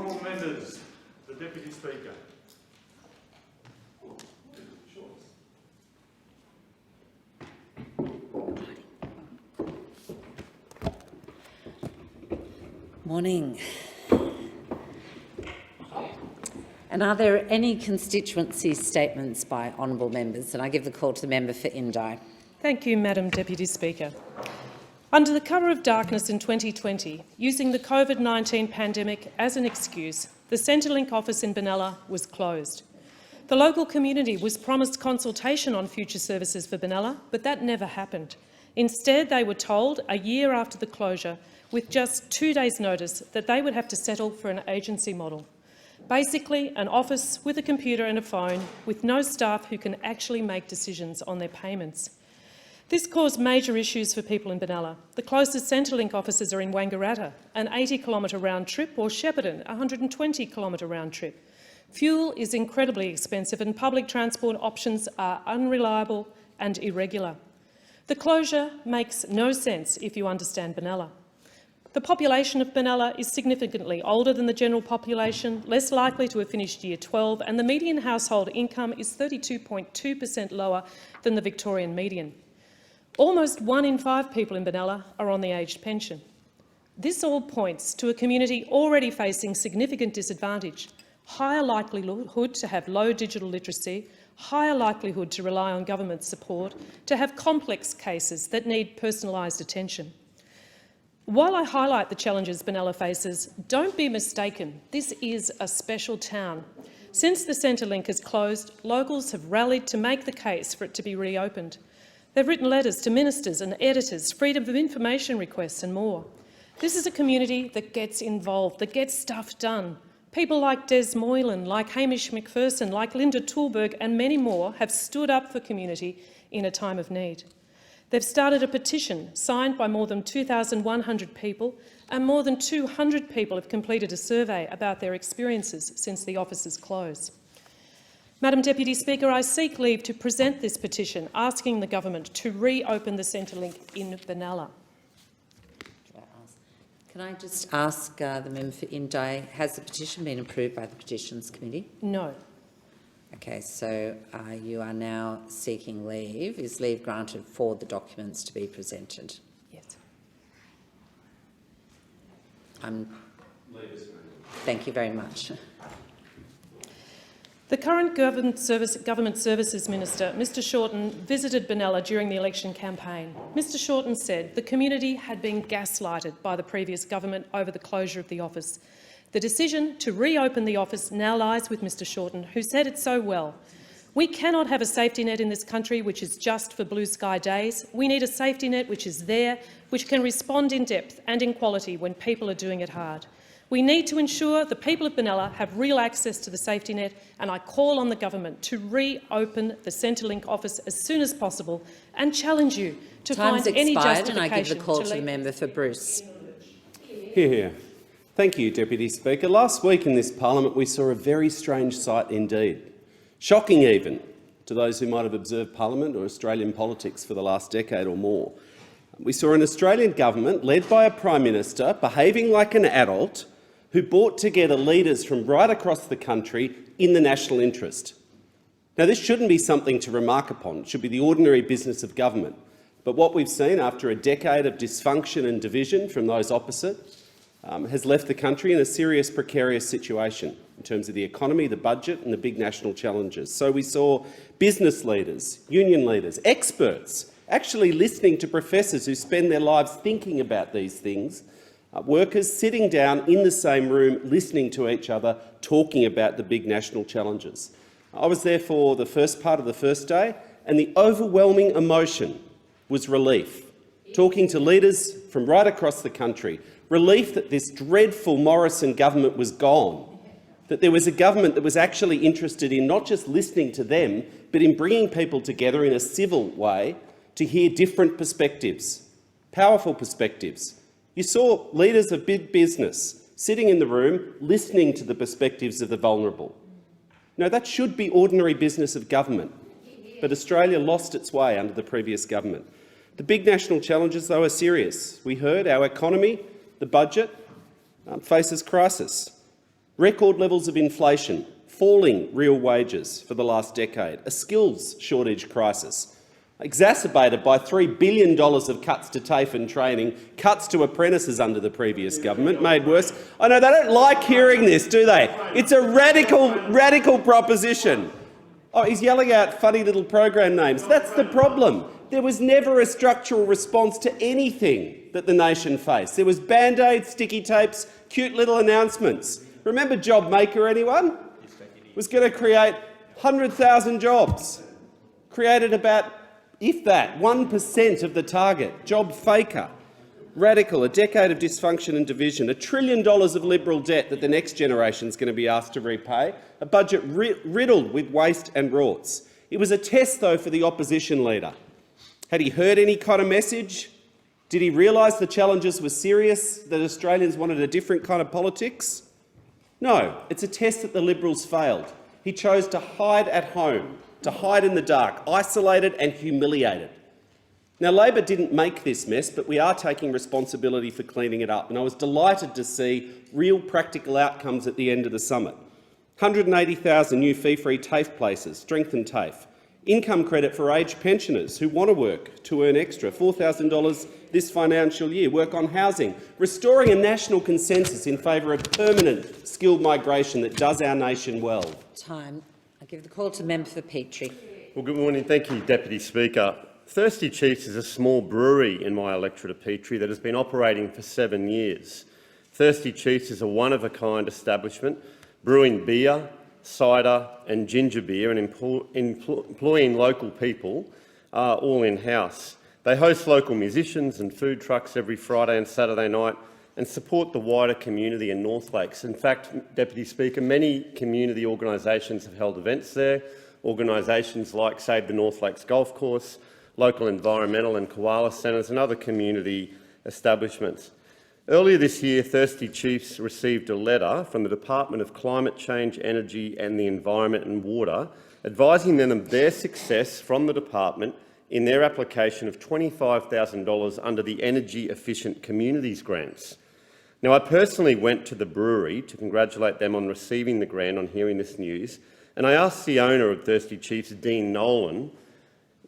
Honourable members, the Deputy Speaker. Morning. And are there any constituency statements by honourable members? And I give the call to the member for Indi. Thank you, Madam Deputy Speaker. Under the cover of darkness in 2020, using the COVID-19 pandemic as an excuse, the Centrelink office in Benalla was closed. The local community was promised consultation on future services for Benalla, but that never happened. Instead, they were told a year after the closure, with just 2 days' notice, that they would have to settle for an agency model. Basically, an office with a computer and a phone, with no staff who can actually make decisions on their payments. This caused major issues for people in Benalla. The closest Centrelink offices are in Wangaratta, an 80-kilometre round trip, or Shepparton, a 120-kilometre round trip. Fuel is incredibly expensive and public transport options are unreliable and irregular. The closure makes no sense if you understand Benalla. The population of Benalla is significantly older than the general population, less likely to have finished Year 12, and the median household income is 32.2% lower than the Victorian median. Almost 1 in 5 people in Benalla are on the aged pension. This all points to a community already facing significant disadvantage, higher likelihood to have low digital literacy, higher likelihood to rely on government support, to have complex cases that need personalised attention. While I highlight the challenges Benalla faces, don't be mistaken, this is a special town. Since the Centrelink has closed, locals have rallied to make the case for it to be reopened. They've written letters to ministers and editors, freedom of information requests and more. This is a community that gets involved, that gets stuff done. People like Des Moylan, like Hamish McPherson, like Linda Toolberg and many more have stood up for community in a time of need. They've started a petition signed by more than 2,100 people, and more than 200 people have completed a survey about their experiences since the office's close. Madam Deputy Speaker, I seek leave to present this petition asking the government to reopen the Centrelink in Benalla. Can I just ask the member for Indi, has the petition been approved by the Petitions Committee? No. Okay, so you are now seeking leave. Is leave granted for the documents to be presented? Yes. Thank you very much. The current Government Services Minister, Mr Shorten, visited Benalla during the election campaign. Mr Shorten said the community had been gaslighted by the previous government over the closure of the office. The decision to reopen the office now lies with Mr Shorten, who said it so well. We cannot have a safety net in this country which is just for blue sky days. We need a safety net which is there, which can respond in depth and in quality when people are doing it hard. We need to ensure the people of Benalla have real access to the safety net, and I call on the government to reopen the Centrelink office as soon as possible and challenge you to find any justification. And I give the call to the member for Bruce. Hear, hear. Thank you, Deputy Speaker. Last week in this parliament we saw a very strange sight indeed. Shocking even to those who might have observed parliament or Australian politics for the last decade or more. We saw an Australian government led by a Prime Minister behaving like an adult who brought together leaders from right across the country in the national interest. Now, this shouldn't be something to remark upon. It should be the ordinary business of government. But what we've seen after a decade of dysfunction and division from those opposite has left the country in a serious precarious situation in terms of the economy, the budget and the big national challenges. So we saw business leaders, union leaders, experts actually listening to professors who spend their lives thinking about these things, workers sitting down in the same room listening to each other, talking about the big national challenges. I was there for the first part of the first day, and the overwhelming emotion was relief. Talking to leaders from right across the country, relief that this dreadful Morrison government was gone, that there was a government that was actually interested in not just listening to them, but in bringing people together in a civil way to hear different perspectives, powerful perspectives. You saw leaders of big business sitting in the room listening to the perspectives of the vulnerable. Now, that should be ordinary business of government, but Australia lost its way under the previous government. The big national challenges, though, are serious. We heard our economy, the budget, faces crisis. Record levels of inflation, falling real wages for the last decade, a skills shortage crisis, exacerbated by $3 billion of cuts to TAFE and training, cuts to apprentices under the previous government, made worse. I know they don't like hearing this, do they? It's a radical proposition. Oh, he's yelling out funny little program names. That's the problem. There was never a structural response to anything that the nation faced. There was Band-Aids, sticky tapes, cute little announcements. Remember JobMaker, anyone? It was going to create 100,000 jobs. Created about, if that, 1% of the target. Job faker. Radical, a decade of dysfunction and division, $1 trillion of Liberal debt that the next generation is going to be asked to repay, a budget riddled with waste and rorts. It was a test, though, for the opposition leader. Had he heard any kind of message? Did he realise the challenges were serious, that Australians wanted a different kind of politics? No, it's a test that the Liberals failed. He chose to hide at home, to hide in the dark, isolated and humiliated. Now, Labor didn't make this mess, but we are taking responsibility for cleaning it up, and I was delighted to see real practical outcomes at the end of the summit. 180,000 new fee-free TAFE places, strengthened TAFE. Income credit for aged pensioners who want to work to earn extra, $4,000 this financial year. Work on housing, restoring a national consensus in favour of permanent skilled migration that does our nation well. Time. I give the call to member for Petrie. Well, good morning. Thank you, Deputy Speaker. Thirsty Chiefs is a small brewery in my electorate of Petrie that has been operating for 7 years. Thirsty Chiefs is a one-of-a-kind establishment, brewing beer, cider and ginger beer and employing local people all in-house. They host local musicians and food trucks every Friday and Saturday night and support the wider community in North Lakes. In fact, Deputy Speaker, many community organisations have held events there, organisations like Save the North Lakes Golf Course, local environmental and koala centres and other community establishments. Earlier this year, Thirsty Chiefs received a letter from the Department of Climate Change, Energy and the Environment and Water advising them of their success from the department in their application of $25,000 under the Energy Efficient Communities grants. Now, I personally went to the brewery to congratulate them on receiving the grant on hearing this news, and I asked the owner of Thirsty Chiefs, Dean Nolan,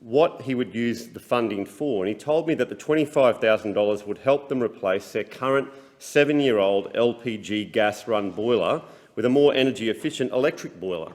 what he would use the funding for, and he told me that the $25,000 would help them replace their current 7-year-old LPG gas-run boiler with a more energy-efficient electric boiler.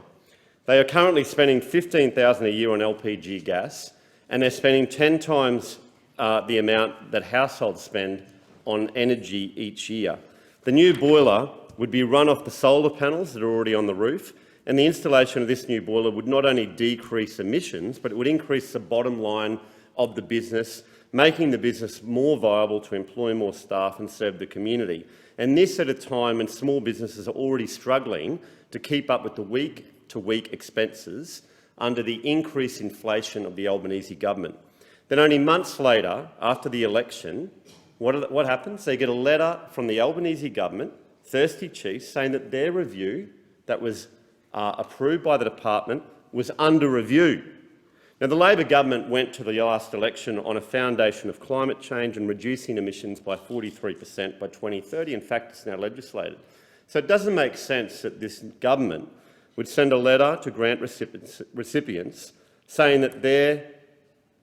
They are currently spending $15,000 a year on LPG gas, and they're spending 10 times the amount that households spend on energy each year. The new boiler would be run off the solar panels that are already on the roof, and the installation of this new boiler would not only decrease emissions, but it would increase the bottom line of the business, making the business more viable to employ more staff and serve the community. And this at a time when small businesses are already struggling to keep up with the week-to-week expenses under the increased inflation of the Albanese government. Then only months later, after the election, what happens? They get a letter from the Albanese government, Thirsty Chiefs, saying that their review that was approved by the department was under review. Now, the Labor government went to the last election on a foundation of climate change and reducing emissions by 43% by 2030. In fact, it's now legislated. So it doesn't make sense that this government would send a letter to grant recipients saying that their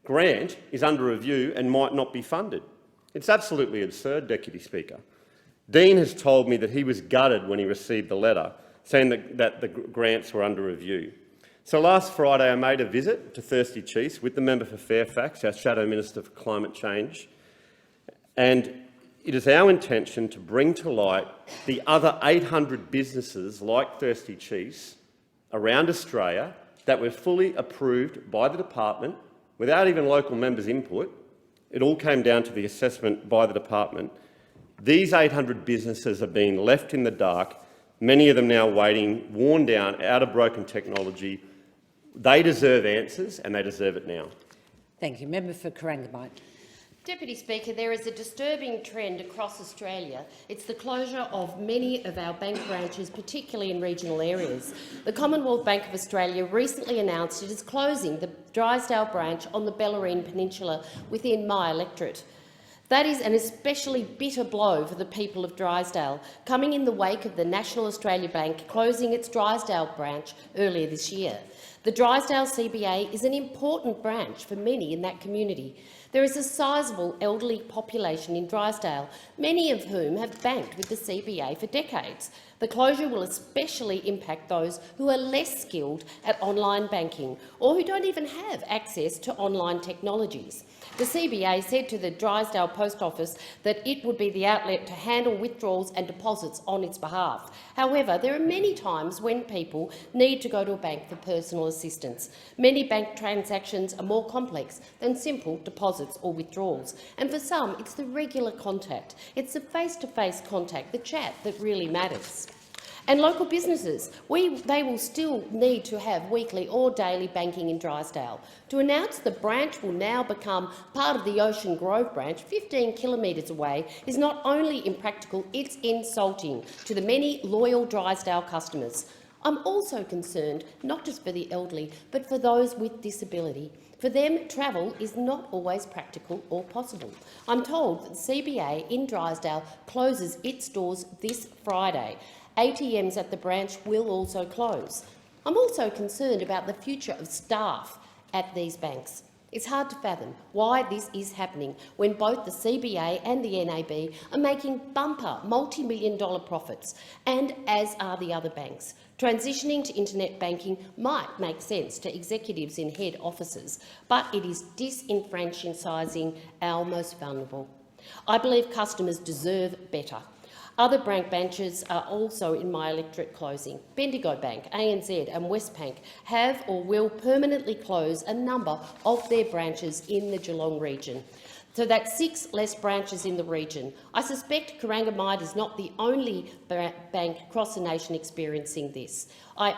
grant is under review and might not be funded. It's absolutely absurd, Deputy Speaker. Dean has told me that he was gutted when he received the letter, saying that the grants were under review. So last Friday I made a visit to Thirsty Chiefs with the member for Fairfax, our Shadow Minister for Climate Change, and it is our intention to bring to light the other 800 businesses like Thirsty Chiefs around Australia that were fully approved by the department without even local members' input. It all came down to the assessment by the department. These 800 businesses are being left in the dark, many of them now waiting, worn down, out of broken technology. They deserve answers, and they deserve it now. Thank you. Member for Corangamite. Deputy Speaker, there is a disturbing trend across Australia. It's the closure of many of our bank branches, particularly in regional areas. The Commonwealth Bank of Australia recently announced it is closing the Drysdale branch on the Bellarine Peninsula within my electorate. That is an especially bitter blow for the people of Drysdale, coming in the wake of the National Australia Bank closing its Drysdale branch earlier this year. The Drysdale CBA is an important branch for many in that community. There is a sizable elderly population in Drysdale, many of whom have banked with the CBA for decades. The closure will especially impact those who are less skilled at online banking or who don't even have access to online technologies. The CBA said to the Drysdale Post Office that it would be the outlet to handle withdrawals and deposits on its behalf. However, there are many times when people need to go to a bank for personal assistance. Many bank transactions are more complex than simple deposits or withdrawals, and for some it's the regular contact, it's the face-to-face contact, the chat that really matters. And local businesses, they will still need to have weekly or daily banking in Drysdale. To announce the branch will now become part of the Ocean Grove branch, 15 kilometres away, is not only impractical, it's insulting to the many loyal Drysdale customers. I'm also concerned not just for the elderly, but for those with disability. For them, travel is not always practical or possible. I'm told that the CBA in Drysdale closes its doors this Friday. ATMs at the branch will also close. I'm also concerned about the future of staff at these banks. It's hard to fathom why this is happening when both the CBA and the NAB are making bumper multi-million-dollar profits, and as are the other banks. Transitioning to internet banking might make sense to executives in head offices, but it is disenfranchising our most vulnerable. I believe customers deserve better. Other bank branches are also in my electorate closing. Bendigo Bank, ANZ and Westpac have or will permanently close a number of their branches in the Geelong region. So that's 6 less branches in the region. I suspect Corangamite is not the only bank across the nation experiencing this. I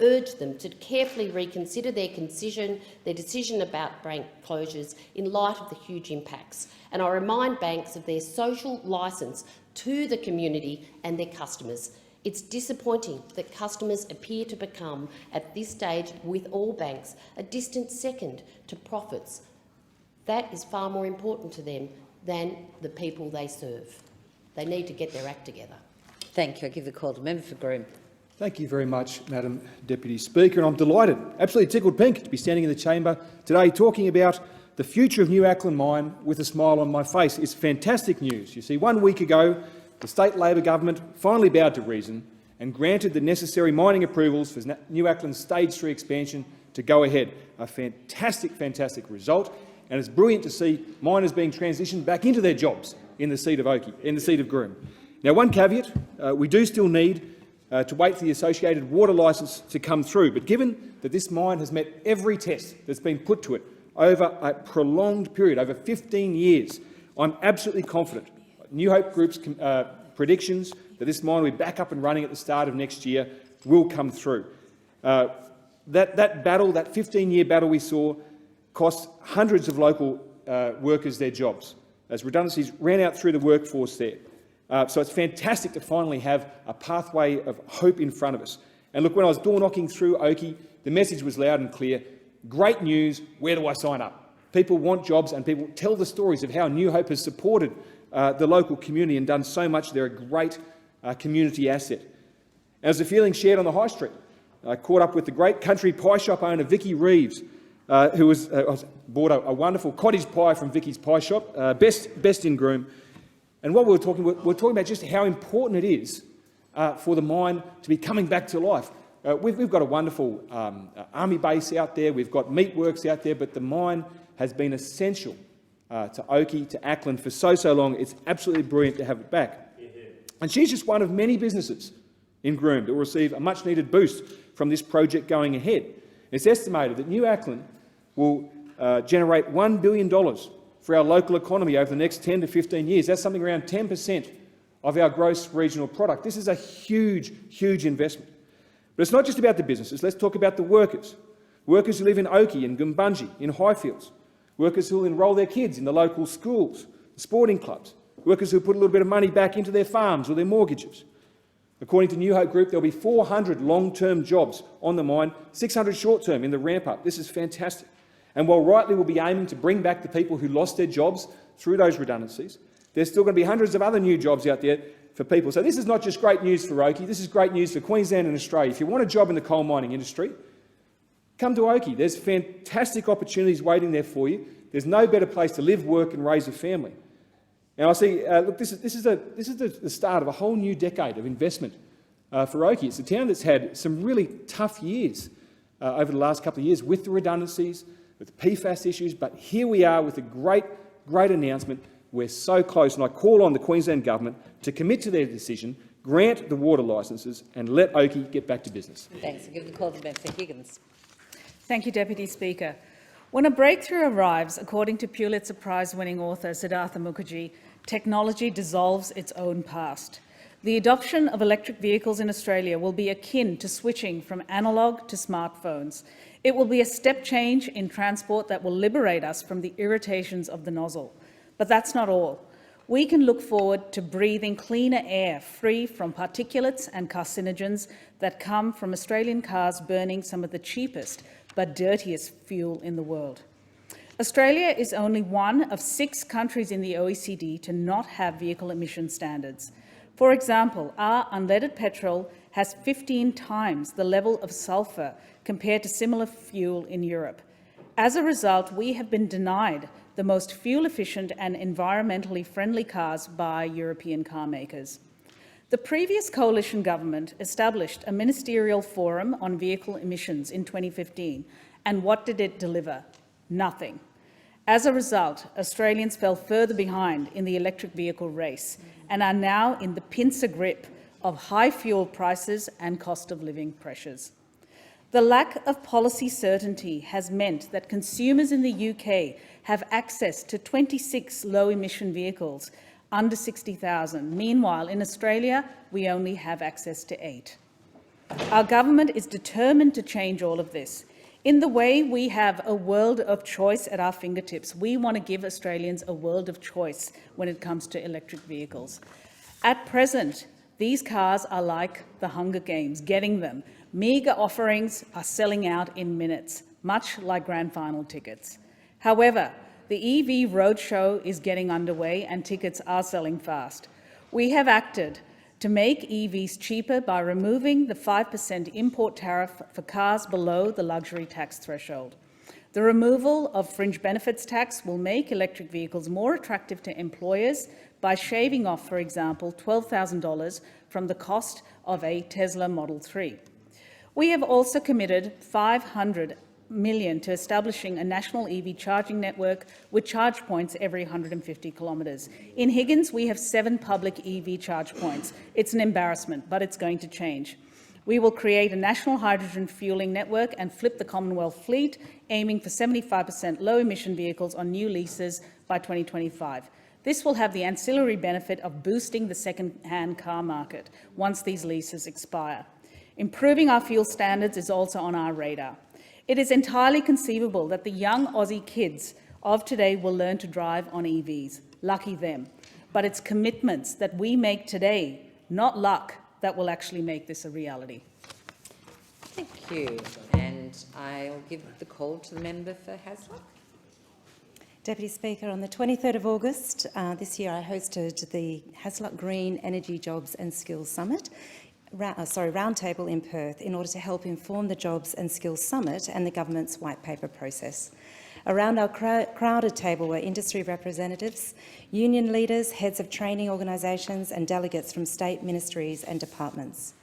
urge them to carefully reconsider their decision about bank closures in light of the huge impacts. And I remind banks of their social licence to the community and their customers. It's disappointing that customers appear to become, at this stage with all banks, a distant second to profits. That is far more important to them than the people they serve. They need to get their act together. Thank you. I give the call to the member for Groom. Thank you very much, Madam Deputy Speaker, and I'm delighted, absolutely tickled pink, to be standing in the chamber today talking about the future of New Acland Mine with a smile on my face. It's fantastic news. You see, 1 week ago, the state Labor government finally bowed to reason and granted the necessary mining approvals for New Acland's Stage 3 expansion to go ahead. A fantastic, fantastic result, and it's brilliant to see miners being transitioned back into their jobs in the seat of Groom. Now, one caveat, we do still need to wait for the associated water licence to come through. But given that this mine has met every test that's been put to it over a prolonged period, over 15 years, I'm absolutely confident. New Hope Group's predictions that this mine will be back up and running at the start of next year will come through. That battle, that 15-year battle we saw, cost hundreds of local workers their jobs, as redundancies ran out through the workforce there. So it's fantastic to finally have a pathway of hope in front of us. And look, when I was door-knocking through Oakey, the message was loud and clear. Great news, where do I sign up? People want jobs, and people tell the stories of how New Hope has supported the local community and done so much. They're a great community asset. As the feeling shared on the High Street, I caught up with the great country pie shop owner Vicky Reeves, who bought a wonderful cottage pie from Vicky's Pie Shop, best in Groom. And what we're talking about just how important it is for the mine to be coming back to life. We've got a wonderful army base out there, we've got meat works out there, but the mine has been essential to Oakey, to Acland for so long. It's absolutely brilliant to have it back. And she's just one of many businesses in Groom that will receive a much-needed boost from this project going ahead. It's estimated that New Acland will generate $1 billion for our local economy over the next 10 to 15 years. That's something around 10% of our gross regional product. This is a huge, huge investment. But it's not just about the businesses. Let's talk about the workers. Workers who live in Oakey and Goombungie, in Highfields. Workers who will enrol their kids in the local schools, the sporting clubs. Workers who put a little bit of money back into their farms or their mortgages. According to New Hope Group, there'll be 400 long-term jobs on the mine, 600 short-term in the ramp-up. This is fantastic. And while rightly we'll be aiming to bring back the people who lost their jobs through those redundancies, there's still going to be hundreds of other new jobs out there for people. So this is not just great news for Oakey, this is great news for Queensland and Australia. If you want a job in the coal mining industry, come to Oakey. There's fantastic opportunities waiting there for you. There's no better place to live, work and raise a family. And I see, look, this is the start of a whole new decade of investment for Oakey. It's a town that's had some really tough years over the last couple of years with the redundancies, with the PFAS issues, but here we are with a great announcement. We're so close, and I call on the Queensland Government to commit to their decision, grant the water licences and let Oakey get back to business. Thanks. I give the call to the member for Higgins. Thank you, Deputy Speaker. When a breakthrough arrives, according to Pulitzer Prize-winning author Siddhartha Mukherjee, technology dissolves its own past. The adoption of electric vehicles in Australia will be akin to switching from analogue to smartphones. It will be a step change in transport that will liberate us from the irritations of the nozzle. But that's not all. We can look forward to breathing cleaner air free from particulates and carcinogens that come from Australian cars burning some of the cheapest but dirtiest fuel in the world. Australia is only one of 6 countries in the OECD to not have vehicle emission standards. For example, our unleaded petrol has 15 times the level of sulphur compared to similar fuel in Europe. As a result, we have been denied the most fuel-efficient and environmentally friendly cars by European car makers. The previous coalition government established a ministerial forum on vehicle emissions in 2015, and what did it deliver? Nothing. As a result, Australians fell further behind in the electric vehicle race and are now in the pincer grip of high fuel prices and cost of living pressures. The lack of policy certainty has meant that consumers in the UK have access to 26 low-emission vehicles under 60,000. Meanwhile, in Australia, we only have access to 8. Our government is determined to change all of this. In the way we have a world of choice at our fingertips, we want to give Australians a world of choice when it comes to electric vehicles. At present, these cars are like the Hunger Games, getting them. Meagre offerings are selling out in minutes, much like grand final tickets. However, the EV roadshow is getting underway and tickets are selling fast. We have acted to make EVs cheaper by removing the 5% import tariff for cars below the luxury tax threshold. The removal of fringe benefits tax will make electric vehicles more attractive to employers by shaving off, for example, $12,000 from the cost of a Tesla Model 3. We have also committed $500 million to establishing a national EV charging network with charge points every 150 kilometres. In Higgins, we have 7 public EV charge points. It's an embarrassment, but it's going to change. We will create a national hydrogen fuelling network and flip the Commonwealth fleet, aiming for 75% low-emission vehicles on new leases by 2025. This will have the ancillary benefit of boosting the second-hand car market once these leases expire. Improving our fuel standards is also on our radar. It is entirely conceivable that the young Aussie kids of today will learn to drive on EVs. Lucky them. But it's commitments that we make today, not luck, that will actually make this a reality. Thank you. And I'll give the call to the member for Hasluck. Deputy Speaker, on the 23rd of August this year I hosted the Hasluck Green Energy Jobs and Skills Summit, roundtable in Perth, in order to help inform the Jobs and Skills Summit and the government's white paper process. Around our crowded table were industry representatives, union leaders, heads of training organisations and delegates from state ministries and departments.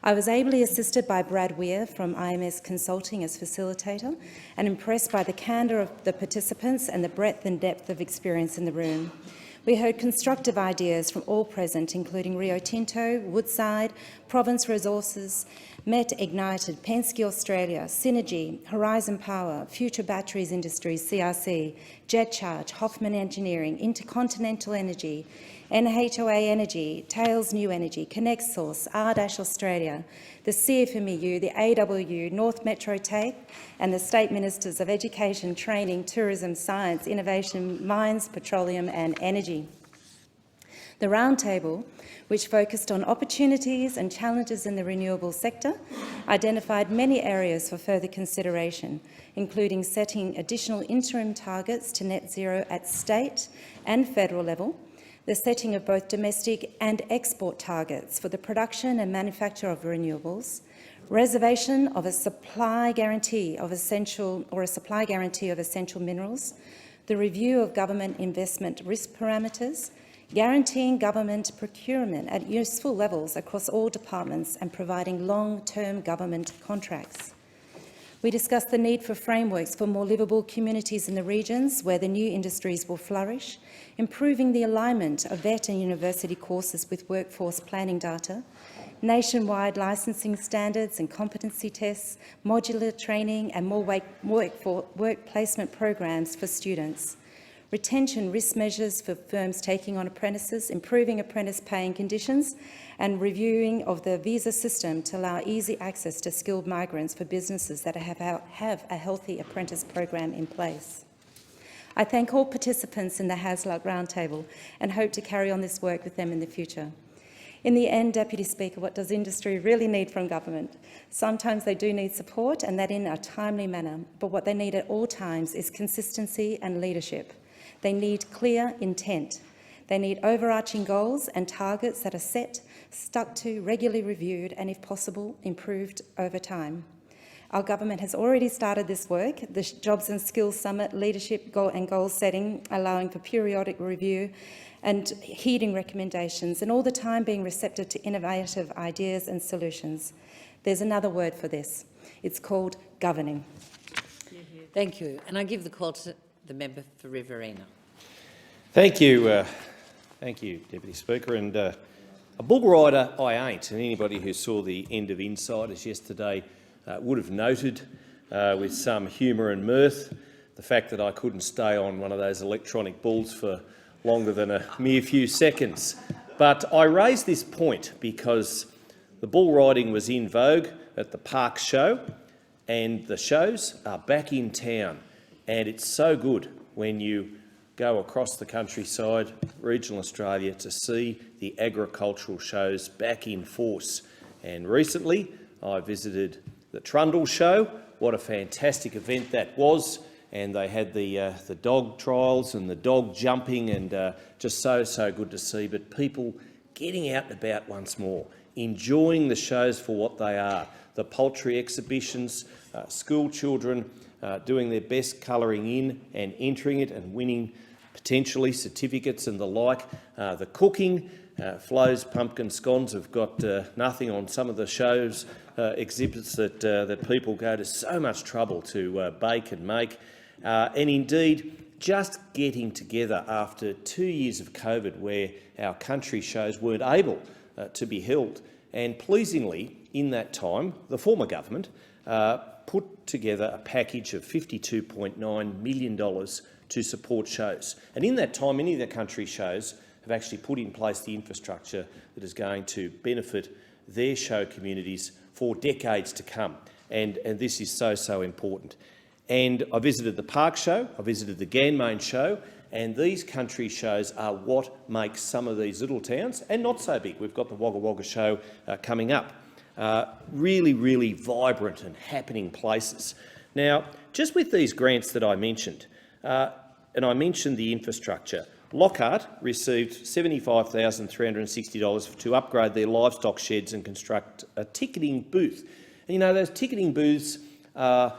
I was ably assisted by Brad Weir from IMS Consulting as facilitator and impressed by the candour of the participants and the breadth and depth of experience in the room. We heard constructive ideas from all present, including Rio Tinto, Woodside, Province Resources, Met Ignited, Penske Australia, Synergy, Horizon Power, Future Batteries Industries, CRC, JetCharge, Hoffman Engineering, Intercontinental Energy, NHOA Energy, Tails New Energy, ConnectSource, Ardash Australia, the CFMEU, the AWU, North Metro TAFE, and the State Ministers of Education, Training, Tourism, Science, Innovation, Mines, Petroleum and Energy. The roundtable, which focused on opportunities and challenges in the renewable sector, identified many areas for further consideration, including setting additional interim targets to net zero at state and federal level, the setting of both domestic and export targets for the production and manufacture of renewables, reservation of a supply guarantee of essential minerals, the review of government investment risk parameters, guaranteeing government procurement at useful levels across all departments and providing long-term government contracts. We discussed the need for frameworks for more livable communities in the regions where the new industries will flourish, improving the alignment of vet and university courses with workforce planning data, nationwide licensing standards and competency tests, modular training and more work placement programs for students, retention risk measures for firms taking on apprentices, improving apprentice paying conditions, and reviewing of the visa system to allow easy access to skilled migrants for businesses that have a healthy apprentice program in place. I thank all participants in the HASLUC Roundtable and hope to carry on this work with them in the future. In the end, Deputy Speaker, what does industry really need from government? Sometimes they do need support, and that in a timely manner, but what they need at all times is consistency and leadership. They need clear intent. They need overarching goals and targets that are set, stuck to, regularly reviewed and, if possible, improved over time. Our government has already started this work, the Jobs and Skills Summit, leadership and goal setting, allowing for periodic review and heeding recommendations, and all the time being receptive to innovative ideas and solutions. There's another word for this. It's called governing. Thank you. And I give the call to the member for Riverina. Thank you, Deputy Speaker. And a bull rider I ain't, and anybody who saw the end of Insiders yesterday would have noted with some humour and mirth the fact that I couldn't stay on one of those electronic bulls for longer than a mere few seconds. But I raise this point because the bull riding was in vogue at the Park Show, and the shows are back in town. And it's so good when you go across the countryside, regional Australia, to see the agricultural shows back in force. And recently I visited the Trundle Show. What a fantastic event that was. And they had the dog trials and the dog jumping, and just so good to see. But people getting out and about once more, enjoying the shows for what they are, the poultry exhibitions, school children doing their best colouring in and entering it and winning potentially certificates and the like. The cooking, Flo's pumpkin scones have got nothing on some of the shows, exhibits that people go to so much trouble to bake and make. And indeed, just getting together after 2 years of COVID where our country shows weren't able to be held. And pleasingly, in that time, the former government put together a package of $52.9 million to support shows. And in that time, many of the country shows have actually put in place the infrastructure that is going to benefit their show communities for decades to come. And this is so important. And I visited the Park Show, I visited the Ganmain Show, and these country shows are what makes some of these little towns, and not so big. We've got the Wagga Wagga Show coming up. Really vibrant and happening places. Now, just with these grants that I mentioned, and I mentioned the infrastructure, Lockhart received $75,360 to upgrade their livestock sheds and construct a ticketing booth. And you know, those ticketing booths are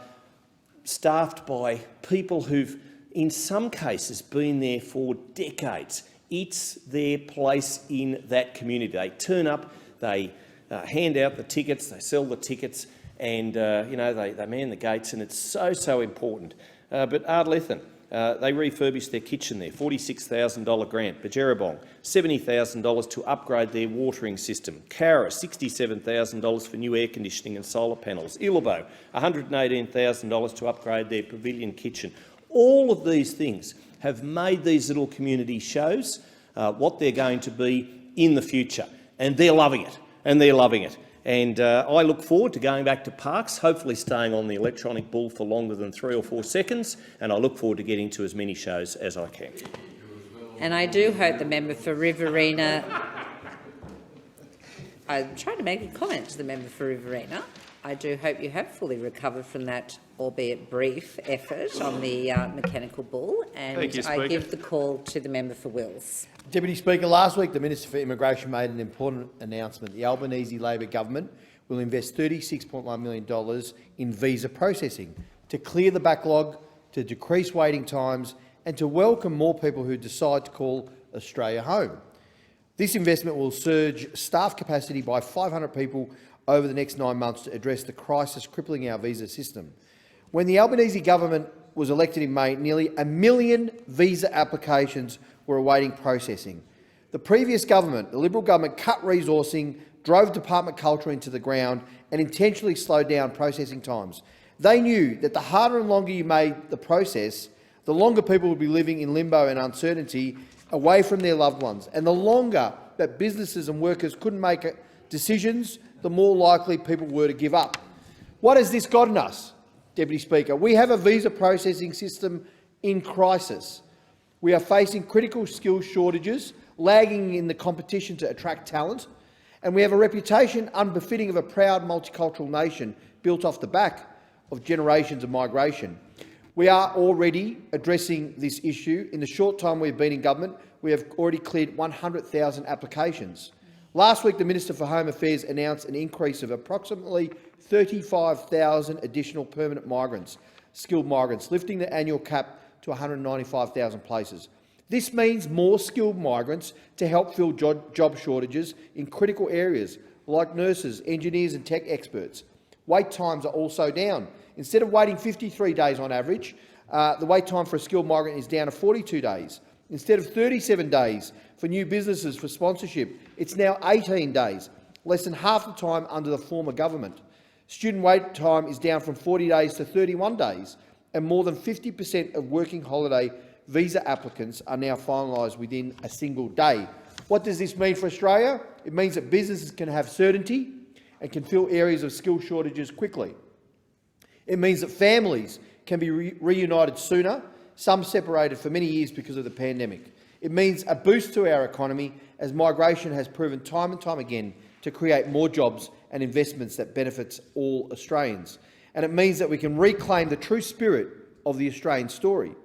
staffed by people who've, in some cases, been there for decades. It's their place in that community. They turn up, they hand out the tickets, they sell the tickets, and you know, they man the gates, and it's so important. But Ardlethan, they refurbished their kitchen there, $46,000 grant. Bajerabong, $70,000 to upgrade their watering system. Cowra, $67,000 for new air conditioning and solar panels. Illabo, $118,000 to upgrade their pavilion kitchen. All of these things have made these little community shows what they're going to be in the future, and they're loving it. And I look forward to going back to parks, hopefully staying on the electronic bull for longer than 3 or 4 seconds, and I look forward to getting to as many shows as I can. And I do hope the member for Riverina... I'm trying to make a comment to the member for Riverina. I do hope you have fully recovered from that, albeit brief, effort on the mechanical bull. And Thank you, Speaker. I give the call to the member for Wills. Deputy Speaker, last week the Minister for Immigration made an important announcement. The Albanese Labor government will invest $36.1 million in visa processing to clear the backlog, to decrease waiting times and to welcome more people who decide to call Australia home. This investment will surge staff capacity by 500 people over the next 9 months to address the crisis crippling our visa system. When the Albanese government was elected in May, nearly 1 million visa applications were awaiting processing. The previous government, the Liberal government, cut resourcing, drove department culture into the ground and intentionally slowed down processing times. They knew that the harder and longer you made the process, the longer people would be living in limbo and uncertainty away from their loved ones. And the longer that businesses and workers couldn't make decisions, the more likely people were to give up. What has this gotten us, Deputy Speaker? We have a visa processing system in crisis. We are facing critical skills shortages, lagging in the competition to attract talent, and we have a reputation unbefitting of a proud multicultural nation built off the back of generations of migration. We are already addressing this issue. In the short time we've been in government, we have already cleared 100,000 applications. Last week, the Minister for Home Affairs announced an increase of approximately 35,000 additional permanent migrants, skilled migrants, lifting the annual cap to 195,000 places. This means more skilled migrants to help fill job shortages in critical areas like nurses, engineers and tech experts. Wait times are also down. Instead of waiting 53 days on average, the wait time for a skilled migrant is down to 42 days. Instead of 37 days for new businesses for sponsorship, it's now 18 days, less than half the time under the former government. Student wait time is down from 40 days to 31 days, and more than 50% of working holiday visa applicants are now finalised within a single day. What does this mean for Australia? It means that businesses can have certainty and can fill areas of skill shortages quickly. It means that families can be reunited sooner, some separated for many years because of the pandemic. It means a boost to our economy, as migration has proven time and time again to create more jobs and investments that benefits all Australians. And it means that we can reclaim the true spirit of the Australian story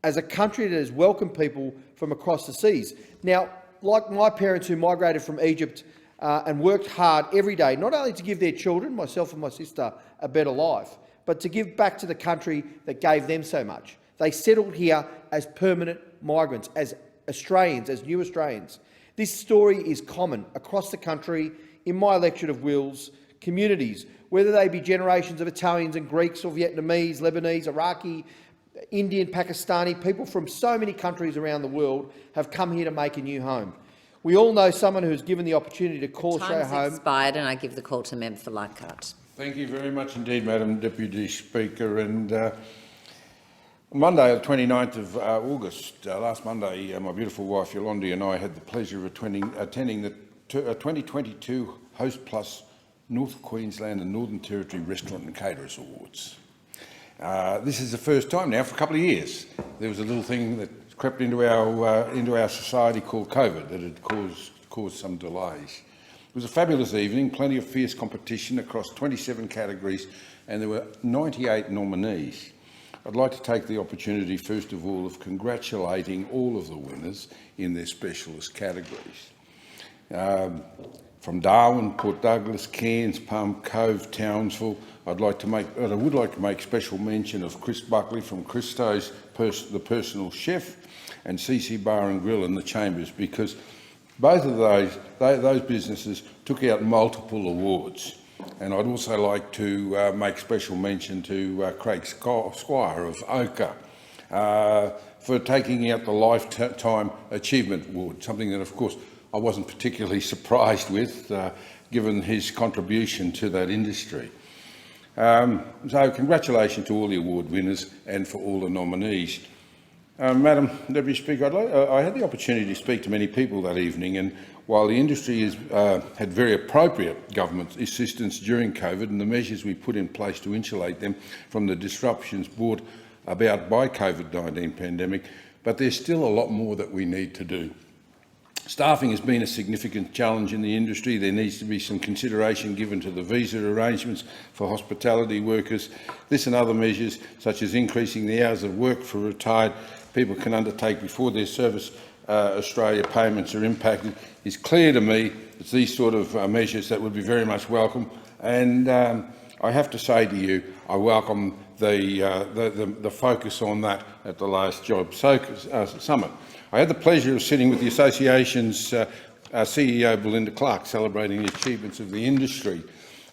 as a country that has welcomed people from across the seas. Now, like my parents who migrated from Egypt and worked hard every day, not only to give their children, myself and my sister, a better life, but to give back to the country that gave them so much. They settled here as permanent migrants, as Australians, as new Australians. This story is common across the country, in my electorate of Wills, communities, whether they be generations of Italians and Greeks or Vietnamese, Lebanese, Iraqi, Indian, Pakistani, people from so many countries around the world have come here to make a new home. We all know someone who has given the opportunity to call Australia home. Time's expired, and I give the call to the member for Leichhardt. Thank you very much indeed, Madam Deputy Speaker. And on Monday, the 29th of August, last Monday, my beautiful wife Yolandi and I had the pleasure of attending the 2022 Host Plus North Queensland and Northern Territory Restaurant and Caterers Awards. This is the first time now for a couple of years. There was a little thing that crept into our society called COVID that had caused some delays. It was a fabulous evening, plenty of fierce competition across 27 categories, and there were 98 nominees. I'd like to take the opportunity, first of all, of congratulating all of the winners in their specialist categories. From Darwin, Port Douglas, Cairns, Palm Cove, Townsville, I would like to make special mention of Chris Buckley from Christo's, the personal chef, and CC Bar and Grill in the Chambers, because both of those businesses took out multiple awards. And I'd also like to make special mention to Craig Squire of Oka for taking out the Lifetime Achievement Award, something that, of course, I wasn't particularly surprised with, given his contribution to that industry. So congratulations to all the award winners and for all the nominees. Madam Deputy Speaker, I had the opportunity to speak to many people that evening, and while the industry has had very appropriate government assistance during COVID and the measures we put in place to insulate them from the disruptions brought about by COVID-19 pandemic, but there's still a lot more that we need to do. Staffing has been a significant challenge in the industry. There needs to be some consideration given to the visa arrangements for hospitality workers. This and other measures, such as increasing the hours of work for retired people can undertake before their Service Australia payments are impacted, is clear to me. It's these sort of measures that would be very much welcome. And I have to say to you, I welcome the focus on that at the last Jobs Summit. I had the pleasure of sitting with the Association's CEO, Belinda Clark, celebrating the achievements of the industry.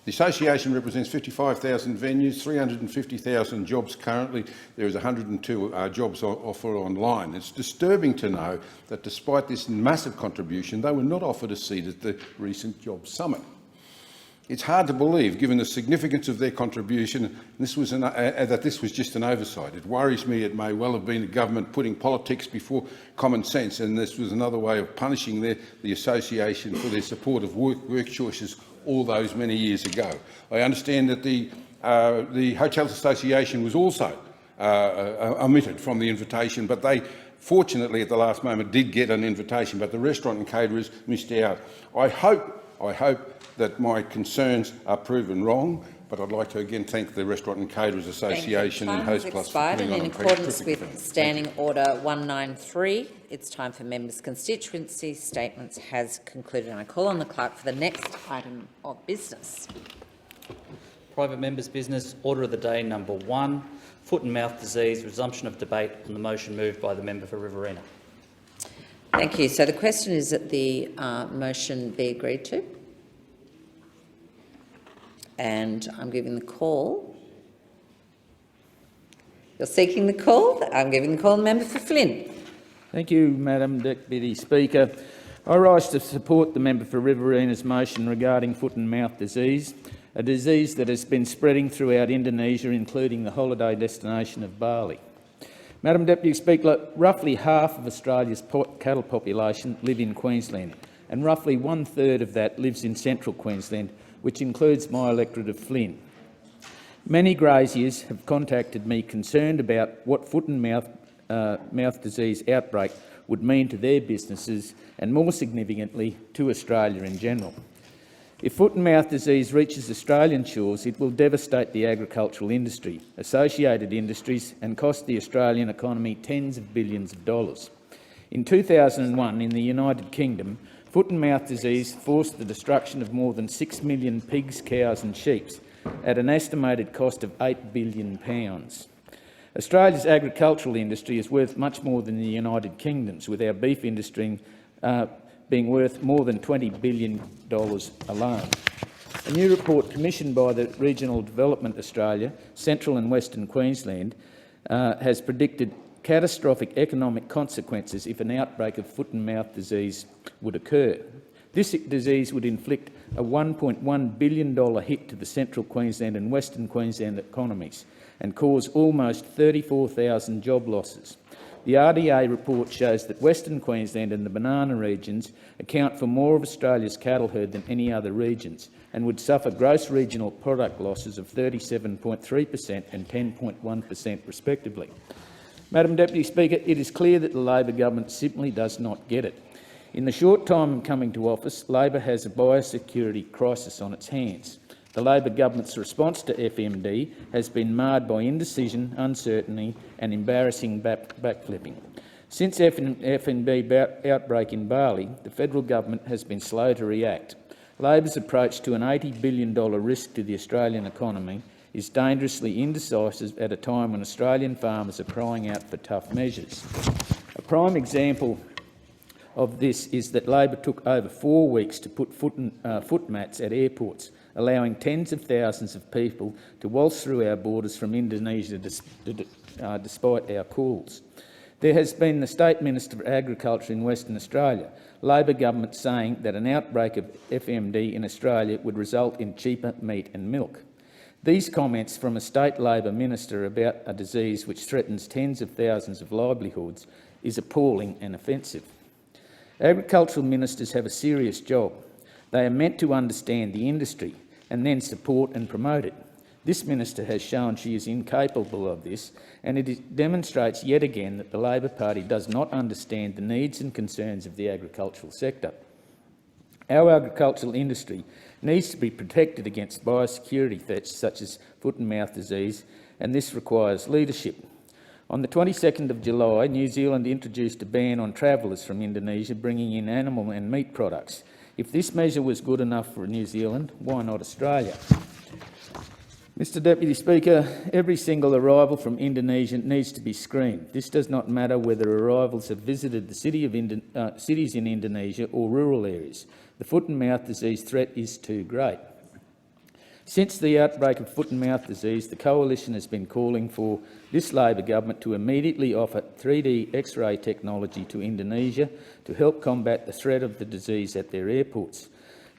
The Association represents 55,000 venues, 350,000 jobs currently. There is 102 jobs offered online. It's disturbing to know that despite this massive contribution, they were not offered a seat at the recent Jobs Summit. It's hard to believe, given the significance of their contribution, that this was just an oversight. It worries me it may well have been the government putting politics before common sense, and this was another way of punishing the Association for their support of work choices all those many years ago. I understand that the Hotels Association was also omitted from the invitation, but they fortunately at the last moment did get an invitation, but the restaurant and caterers missed out. I hope that my concerns are proven wrong, but I'd like to again thank the Restaurant and Caterers Association and Host Plus for putting on in accordance with Standing Order 193, it's time for members' constituency statements has concluded, and I call on the clerk for the next item of business. Private members' business, order of the day number 1, foot and mouth disease, resumption of debate on the motion moved by the member for Riverina. Thank you. So the question is that the motion be agreed to. And I'm giving the call. You're seeking the call. I'm giving the call to the member for Flynn. Thank you, Madam Deputy Speaker. I rise to support the member for Riverina's motion regarding foot and mouth disease, a disease that has been spreading throughout Indonesia, including the holiday destination of Bali. Madam Deputy Speaker, roughly half of Australia's cattle population live in Queensland, and roughly 1/3 of that lives in central Queensland, which includes my electorate of Flynn. Many graziers have contacted me concerned about what foot and mouth disease outbreak would mean to their businesses and, more significantly, to Australia in general. If foot and mouth disease reaches Australian shores, it will devastate the agricultural industry, associated industries, and cost the Australian economy tens of billions of dollars. In 2001, in the United Kingdom, foot and mouth disease forced the destruction of more than 6 million pigs, cows and sheep at an estimated cost of £8 billion. Australia's agricultural industry is worth much more than the United Kingdom's, with our beef industry being worth more than $20 billion alone. A new report commissioned by the Regional Development Australia, Central and Western Queensland, has predicted catastrophic economic consequences if an outbreak of foot and mouth disease would occur. This disease would inflict a $1.1 billion hit to the Central Queensland and Western Queensland economies and cause almost 34,000 job losses. The RDA report shows that Western Queensland and the banana regions account for more of Australia's cattle herd than any other regions and would suffer gross regional product losses of 37.3% and 10.1% respectively. Madam Deputy Speaker, it is clear that the Labor government simply does not get it. In the short time coming to office, Labor has a biosecurity crisis on its hands. The Labor government's response to FMD has been marred by indecision, uncertainty and embarrassing backflipping. Since FMD outbreak in Bali, the federal government has been slow to react. Labor's approach to an $80 billion risk to the Australian economy is dangerously indecisive at a time when Australian farmers are crying out for tough measures. A prime example of this is that Labor took over 4 weeks to put foot mats at airports, allowing tens of thousands of people to waltz through our borders from Indonesia despite our calls. There has been the State Minister for Agriculture in Western Australia, Labor government saying that an outbreak of FMD in Australia would result in cheaper meat and milk. These comments from a state Labor minister about a disease which threatens tens of thousands of livelihoods is appalling and offensive. Agricultural ministers have a serious job. They are meant to understand the industry and then support and promote it. This minister has shown she is incapable of this, and it demonstrates yet again that the Labor Party does not understand the needs and concerns of the agricultural sector. Our agricultural industry needs to be protected against biosecurity threats such as foot and mouth disease, and this requires leadership. On the 22nd of July, New Zealand introduced a ban on travellers from Indonesia bringing in animal and meat products. If this measure was good enough for New Zealand, why not Australia? Mr Deputy Speaker, every single arrival from Indonesia needs to be screened. This does not matter whether arrivals have visited the cities in Indonesia or rural areas. The foot and mouth disease threat is too great. Since the outbreak of foot and mouth disease, the Coalition has been calling for this Labor government to immediately offer 3D X-ray technology to Indonesia to help combat the threat of the disease at their airports.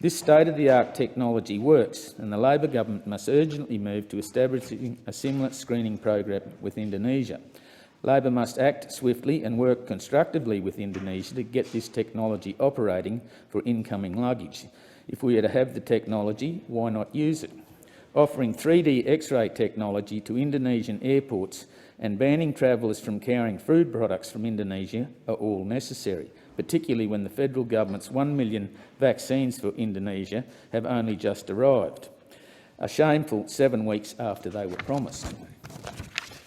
This state-of-the-art technology works, and the Labor government must urgently move to establishing a similar screening program with Indonesia. Labor must act swiftly and work constructively with Indonesia to get this technology operating for incoming luggage. If we are to have the technology, why not use it? Offering 3D X-ray technology to Indonesian airports and banning travellers from carrying food products from Indonesia are all necessary, particularly when the federal government's 1 million vaccines for Indonesia have only just arrived, a shameful 7 weeks after they were promised.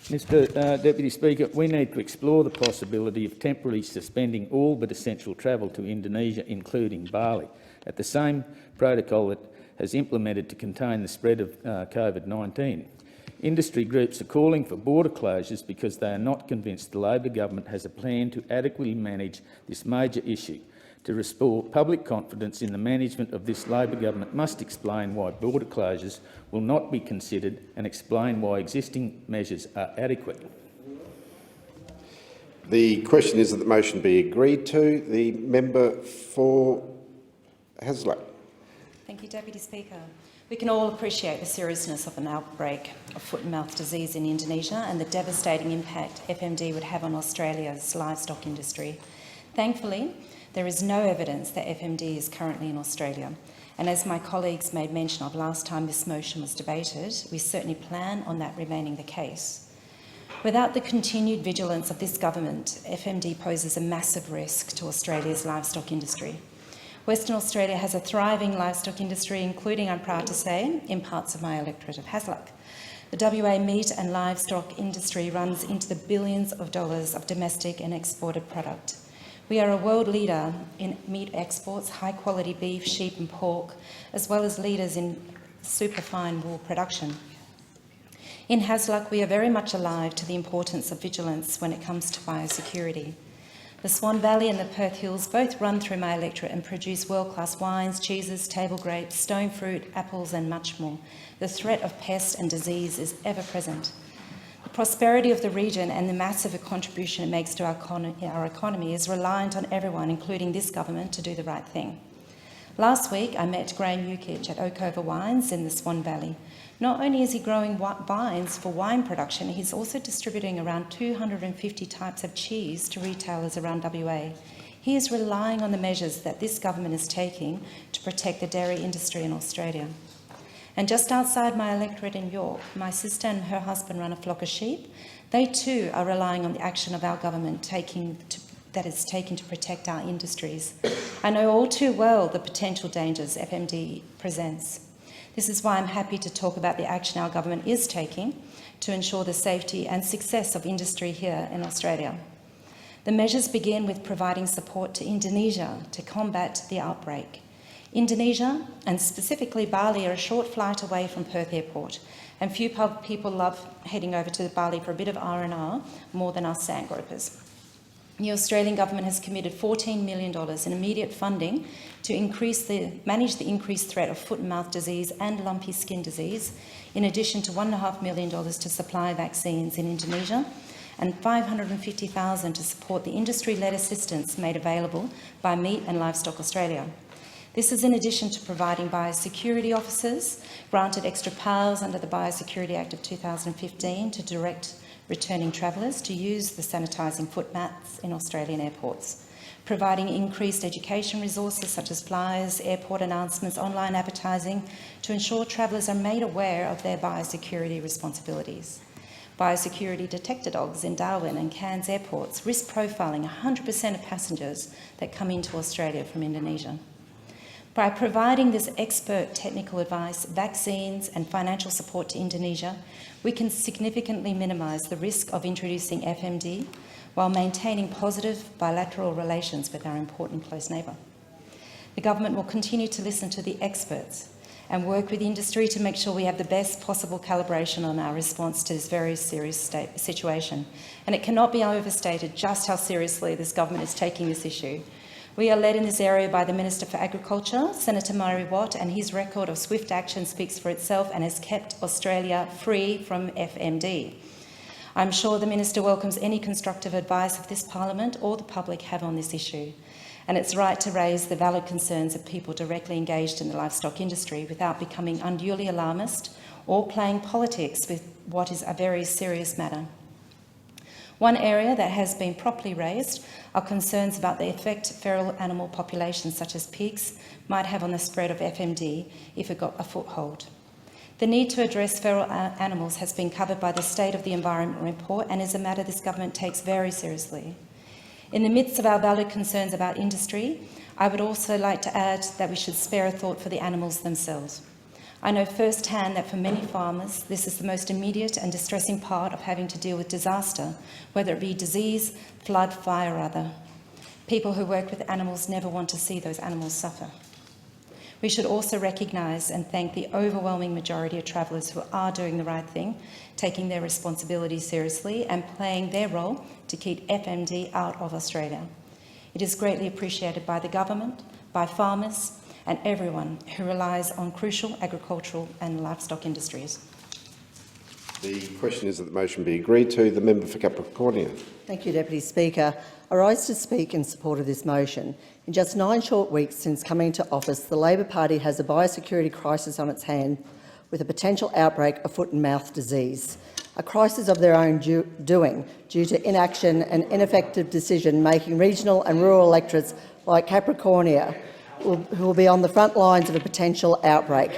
Mr Deputy Speaker, we need to explore the possibility of temporarily suspending all but essential travel to Indonesia, including Bali, at the same protocol that has implemented to contain the spread of COVID-19. Industry groups are calling for border closures because they are not convinced the Labor government has a plan to adequately manage this major issue. To restore public confidence in the management of this Labor government must explain why border closures will not be considered and explain why existing measures are adequate. The question is that the motion be agreed to. The member for Hasluck. Thank you, Deputy Speaker. We can all appreciate the seriousness of an outbreak of foot and mouth disease in Indonesia and the devastating impact FMD would have on Australia's livestock industry. Thankfully, there is no evidence that FMD is currently in Australia. And as my colleagues made mention of last time this motion was debated, we certainly plan on that remaining the case. Without the continued vigilance of this government, FMD poses a massive risk to Australia's livestock industry. Western Australia has a thriving livestock industry, including, I'm proud to say, in parts of my electorate of Hasluck. The WA meat and livestock industry runs into the billions of dollars of domestic and exported product. We are a world leader in meat exports, high-quality beef, sheep and pork, as well as leaders in superfine wool production. In Hasluck, we are very much alive to the importance of vigilance when it comes to biosecurity. The Swan Valley and the Perth Hills both run through my electorate and produce world-class wines, cheeses, table grapes, stone fruit, apples and much more. The threat of pest and disease is ever present. The prosperity of the region and the massive contribution it makes to our economy is reliant on everyone, including this government, to do the right thing. Last week, I met Graham Ukich at Oakover Wines in the Swan Valley. Not only is he growing vines for wine production, he's also distributing around 250 types of cheese to retailers around WA. He is relying on the measures that this government is taking to protect the dairy industry in Australia. And just outside my electorate in York, my sister and her husband run a flock of sheep. They too are relying on the action of our government that is taken to protect our industries. I know all too well the potential dangers FMD presents. This is why I'm happy to talk about the action our government is taking to ensure the safety and success of industry here in Australia. The measures begin with providing support to Indonesia to combat the outbreak. Indonesia, and specifically Bali, are a short flight away from Perth Airport, and few people love heading over to Bali for a bit of R&R more than us sandgropers. The Australian government has committed $14 million in immediate funding to manage the increased threat of foot and mouth disease and lumpy skin disease, in addition to $1.5 million to supply vaccines in Indonesia, and $550,000 to support the industry-led assistance made available by Meat and Livestock Australia. This is in addition to providing biosecurity officers granted extra powers under the Biosecurity Act of 2015 to direct returning travellers to use the sanitising foot mats in Australian airports, providing increased education resources such as flyers, airport announcements, online advertising to ensure travellers are made aware of their biosecurity responsibilities. Biosecurity detector dogs in Darwin and Cairns airports risk profiling 100% of passengers that come into Australia from Indonesia. By providing this expert technical advice, vaccines and financial support to Indonesia, we can significantly minimise the risk of introducing FMD while maintaining positive bilateral relations with our important close neighbour. The government will continue to listen to the experts and work with industry to make sure we have the best possible calibration on our response to this very serious situation. And it cannot be overstated just how seriously this government is taking this issue. We are led in this area by the Minister for Agriculture, Senator Murray Watt, and his record of swift action speaks for itself and has kept Australia free from FMD. I'm sure the Minister welcomes any constructive advice of this Parliament or the public have on this issue. And it's right to raise the valid concerns of people directly engaged in the livestock industry without becoming unduly alarmist or playing politics with what is a very serious matter. One area that has been properly raised are concerns about the effect feral animal populations such as pigs might have on the spread of FMD if it got a foothold. The need to address feral animals has been covered by the State of the Environment report and is a matter this government takes very seriously. In the midst of our valid concerns about industry, I would also like to add that we should spare a thought for the animals themselves. I know firsthand that for many farmers, this is the most immediate and distressing part of having to deal with disaster, whether it be disease, flood, fire or other. People who work with animals never want to see those animals suffer. We should also recognise and thank the overwhelming majority of travellers who are doing the right thing, taking their responsibilities seriously and playing their role to keep FMD out of Australia. It is greatly appreciated by the government, by farmers and everyone who relies on crucial agricultural and livestock industries. The question is that the motion be agreed to. The member for Capricornia. Thank you, Deputy Speaker. I rise to speak in support of this motion. In just 9 short weeks since coming to office, the Labor Party has a biosecurity crisis on its hands with a potential outbreak of foot and mouth disease, a crisis of their own doing due to inaction and ineffective decision-making. Regional and rural electorates like Capricornia who will be on the front lines of a potential outbreak.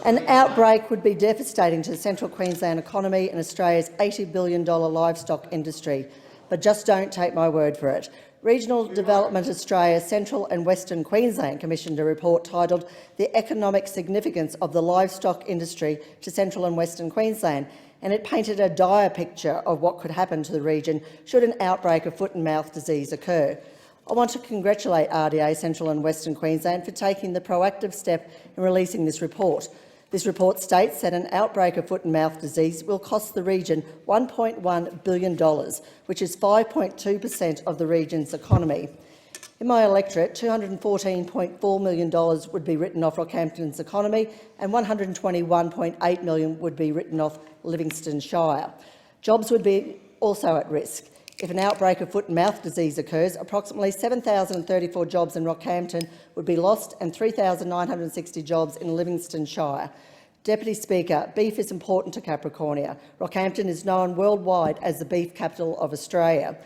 An outbreak would be devastating to the central Queensland economy and Australia's $80 billion livestock industry. But just don't take my word for it. Regional Development Australia Central and Western Queensland commissioned a report titled "The Economic Significance of the Livestock Industry to Central and Western Queensland," and it painted a dire picture of what could happen to the region should an outbreak of foot and mouth disease occur. I want to congratulate RDA Central and Western Queensland for taking the proactive step in releasing this report. This report states that an outbreak of foot and mouth disease will cost the region $1.1 billion, which is 5.2% of the region's economy. In my electorate, $214.4 million would be written off Rockhampton's economy and $121.8 million would be written off Livingstone Shire. Jobs would be also at risk. If an outbreak of foot and mouth disease occurs, approximately 7,034 jobs in Rockhampton would be lost and 3,960 jobs in Livingstone Shire. Deputy Speaker, beef is important to Capricornia. Rockhampton is known worldwide as the beef capital of Australia.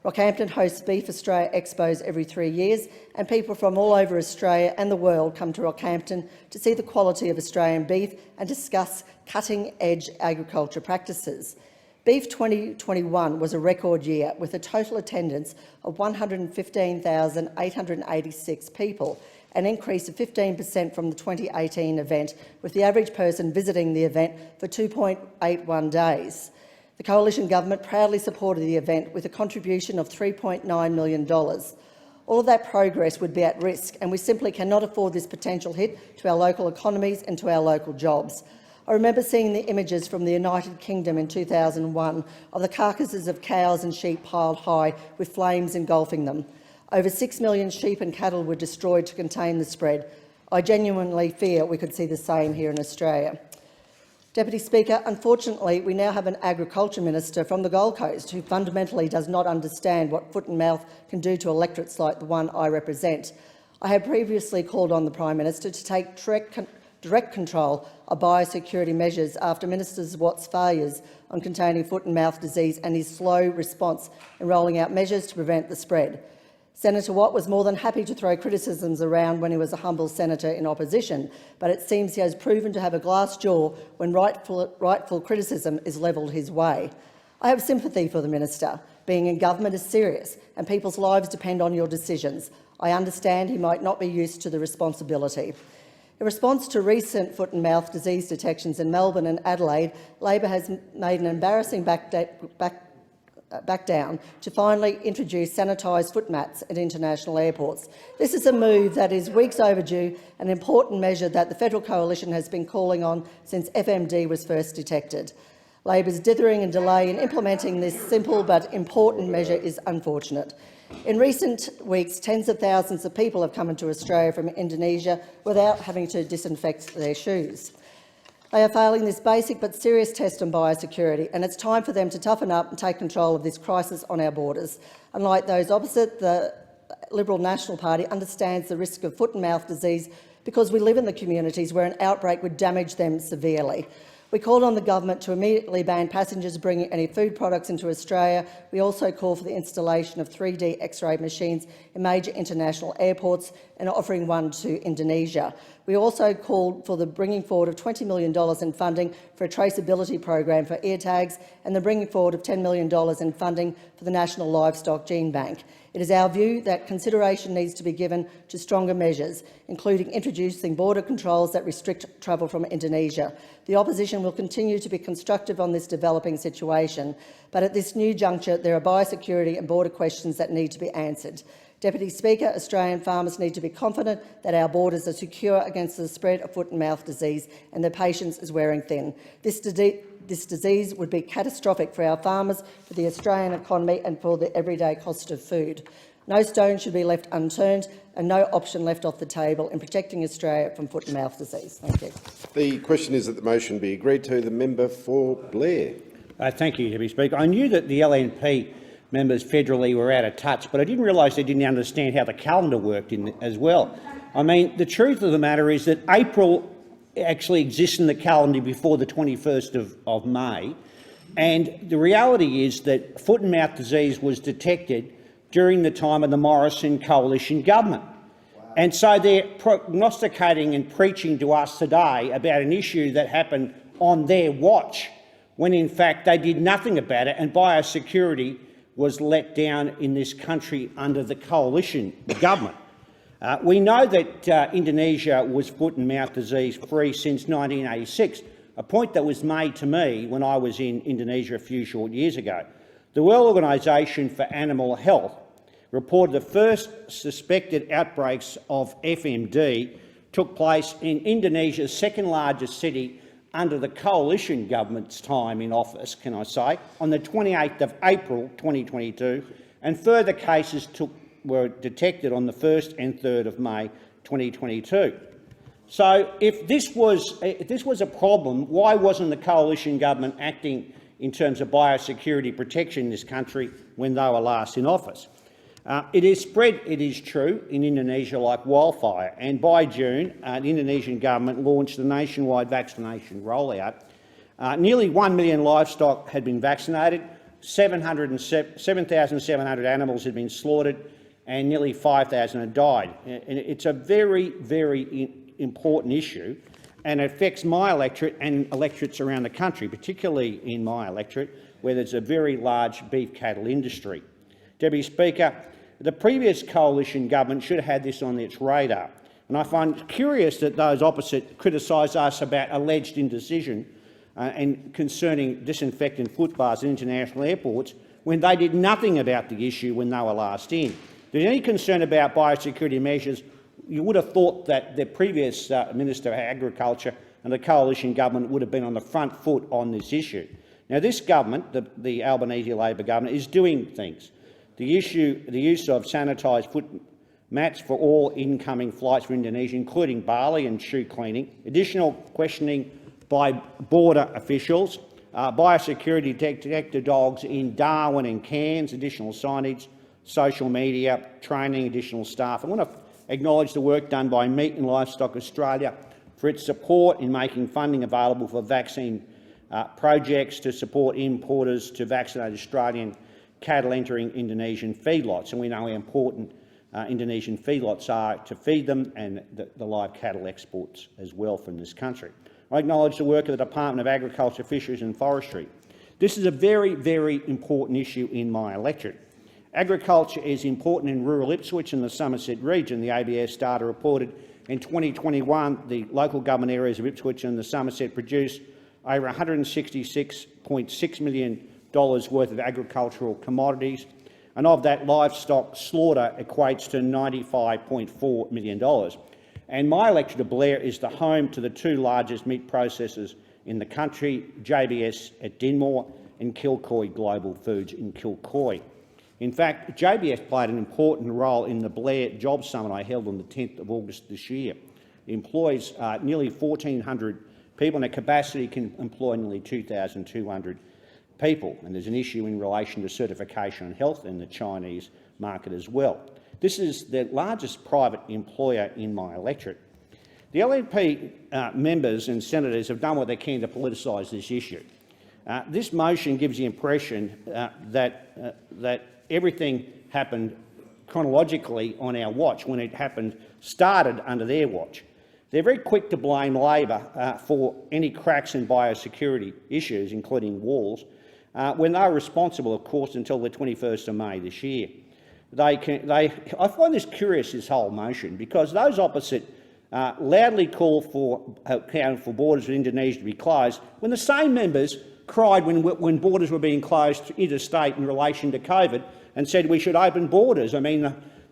Rockhampton hosts Beef Australia Expos every 3 years, and people from all over Australia and the world come to Rockhampton to see the quality of Australian beef and discuss cutting-edge agriculture practices. Beef 2021 was a record year with a total attendance of 115,886 people, an increase of 15% from the 2018 event, with the average person visiting the event for 2.81 days. The Coalition Government proudly supported the event with a contribution of $3.9 million. All of that progress would be at risk, and we simply cannot afford this potential hit to our local economies and to our local jobs. I remember seeing the images from the United Kingdom in 2001 of the carcasses of cows and sheep piled high with flames engulfing them. Over 6 million sheep and cattle were destroyed to contain the spread. I genuinely fear we could see the same here in Australia. Deputy Speaker, unfortunately, we now have an Agriculture Minister from the Gold Coast who fundamentally does not understand what foot and mouth can do to electorates like the one I represent. I have previously called on the Prime Minister to take direct control of biosecurity measures after Minister Watt's failures on containing foot and mouth disease and his slow response in rolling out measures to prevent the spread. Senator Watt was more than happy to throw criticisms around when he was a humble senator in opposition, but it seems he has proven to have a glass jaw when rightful criticism is levelled his way. I have sympathy for the minister. Being in government is serious and people's lives depend on your decisions. I understand he might not be used to the responsibility. In response to recent foot and mouth disease detections in Melbourne and Adelaide, Labor has made an embarrassing back down to finally introduce sanitised foot mats at international airports. This is a move that is weeks overdue, an important measure that the federal coalition has been calling on since FMD was first detected. Labor's dithering and delay in implementing this simple but important measure is unfortunate. In recent weeks, tens of thousands of people have come into Australia from Indonesia without having to disinfect their shoes. They are failing this basic but serious test on biosecurity, and it's time for them to toughen up and take control of this crisis on our borders. Unlike those opposite, the Liberal National Party understands the risk of foot and mouth disease because we live in the communities where an outbreak would damage them severely. We called on the government to immediately ban passengers bringing any food products into Australia. We also call for the installation of 3D X-ray machines in major international airports and offering one to Indonesia. We also called for the bringing forward of $20 million in funding for a traceability program for ear tags and the bringing forward of $10 million in funding for the National Livestock Gene Bank. It is our view that consideration needs to be given to stronger measures, including introducing border controls that restrict travel from Indonesia. The opposition will continue to be constructive on this developing situation, but at this new juncture there are biosecurity and border questions that need to be answered. Deputy Speaker, Australian farmers need to be confident that our borders are secure against the spread of foot and mouth disease and their patience is wearing thin. This disease would be catastrophic for our farmers, for the Australian economy and for the everyday cost of food. No stone should be left unturned and no option left off the table in protecting Australia from foot and mouth disease. Thank you. The question is that the motion be agreed to. The member for Blair. Thank you, Deputy Speaker. I knew that the LNP members federally were out of touch, but I didn't realise they didn't understand how the calendar worked as well. I mean, the truth of the matter is that April actually exists in the calendar before the 21st of May, and the reality is that foot and mouth disease was detected during the time of the Morrison coalition government. And so they're prognosticating and preaching to us today about an issue that happened on their watch, when in fact they did nothing about it, and biosecurity was let down in this country under the coalition government. We know that Indonesia was foot and mouth disease free since 1986, a point that was made to me when I was in Indonesia a few short years ago. The World Organisation for Animal Health reported the first suspected outbreaks of FMD took place in Indonesia's second largest city under the coalition government's time in office, can I say, on the 28th of April 2022, and further cases were detected on the 1st and 3rd of May 2022. So if this was a problem, why wasn't the coalition government acting in terms of biosecurity protection in this country when they were last in office? It is spread, it is true, in Indonesia like wildfire, and by June, the Indonesian government launched a nationwide vaccination rollout. Nearly 1 million livestock had been vaccinated, 7,700 animals had been slaughtered, and nearly 5,000 had died. And it's a very, very important issue, and it affects my electorate and electorates around the country, particularly in my electorate, where there's a very large beef cattle industry. Deputy Speaker, the previous coalition government should have had this on its radar, and I find curious that those opposite criticise us about alleged indecision and concerning disinfectant foot bars in international airports when they did nothing about the issue when they were last in. If there's any concern about biosecurity measures, you would have thought that the previous Minister of Agriculture and the coalition government would have been on the front foot on this issue. Now, this government, the Albanese Labor government, is doing things. The use of sanitised foot mats for all incoming flights from Indonesia, including barley and shoe cleaning, additional questioning by border officials, biosecurity detector dogs in Darwin and Cairns, additional signage, social media, training, additional staff. I want to acknowledge the work done by Meat and Livestock Australia for its support in making funding available for vaccine projects to support importers to vaccinate Australian cattle entering Indonesian feedlots, and we know how important Indonesian feedlots are to feed them, and the live cattle exports as well from this country. I acknowledge the work of the Department of Agriculture, Fisheries and Forestry. This is a very, very important issue in my electorate. Agriculture is important in rural Ipswich and the Somerset region. The ABS data reported in 2021 the local government areas of Ipswich and the Somerset produced over $166.6 million worth of agricultural commodities, and of that, livestock slaughter equates to $95.4 million. And my electorate of Blair is the home to the two largest meat processors in the country, JBS at Dinmore and Kilcoy Global Foods in Kilcoy. In fact, JBS played an important role in the Blair Jobs Summit I held on the 10th of August this year. It employs nearly 1,400 people, and their capacity can employ nearly 2,200 people. And there's an issue in relation to certification and health in the Chinese market as well. This is the largest private employer in my electorate. The LNP members and senators have done what they can to politicise this issue. This motion gives the impression that everything happened chronologically on our watch when it started under their watch. They're very quick to blame Labor for any cracks in biosecurity issues, including walls, when they were responsible, of course, until the 21st of May this year. I find this curious, this whole motion, because those opposite loudly call for borders with Indonesia to be closed, when the same members cried when borders were being closed interstate in relation to COVID and said we should open borders. I mean,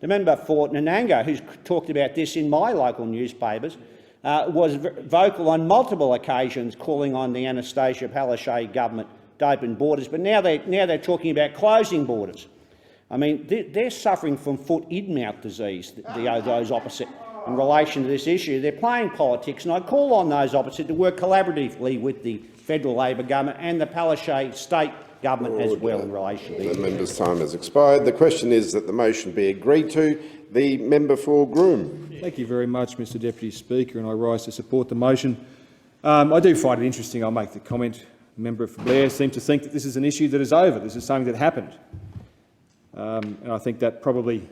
the member for Nananga, who's talked about this in my local newspapers, was vocal on multiple occasions calling on the Anastasia Palaszczuk government to open borders, but now they're talking about closing borders. I mean, they're suffering from foot-in-mouth disease, those opposite, in relation to this issue. They're playing politics, and I call on those opposite to work collaboratively with the federal Labor government and the Palaszczuk state government as well in relation to this. The member's time has expired. The question is that the motion be agreed to. The member for Groom. Thank you very much, Mr Deputy Speaker, and I rise to support the motion. I do find it interesting. I'll make the comment. The member for Blair seems to think that this is an issue that is over. This is something that happened. And I think that probably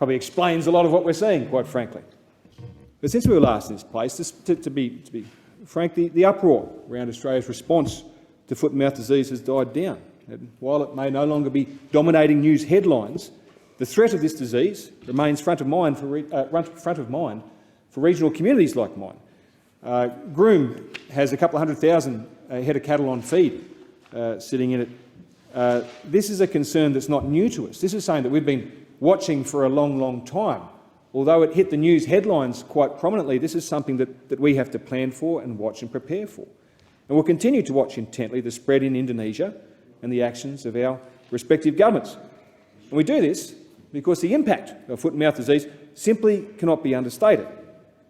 explains a lot of what we're seeing, quite frankly. But since we were last in this place, to be frank, the uproar around Australia's response to foot-and-mouth disease has died down. And while it may no longer be dominating news headlines, the threat of this disease remains front of mind for regional communities like mine. Groom has a couple of 100,000 head of cattle on feed sitting in it. This is a concern that's not new to us. This is something that we've been watching for a long, long time. Although it hit the news headlines quite prominently, this is something that we have to plan for and watch and prepare for. And we'll continue to watch intently the spread in Indonesia and the actions of our respective governments. And we do this because the impact of foot-and-mouth disease simply cannot be understated.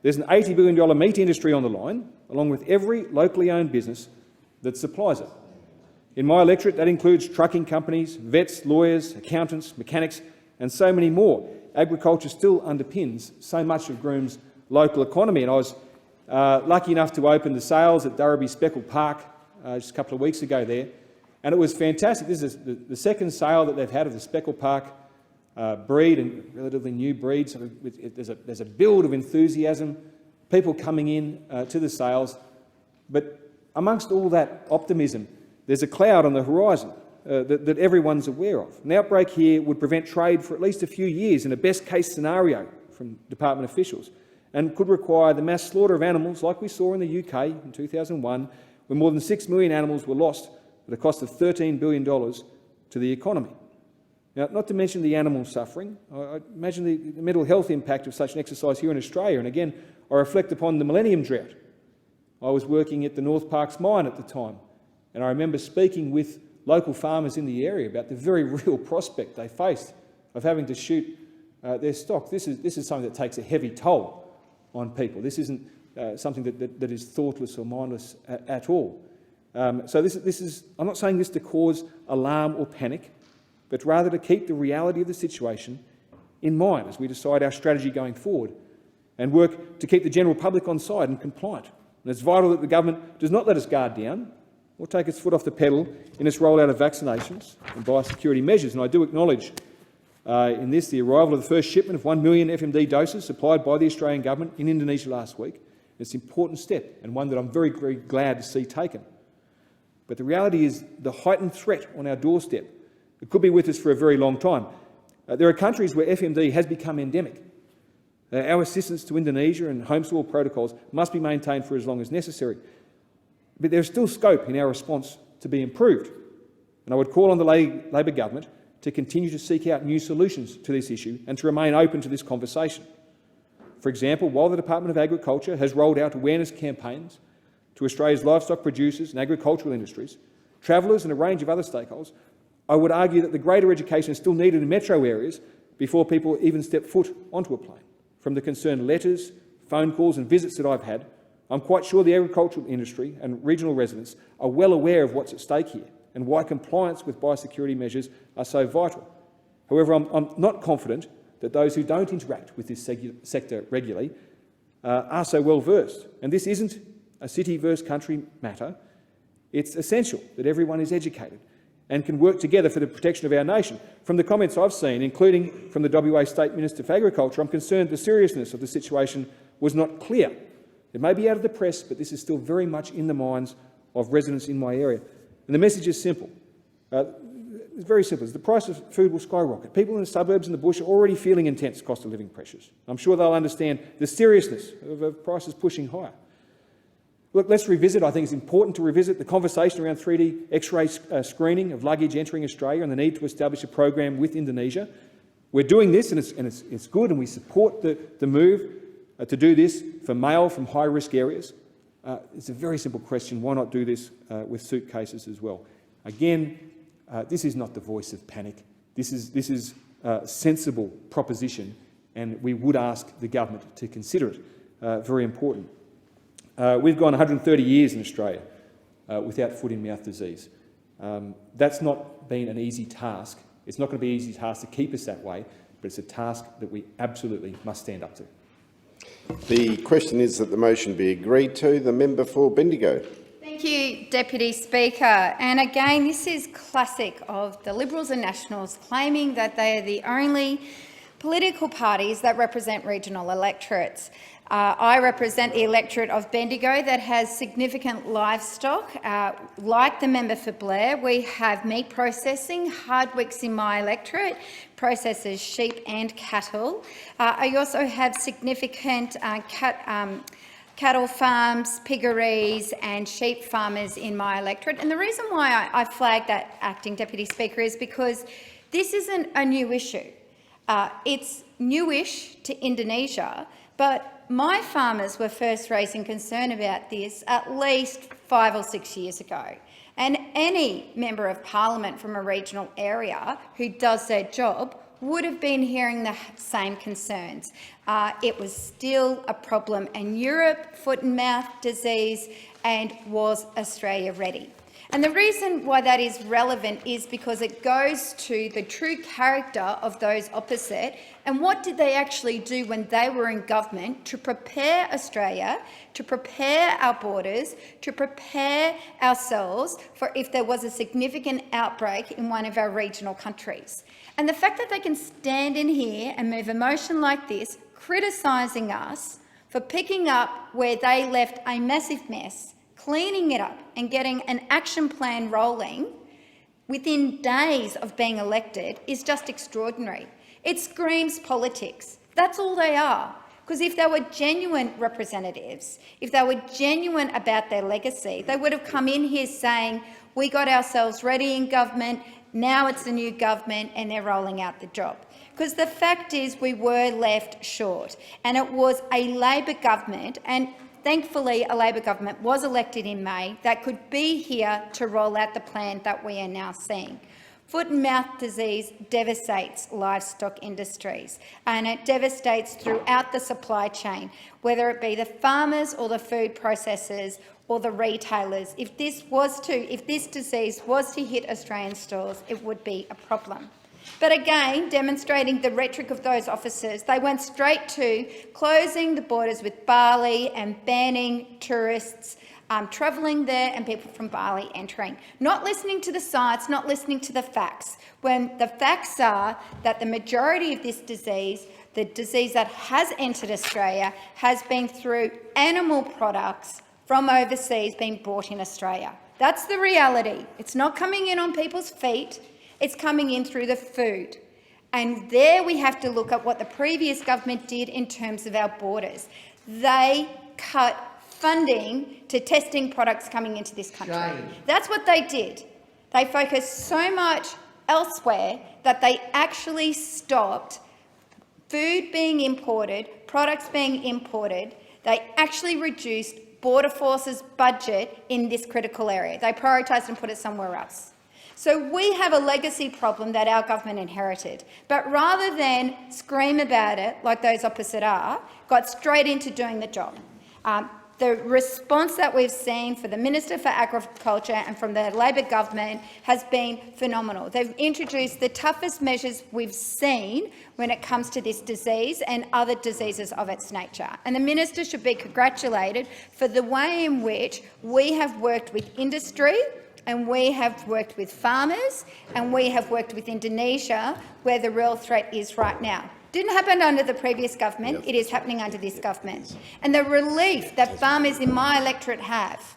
There's an $80 billion meat industry on the line, along with every locally owned business that supplies it. In my electorate, that includes trucking companies, vets, lawyers, accountants, mechanics, and so many more. Agriculture still underpins so much of Groom's local economy, and I was lucky enough to open the sales at Durrabee Speckle Park just a couple of weeks ago there, and it was fantastic. This is the second sale that they've had of the Speckle Park breed, and relatively new breed. So there's a build of enthusiasm, people coming in to the sales, but amongst all that optimism, there's a cloud on the horizon that everyone's aware of. An outbreak here would prevent trade for at least a few years in a best-case scenario from department officials, and could require the mass slaughter of animals like we saw in the UK in 2001, when more than 6 million animals were lost at a cost of $13 billion to the economy. Now, not to mention the animal suffering, I imagine the mental health impact of such an exercise here in Australia, and again, I reflect upon the Millennium Drought. I was working at the North Parks mine at the time, and I remember speaking with local farmers in the area about the very real prospect they faced of having to shoot their stock. This is something that takes a heavy toll on people. This isn't something that is thoughtless or mindless at all. So this is, I'm not saying this to cause alarm or panic, but rather to keep the reality of the situation in mind as we decide our strategy going forward and work to keep the general public on side and compliant. And it's vital that the government does not let us guard down or take its foot off the pedal in its rollout of vaccinations and biosecurity measures. And I do acknowledge in this, the arrival of the first shipment of 1 million FMD doses supplied by the Australian government in Indonesia last week. It's an important step and one that I'm very, very glad to see taken. But the reality is the heightened threat on our doorstep. It could be with us for a very long time. There are countries where FMD has become endemic. Our assistance to Indonesia and home soil protocols must be maintained for as long as necessary. But there is still scope in our response to be improved. And I would call on the Labor government to continue to seek out new solutions to this issue and to remain open to this conversation. For example, while the Department of Agriculture has rolled out awareness campaigns to Australia's livestock producers and agricultural industries, travellers and a range of other stakeholders, I would argue that the greater education is still needed in metro areas before people even step foot onto a plane. From the concerned letters, phone calls and visits that I've had, I'm quite sure the agricultural industry and regional residents are well aware of what's at stake here and why compliance with biosecurity measures are so vital. However, I'm not confident that those who don't interact with this sector regularly are so well versed. And this isn't a city versus country matter. It's essential that everyone is educated and can work together for the protection of our nation. From the comments I've seen, including from the WA State Minister for Agriculture, I'm concerned the seriousness of the situation was not clear. It may be out of the press, but this is still very much in the minds of residents in my area. And the message is simple. It's very simple. The price of food will skyrocket. People in the suburbs and the bush are already feeling intense cost of living pressures. I'm sure they'll understand the seriousness of prices pushing higher. Look, let's revisit, I think it's important to revisit the conversation around 3D X-ray screening of luggage entering Australia and the need to establish a program with Indonesia. We're doing this and it's good, and we support the move to do this for mail from high-risk areas. It's a very simple question. Why not do this with suitcases as well? Again, this is not the voice of panic. This is a sensible proposition, and we would ask the government to consider it. Very important. We've gone 130 years in Australia without foot-in-mouth disease. That's not been an easy task. It's not going to be an easy task to keep us that way, but it's a task that we absolutely must stand up to. The question is that the motion be agreed to. The member for Bendigo. Thank you, Deputy Speaker. And again, this is classic of the Liberals and Nationals claiming that they are the only political parties that represent regional electorates. I represent the electorate of Bendigo that has significant livestock. Like the member for Blair, we have meat processing. Hardwick's in my electorate processes sheep and cattle. I also have significant cattle farms, piggeries and sheep farmers in my electorate. And the reason why I flagged that, Acting Deputy Speaker, is because this isn't a new issue. It's newish to Indonesia, but my farmers were first raising concern about this at least 5 or 6 years ago. And any member of parliament from a regional area who does their job would have been hearing the same concerns. It was still a problem in Europe, foot and mouth disease, and was Australia ready? And the reason why that is relevant is because it goes to the true character of those opposite and what did they actually do when they were in government to prepare Australia, to prepare our borders, to prepare ourselves for if there was a significant outbreak in one of our regional countries. And the fact that they can stand in here and move a motion like this, criticising us for picking up where they left a massive mess, cleaning it up and getting an action plan rolling within days of being elected is just extraordinary. It screams politics. That's all they are. Because if they were genuine representatives, if they were genuine about their legacy, they would have come in here saying, we got ourselves ready in government, now it's the new government and they're rolling out the job. Because the fact is we were left short, and it was a Labor government, and thankfully, a Labor government was elected in May that could be here to roll out the plan that we are now seeing. Foot and mouth disease devastates livestock industries, and it devastates throughout the supply chain, whether it be the farmers or the food processors or the retailers. If this disease was to hit Australian stores, it would be a problem. But again, demonstrating the rhetoric of those officers, they went straight to closing the borders with Bali and banning tourists travelling there and people from Bali entering. Not listening to the science, not listening to the facts, when the facts are that the majority of this disease, the disease that has entered Australia, has been through animal products from overseas being brought in Australia. That's the reality. It's not coming in on people's feet, it's coming in through the food. And there we have to look at what the previous government did in terms of our borders. They cut funding to testing products coming into this country. That's what they did. They focused so much elsewhere that they actually stopped food being imported, products being imported. They actually reduced Border Force's budget in this critical area. They prioritised and put it somewhere else. So we have a legacy problem that our government inherited. But rather than scream about it, like those opposite are, got straight into doing the job. The response that we've seen for the Minister for Agriculture and from the Labor government has been phenomenal. They've introduced the toughest measures we've seen when it comes to this disease and other diseases of its nature. And the Minister should be congratulated for the way in which we have worked with industry, and we have worked with farmers, and we have worked with Indonesia, where the real threat is right now. Didn't happen under the previous government, it is happening under this government. And the relief that farmers in my electorate have,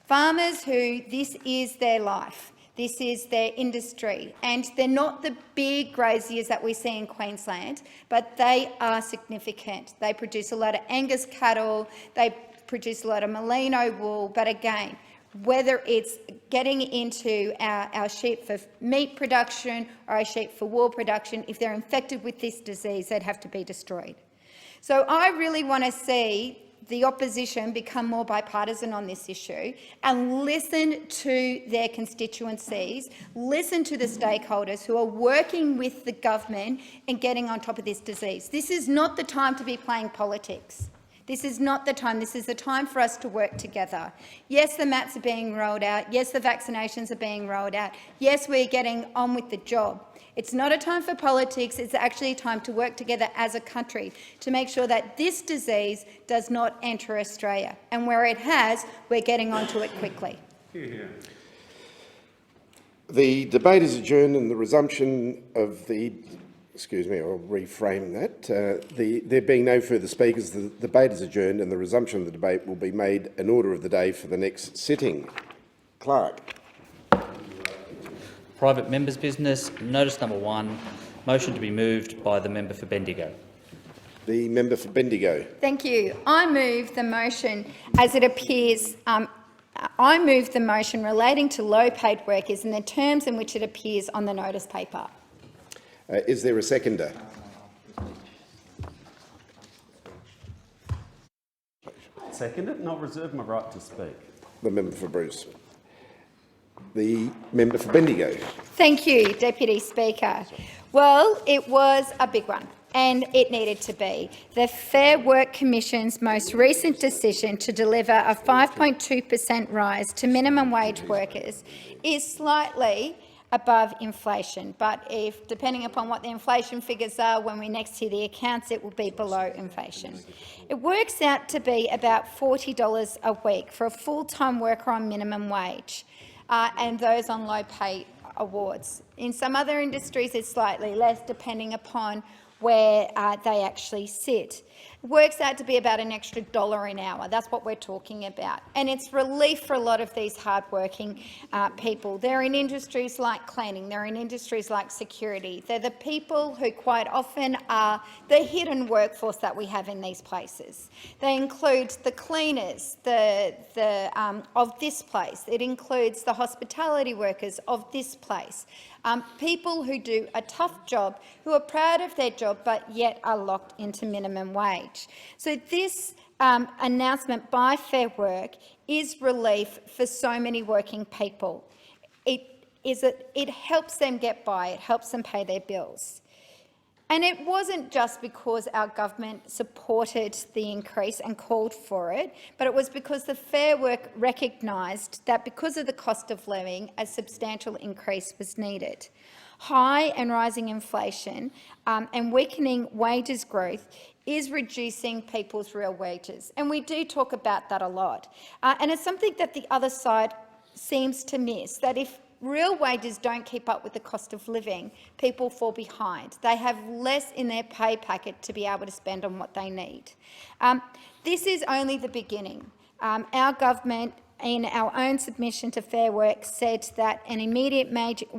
farmers who this is their life, this is their industry, and they're not the big graziers that we see in Queensland, but they are significant. They produce a lot of Angus cattle, they produce a lot of merino wool, but again, whether it's getting into our sheep for meat production or our sheep for wool production, if they're infected with this disease, they'd have to be destroyed. So I really want to see the opposition become more bipartisan on this issue and listen to their constituencies, listen to the stakeholders who are working with the government and getting on top of this disease. This is not the time to be playing politics. This is not the time. This is the time for us to work together. Yes, the MATs are being rolled out. Yes, the vaccinations are being rolled out. Yes, we're getting on with the job. It's not a time for politics. It's actually a time to work together as a country to make sure that this disease does not enter Australia. And where it has, we're getting onto it quickly. The debate is adjourned and the resumption of the... Excuse me, I'll reframe that. There being no further speakers, the debate is adjourned and the resumption of the debate will be made an order of the day for the next sitting. Clerk. Private members' business. Notice number 1, motion to be moved by the member for Bendigo. The member for Bendigo. Thank you. I move the motion as it appears. I move the motion relating to low-paid workers in the terms in which it appears on the notice paper. Is there a seconder? Second it, and I'll reserve my right to speak. The member for Bruce. The member for Bendigo. Thank you, Deputy Speaker. Well, it was a big one, and it needed to be. The Fair Work Commission's most recent decision to deliver a 5.2% rise to minimum wage workers is slightly above inflation, but depending upon what the inflation figures are when we next hear the accounts, it will be below inflation. It works out to be about $40 a week for a full-time worker on minimum wage and those on low pay awards. In some other industries, it's slightly less, depending upon where they actually sit. It works out to be about an extra $1 an hour. That's what we're talking about. And it's relief for a lot of these hard-working people. They're in industries like cleaning. They're in industries like security. They're the people who quite often are the hidden workforce that we have in these places. They include the cleaners of this place. It includes the hospitality workers of this place. People who do a tough job, who are proud of their job but yet are locked into minimum wage. So this announcement by Fair Work is relief for so many working people. It helps them get by, it helps them pay their bills. And it wasn't just because our government supported the increase and called for it, but it was because the Fair Work recognised that because of the cost of living, a substantial increase was needed. High and rising inflation and weakening wages growth is reducing people's real wages. And we do talk about that a lot. And it's something that the other side seems to miss, that if real wages don't keep up with the cost of living, people fall behind. They have less in their pay packet to be able to spend on what they need. This is only the beginning. Our government, in our own submission to Fair Work, said that an immediate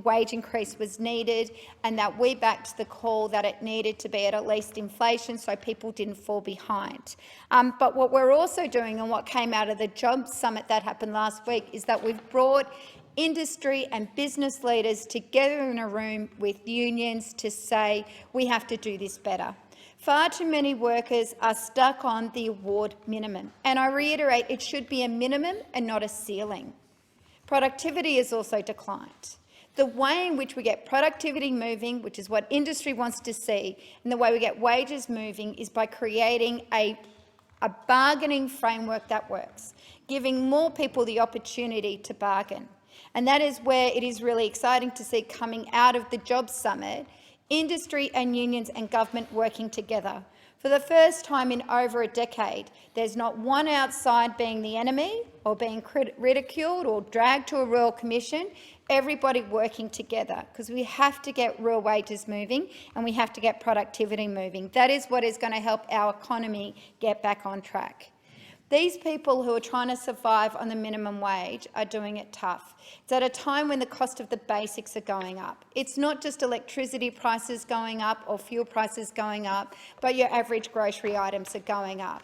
wage increase was needed and that we backed the call that it needed to be at least inflation so people didn't fall behind. But what we're also doing, and what came out of the Jobs Summit that happened last week, is that we've brought industry and business leaders together in a room with unions to say we have to do this better. Far too many workers are stuck on the award minimum, and I reiterate it should be a minimum and not a ceiling. Productivity has also declined. The way in which we get productivity moving, which is what industry wants to see, and the way we get wages moving is by creating a bargaining framework that works, giving more people the opportunity to bargain. And that is where it is really exciting to see coming out of the Jobs Summit, industry and unions and government working together. For the first time in over a decade, there's not one outside being the enemy or being ridiculed or dragged to a Royal Commission. Everybody working together, because we have to get real wages moving and we have to get productivity moving. That is what is going to help our economy get back on track. These people who are trying to survive on the minimum wage are doing it tough. It's at a time when the cost of the basics are going up. It's not just electricity prices going up or fuel prices going up, but your average grocery items are going up.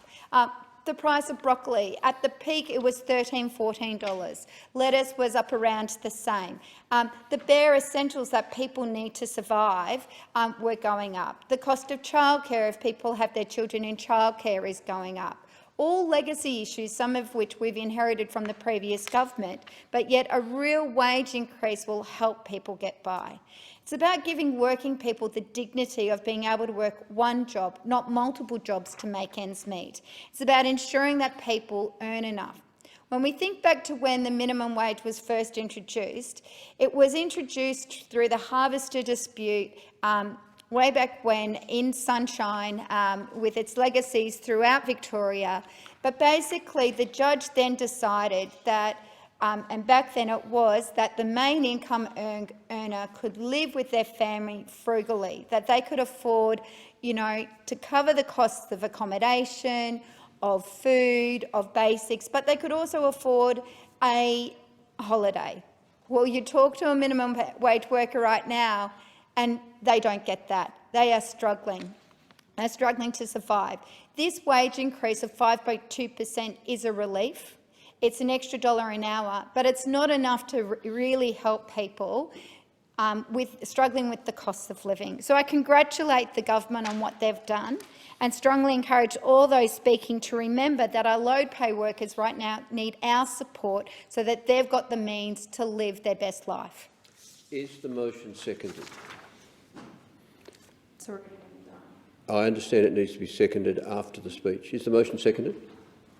The price of broccoli, at the peak it was $13, $14. Lettuce was up around the same. The bare essentials that people need to survive were going up. The cost of childcare, if people have their children in childcare, is going up. All legacy issues, some of which we've inherited from the previous government, but yet a real wage increase will help people get by. It's about giving working people the dignity of being able to work one job, not multiple jobs to make ends meet. It's about ensuring that people earn enough. When we think back to when the minimum wage was first introduced, it was introduced through the harvester dispute way back when in Sunshine, with its legacies throughout Victoria. But basically the judge then decided that, and back then it was, that the main income earner could live with their family frugally, that they could afford, to cover the costs of accommodation, of food, of basics, but they could also afford a holiday. Well, you talk to a minimum wage worker right now and they don't get that. They are struggling. They're struggling to survive. This wage increase of 5.2% is a relief. It's an extra $1 an hour, but it's not enough to really help people struggling with the cost of living. So I congratulate the government on what they've done and strongly encourage all those speaking to remember that our load pay workers right now need our support so that they've got the means to live their best life. Is the motion seconded? I understand it needs to be seconded after the speech. Is the motion seconded?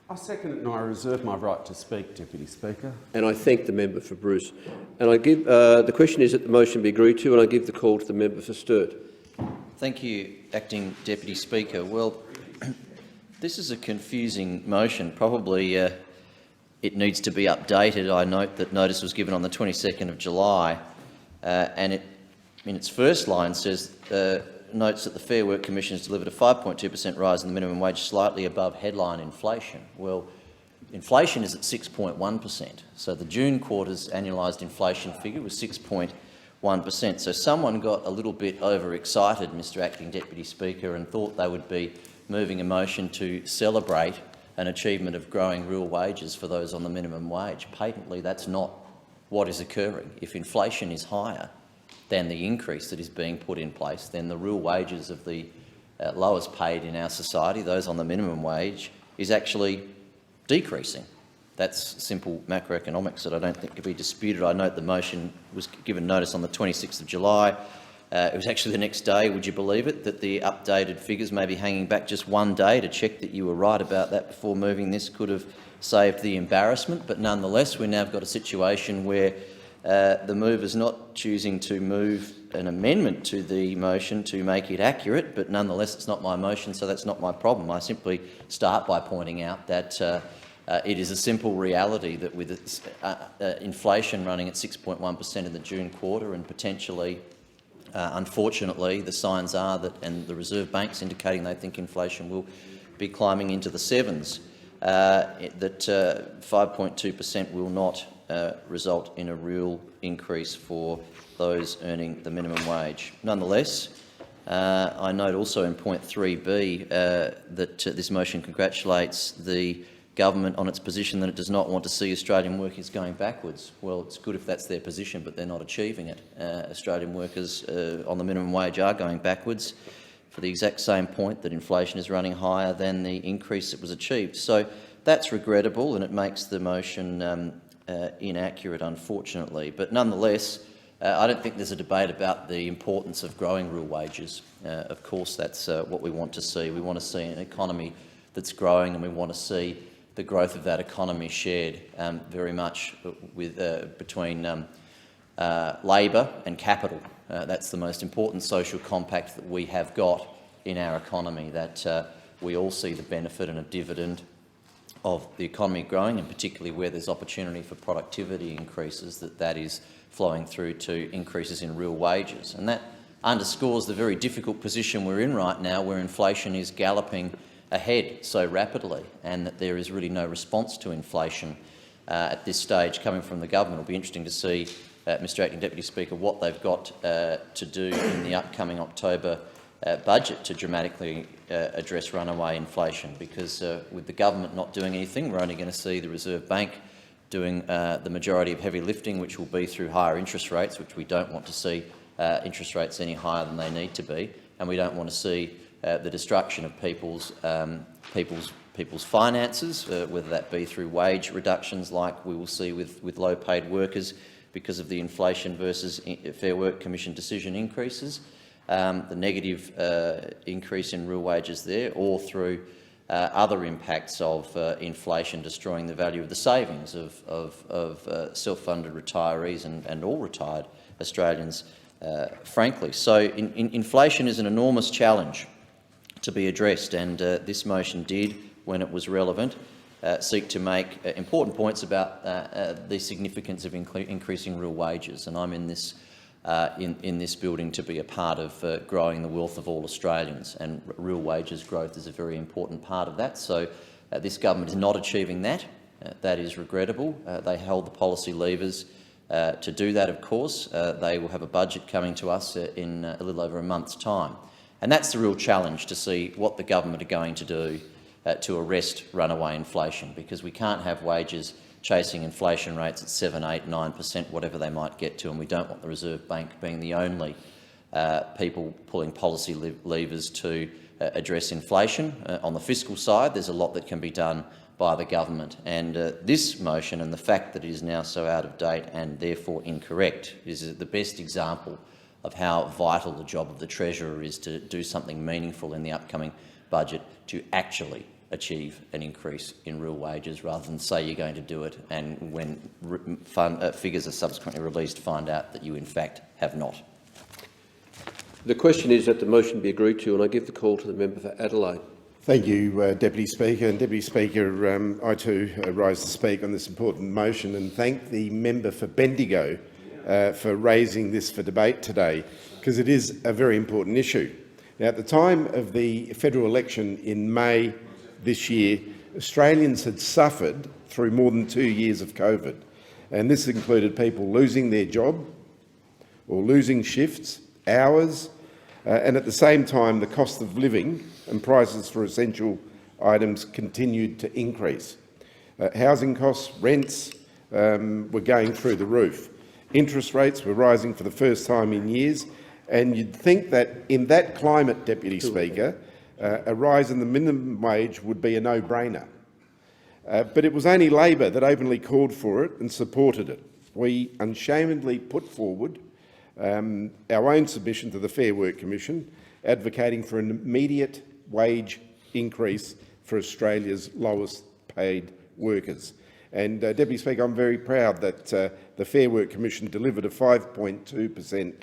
I second it and I reserve my right to speak, Deputy Speaker. And I thank the member for Bruce. And I give the question is that the motion be agreed to, and I give the call to the member for Sturt. Thank you, Acting Deputy Speaker. Well, this is a confusing motion. Probably it needs to be updated. I note that notice was given on the 22nd of July, and it, in its first line, says notes that the Fair Work Commission has delivered a 5.2% rise in the minimum wage, slightly above headline inflation. Well, inflation is at 6.1%, so the June quarter's annualised inflation figure was 6.1%. So someone got a little bit overexcited, Mr Acting Deputy Speaker, and thought they would be moving a motion to celebrate an achievement of growing real wages for those on the minimum wage. Patently, that's not what is occurring. If inflation is higher than the increase that is being put in place, then the real wages of the lowest paid in our society, those on the minimum wage, is actually decreasing. That's simple macroeconomics that I don't think can be disputed. I note the motion was given notice on the 26th of July. It was actually the next day, would you believe it, that the updated figures may be hanging back just one day to check that you were right about that before moving this could have saved the embarrassment. But nonetheless, we've now got a situation where The mover's not choosing to move an amendment to the motion to make it accurate, but nonetheless it's not my motion, so that's not my problem. I simply start by pointing out that it is a simple reality that with inflation running at 6.1% in the June quarter and potentially, unfortunately, the signs are that, and the Reserve Bank's indicating they think inflation will be climbing into the sevens, that 5.2% will not result in a real increase for those earning the minimum wage. Nonetheless, I note also in point 3b that this motion congratulates the government on its position that it does not want to see Australian workers going backwards. Well, it's good if that's their position, but they're not achieving it. Australian workers on the minimum wage are going backwards for the exact same point that inflation is running higher than the increase that was achieved. So that's regrettable, and it makes the motion inaccurate, unfortunately. But nonetheless, I don't think there's a debate about the importance of growing real wages. Of course, that's what we want to see. We want to see an economy that's growing, and we want to see the growth of that economy shared very much with, between labour and capital. That's the most important social compact that we have got in our economy, that we all see the benefit and a dividend of the economy growing, and particularly where there's opportunity for productivity increases, that is flowing through to increases in real wages. And that underscores the very difficult position we're in right now, where inflation is galloping ahead so rapidly, and that there is really no response to inflation at this stage coming from the government. It'll be interesting to see, Mr Acting Deputy Speaker, what they've got to do in the upcoming October budget to dramatically address runaway inflation, because with the government not doing anything, we're only going to see the Reserve Bank doing the majority of heavy lifting, which will be through higher interest rates, which we don't want to see interest rates any higher than they need to be, and we don't want to see the destruction of people's finances, whether that be through wage reductions like we will see with low-paid workers because of the Inflation versus Fair Work Commission decision increases, the negative increase in real wages there, or through other impacts of inflation destroying the value of the savings of self-funded retirees and all retired Australians, frankly. So inflation is an enormous challenge to be addressed, and this motion did, when it was relevant, seek to make important points about the significance of increasing real wages. And I'm in this building to be a part of growing the wealth of all Australians, and real wages growth is a very important part of that. So this government is not achieving that. That is regrettable. They held the policy levers to do that, of course. They will have a budget coming to us in a little over a month's time. And that's the real challenge, to see what the government are going to do to arrest runaway inflation, because we can't have wages chasing inflation rates at 7, 8, 9%, whatever they might get to, and we don't want the Reserve Bank being the only people pulling policy levers to address inflation. On the fiscal side, there's a lot that can be done by the government, and this motion, and the fact that it is now so out of date and therefore incorrect, is the best example of how vital the job of the Treasurer is to do something meaningful in the upcoming budget to actually achieve an increase in real wages, rather than say you're going to do it and when figures are subsequently released find out that you in fact have not. The question is that the motion be agreed to, and I give the call to the member for Adelaide. Thank you, Deputy Speaker. And Deputy Speaker, I too rise to speak on this important motion and thank the member for Bendigo for raising this for debate today, because it is a very important issue. Now, at the time of the federal election in May this year, Australians had suffered through more than 2 years of COVID, and this included people losing their job or losing shifts, hours, and at the same time the cost of living and prices for essential items continued to increase. Housing costs, rents were going through the roof. Interest rates were rising for the first time in years, and you'd think that in that climate, Deputy Speaker, a rise in the minimum wage would be a no-brainer. But it was only Labor that openly called for it and supported it. We unashamedly put forward our own submission to the Fair Work Commission, advocating for an immediate wage increase for Australia's lowest paid workers. And, Deputy Speaker, I'm very proud that the Fair Work Commission delivered a 5.2%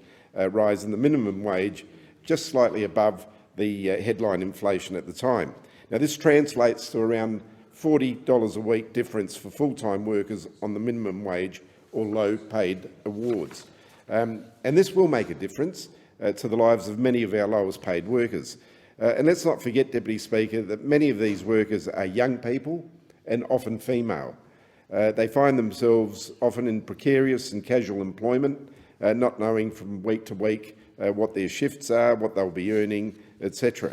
rise in the minimum wage, just slightly above the headline inflation at the time. Now, this translates to around $40 a week difference for full-time workers on the minimum wage or low-paid awards. And this will make a difference to the lives of many of our lowest-paid workers. And let's not forget, Deputy Speaker, that many of these workers are young people and often female. They find themselves often in precarious and casual employment, not knowing from week to week what their shifts are, what they'll be earning, etc.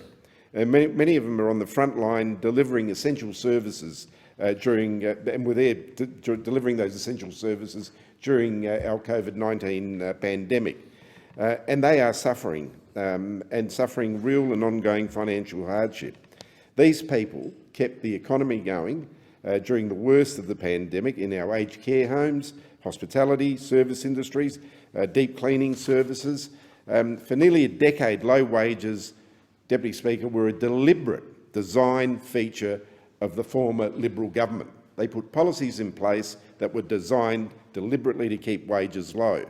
And many of them are on the front line delivering essential services and were there delivering those essential services during our COVID-19 pandemic. And they are suffering, and suffering real and ongoing financial hardship. These people kept the economy going during the worst of the pandemic in our aged care homes, hospitality, service industries, deep cleaning services. For nearly a decade, low wages, Deputy Speaker, were a deliberate design feature of the former Liberal government. They put policies in place that were designed deliberately to keep wages low.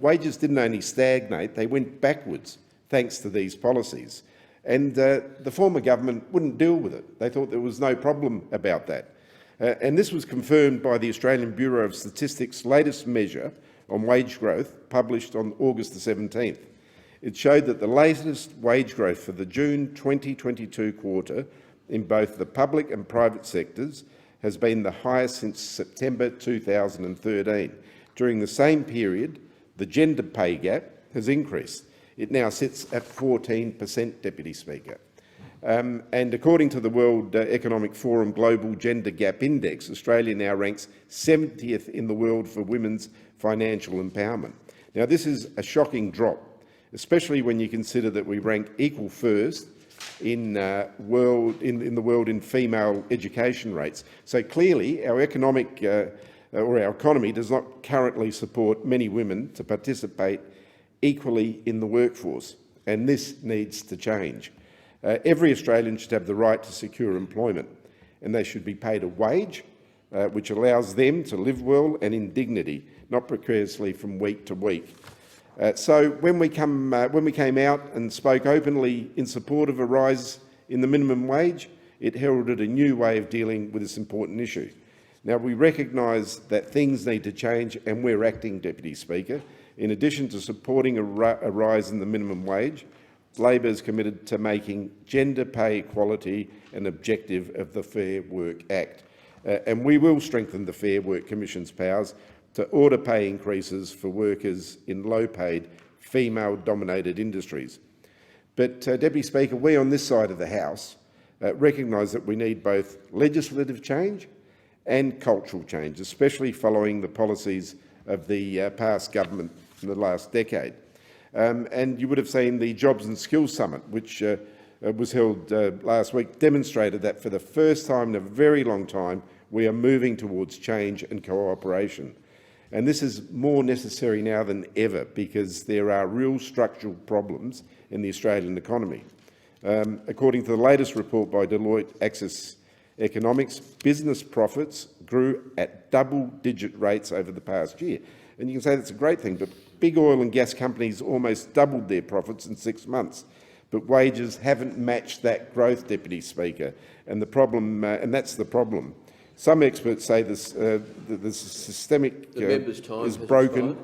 Wages didn't only stagnate, they went backwards thanks to these policies. And the former government wouldn't deal with it. They thought there was no problem about that. And this was confirmed by the Australian Bureau of Statistics' latest measure on wage growth, published on August the 17th. It showed that the latest wage growth for the June 2022 quarter in both the public and private sectors has been the highest since September 2013. During the same period, the gender pay gap has increased. It now sits at 14%, Deputy Speaker. And according to the World Economic Forum Global Gender Gap Index, Australia now ranks 70th in the world for women's financial empowerment. Now, this is a shocking drop, especially when you consider that we rank equal first in the world in female education rates. So clearly, our our economy does not currently support many women to participate equally in the workforce, and this needs to change. Every Australian should have the right to secure employment, and they should be paid a wage which allows them to live well and in dignity, not precariously from week to week. So when we came out and spoke openly in support of a rise in the minimum wage, it heralded a new way of dealing with this important issue. Now, we recognise that things need to change, and we're acting, Deputy Speaker. In addition to supporting a rise in the minimum wage, Labor is committed to making gender pay equality an objective of the Fair Work Act. And we will strengthen the Fair Work Commission's powers to order pay increases for workers in low-paid, female-dominated industries. But, Deputy Speaker, we on this side of the House recognise that we need both legislative change and cultural change, especially following the policies of the past government in the last decade. And you would have seen the Jobs and Skills Summit, which was held last week, demonstrated that for the first time in a very long time, we are moving towards change and cooperation. And this is more necessary now than ever because there are real structural problems in the Australian economy. According to the latest report by Deloitte Access Economics, business profits grew at double-digit rates over the past year. And you can say that's a great thing, but big oil and gas companies almost doubled their profits in 6 months. But wages haven't matched that growth, Deputy Speaker, and that's the problem. Some experts say this, the systemic is broken,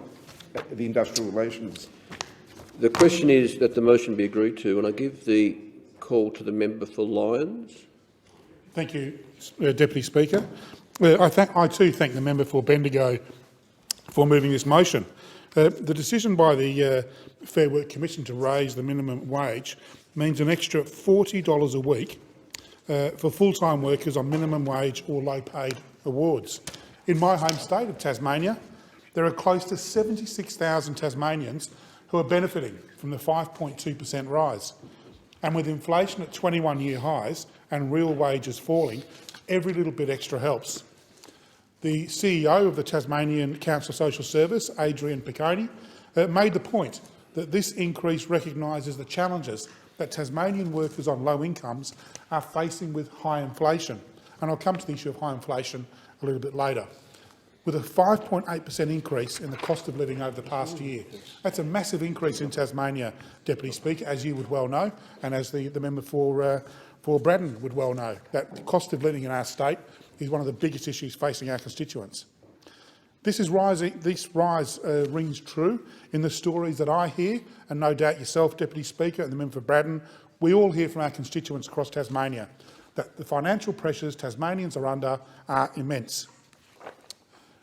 the industrial relations. The question is that the motion be agreed to, and I give the call to the member for Lyons. Thank you, Deputy Speaker. I too thank the member for Bendigo for moving this motion. The decision by the Fair Work Commission to raise the minimum wage means an extra $40 a week for full-time workers on minimum wage or low-paid awards. In my home state of Tasmania, there are close to 76,000 Tasmanians who are benefiting from the 5.2% rise. And with inflation at 21-year highs and real wages falling, every little bit extra helps. The CEO of the Tasmanian Council of Social Service, Adrian Piccone, made the point that this increase recognises the challenges that Tasmanian workers on low incomes are facing with high inflation. And I'll come to the issue of high inflation a little bit later, with a 5.8% increase in the cost of living over the past year. That's a massive increase in Tasmania, Deputy Speaker, as you would well know, and as the member for Braddon would well know. That the cost of living in our state is one of the biggest issues facing our constituents. This rise rings true in the stories that I hear, and no doubt yourself, Deputy Speaker, and the member for Braddon, we all hear from our constituents across Tasmania that the financial pressures Tasmanians are under are immense.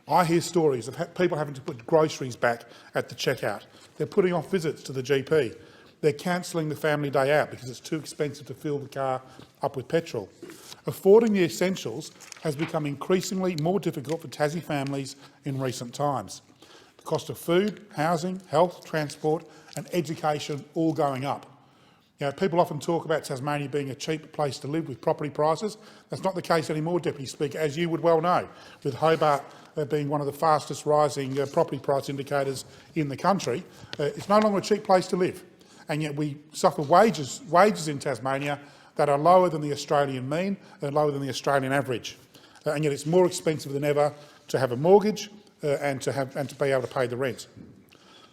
I hear stories of people having to put groceries back at the checkout. They're putting off visits to the GP. They're cancelling the family day out because it's too expensive to fill the car up with petrol. Affording the essentials has become increasingly more difficult for Tassie families in recent times. The cost of food, housing, health, transport and education all going up. You know, people often talk about Tasmania being a cheap place to live with property prices. That's not the case anymore, Deputy Speaker, as you would well know, with Hobart being one of the fastest rising property price indicators in the country. It's no longer a cheap place to live, and yet we suffer wages in Tasmania that are lower than the Australian mean and lower than the Australian average. And yet it's more expensive than ever to have a mortgage and to be able to pay the rent.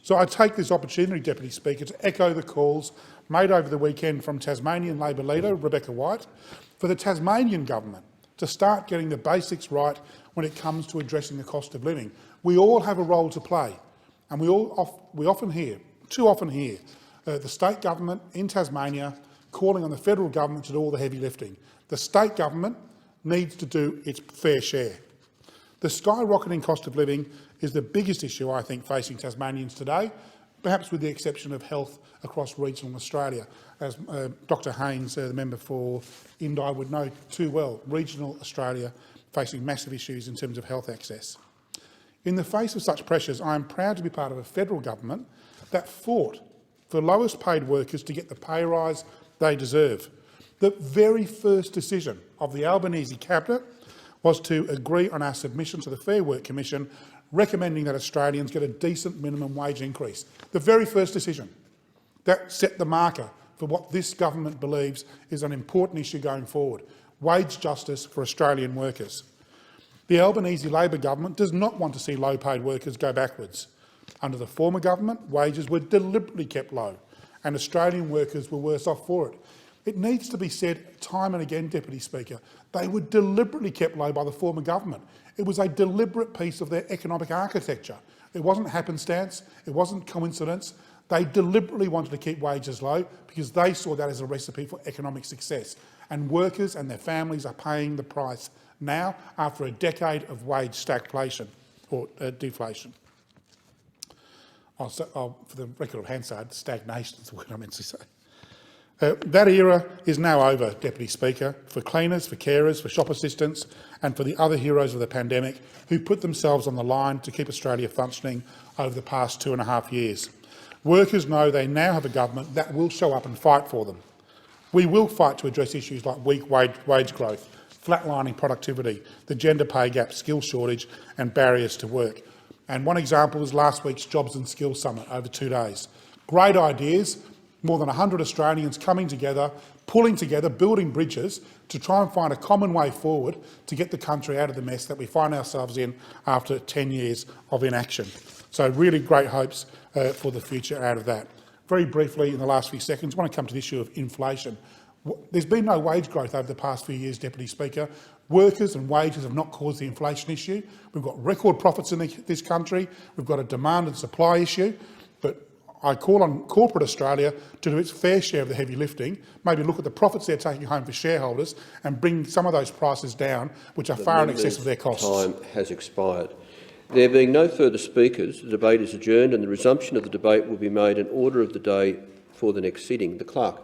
So I take this opportunity, Deputy Speaker, to echo the calls made over the weekend from Tasmanian Labor leader Rebecca White for the Tasmanian government to start getting the basics right when it comes to addressing the cost of living. We all have a role to play, and we often hear, too often hear, the state government in Tasmania calling on the federal government to do all the heavy lifting. The state government needs to do its fair share. The skyrocketing cost of living is the biggest issue, I think, facing Tasmanians today, perhaps with the exception of health across regional Australia. As Dr Haynes, the member for Indi, would know too well, regional Australia facing massive issues in terms of health access. In the face of such pressures, I am proud to be part of a federal government that fought for lowest paid workers to get the pay rise they deserve. The very first decision of the Albanese Cabinet was to agree on our submission to the Fair Work Commission, recommending that Australians get a decent minimum wage increase. The very first decision. That set the marker for what this government believes is an important issue going forward: wage justice for Australian workers. The Albanese Labor government does not want to see low-paid workers go backwards. Under the former government, wages were deliberately kept low, and Australian workers were worse off for it. It needs to be said time and again, Deputy Speaker, they were deliberately kept low by the former government. It was a deliberate piece of their economic architecture. It wasn't happenstance, it wasn't coincidence. They deliberately wanted to keep wages low because they saw that as a recipe for economic success. And workers and their families are paying the price now after a decade of wage stagflation or deflation. For the record of Hansard, stagnation is the word I meant to say. That era is now over, Deputy Speaker, for cleaners, for carers, for shop assistants and for the other heroes of the pandemic who put themselves on the line to keep Australia functioning over the past 2.5 years. Workers know they now have a government that will show up and fight for them. We will fight to address issues like weak wage growth, flatlining productivity, the gender pay gap, skill shortage and barriers to work. And one example is last week's Jobs and Skills Summit over 2 days. Great ideas, more than 100 Australians coming together, pulling together, building bridges to try and find a common way forward to get the country out of the mess that we find ourselves in after 10 years of inaction. So really great hopes for the future out of that. Very briefly, in the last few seconds, I want to come to the issue of inflation. There's been no wage growth over the past few years, Deputy Speaker. Workers and wages have not caused the inflation issue. We've got record profits in this country. We've got a demand and supply issue. But I call on corporate Australia to do its fair share of the heavy lifting, maybe look at the profits they're taking home for shareholders and bring some of those prices down, which are far in excess of their costs. Time has expired. There being no further speakers, the debate is adjourned and the resumption of the debate will be made in order of the day for the next sitting. The Clerk.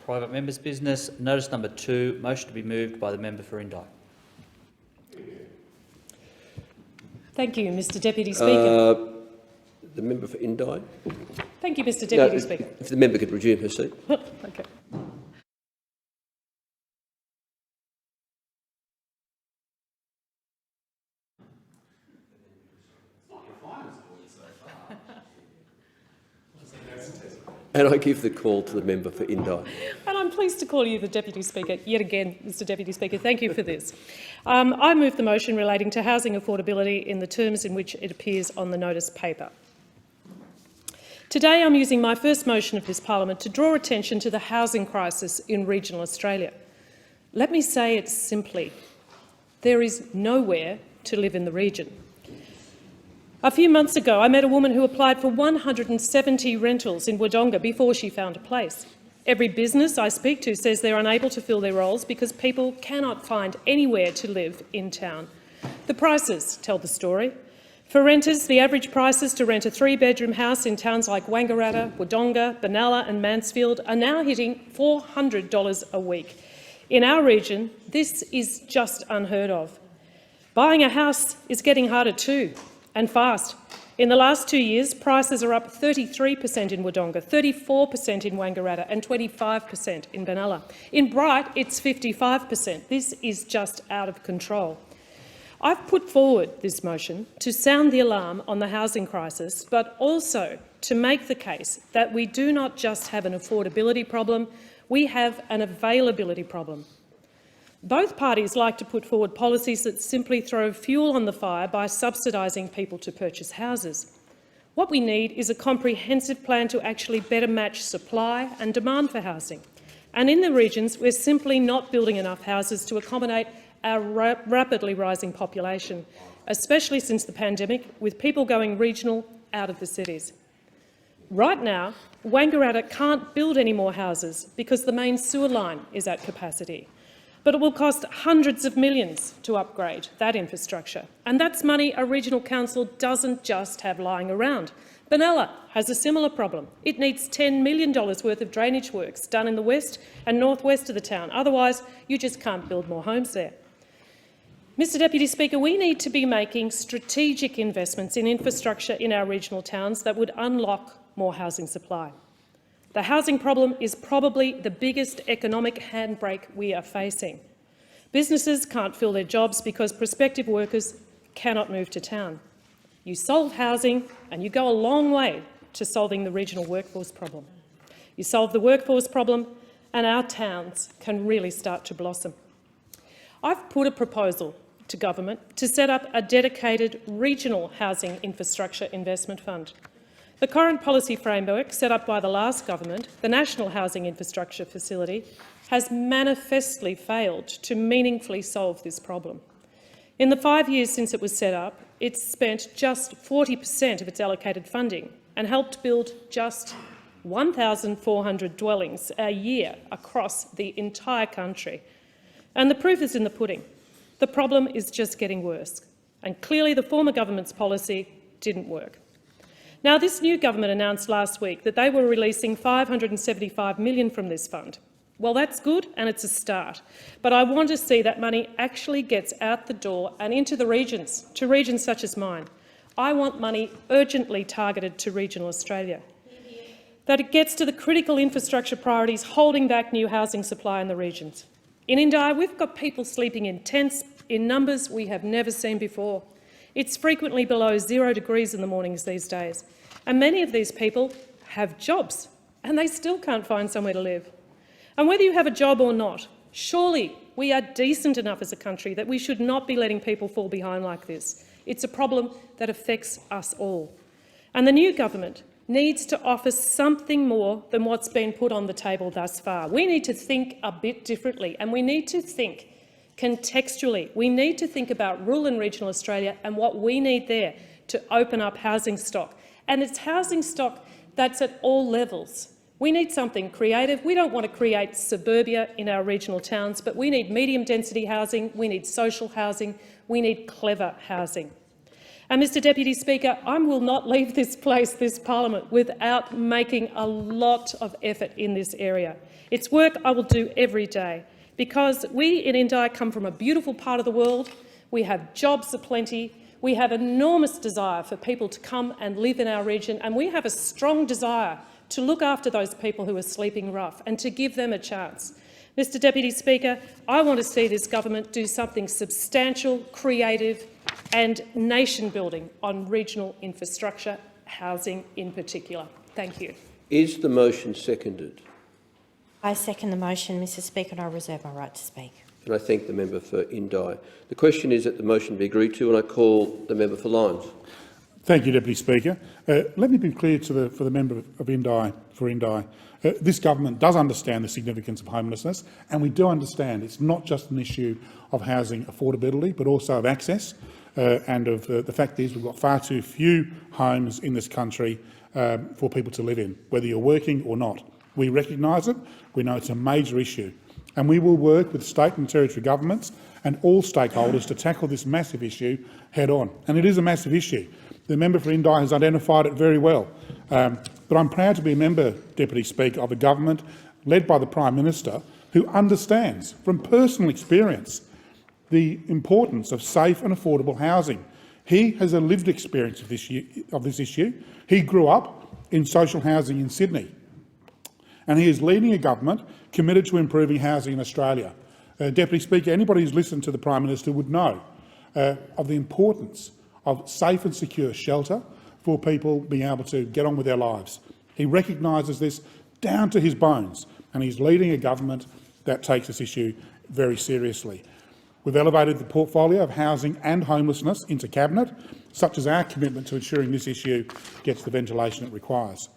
Private members' business. Notice number 2, motion to be moved by the member for Indi. Thank you, Mr Deputy Speaker. The member for Indi. Thank you, Mr Deputy Speaker. If the member could resume her seat. Okay. And I give the call to the member for Indi. And I'm pleased to call you the Deputy Speaker yet again, Mr Deputy Speaker. Thank you for this. I move the motion relating to housing affordability in the terms in which it appears on the notice paper. Today I'm using my first motion of this parliament to draw attention to the housing crisis in regional Australia. Let me say it simply. There is nowhere to live in the region. A few months ago, I met a woman who applied for 170 rentals in Wodonga before she found a place. Every business I speak to says they're unable to fill their roles because people cannot find anywhere to live in town. The prices tell the story. For renters, the average prices to rent a 3-bedroom house in towns like Wangaratta, Wodonga, Benalla and Mansfield are now hitting $400 a week. In our region, this is just unheard of. Buying a house is getting harder too, and fast. In the last 2 years, prices are up 33% in Wodonga, 34% in Wangaratta and 25% in Benalla. In Bright, it's 55%. This is just out of control. I've put forward this motion to sound the alarm on the housing crisis, but also to make the case that we do not just have an affordability problem, we have an availability problem. Both parties like to put forward policies that simply throw fuel on the fire by subsidising people to purchase houses. What we need is a comprehensive plan to actually better match supply and demand for housing. And in the regions, we're simply not building enough houses to accommodate our rapidly rising population, especially since the pandemic, with people going regional out of the cities. Right now, Wangaratta can't build any more houses because the main sewer line is at capacity. But it will cost hundreds of millions to upgrade that infrastructure. And that's money a regional council doesn't just have lying around. Benalla has a similar problem. It needs $10 million worth of drainage works done in the west and northwest of the town. Otherwise, you just can't build more homes there. Mr Deputy Speaker, we need to be making strategic investments in infrastructure in our regional towns that would unlock more housing supply. The housing problem is probably the biggest economic handbrake we are facing. Businesses can't fill their jobs because prospective workers cannot move to town. You solve housing and you go a long way to solving the regional workforce problem. You solve the workforce problem and our towns can really start to blossom. I've put a proposal to government to set up a dedicated regional housing infrastructure investment fund. The current policy framework set up by the last government, the National Housing Infrastructure Facility, has manifestly failed to meaningfully solve this problem. In the 5 years since it was set up, it's spent just 40% of its allocated funding and helped build just 1,400 dwellings a year across the entire country. And the proof is in the pudding. The problem is just getting worse. And clearly the former government's policy didn't work. Now, this new government announced last week that they were releasing $575 million from this fund. Well, that's good and it's a start, but I want to see that money actually gets out the door and into the regions, to regions such as mine. I want money urgently targeted to regional Australia. That it gets to the critical infrastructure priorities holding back new housing supply in the regions. In Indi, we've got people sleeping in tents in numbers we have never seen before. It's frequently below 0 degrees in the mornings these days. And many of these people have jobs and they still can't find somewhere to live. And whether you have a job or not, surely we are decent enough as a country that we should not be letting people fall behind like this. It's a problem that affects us all. And the new government needs to offer something more than what's been put on the table thus far. We need to think a bit differently and we need to think contextually. We need to think about rural and regional Australia and what we need there to open up housing stock. And it's housing stock that's at all levels. We need something creative. We don't want to create suburbia in our regional towns, but we need medium-density housing, we need social housing, we need clever housing. And, Mr Deputy Speaker, I will not leave this place, this parliament, without making a lot of effort in this area. It's work I will do every day, because we in Indi come from a beautiful part of the world. We have jobs aplenty. We have enormous desire for people to come and live in our region, and we have a strong desire to look after those people who are sleeping rough and to give them a chance. Mr Deputy Speaker, I want to see this government do something substantial, creative and nation-building on regional infrastructure, housing in particular. Thank you. Is the motion seconded? I second the motion, Mr Speaker, and I reserve my right to speak. And I thank the member for Indi. The question is that the motion be agreed to, and I call the member for Lyons. Thank you, Deputy Speaker. Let me be clear for the member of Indi. This government does understand the significance of homelessness, and we do understand it's not just an issue of housing affordability, but also of access, and of the fact is we've got far too few homes in this country for people to live in, whether you're working or not. We recognise it. We know it's a major issue, and we will work with state and territory governments and all stakeholders to tackle this massive issue head on. And it is a massive issue. The member for Indi has identified it very well. But I'm proud to be a member, Deputy Speaker, of a government led by the Prime Minister who understands from personal experience the importance of safe and affordable housing. He has a lived experience of this issue. He grew up in social housing in Sydney, and he is leading a government committed to improving housing in Australia. Deputy Speaker, anybody who's listened to the Prime Minister would know of the importance of safe and secure shelter for people being able to get on with their lives. He recognises this down to his bones, and he's leading a government that takes this issue very seriously. We've elevated the portfolio of housing and homelessness into Cabinet, such as our commitment to ensuring this issue gets the ventilation it requires.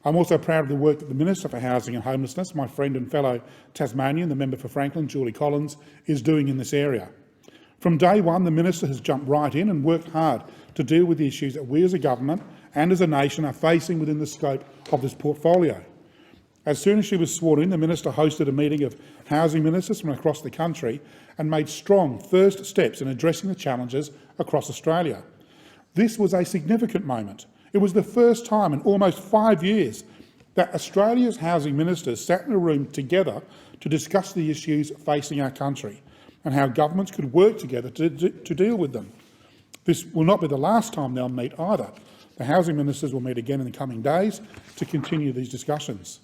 I'm also proud of the work that the Minister for Housing and Homelessness, my friend and fellow Tasmanian, the member for Franklin, Julie Collins, is doing in this area. From day one, the Minister has jumped right in and worked hard to deal with the issues that we as a government and as a nation are facing within the scope of this portfolio. As soon as she was sworn in, the Minister hosted a meeting of housing ministers from across the country and made strong first steps in addressing the challenges across Australia. This was a significant moment. It was the first time in almost 5 years that Australia's housing ministers sat in a room together to discuss the issues facing our country and how governments could work together to deal with them. This will not be the last time they'll meet either. The housing ministers will meet again in the coming days to continue these discussions.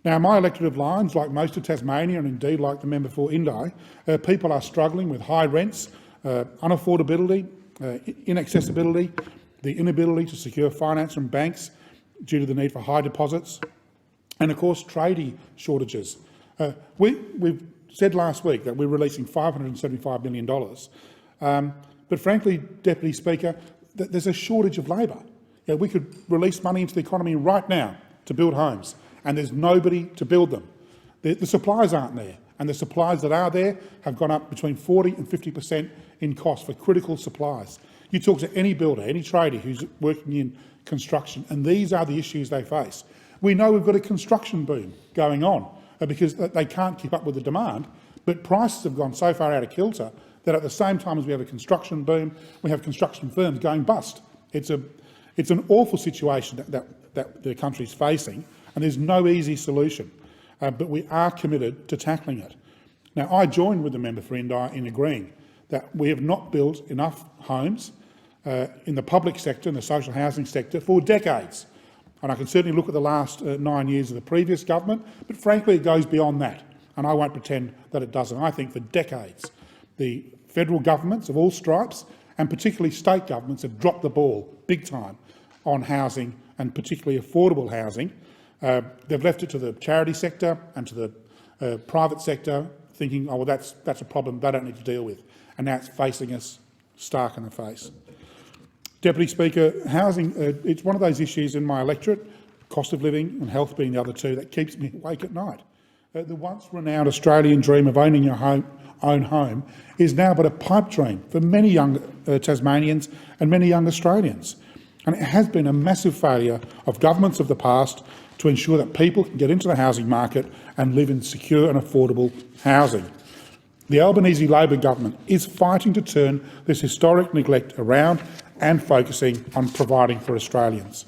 Now, my electorate of Lyons, like most of Tasmania and indeed like the member for Indi, people are struggling with high rents, unaffordability, inaccessibility, the inability to secure finance from banks due to the need for high deposits, and of course tradie shortages. We've said last week that we're releasing $575 million, but frankly, Deputy Speaker, there's a shortage of labour. We could release money into the economy right now to build homes, and there's nobody to build them. The supplies aren't there, and the supplies that are there have gone up between 40% and 50% in cost for critical supplies. You talk to any builder, any tradie who's working in construction, and these are the issues they face. We know we've got a construction boom going on because they can't keep up with the demand, but prices have gone so far out of kilter that at the same time as we have a construction boom, we have construction firms going bust. It's an awful situation that the country's facing, and there's no easy solution, but we are committed to tackling it. Now, I join with the member for Indi in agreeing that we have not built enough homes in the public sector, in the social housing sector, for decades. And I can certainly look at the last 9 years of the previous government, but frankly it goes beyond that, and I won't pretend that it doesn't. I think for decades the federal governments of all stripes, and particularly state governments, have dropped the ball big time on housing, and particularly affordable housing. They've left it to the charity sector and to the private sector, thinking, oh, well, that's a problem they don't need to deal with, and now it's facing us stark in the face. Deputy Speaker, housing, it's one of those issues in my electorate, cost of living and health being the other two, that keeps me awake at night. The once renowned Australian dream of owning your own home is now but a pipe dream for many young Tasmanians and many young Australians. And it has been a massive failure of governments of the past to ensure that people can get into the housing market and live in secure and affordable housing. The Albanese Labor government is fighting to turn this historic neglect around and focusing on providing for Australians.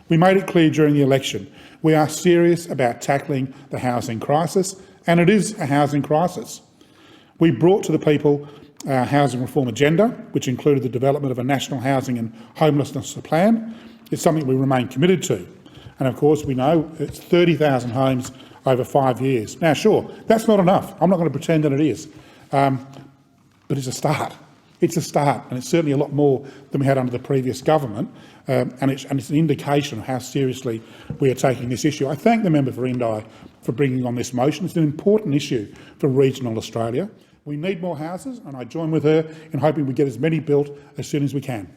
We made it clear during the election we are serious about tackling the housing crisis, and it is a housing crisis. We brought to the people our housing reform agenda, which included the development of a national housing and homelessness plan. It's something we remain committed to. And of course we know it's 30,000 homes over 5 years. Now sure, that's not enough. I'm not going to pretend that it is, but it's a start. It's a start, and it's certainly a lot more than we had under the previous government, and it's an indication of how seriously we are taking this issue. I thank the member for Indi for bringing on this motion. It's an important issue for regional Australia. We need more houses, and I join with her in hoping we get as many built as soon as we can.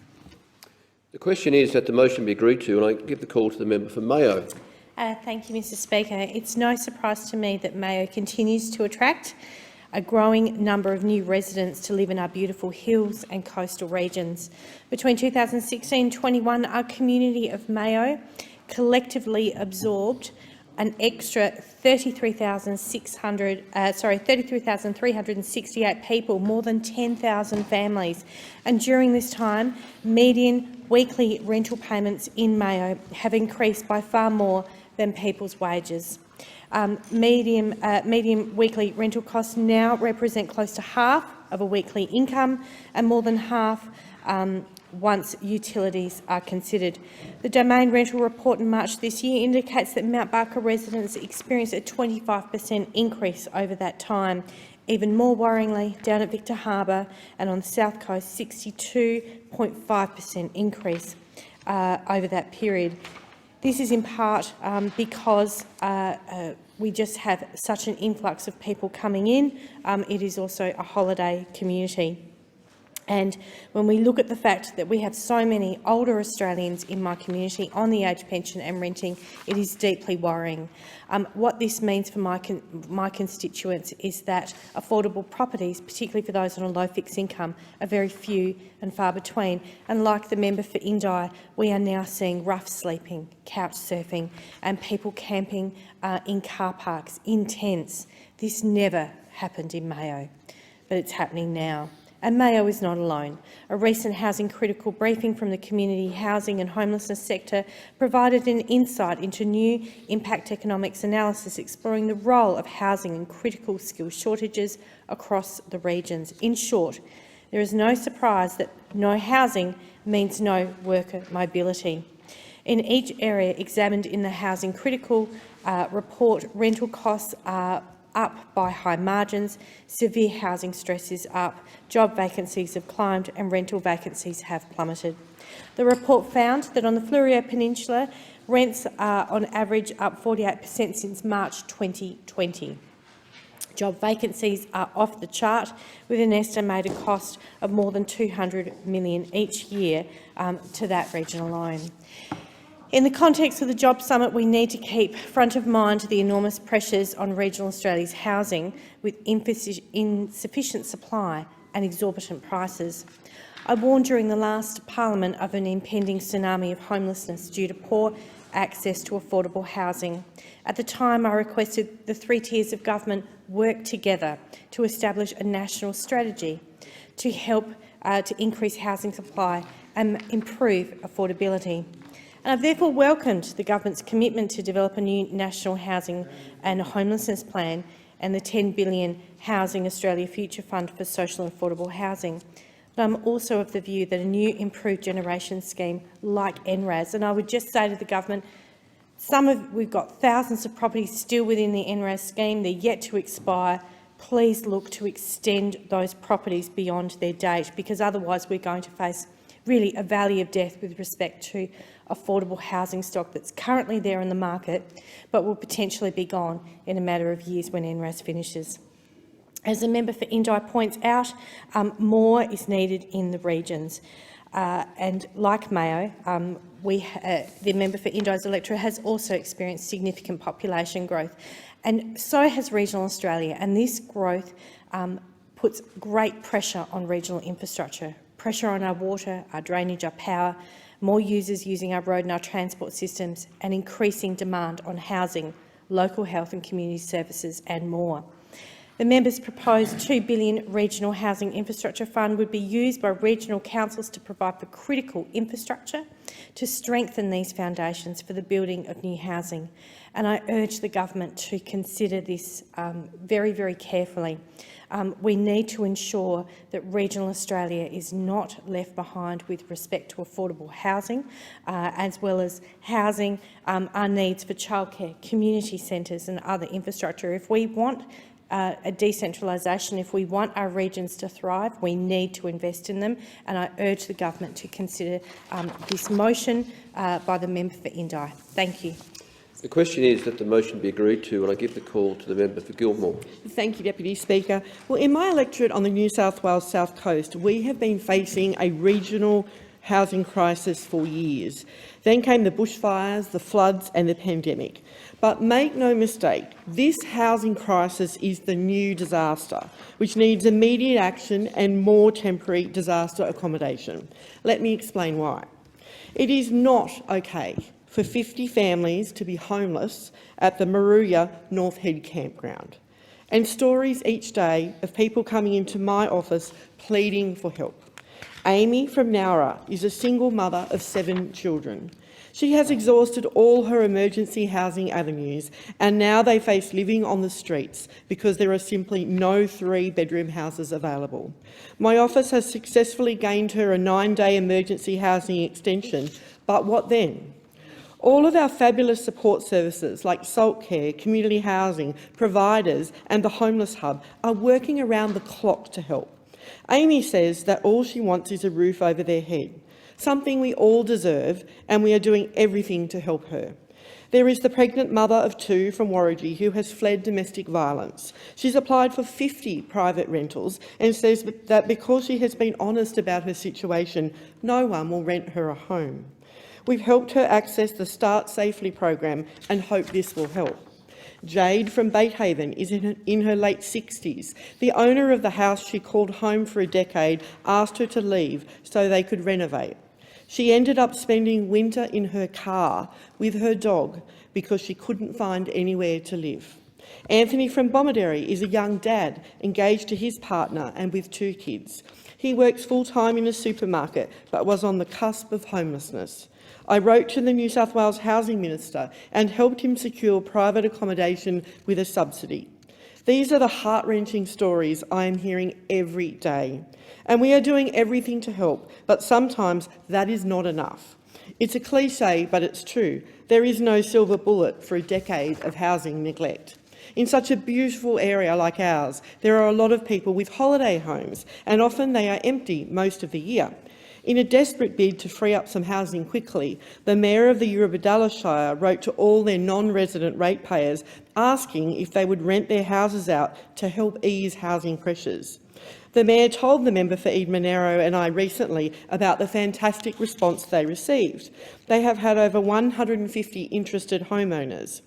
The question is that the motion be agreed to, and I give the call to the member for Mayo. Thank you, Mr Speaker. It's no surprise to me that Mayo continues to attract a growing number of new residents to live in our beautiful hills and coastal regions. Between 2016 and 21, our community of Mayo collectively absorbed an extra 33,368 people, more than 10,000 families. And during this time, median weekly rental payments in Mayo have increased by far more than people's wages. Median weekly rental costs now represent close to half of a weekly income and more than half once utilities are considered. The Domain Rental Report in March this year indicates that Mount Barker residents experienced a 25% increase over that time. Even more worryingly, down at Victor Harbour and on the South Coast, 62.5% increase over that period. This is in part because we just have such an influx of people coming in. It is also a holiday community. And when we look at the fact that we have so many older Australians in my community on the age pension and renting, it is deeply worrying. What this means for my constituents is that affordable properties, particularly for those on a low fixed income, are very few and far between. And like the member for Indi, we are now seeing rough sleeping, couch surfing and people camping in car parks, in tents. This never happened in Mayo, but it's happening now. And Mayo is not alone. A recent housing critical briefing from the community housing and homelessness sector provided an insight into new impact economics analysis exploring the role of housing in critical skill shortages across the regions. In short, there is no surprise that no housing means no worker mobility. In each area examined in the housing critical report, rental costs are up by high margins, severe housing stress is up, job vacancies have climbed and rental vacancies have plummeted. The report found that on the Fleurieu Peninsula, rents are on average up 48% since March 2020. Job vacancies are off the chart, with an estimated cost of more than $200 million each year to that region alone. In the context of the Job Summit, we need to keep front of mind the enormous pressures on regional Australia's housing, with insufficient supply and exorbitant prices. I warned during the last parliament of an impending tsunami of homelessness due to poor access to affordable housing. At the time, I requested the three tiers of government work together to establish a national strategy to help to increase housing supply and improve affordability. And I've therefore welcomed the government's commitment to develop a new national housing and homelessness plan and the $10 billion Housing Australia Future Fund for social and affordable housing. But I'm also of the view that a new improved generation scheme like NRAS, and I would just say to the government, we've got thousands of properties still within the NRAS scheme, they're yet to expire. Please look to extend those properties beyond their date, because otherwise we're going to face really a valley of death with respect to affordable housing stock that's currently there in the market, but will potentially be gone in a matter of years when NRAS finishes. As the member for Indi points out, more is needed in the regions. And like Mayo, the member for Indi's electorate has also experienced significant population growth, and so has regional Australia. And this growth puts great pressure on regional infrastructure, pressure on our water, our drainage, our power, more users using our road and our transport systems, and increasing demand on housing, local health and community services and more. The member's proposed $2 billion Regional Housing Infrastructure Fund would be used by regional councils to provide for critical infrastructure to strengthen these foundations for the building of new housing. And I urge the government to consider this very, very carefully. We need to ensure that regional Australia is not left behind with respect to affordable housing, as well as housing our needs for childcare, community centres and other infrastructure. If we want a decentralisation. If we want our regions to thrive, we need to invest in them, and I urge the government to consider this motion by the member for Indi. Thank you. The question is that the motion be agreed to, and I give the call to the member for Gilmore. Thank you, Deputy Speaker. Well, in my electorate on the New South Wales South Coast, we have been facing a regional housing crisis for years. Then came the bushfires, the floods and the pandemic. But make no mistake, this housing crisis is the new disaster, which needs immediate action and more temporary disaster accommodation. Let me explain why. It is not okay for 50 families to be homeless at the Moruya North Head campground, and stories each day of people coming into my office pleading for help. Amy from Nowra is a single mother of 7 children. She has exhausted all her emergency housing avenues, and now they face living on the streets because there are simply no 3-bedroom houses available. My office has successfully gained her a 9-day emergency housing extension, but what then? All of our fabulous support services like Salt Care, community housing, providers and the Homeless Hub are working around the clock to help. Amy says that all she wants is a roof over their head, something we all deserve, and we are doing everything to help her. There is the pregnant mother of 2 from Warragee who has fled domestic violence. She's applied for 50 private rentals and says that because she has been honest about her situation, no one will rent her a home. We've helped her access the Start Safely program and hope this will help. Jade from Batehaven is in her late 60s. The owner of the house she called home for a decade asked her to leave so they could renovate. She ended up spending winter in her car with her dog because she couldn't find anywhere to live. Anthony from Bomaderry is a young dad engaged to his partner and with 2 kids. He works full-time in a supermarket but was on the cusp of homelessness. I wrote to the New South Wales Housing Minister and helped him secure private accommodation with a subsidy. These are the heart-wrenching stories I am hearing every day. And we are doing everything to help, but sometimes that is not enough. It's a cliche, but it's true. There is no silver bullet for a decade of housing neglect. In such a beautiful area like ours, there are a lot of people with holiday homes, and often they are empty most of the year. In a desperate bid to free up some housing quickly, the Mayor of the Eurobodalla Shire wrote to all their non-resident ratepayers asking if they would rent their houses out to help ease housing pressures. The Mayor told the member for Eden Monaro and I recently about the fantastic response they received. They have had over 150 interested homeowners.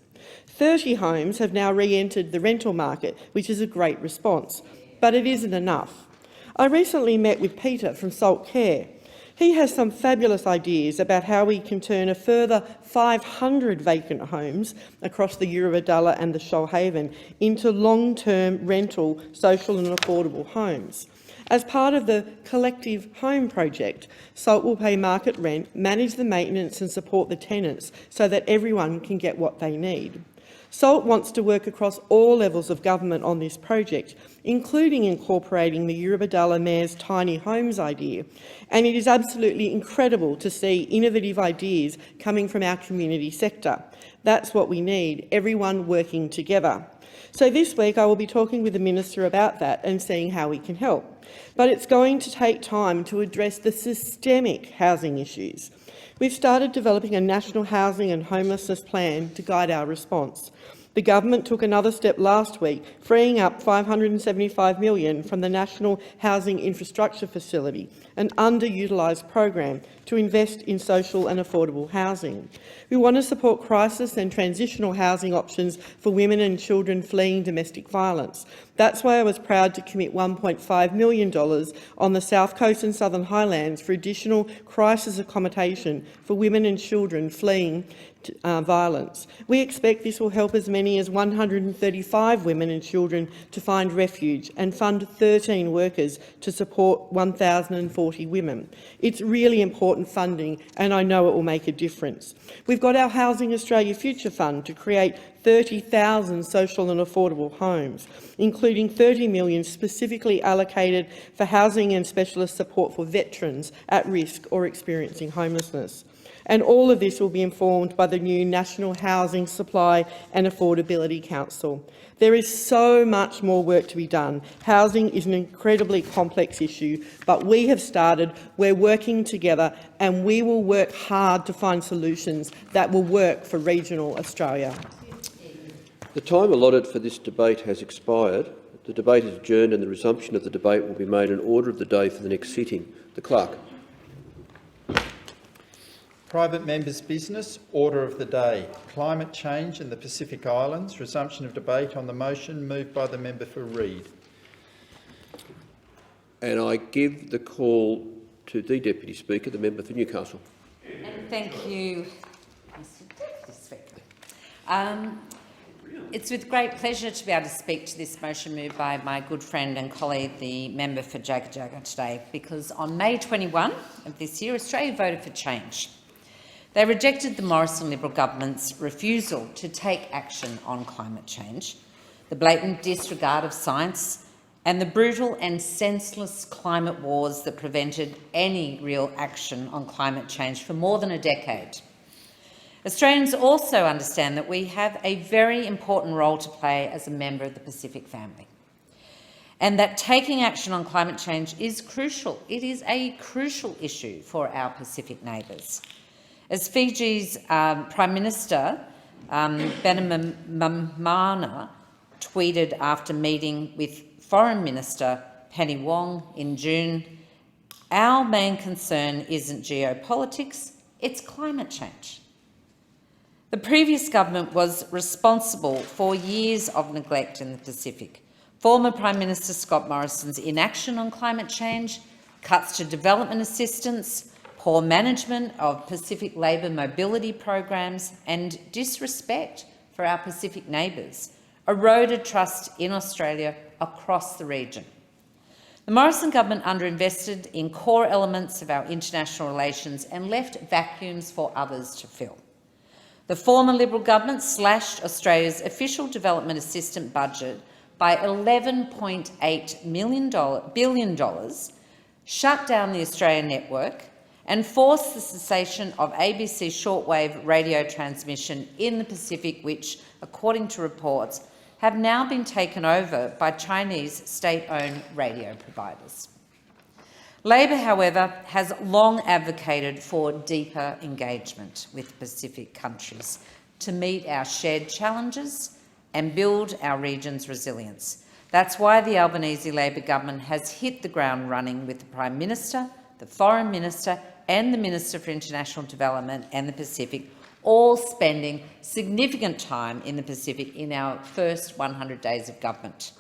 30 homes have now re-entered the rental market, which is a great response, but it isn't enough. I recently met with Peter from Salt Care. He has some fabulous ideas about how we can turn a further 500 vacant homes across the Eurobodalla and the Shoalhaven into long-term rental, social and affordable homes. As part of the Collective Home project, Salt will pay market rent, manage the maintenance and support the tenants so that everyone can get what they need. Salt wants to work across all levels of government on this project, including incorporating the Eurobodalla Mayor's tiny homes idea, and it is absolutely incredible to see innovative ideas coming from our community sector. That's what we need, everyone working together. So this week I will be talking with the Minister about that and seeing how we can help. But it's going to take time to address the systemic housing issues. We've started developing a national housing and homelessness plan to guide our response. The government took another step last week, freeing up $575 million from the National Housing Infrastructure Facility, an underutilised program to invest in social and affordable housing. We want to support crisis and transitional housing options for women and children fleeing domestic violence. That's why I was proud to commit $1.5 million on the South Coast and Southern Highlands for additional crisis accommodation for women and children fleeing violence. We expect this will help as many as 135 women and children to find refuge and fund 13 workers to support 1,040 women. It's really important funding and I know it will make a difference. We've got our Housing Australia Future Fund to create 30,000 social and affordable homes, including 30 million specifically allocated for housing and specialist support for veterans at risk or experiencing homelessness. And all of this will be informed by the new National Housing Supply and Affordability Council. There is so much more work to be done. Housing is an incredibly complex issue, but we have started, we're working together, and we will work hard to find solutions that will work for regional Australia. The time allotted for this debate has expired. The debate is adjourned and the resumption of the debate will be made in order of the day for the next sitting. The Clerk. Private members' business, order of the day. Climate change in the Pacific Islands. Resumption of debate on the motion moved by the member for Reid. And I give the call to the Deputy Speaker, the member for Newcastle. And thank you, Mr Deputy Speaker. It's with great pleasure to be able to speak to this motion moved by my good friend and colleague, the member for Jagga Jagga today, because on May 21 of this year, Australia voted for change. They rejected the Morrison Liberal government's refusal to take action on climate change, the blatant disregard of science, and the brutal and senseless climate wars that prevented any real action on climate change for more than a decade. Australians also understand that we have a very important role to play as a member of the Pacific family, and that taking action on climate change is crucial. It is a crucial issue for our Pacific neighbours. As Fiji's Prime Minister, Bainimarama, tweeted after meeting with Foreign Minister Penny Wong in June, our main concern isn't geopolitics, it's climate change. The previous government was responsible for years of neglect in the Pacific. Former Prime Minister Scott Morrison's inaction on climate change, cuts to development assistance, poor management of Pacific labour mobility programs and disrespect for our Pacific neighbours eroded trust in Australia across the region. The Morrison government underinvested in core elements of our international relations and left vacuums for others to fill. The former Liberal government slashed Australia's official development assistance budget by $11.8 billion, shut down the Australian network, and forced the cessation of ABC shortwave radio transmission in the Pacific, which, according to reports, have now been taken over by Chinese state-owned radio providers. Labor, however, has long advocated for deeper engagement with Pacific countries to meet our shared challenges and build our region's resilience. That's why the Albanese Labor government has hit the ground running with the Prime Minister, the Foreign Minister and the Minister for International Development and the Pacific, all spending significant time in the Pacific in our first 100 days of government.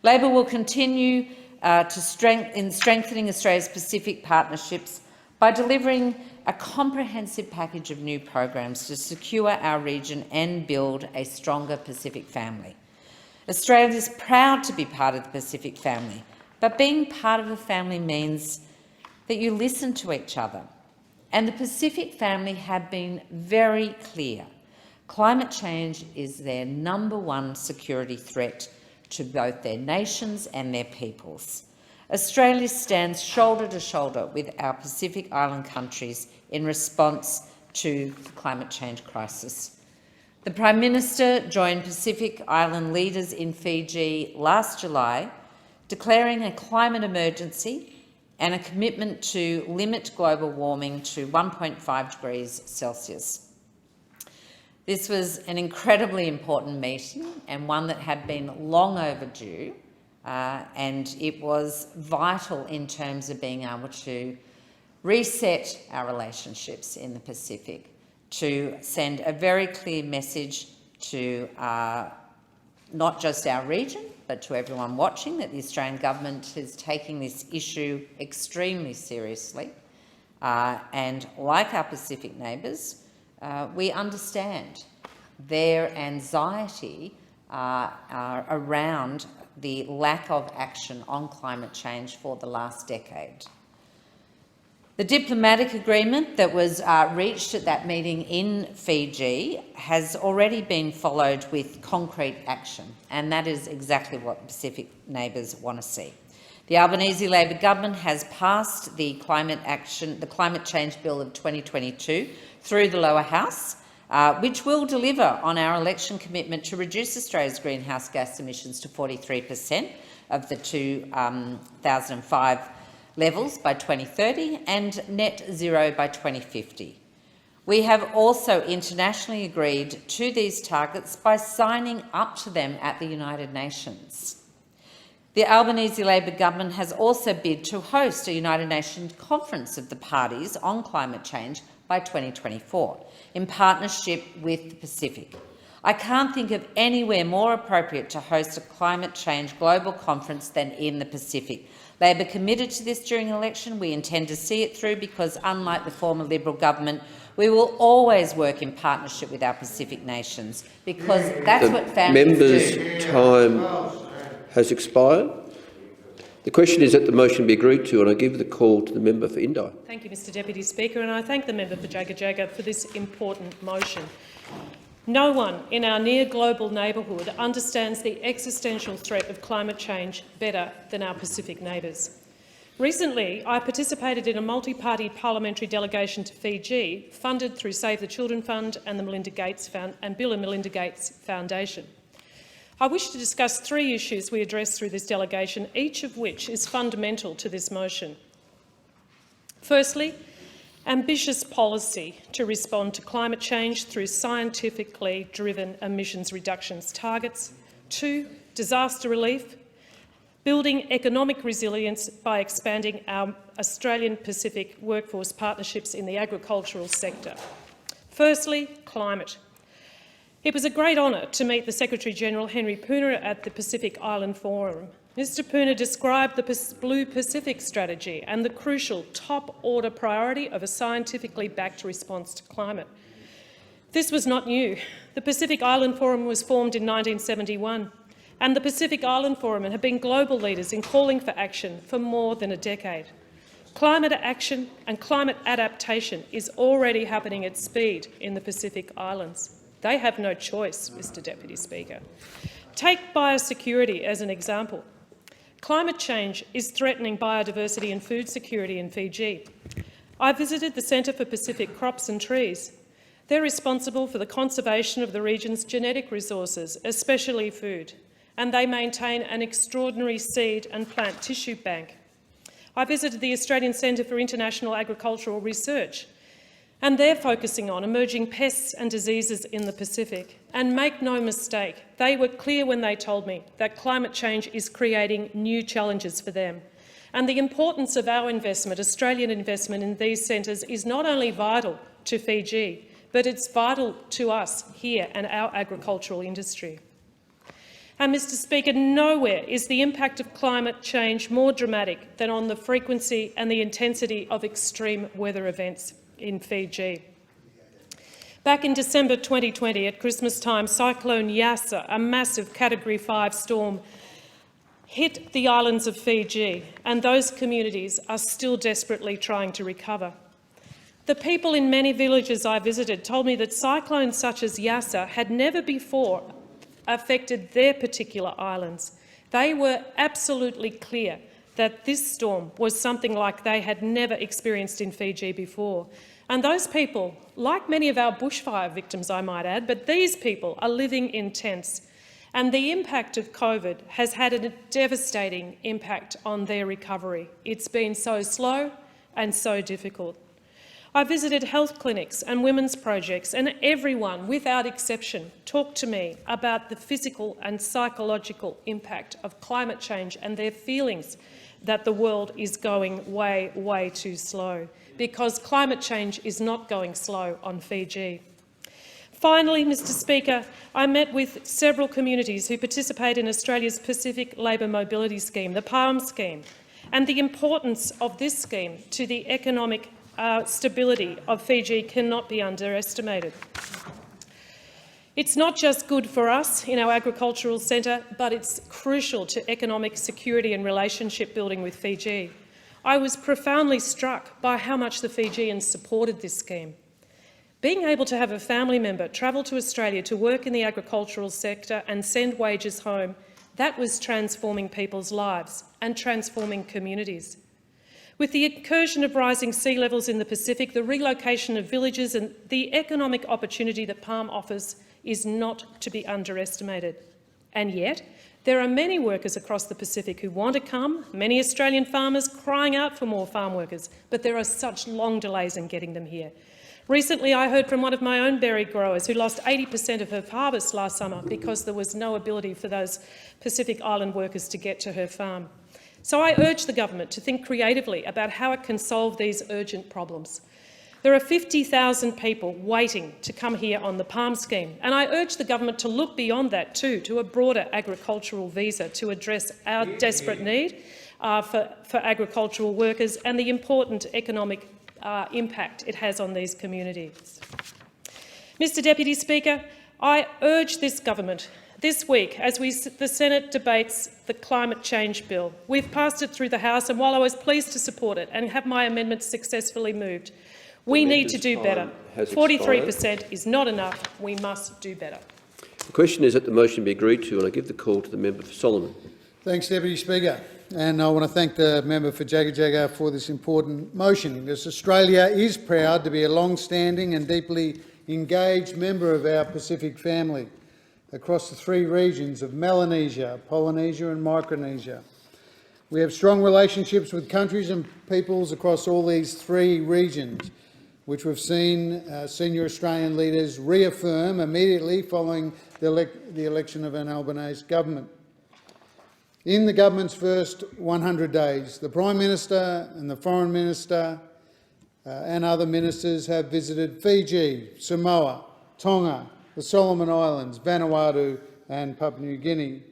Labor will continue in strengthening Australia's Pacific partnerships by delivering a comprehensive package of new programs to secure our region and build a stronger Pacific family. Australia is proud to be part of the Pacific family, but being part of a family means that you listen to each other. And the Pacific family have been very clear. Climate change is their #1 security threat to both their nations and their peoples. Australia stands shoulder to shoulder with our Pacific Island countries in response to the climate change crisis. The Prime Minister joined Pacific Island leaders in Fiji last July, declaring a climate emergency and a commitment to limit global warming to 1.5 degrees Celsius. This was an incredibly important meeting and one that had been long overdue, and it was vital in terms of being able to reset our relationships in the Pacific, to send a very clear message to not just our region, but to everyone watching, that the Australian government is taking this issue extremely seriously. And like our Pacific neighbours, we understand their anxiety around the lack of action on climate change for the last decade. The diplomatic agreement that was reached at that meeting in Fiji has already been followed with concrete action, and that is exactly what Pacific neighbours want to see. The Albanese Labor government has passed the Climate Change Bill of 2022 through the lower house, which will deliver on our election commitment to reduce Australia's greenhouse gas emissions to 43% of the 2005 levels by 2030 and net zero by 2050. We have also internationally agreed to these targets by signing up to them at the United Nations. The Albanese Labor government has also bid to host a United Nations conference of the parties on climate change by 2024, in partnership with the Pacific. I can't think of anywhere more appropriate to host a climate change global conference than in the Pacific. Labor committed to this during the election. We intend to see it through because, unlike the former Liberal government, we will always work in partnership with our Pacific nations, because that's what families do. Member's time has expired. The question is that the motion be agreed to, and I give the call to the member for Indi. Thank you, Mr Deputy Speaker, and I thank the member for Jagga Jagga for this important motion. No one in our near-global neighbourhood understands the existential threat of climate change better than our Pacific neighbours. Recently, I participated in a multi-party parliamentary delegation to Fiji, funded through Save the Children Fund and the Bill and Melinda Gates Foundation. I wish to discuss 3 issues we addressed through this delegation, each of which is fundamental to this motion. Firstly, ambitious policy to respond to climate change through scientifically driven emissions reductions targets. 2, disaster relief, building economic resilience by expanding our Australian Pacific workforce partnerships in the agricultural sector. Firstly, climate. It was a great honour to meet the Secretary-General Henry Puna at the Pacific Island Forum. Mr Puna described the Blue Pacific strategy and the crucial top-order priority of a scientifically backed response to climate. This was not new. The Pacific Island Forum was formed in 1971, and the Pacific Island Forum have been global leaders in calling for action for more than a decade. Climate action and climate adaptation is already happening at speed in the Pacific Islands. They have no choice, Mr Deputy Speaker. Take biosecurity as an example. Climate change is threatening biodiversity and food security in Fiji. I visited the Centre for Pacific Crops and Trees. They're responsible for the conservation of the region's genetic resources, especially food, and they maintain an extraordinary seed and plant tissue bank. I visited the Australian Centre for International Agricultural Research, and they're focusing on emerging pests and diseases in the Pacific. And make no mistake, they were clear when they told me that climate change is creating new challenges for them. And the importance of our investment, Australian investment in these centres, is not only vital to Fiji, but it's vital to us here and our agricultural industry. And, Mr Speaker, nowhere is the impact of climate change more dramatic than on the frequency and the intensity of extreme weather events in Fiji. Back in December 2020, at Christmas time, Cyclone Yasa, a massive Category 5 storm, hit the islands of Fiji, and those communities are still desperately trying to recover. The people in many villages I visited told me that cyclones such as Yasa had never before affected their particular islands. They were absolutely clear that this storm was something like they had never experienced in Fiji before. And those people, like many of our bushfire victims, I might add, but these people are living in tents. And the impact of COVID has had a devastating impact on their recovery. It's been so slow and so difficult. I visited health clinics and women's projects, and everyone, without exception, talked to me about the physical and psychological impact of climate change and their feelings that the world is going way, way too slow, because climate change is not going slow on Fiji. Finally, Mr Speaker, I met with several communities who participate in Australia's Pacific Labour Mobility Scheme, the PALM scheme, and the importance of this scheme to the economic stability of Fiji cannot be underestimated. It's not just good for us in our agricultural centre, but it's crucial to economic security and relationship building with Fiji. I was profoundly struck by how much the Fijians supported this scheme. Being able to have a family member travel to Australia to work in the agricultural sector and send wages home, that was transforming people's lives and transforming communities. With the incursion of rising sea levels in the Pacific, the relocation of villages and the economic opportunity that palm offers is not to be underestimated. And yet, there are many workers across the Pacific who want to come, many Australian farmers crying out for more farm workers, but there are such long delays in getting them here. Recently, I heard from one of my own berry growers who lost 80% of her harvest last summer because there was no ability for those Pacific Island workers to get to her farm. So I urge the government to think creatively about how it can solve these urgent problems. There are 50,000 people waiting to come here on the palm scheme, and I urge the government to look beyond that too, to a broader agricultural visa to address our desperate need for agricultural workers and the important economic impact it has on these communities. Mr Deputy Speaker, I urge this government this week, as the Senate debates the climate change bill. We've passed it through the House, and while I was pleased to support it and have my amendments successfully moved, we need to do better. 43% is not enough. We must do better. The question is that the motion be agreed to, and I give the call to the member for Solomon. Thanks, Deputy Speaker. And I want to thank the member for Jagga Jagga for this important motion, because Australia is proud to be a long-standing and deeply engaged member of our Pacific family across the three regions of Melanesia, Polynesia and Micronesia. We have strong relationships with countries and peoples across all these three regions, which we've seen senior Australian leaders reaffirm immediately following the election of an Albanese government. In the government's first 100 days, the Prime Minister and the Foreign Minister and other ministers have visited Fiji, Samoa, Tonga, the Solomon Islands, Vanuatu and Papua New Guinea.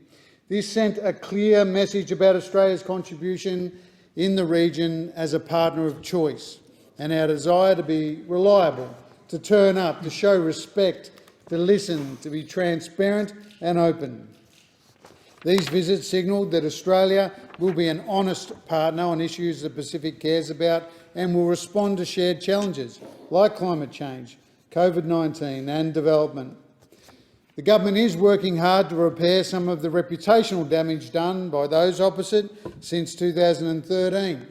This sent a clear message about Australia's contribution in the region as a partner of choice and our desire to be reliable, to turn up, to show respect, to listen, to be transparent and open. These visits signalled that Australia will be an honest partner on issues the Pacific cares about and will respond to shared challenges like climate change, COVID-19 and development. The government is working hard to repair some of the reputational damage done by those opposite since 2013.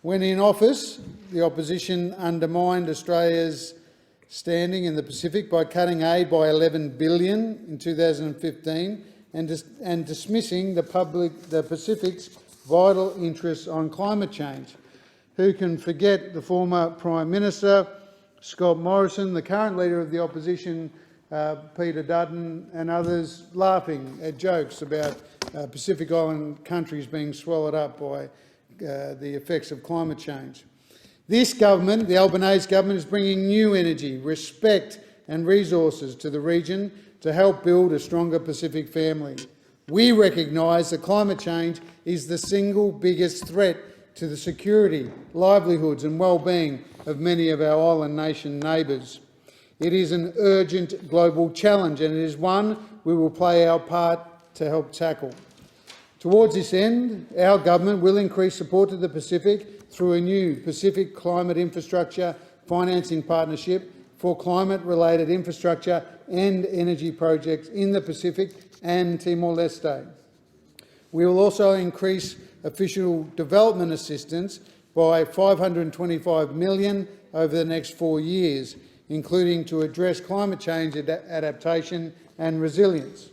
When in office, the opposition undermined Australia's standing in the Pacific by cutting aid by $11 billion in 2015 and dismissing the Pacific's vital interests on climate change. Who can forget the former Prime Minister, Scott Morrison, the current Leader of the Opposition, Peter Dutton, and others laughing at jokes about Pacific Island countries being swallowed up by the effects of climate change. This government, the Albanese government, is bringing new energy, respect and resources to the region to help build a stronger Pacific family. We recognise that climate change is the single biggest threat to the security, livelihoods and well-being of many of our island nation neighbours. It is an urgent global challenge, and it is one we will play our part to help tackle. Towards this end, our government will increase support to the Pacific through a new Pacific Climate Infrastructure Financing Partnership for climate-related infrastructure and energy projects in the Pacific and Timor-Leste. We will also increase official development assistance by $525 million over the next 4 years, including to address climate change adaptation and resilience.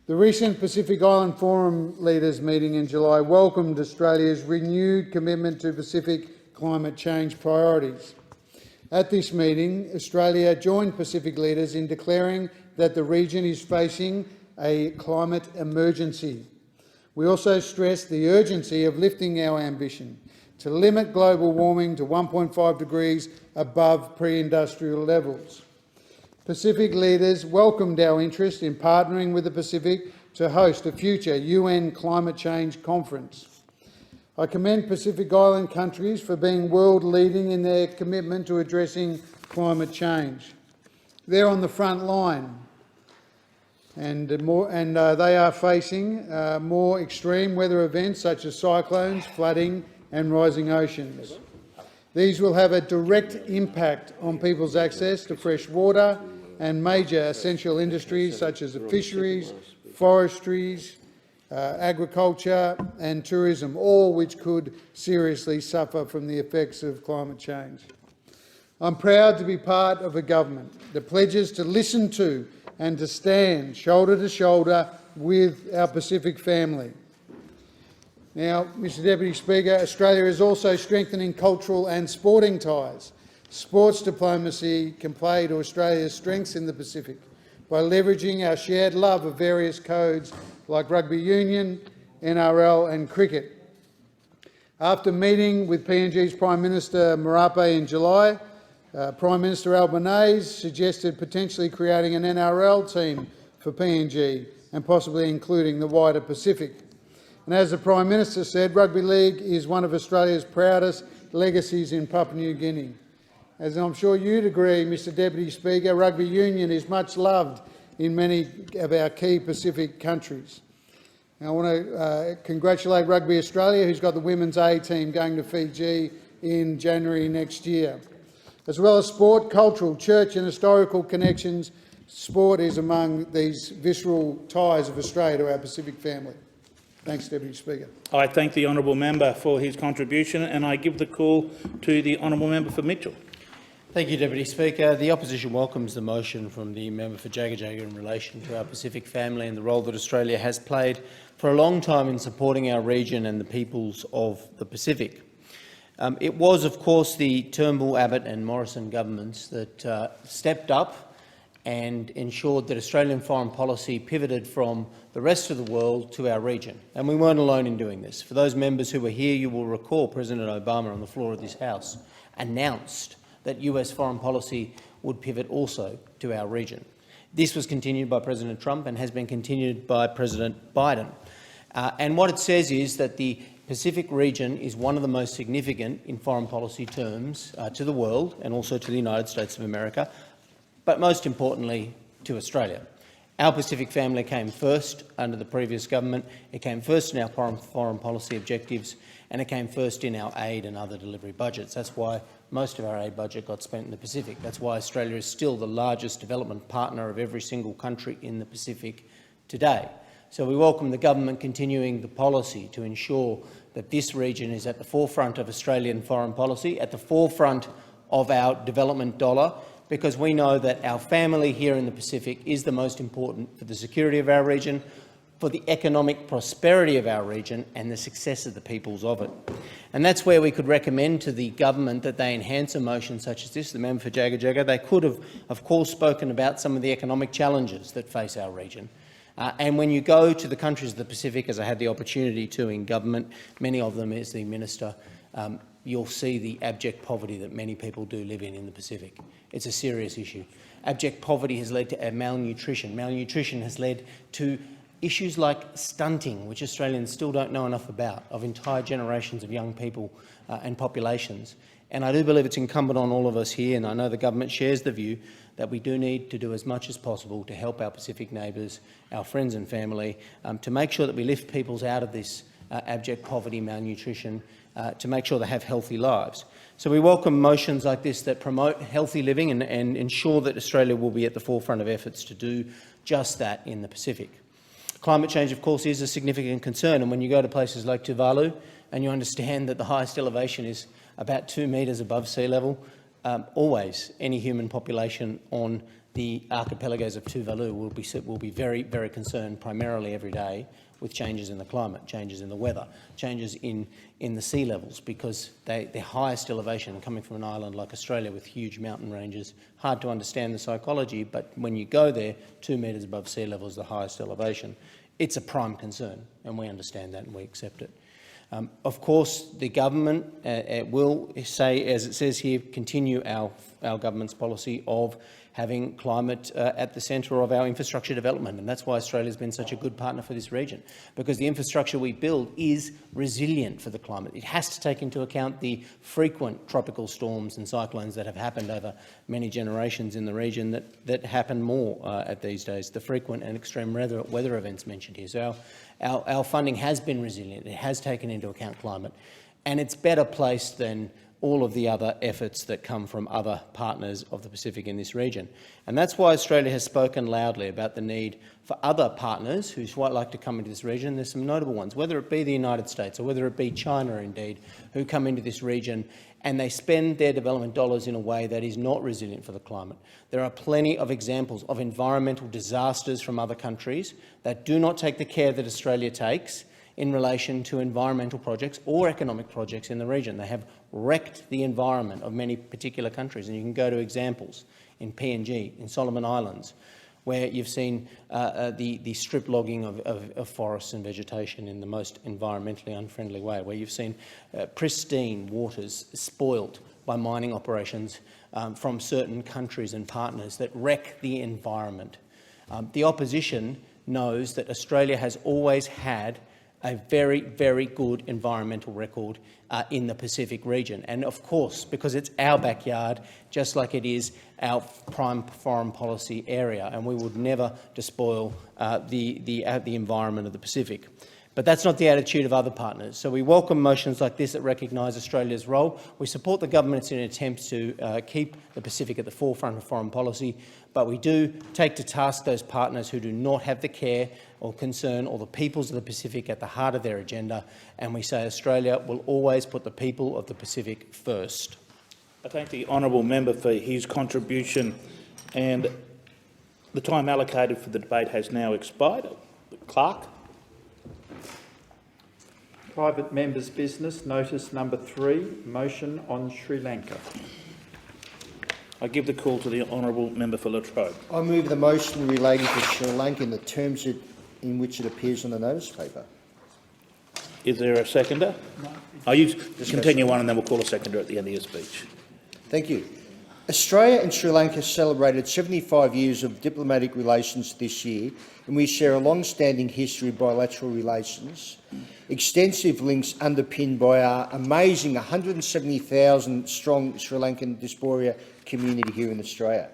The recent Pacific Island Forum leaders meeting in July welcomed Australia's renewed commitment to Pacific climate change priorities. At this meeting, Australia joined Pacific leaders in declaring that the region is facing a climate emergency. We also stressed the urgency of lifting our ambition to limit global warming to 1.5 degrees above pre-industrial levels. Pacific leaders welcomed our interest in partnering with the Pacific to host a future UN climate change conference. I commend Pacific Island countries for being world-leading in their commitment to addressing climate change. They're on the front line, and they are facing more extreme weather events such as cyclones, flooding and rising oceans. These will have a direct impact on people's access to fresh water and major essential industries such as the fisheries, forestries, agriculture and tourism, all which could seriously suffer from the effects of climate change. I'm proud to be part of a government that pledges to listen to and to stand shoulder to shoulder with our Pacific family. Now, Mr Deputy Speaker, Australia is also strengthening cultural and sporting ties. Sports diplomacy can play to Australia's strengths in the Pacific by leveraging our shared love of various codes like rugby union, NRL and cricket. After meeting with PNG's Prime Minister Marape in July, Prime Minister Albanese suggested potentially creating an NRL team for PNG and possibly including the wider Pacific. And as the Prime Minister said, rugby league is one of Australia's proudest legacies in Papua New Guinea. As I'm sure you'd agree, Mr Deputy Speaker, rugby union is much loved in many of our key Pacific countries. And I want to congratulate Rugby Australia, who's got the women's A team going to Fiji in January next year. As well as sport, cultural, church and historical connections, sport is among these visceral ties of Australia to our Pacific family. Thanks, Deputy Speaker. I thank the honourable member for his contribution and I give the call to the honourable member for Mitchell. Thank you, Deputy Speaker. The opposition welcomes the motion from the member for Jaga Jaga in relation to our Pacific family and the role that Australia has played for a long time in supporting our region and the peoples of the Pacific. It was, of course, the Turnbull, Abbott and Morrison governments that stepped up and ensured that Australian foreign policy pivoted from the rest of the world to our region. And we weren't alone in doing this. For those members who were here, you will recall President Obama on the floor of this House announced that US foreign policy would pivot also to our region. This was continued by President Trump and has been continued by President Biden. And what it says is that the Pacific region is one of the most significant in foreign policy terms to the world and also to the United States of America, but most importantly to Australia. Our Pacific family came first under the previous government, it came first in our foreign policy objectives, and it came first in our aid and other delivery budgets. That's why most of our aid budget got spent in the Pacific. That's why Australia is still the largest development partner of every single country in the Pacific today. So we welcome the government continuing the policy to ensure that this region is at the forefront of Australian foreign policy, at the forefront of our development dollar, because we know that our family here in the Pacific is the most important for the security of our region, for the economic prosperity of our region and the success of the peoples of it. And that's where we could recommend to the government that they enhance a motion such as this. The member for Jaga Jaga, they could have, of course, spoken about some of the economic challenges that face our region. And when you go to the countries of the Pacific, as I had the opportunity to in government, many of them as the minister, you'll see the abject poverty that many people do live in the Pacific. It's a serious issue. Abject poverty has led to malnutrition. Malnutrition has led to issues like stunting, which Australians still don't know enough about, of entire generations of young people and populations. And I do believe it's incumbent on all of us here, and I know the government shares the view, that we do need to do as much as possible to help our Pacific neighbours, our friends and family, to make sure that we lift peoples out of this abject poverty, malnutrition, to make sure they have healthy lives. So we welcome motions like this that promote healthy living and ensure that Australia will be at the forefront of efforts to do just that in the Pacific. Climate change, of course, is a significant concern, and when you go to places like Tuvalu and you understand that the highest elevation is about 2 metres above sea level, always any human population on the archipelagos of Tuvalu will be very, very concerned, primarily every day, with changes in the climate, changes in the weather, changes in the sea levels, because their highest elevation coming from an island like Australia with huge mountain ranges, hard to understand the psychology, but when you go there, 2 metres above sea level is the highest elevation. It's a prime concern, and we understand that and we accept it. Of course, the government will say, as it says here, continue our government's policy of having climate at the centre of our infrastructure development. And that's why Australia has been such a good partner for this region, because the infrastructure we build is resilient for the climate. It has to take into account the frequent tropical storms and cyclones that have happened over many generations in the region that happen more at these days, the frequent and extreme weather events mentioned here. So our funding has been resilient. It has taken into account climate. and it's better placed than all of the other efforts that come from other partners of the Pacific in this region. And that's why Australia has spoken loudly about the need for other partners who might like to come into this region. There's some notable ones, whether it be the United States or whether it be China, indeed, who come into this region and they spend their development dollars in a way that is not resilient for the climate. There are plenty of examples of environmental disasters from other countries that do not take the care that Australia takes in relation to environmental projects or economic projects in the region. They have wrecked the environment of many particular countries, and you can go to examples in PNG, in Solomon Islands, where you've seen the strip logging of forests and vegetation in the most environmentally unfriendly way, where you've seen pristine waters spoilt by mining operations from certain countries and partners that wreck the environment. The opposition knows that Australia has always had a very, very good environmental record in the Pacific region. And of course, because it's our backyard, just like it is our prime foreign policy area, and we would never despoil the environment of the Pacific. But that's not the attitude of other partners. So we welcome motions like this that recognise Australia's role. We support the government in an attempt to keep the Pacific at the forefront of foreign policy, but we do take to task those partners who do not have the care or concern or the peoples of the Pacific at the heart of their agenda, and we say Australia will always put the people of the Pacific first. I thank the honourable member for his contribution, and the time allocated for the debate has now expired. Clerk. Private members' business, notice number 3, motion on Sri Lanka. I give the call to the honourable member for Latrobe. I move the motion relating to Sri Lanka in the terms in which it appears on the notice paper. Is there a seconder? No. Oh, you continue on and then we'll call a seconder at the end of your speech. Thank you. Australia and Sri Lanka celebrated 75 years of diplomatic relations this year, and we share a long-standing history of bilateral relations, extensive links underpinned by our amazing 170,000-strong Sri Lankan diaspora community here in Australia.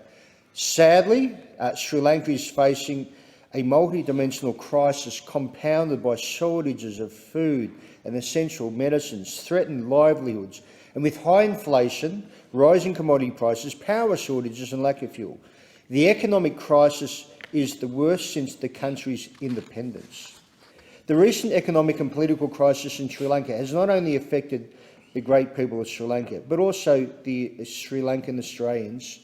Sadly, Sri Lanka is facing a multi-dimensional crisis compounded by shortages of food and essential medicines, threatened livelihoods, and with high inflation, rising commodity prices, power shortages and lack of fuel. The economic crisis is the worst since the country's independence. The recent economic and political crisis in Sri Lanka has not only affected the great people of Sri Lanka, but also the Sri Lankan Australians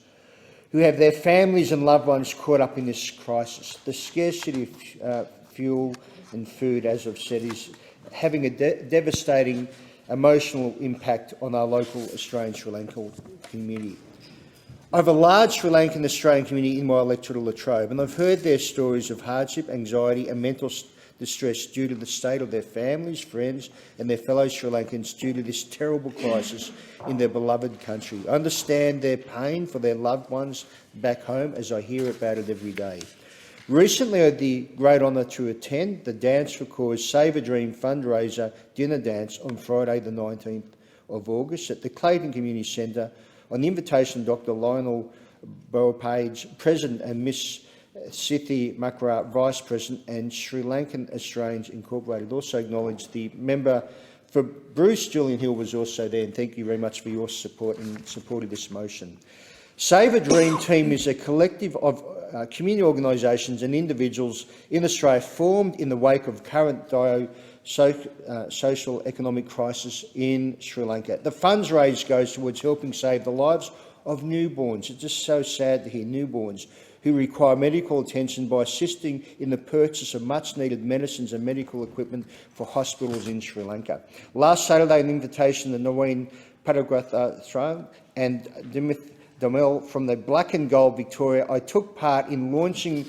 who have their families and loved ones caught up in this crisis. The scarcity of fuel and food, as I've said, is having a devastating emotional impact on our local Australian Sri Lankan community. I have a large Sri Lankan Australian community in my electorate of Latrobe, and I've heard their stories of hardship, anxiety and mental distress due to the state of their families, friends and their fellow Sri Lankans due to this terrible crisis in their beloved country. I understand their pain for their loved ones back home, as I hear about it every day. Recently, I had the great honour to attend the Dance for Cause Save a Dream fundraiser dinner dance on Friday the 19th of August at the Clayton Community Centre on the invitation of Dr Lionel Bowpage, President, and Miss Sithi Makra, Vice President, and Sri Lankan Australians Incorporated. Also acknowledge the member for Bruce, Julian Hill, was also there, and thank you very much for your support and support of this motion. Save a Dream team is a collective of community organisations and individuals in Australia formed in the wake of current social economic crisis in Sri Lanka. The funds raised goes towards helping save the lives of newborns. It's just so sad to hear newborns who require medical attention by assisting in the purchase of much-needed medicines and medical equipment for hospitals in Sri Lanka. Last Saturday, an invitation to Naween Padagrathran and Dimith Damel from the Black and Gold Victoria, I took part in launching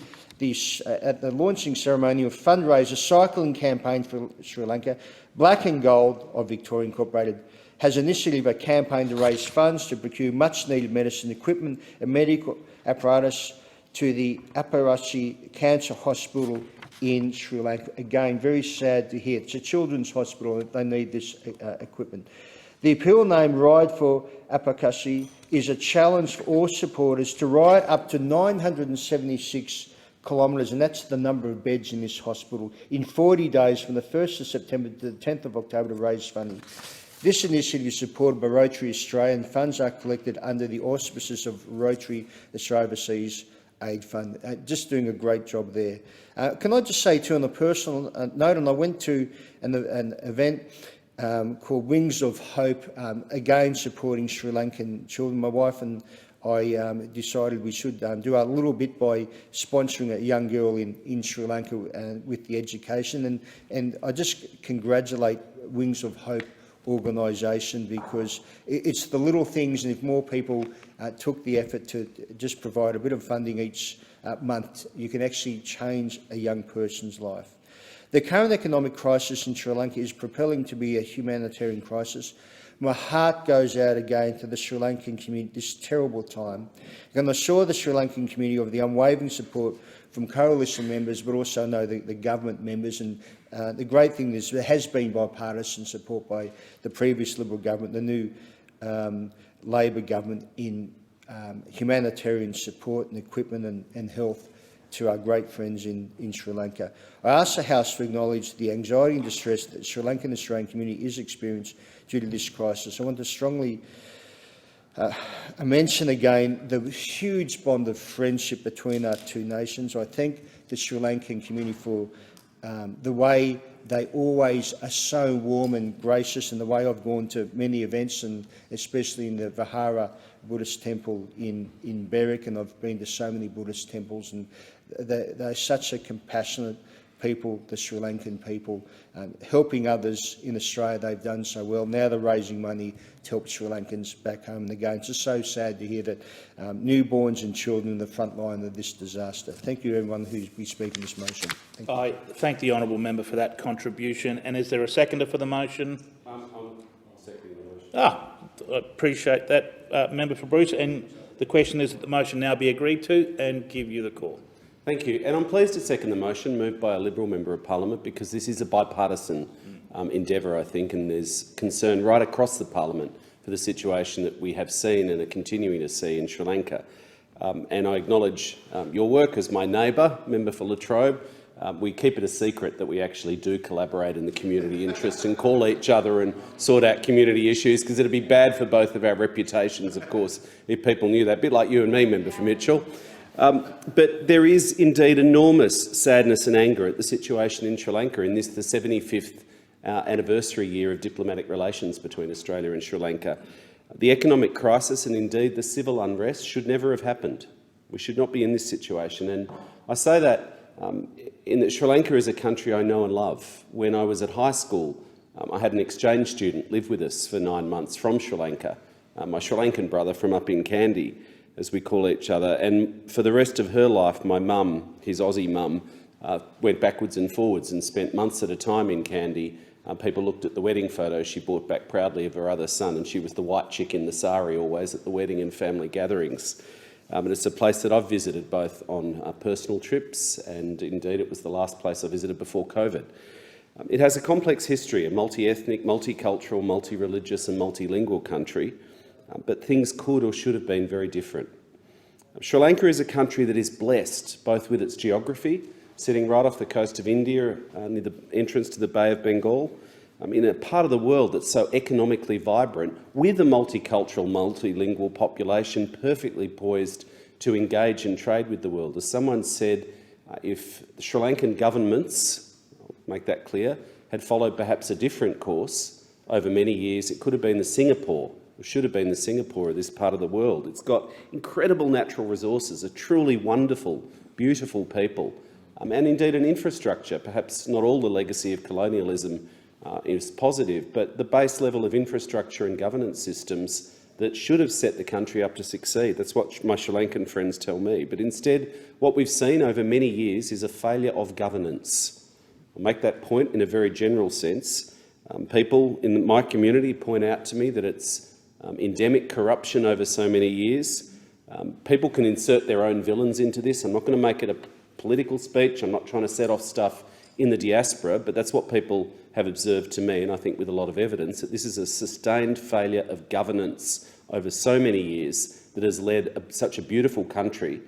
at the launching ceremony of fundraiser cycling campaign for Sri Lanka. Black and Gold of Victoria Incorporated has initiated a campaign to raise funds to procure much-needed medicine, equipment and medical apparatus to the Apparachi Cancer Hospital in Sri Lanka. Again, very sad to hear. It's a children's hospital and they need this equipment. The appeal named Ride for Apparachi is a challenge for all supporters to ride up to 976 kilometres, and that's the number of beds in this hospital, in 40 days from the 1st of September to the 10th of October to raise funding. This initiative is supported by Rotary Australia, and funds are collected under the auspices of Rotary Australia Overseas Aid Fund. Just doing a great job there. Can I just say too, on a personal note, and I went to an event called Wings of Hope, again supporting Sri Lankan children. My wife and I decided we should do a little bit by sponsoring a young girl in Sri Lanka with the education. And I just congratulate Wings of Hope organisation, because it's the little things, and if more people took the effort to just provide a bit of funding each month, you can actually change a young person's life. The current economic crisis in Sri Lanka is propelling to be a humanitarian crisis. My heart goes out again to the Sri Lankan community this terrible time. And I assure the Sri Lankan community of the unwavering support from coalition members, but also know the government members. And the great thing is there has been bipartisan support by the previous Liberal government, the new Labor government, in humanitarian support and equipment and health to our great friends in Sri Lanka. I ask the House to acknowledge the anxiety and distress that the Sri Lankan Australian community is experiencing due to this crisis. I want to strongly mention again the huge bond of friendship between our two nations. I thank the Sri Lankan community for the way they always are so warm and gracious, and the way I've gone to many events, and especially in the Vihara Buddhist temple in Berwick, and I've been to so many Buddhist temples, and they're such a compassionate people, the Sri Lankan people, helping others in Australia. They've done so well. Now they're raising money to help Sri Lankans back home. And again, it's just so sad to hear that newborns and children in the front line of this disaster. Thank you, everyone who's been speaking this motion. Thank you. I thank the honourable member for that contribution. And is there a seconder for the motion? I'll second the motion. I appreciate that, Member for Bruce. And the question is that the motion now be agreed to, and give you the call. Thank you. And I'm pleased to second the motion moved by a Liberal Member of Parliament, because this is a bipartisan endeavour, I think, and there's concern right across the Parliament for the situation that we have seen and are continuing to see in Sri Lanka. And I acknowledge your work as my neighbour, Member for Latrobe. We keep it a secret that we actually do collaborate in the community interest and call each other and sort out community issues, because it'd be bad for both of our reputations, of course, if people knew that. A bit like you and me, Member for Mitchell. But there is indeed enormous sadness and anger at the situation in Sri Lanka in this, the 75th anniversary year of diplomatic relations between Australia and Sri Lanka. The economic crisis and indeed the civil unrest should never have happened. We should not be in this situation. And I say that in that Sri Lanka is a country I know and love. When I was at high school, I had an exchange student live with us for 9 months from Sri Lanka, my Sri Lankan brother from up in Kandy, as we call each other. And for the rest of her life, my mum, his Aussie mum, went backwards and forwards and spent months at a time in Kandy. People looked at the wedding photos she brought back proudly of her other son, and she was the white chick in the sari always at the wedding and family gatherings. And it's a place that I've visited both on personal trips, and indeed it was the last place I visited before COVID. It has a complex history, a multi-ethnic, multicultural, multi-religious and multilingual country, but things could or should have been very different. Sri Lanka is a country that is blessed both with its geography, sitting right off the coast of India, near the entrance to the Bay of Bengal, in a part of the world that's so economically vibrant, with a multicultural, multilingual population perfectly poised to engage and trade with the world. As someone said, if the Sri Lankan governments, I'll make that clear, had followed perhaps a different course over many years, it could have been the Singapore, or should have been the Singapore of this part of the world. It's got incredible natural resources, a truly wonderful, beautiful people, and indeed an infrastructure. Perhaps not all the legacy of colonialism is positive, but the base level of infrastructure and governance systems that should have set the country up to succeed. That's what my Sri Lankan friends tell me. But instead, what we've seen over many years is a failure of governance. I'll make that point in a very general sense. People in my community point out to me that it's endemic corruption over so many years. People can insert their own villains into this. I'm not going to make it a political speech. I'm not trying to set off stuff in the diaspora, but that's what people have observed to me, and I think with a lot of evidence, that this is a sustained failure of governance over so many years that has led such a beautiful country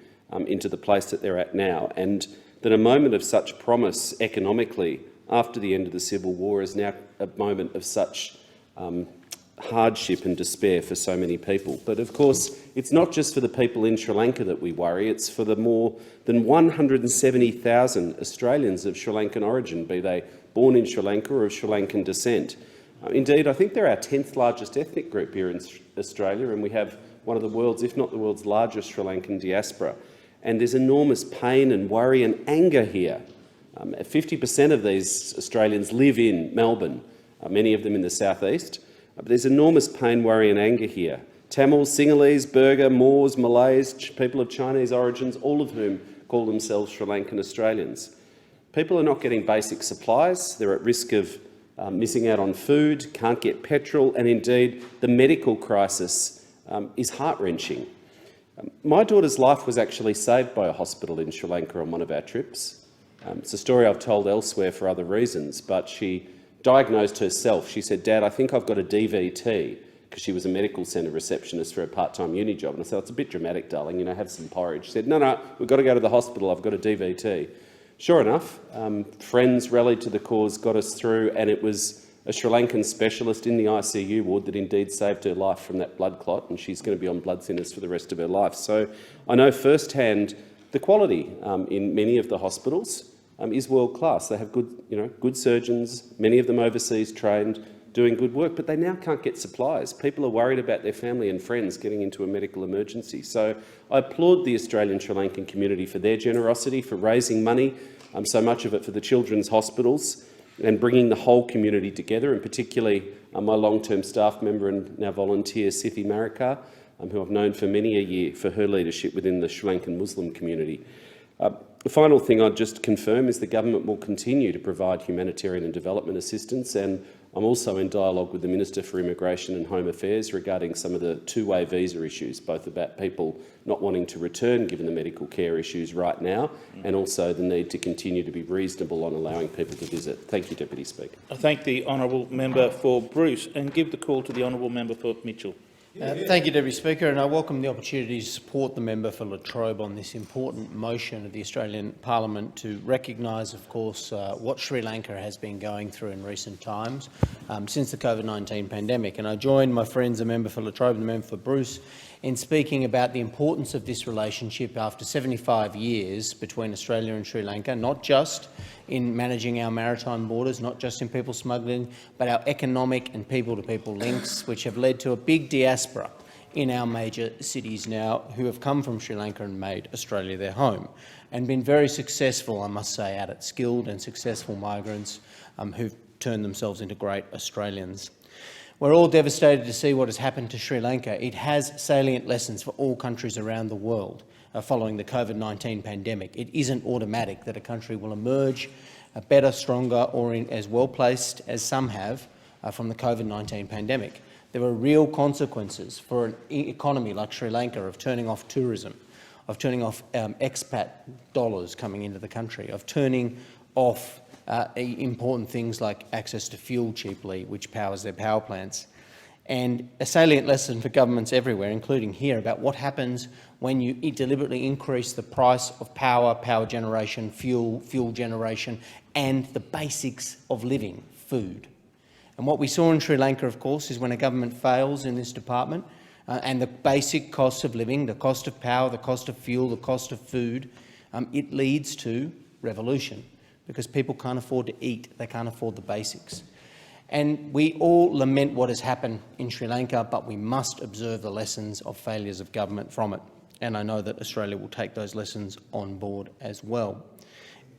into the place that they're at now, and that a moment of such promise economically after the end of the Civil War is now a moment of such hardship and despair for so many people. But of course, it's not just for the people in Sri Lanka that we worry, it's for the more than 170,000 Australians of Sri Lankan origin, be they born in Sri Lanka or of Sri Lankan descent. Indeed, I think they're our 10th largest ethnic group here in Australia, and we have one of the world's, if not the world's largest Sri Lankan diaspora. And there's enormous pain and worry and anger here. 50% of these Australians live in Melbourne, many of them in the southeast. But there's enormous pain, worry and anger here. Tamils, Sinhalese, Burgher, Moors, Malays, people of Chinese origins, all of whom call themselves Sri Lankan Australians. People are not getting basic supplies. They're at risk of missing out on food, can't get petrol, and indeed the medical crisis is heart-wrenching. My daughter's life was actually saved by a hospital in Sri Lanka on one of our trips. It's a story I've told elsewhere for other reasons, but she diagnosed herself. She said, "Dad, I think I've got a DVT," because she was a medical centre receptionist for a part-time uni job. And I said, "It's a bit dramatic, darling, have some porridge." She said, no, we've got to go to the hospital, I've got a DVT. Sure enough, friends rallied to the cause, got us through, and it was a Sri Lankan specialist in the ICU ward that indeed saved her life from that blood clot, and she's going to be on blood thinners for the rest of her life. So I know firsthand the quality in many of the hospitals is world class. They have good surgeons, many of them overseas trained, doing good work, but they now can't get supplies. People are worried about their family and friends getting into a medical emergency. So I applaud the Australian Sri Lankan community for their generosity, for raising money, so much of it for the children's hospitals, and bringing the whole community together, and particularly my long-term staff member and now volunteer, Sithi Marikar, who I've known for many a year for her leadership within the Sri Lankan Muslim community. The final thing I'd just confirm is the government will continue to provide humanitarian and development assistance, and I'm also in dialogue with the Minister for Immigration and Home Affairs regarding some of the two-way visa issues, both about people not wanting to return given the medical care issues right now, and also the need to continue to be reasonable on allowing people to visit. Thank you, Deputy Speaker. I thank the honourable member for Bruce and give the call to the honourable member for Mitchell. Thank you, Deputy Speaker, and I welcome the opportunity to support the member for La Trobe on this important motion of the Australian Parliament to recognise, of course, what Sri Lanka has been going through in recent times since the COVID-19 pandemic. And I join my friends, the member for La Trobe and the member for Bruce, in speaking about the importance of this relationship after 75 years between Australia and Sri Lanka, not just in managing our maritime borders, not just in people smuggling, but our economic and people-to-people links, which have led to a big diaspora in our major cities now who have come from Sri Lanka and made Australia their home, and been very successful, I must say, at it, skilled and successful migrants who've turned themselves into great Australians. We're all devastated to see what has happened to Sri Lanka. It has salient lessons for all countries around the world following the COVID-19 pandemic. It isn't automatic that a country will emerge better, stronger, or as well placed as some have from the COVID-19 pandemic. There are real consequences for an economy like Sri Lanka of turning off tourism, of turning off expat dollars coming into the country, of turning off important things like access to fuel cheaply, which powers their power plants. And a salient lesson for governments everywhere, including here, about what happens when you deliberately increase the price of power, power generation, fuel generation, and the basics of living, food. And what we saw in Sri Lanka, of course, is when a government fails in this department and the basic costs of living, the cost of power, the cost of fuel, the cost of food, it leads to revolution, because people can't afford to eat, they can't afford the basics. And we all lament what has happened in Sri Lanka, but we must observe the lessons of failures of government from it. And I know that Australia will take those lessons on board as well.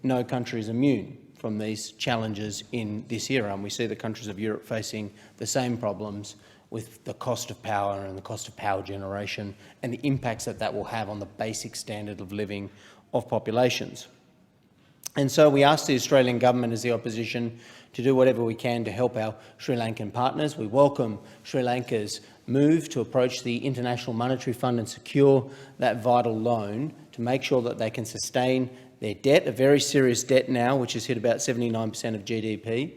No country is immune from these challenges in this era, and we see the countries of Europe facing the same problems with the cost of power and the cost of power generation and the impacts that that will have on the basic standard of living of populations. And so we ask the Australian government as the opposition to do whatever we can to help our Sri Lankan partners. We welcome Sri Lanka's move to approach the International Monetary Fund and secure that vital loan to make sure that they can sustain their debt, a very serious debt now, which has hit about 79% of GDP,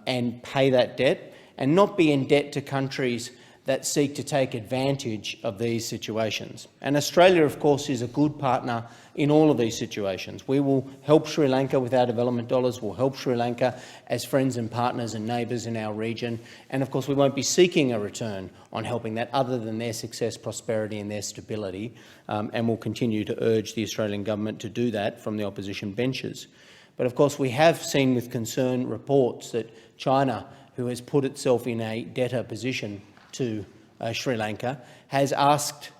and pay that debt, and not be in debt to countries that seek to take advantage of these situations. And Australia, of course, is a good partner in all of these situations. We will help Sri Lanka with our development dollars, we'll help Sri Lanka as friends and partners and neighbours in our region, and of course we won't be seeking a return on helping that other than their success, prosperity and their stability, and we'll continue to urge the Australian government to do that from the opposition benches. But of course we have seen with concern reports that China, who has put itself in a debtor position to Sri Lanka, has asked,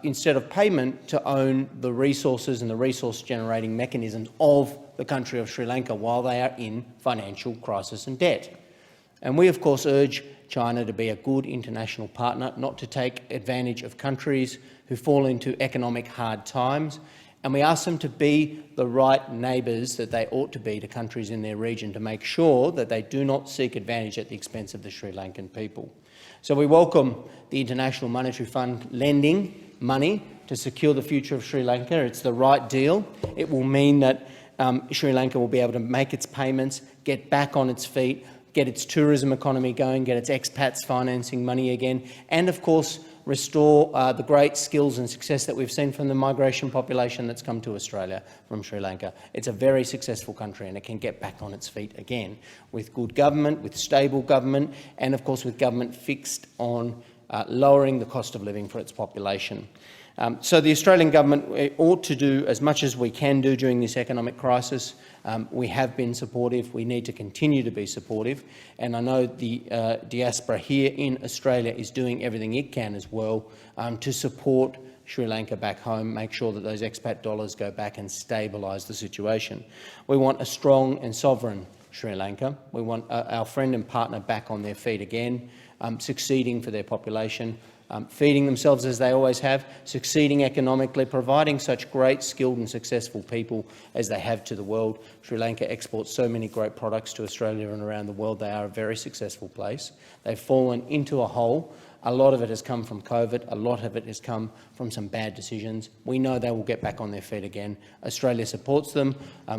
instead of payment, to own the resources and the resource-generating mechanisms of the country of Sri Lanka while they are in financial crisis and debt. And we, of course, urge China to be a good international partner, not to take advantage of countries who fall into economic hard times, and we ask them to be the right neighbours that they ought to be to countries in their region, to make sure that they do not seek advantage at the expense of the Sri Lankan people. So we welcome the International Monetary Fund lending money to secure the future of Sri Lanka. It's the right deal. It will mean that Sri Lanka will be able to make its payments, get back on its feet, get its tourism economy going, get its expats financing money again, and of course restore the great skills and success that we've seen from the migration population that's come to Australia from Sri Lanka. It's a very successful country and it can get back on its feet again with good government, with stable government, and of course with government fixed on lowering the cost of living for its population. So the Australian government ought to do as much as we can do during this economic crisis. We have been supportive. We need to continue to be supportive. And I know the diaspora here in Australia is doing everything it can as well to support Sri Lanka back home, make sure that those expat dollars go back and stabilise the situation. We want a strong and sovereign Sri Lanka. We want our friend and partner back on their feet again, succeeding for their population, feeding themselves as they always have, succeeding economically, providing such great, skilled and successful people as they have to the world. Sri Lanka exports so many great products to Australia and around the world. They are a very successful place. They've fallen into a hole. A lot of it has come from COVID. A lot of it has come from some bad decisions. We know they will get back on their feet again. Australia supports them,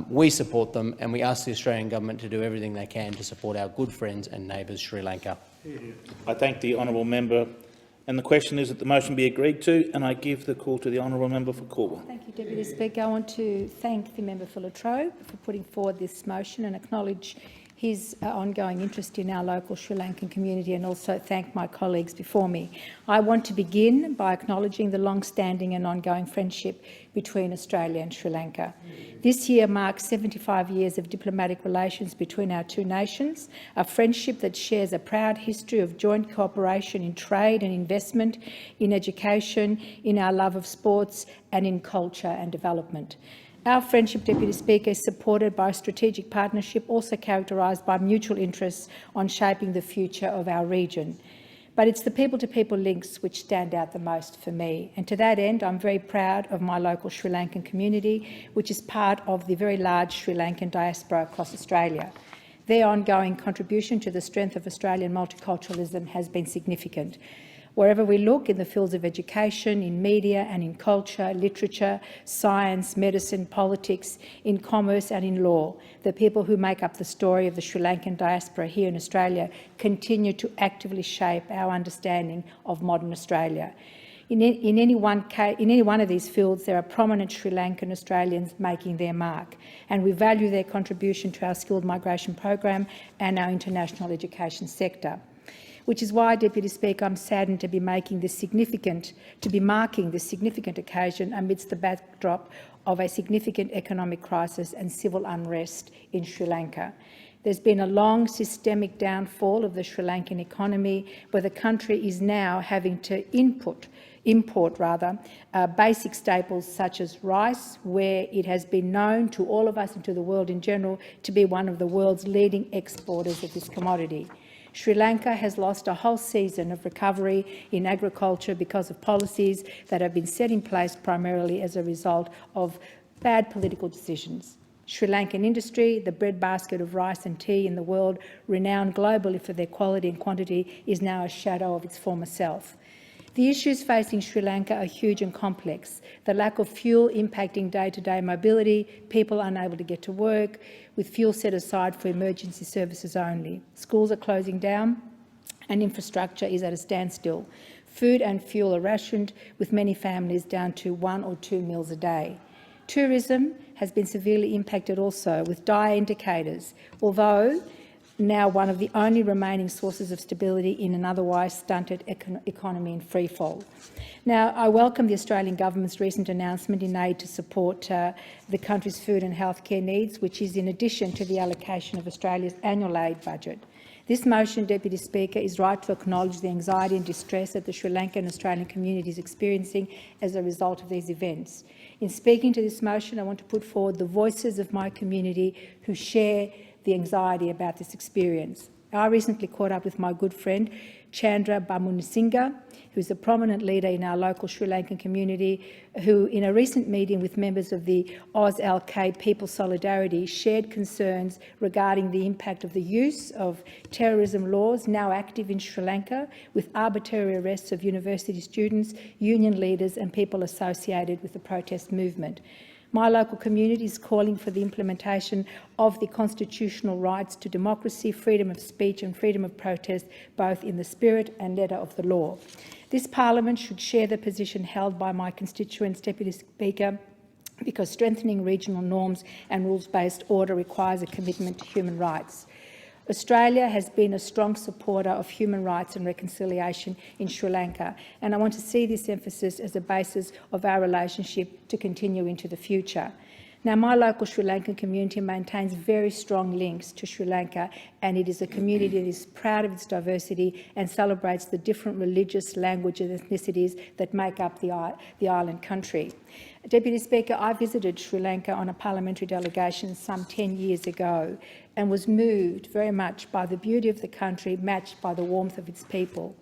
we support them, and we ask the Australian government to do everything they can to support our good friends and neighbours, Sri Lanka. I thank the honourable member. And the question is that the motion be agreed to, and I give the call to the honourable member for Corwin. Thank you, Deputy Speaker. I want to thank the member for Latrobe for putting forward this motion and acknowledge his ongoing interest in our local Sri Lankan community, and also thank my colleagues before me. I want to begin by acknowledging the long-standing and ongoing friendship between Australia and Sri Lanka. This year marks 75 years of diplomatic relations between our two nations, a friendship that shares a proud history of joint cooperation in trade and investment, in education, in our love of sports and in culture and development. Our friendship, Deputy Speaker, is supported by a strategic partnership also characterised by mutual interests on shaping the future of our region. But it's the people-to-people links which stand out the most for me. And to that end, I'm very proud of my local Sri Lankan community, which is part of the very large Sri Lankan diaspora across Australia. Their ongoing contribution to the strength of Australian multiculturalism has been significant. Wherever we look, in the fields of education, in media and in culture, literature, science, medicine, politics, in commerce and in law, the people who make up the story of the Sri Lankan diaspora here in Australia continue to actively shape our understanding of modern Australia. In any one of these fields, there are prominent Sri Lankan Australians making their mark, and we value their contribution to our skilled migration program and our international education sector. Which is why, Deputy Speaker, I'm saddened to be marking this significant occasion amidst the backdrop of a significant economic crisis and civil unrest in Sri Lanka. There's been a long systemic downfall of the Sri Lankan economy, where the country is now having to import basic staples such as rice, where it has been known to all of us and to the world in general to be one of the world's leading exporters of this commodity. Sri Lanka has lost a whole season of recovery in agriculture because of policies that have been set in place primarily as a result of bad political decisions. Sri Lankan industry, the breadbasket of rice and tea in the world, renowned globally for their quality and quantity, is now a shadow of its former self. The issues facing Sri Lanka are huge and complex. The lack of fuel impacting day-to-day mobility, people unable to get to work, with fuel set aside for emergency services only. Schools are closing down, and infrastructure is at a standstill. Food and fuel are rationed, with many families down to 1 or 2 meals a day. Tourism has been severely impacted also, with dire indicators, although now one of the only remaining sources of stability in an otherwise stunted economy in freefall. Now, I welcome the Australian government's recent announcement in aid to support the country's food and healthcare needs, which is in addition to the allocation of Australia's annual aid budget. This motion, Deputy Speaker, is right to acknowledge the anxiety and distress that the Sri Lankan and Australian community is experiencing as a result of these events. In speaking to this motion, I want to put forward the voices of my community who share the anxiety about this experience. I recently caught up with my good friend Chandra Bamunisinghe, who is a prominent leader in our local Sri Lankan community, who in a recent meeting with members of the AUSLK People Solidarity shared concerns regarding the impact of the use of terrorism laws now active in Sri Lanka, with arbitrary arrests of university students, union leaders and people associated with the protest movement. My local community is calling for the implementation of the constitutional rights to democracy, freedom of speech and freedom of protest, both in the spirit and letter of the law. This parliament should share the position held by my constituents, Deputy Speaker, because strengthening regional norms and rules-based order requires a commitment to human rights. Australia has been a strong supporter of human rights and reconciliation in Sri Lanka, and I want to see this emphasis as a basis of our relationship to continue into the future. Now, my local Sri Lankan community maintains very strong links to Sri Lanka, and it is a community that is proud of its diversity and celebrates the different religious, language and ethnicities that make up the island country. Deputy Speaker, I visited Sri Lanka on a parliamentary delegation some 10 years ago and was moved very much by the beauty of the country matched by the warmth of its people.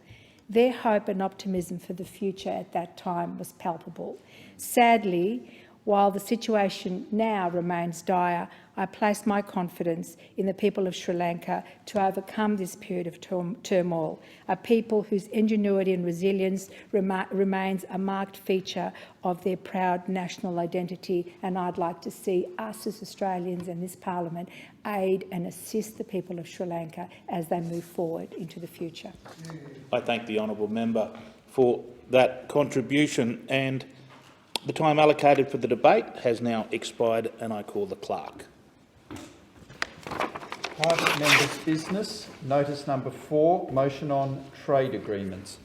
Their hope and optimism for the future at that time was palpable. Sadly, while the situation now remains dire, I place my confidence in the people of Sri Lanka to overcome this period of turmoil, a people whose ingenuity and resilience remains a marked feature of their proud national identity, and I'd like to see us as Australians and this parliament aid and assist the people of Sri Lanka as they move forward into the future. I thank the honourable member for that contribution, and the time allocated for the debate has now expired, and I call the clerk. Private members' business. Notice number 4, motion on trade agreements.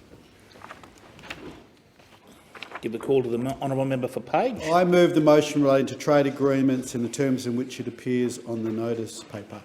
Give the call to the honourable member for Page. I move the motion relating to trade agreements in the terms in which it appears on the notice paper.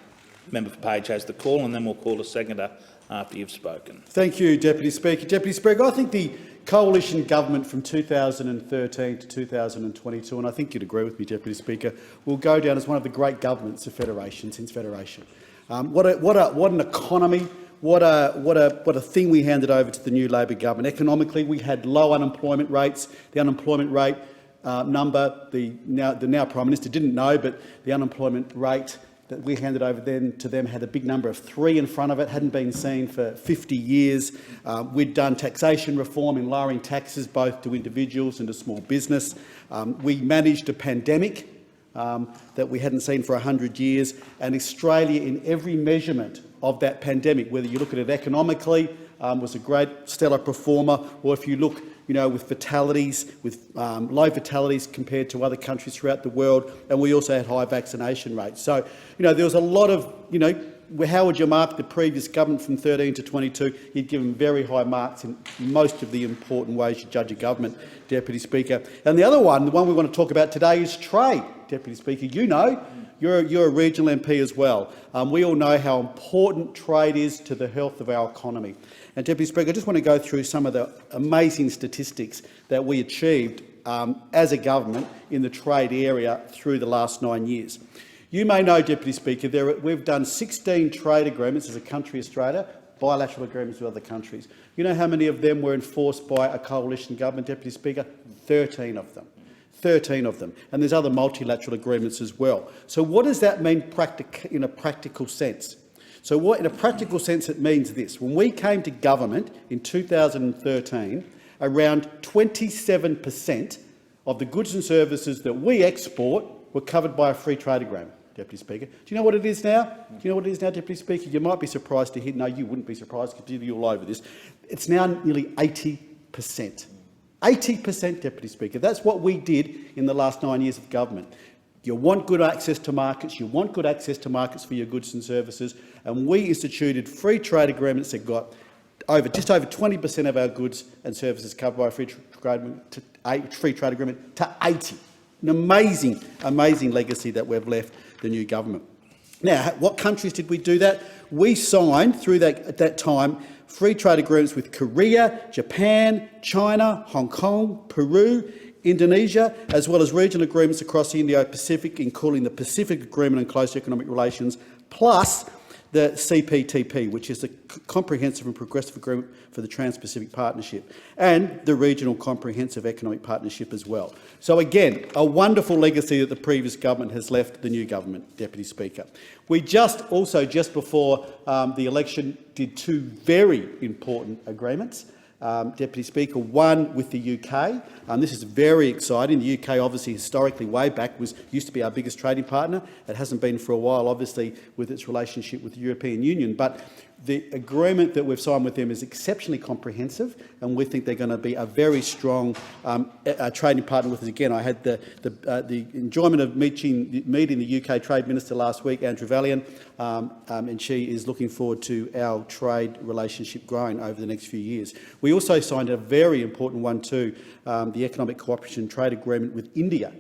Member for Page has the call, and then we'll call the seconder after you've spoken. Thank you, Deputy Speaker. Deputy Speaker, I think the coalition government from 2013 to 2022, and I think you'd agree with me, Deputy Speaker, will go down as one of the great governments of Federation since Federation. What an economy! What a thing we handed over to the new Labor government. Economically, we had low unemployment rates. The unemployment rate number, the now Prime Minister didn't know, but the unemployment rate that we handed over then to them had a big number of 3 in front of it, hadn't been seen for 50 years. We'd done taxation reform in lowering taxes both to individuals and to small business. We managed a pandemic that we hadn't seen for 100 years, and Australia, in every measurement of that pandemic, whether you look at it economically, was a great stellar performer, or if you look with fatalities, with low fatalities compared to other countries throughout the world, and we also had high vaccination rates. So, there was a lot of, how would you mark the previous government from 13 to 22? You'd give them very high marks in most of the important ways you judge a government, Deputy Speaker. And the other one, the one we want to talk about today, is trade, Deputy Speaker. You're a regional MP as well. We all know how important trade is to the health of our economy. And, Deputy Speaker, I just want to go through some of the amazing statistics that we achieved as a government in the trade area through the last 9 years. You may know, Deputy Speaker, we've done 16 trade agreements as a country, Australia, bilateral agreements with other countries. You know how many of them were enforced by a coalition government, Deputy Speaker? 13 of them. 13 of them. And there's other multilateral agreements as well. So what does that mean in a practical sense? So in a practical sense, it means this. When we came to government in 2013, around 27% of the goods and services that we export were covered by a free trade agreement. Deputy Speaker. Do you know what it is now? Do you know what it is now, Deputy Speaker? You might be surprised to hear. No, you wouldn't be surprised because you're all over this. It's now nearly 80%. 80%, Deputy Speaker. That's what we did in the last 9 years of government. You want good access to markets. You want good access to markets for your goods and services. And we instituted free trade agreements that got just over 20% of our goods and services covered by a free trade agreement to 80. An amazing, amazing legacy that we've left the new government. Now, what countries did we do that? We signed, through at that time, free trade agreements with Korea, Japan, China, Hong Kong, Peru, Indonesia, as well as regional agreements across the Indo-Pacific, including the Pacific Agreement on Close Economic Relations, plus the CPTP, which is the Comprehensive and Progressive Agreement for the Trans-Pacific Partnership, and the Regional Comprehensive Economic Partnership as well. So again, a wonderful legacy that the previous government has left the new government, Deputy Speaker. We just before the election, did two very important agreements. Deputy Speaker, one with the UK. This is very exciting. The UK, obviously, historically, way back, used to be our biggest trading partner. It hasn't been for a while, obviously, with its relationship with the European Union. But the agreement that we've signed with them is exceptionally comprehensive, and we think they're going to be a very strong trading partner with us. Again, I had the enjoyment of meeting the UK Trade Minister last week, Andrew Valian, and she is looking forward to our trade relationship growing over the next few years. We also signed a very important one too, the Economic Cooperation and Trade Agreement with India,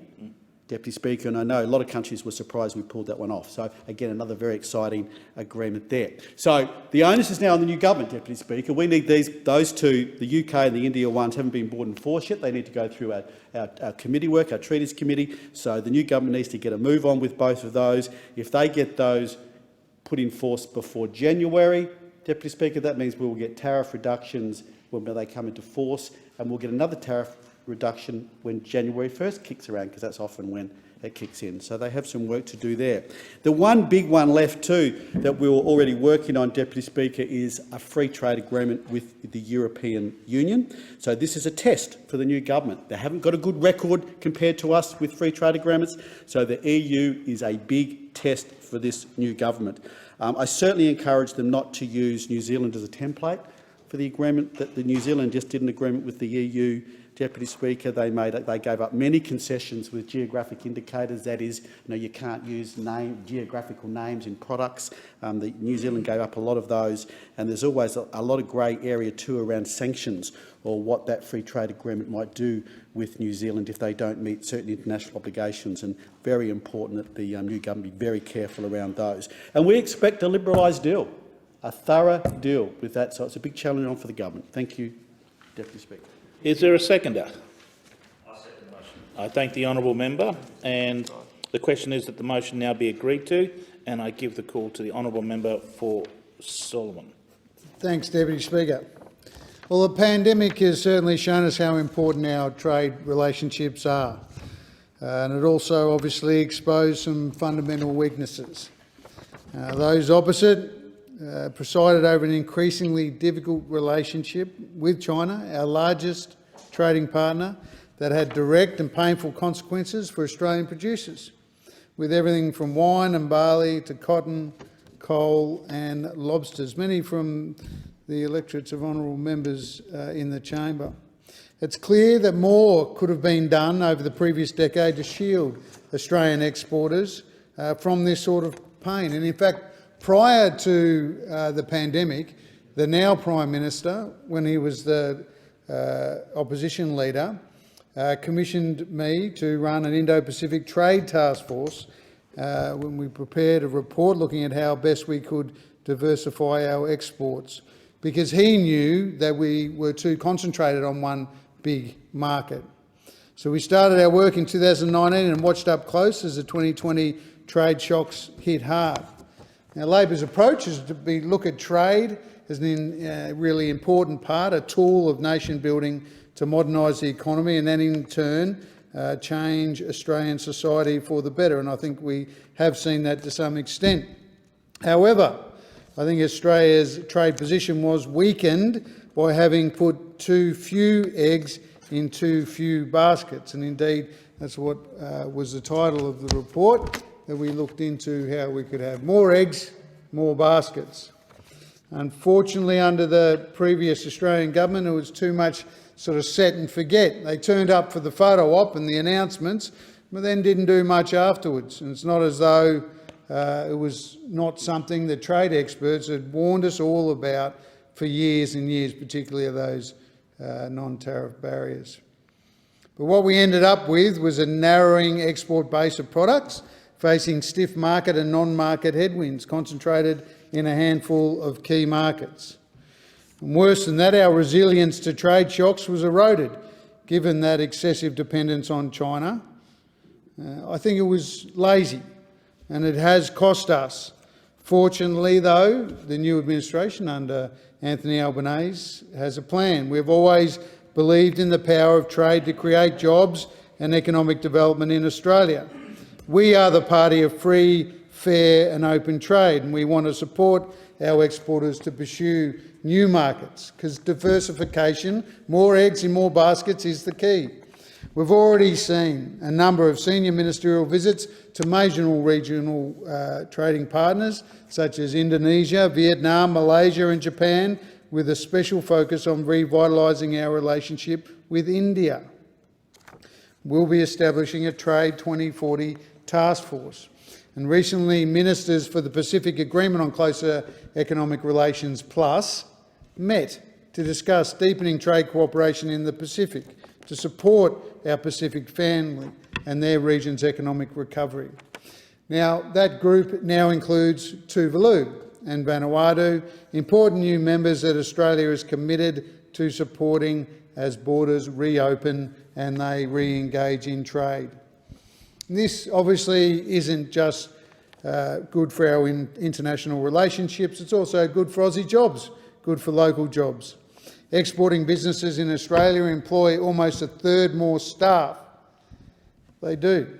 Deputy Speaker, and I know a lot of countries were surprised we pulled that one off. So, again, another very exciting agreement there. So, the onus is now on the new government, Deputy Speaker. We need those two, the UK and the India ones, haven't been brought in force yet. They need to go through our committee work, our Treaties Committee. So, the new government needs to get a move on with both of those. If they get those put in force before January, Deputy Speaker, that means we will get tariff reductions when they come into force, and we'll get another tariff reduction when January 1st kicks around, because that's often when it kicks in. So they have some work to do there. The one big one left too that we were already working on, Deputy Speaker, is a free trade agreement with the European Union. So this is a test for the new government. They haven't got a good record compared to us with free trade agreements, so the EU is a big test for this new government. I certainly encourage them not to use New Zealand as a template for the agreement. That the New Zealand just did an agreement with the EU, Deputy Speaker. They gave up many concessions with geographic indicators. That is, you can't use geographical names in products. The New Zealand gave up a lot of those, and there's always a lot of grey area too around sanctions or what that free trade agreement might do with New Zealand if they don't meet certain international obligations. And very important that the new government be very careful around those. And we expect a liberalised deal, a thorough deal with that. So it's a big challenge on for the government. Thank you, Deputy Speaker. Is there a seconder? I second the motion. I thank the honourable member, and the question is that the motion now be agreed to, and I give the call to the honourable member for Solomon. Thanks, Deputy Speaker. Well, the pandemic has certainly shown us how important our trade relationships are, and it also obviously exposed some fundamental weaknesses. Those opposite presided over an increasingly difficult relationship with China, our largest trading partner, that had direct and painful consequences for Australian producers, with everything from wine and barley to cotton, coal and lobsters, many from the electorates of honourable members in the chamber. It's clear that more could have been done over the previous decade to shield Australian exporters from this sort of pain. And in fact, prior to the pandemic, the now Prime Minister, when he was the opposition leader, commissioned me to run an Indo-Pacific Trade Task Force when we prepared a report looking at how best we could diversify our exports, because he knew that we were too concentrated on one big market. So we started our work in 2019 and watched up close as the 2020 trade shocks hit hard. Now, Labor's approach is to look at trade as a really important part, a tool of nation building to modernise the economy and then in turn change Australian society for the better. And I think we have seen that to some extent. However, I think Australia's trade position was weakened by having put too few eggs in too few baskets. And indeed, that's what was the title of the report. that we looked into how we could have more eggs, more baskets. Unfortunately, under the previous Australian government, it was too much sort of set and forget. They turned up for the photo op and the announcements, but then didn't do much afterwards. And it's not as though it was not something that trade experts had warned us all about for years and years, particularly of those non-tariff barriers. But what we ended up with was a narrowing export base of products facing stiff market and non-market headwinds concentrated in a handful of key markets. And worse than that, our resilience to trade shocks was eroded, given that excessive dependence on China. I think it was lazy, and it has cost us. Fortunately, though, the new administration under Anthony Albanese has a plan. We've always believed in the power of trade to create jobs and economic development in Australia. We are the party of free, fair and open trade, and we want to support our exporters to pursue new markets, because diversification, more eggs in more baskets, is the key. We've already seen a number of senior ministerial visits to major regional trading partners such as Indonesia, Vietnam, Malaysia and Japan, with a special focus on revitalising our relationship with India. We'll be establishing a Trade 2040 task force. And recently, ministers for the Pacific Agreement on Closer Economic Relations Plus met to discuss deepening trade cooperation in the Pacific to support our Pacific family and their region's economic recovery. Now, that group now includes Tuvalu and Vanuatu, important new members that Australia is committed to supporting as borders reopen and they re-engage in trade. This obviously isn't just good for our international relationships, it's also good for Aussie jobs, good for local jobs. Exporting businesses in Australia employ almost a third more staff. They do.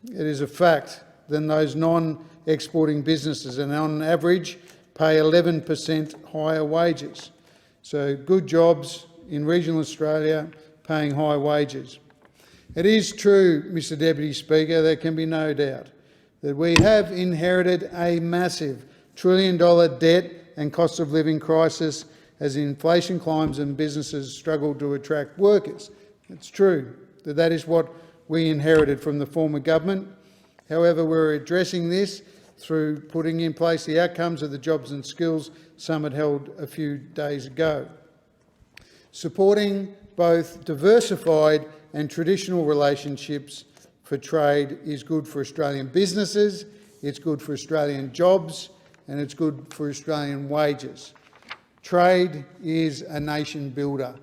It is a fact than those non-exporting businesses, and on average pay 11% higher wages. So good jobs in regional Australia paying high wages. It is true, Mr Deputy Speaker, there can be no doubt that we have inherited a massive $1 trillion debt and cost of living crisis as inflation climbs and businesses struggle to attract workers. It's true that that is what we inherited from the former government. However, we're addressing this through putting in place the outcomes of the Jobs and Skills Summit held a few days ago. Supporting both diversified and traditional relationships for trade is good for Australian businesses, it's good for Australian jobs, and it's good for Australian wages. Trade is a nation builder,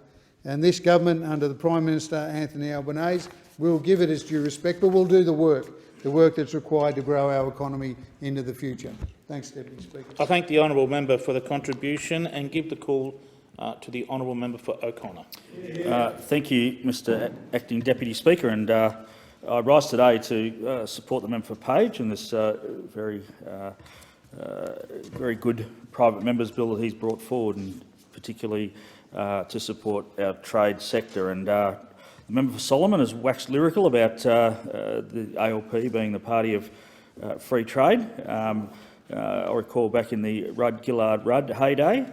and this government under the Prime Minister Anthony Albanese will give it its due respect, but we'll do the work that's required to grow our economy into the future. Thanks, Deputy Speaker. I thank the honourable member for the contribution and give the call to the honourable member for O'Connor. Thank you, Mr Acting Deputy Speaker, and I rise today to support the member for Page and this very good private members bill that he's brought forward, and particularly to support our trade sector. And the member for Solomon has waxed lyrical about the ALP being the party of free trade. I recall back in the Rudd-Gillard-Rudd heyday,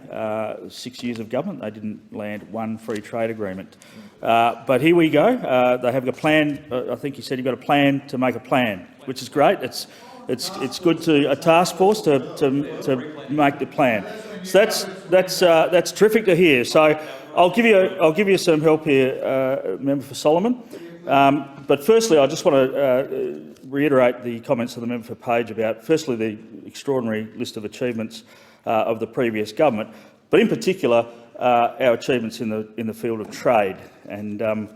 6 years of government, they didn't land one free trade agreement. But here we go. They have a plan. I think he said you've got a plan to make a plan, which is great. It's good to a task force to make the plan. So that's terrific to hear. So I'll give you some help here, member for Solomon. But firstly, I just want to reiterate the comments of the member for Page about, firstly, the extraordinary list of achievements of the previous government, but in particular our achievements in the field of trade. And of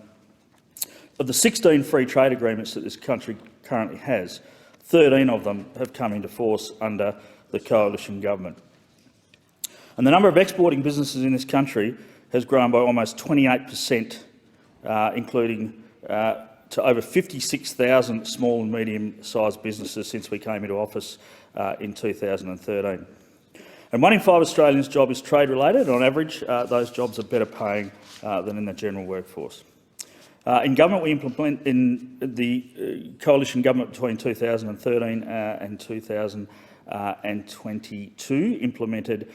the 16 free trade agreements that this country currently has, 13 of them have come into force under the coalition government. And the number of exporting businesses in this country has grown by almost 28%, including to over 56,000 small and medium-sized businesses since we came into office in 2013. And 1 in 5 Australians' job is trade-related. On average, those jobs are better paying than in the general workforce. In government, we implement in the coalition government between 2013 and 2022 implemented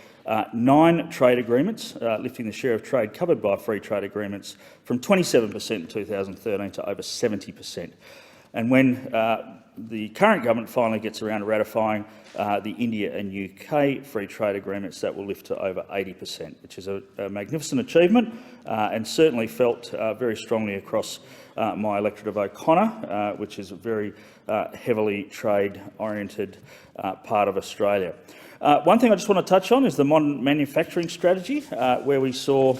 9 trade agreements, lifting the share of trade covered by free trade agreements from 27% in 2013 to over 70%. And when the current government finally gets around to ratifying the India and UK free trade agreements, that will lift to over 80%, which is a magnificent achievement and certainly felt very strongly across my electorate of O'Connor, which is a very heavily trade-oriented part of Australia. One thing I just want to touch on is the modern manufacturing strategy, where we saw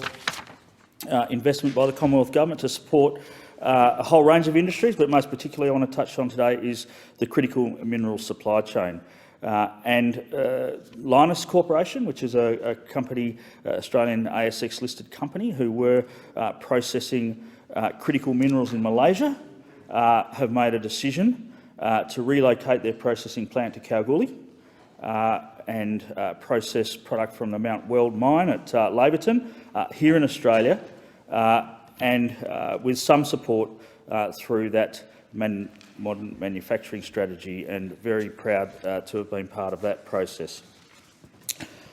investment by the Commonwealth Government to support a whole range of industries, but most particularly I want to touch on today is the critical mineral supply chain. Lynas Corporation, which is a company, Australian ASX-listed company, who were processing critical minerals in Malaysia, have made a decision to relocate their processing plant to Kalgoorlie and process product from the Mount Weld mine at Laverton here in Australia, and with some support through that modern manufacturing strategy, and very proud to have been part of that process.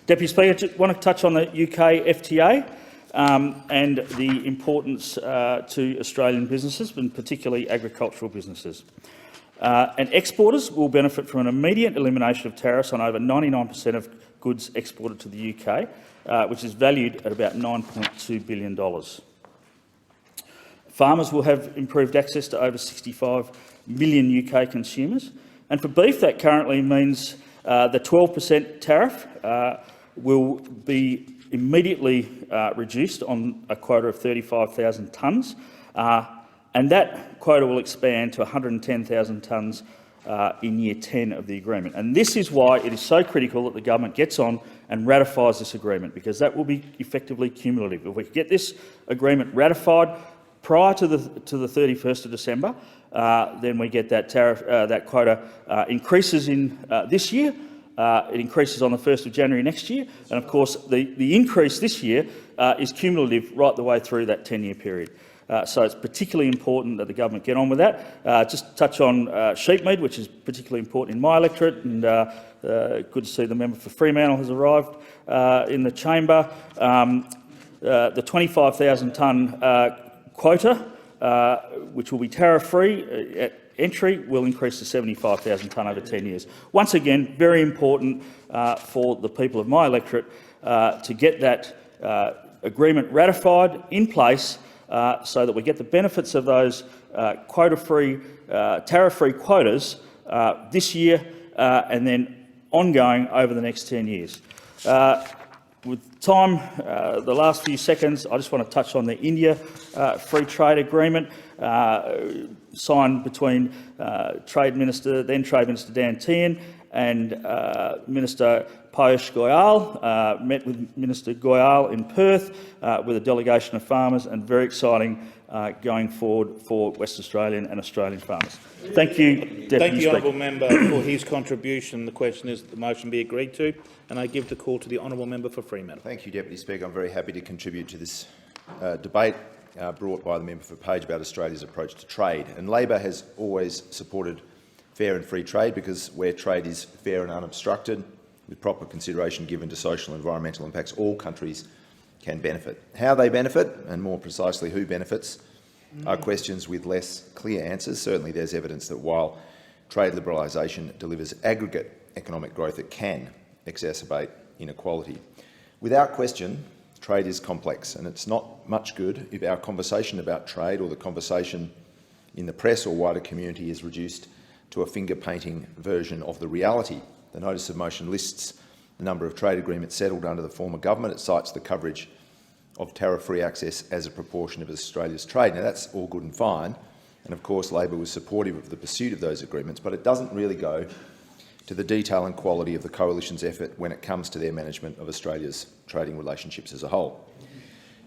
Deputy Speaker, I want to touch on the UK FTA and the importance to Australian businesses, and particularly agricultural businesses. And exporters will benefit from an immediate elimination of tariffs on over 99% of goods exported to the UK, which is valued at about $9.2 billion. Farmers will have improved access to over 65 million UK consumers. And for beef, that currently means the 12% tariff will be immediately reduced on a quota of 35,000 tonnes, and that quota will expand to 110,000 tonnes in year 10 of the agreement. And this is why it is so critical that the government gets on and ratifies this agreement, because that will be effectively cumulative. If we get this agreement ratified prior to the 31st of December, then we get that tariff, that quota increases in this year. It increases on the 1st of January next year, and of course the increase this year is cumulative right the way through that 10-year period. So it's particularly important that the government get on with that. Just touch on sheep meat, which is particularly important in my electorate, and good to see the member for Fremantle has arrived in the chamber. The 25,000 tonne quota, which will be tariff-free at entry, will increase to 75,000 tonne over 10 years. Once again, very important for the people of my electorate to get that agreement ratified in place so that we get the benefits of those quota-free, tariff-free quotas this year and then ongoing over the next 10 years. With time, the last few seconds, I just want to touch on the India Free Trade Agreement signed between then Trade Minister Dan Tehan and Minister Piyush Goyal. Met with Minister Goyal in Perth with a delegation of farmers, and very exciting going forward for West Australian and Australian farmers. Thank you, Deputy Speaker. Thank the honourable member for his contribution. The question is that the motion be agreed to, and I give the call to the honourable member for Fremantle. Thank you, Deputy Speaker. I'm very happy to contribute to this debate brought by the member for Page about Australia's approach to trade. And Labor has always supported fair and free trade, because where trade is fair and unobstructed, with proper consideration given to social and environmental impacts, all countries can benefit. How they benefit, and more precisely who benefits, are questions with less clear answers. Certainly there's evidence that while trade liberalisation delivers aggregate economic growth, it can exacerbate inequality. Without question, trade is complex, and it's not much good if our conversation about trade, or the conversation in the press or wider community, is reduced to a finger-painting version of the reality. The notice of motion lists the number of trade agreements settled under the former government. It cites the coverage of tariff-free access as a proportion of Australia's trade. Now, that's all good and fine, and of course Labor was supportive of the pursuit of those agreements, but it doesn't really go to the detail and quality of the Coalition's effort when it comes to their management of Australia's trading relationships as a whole.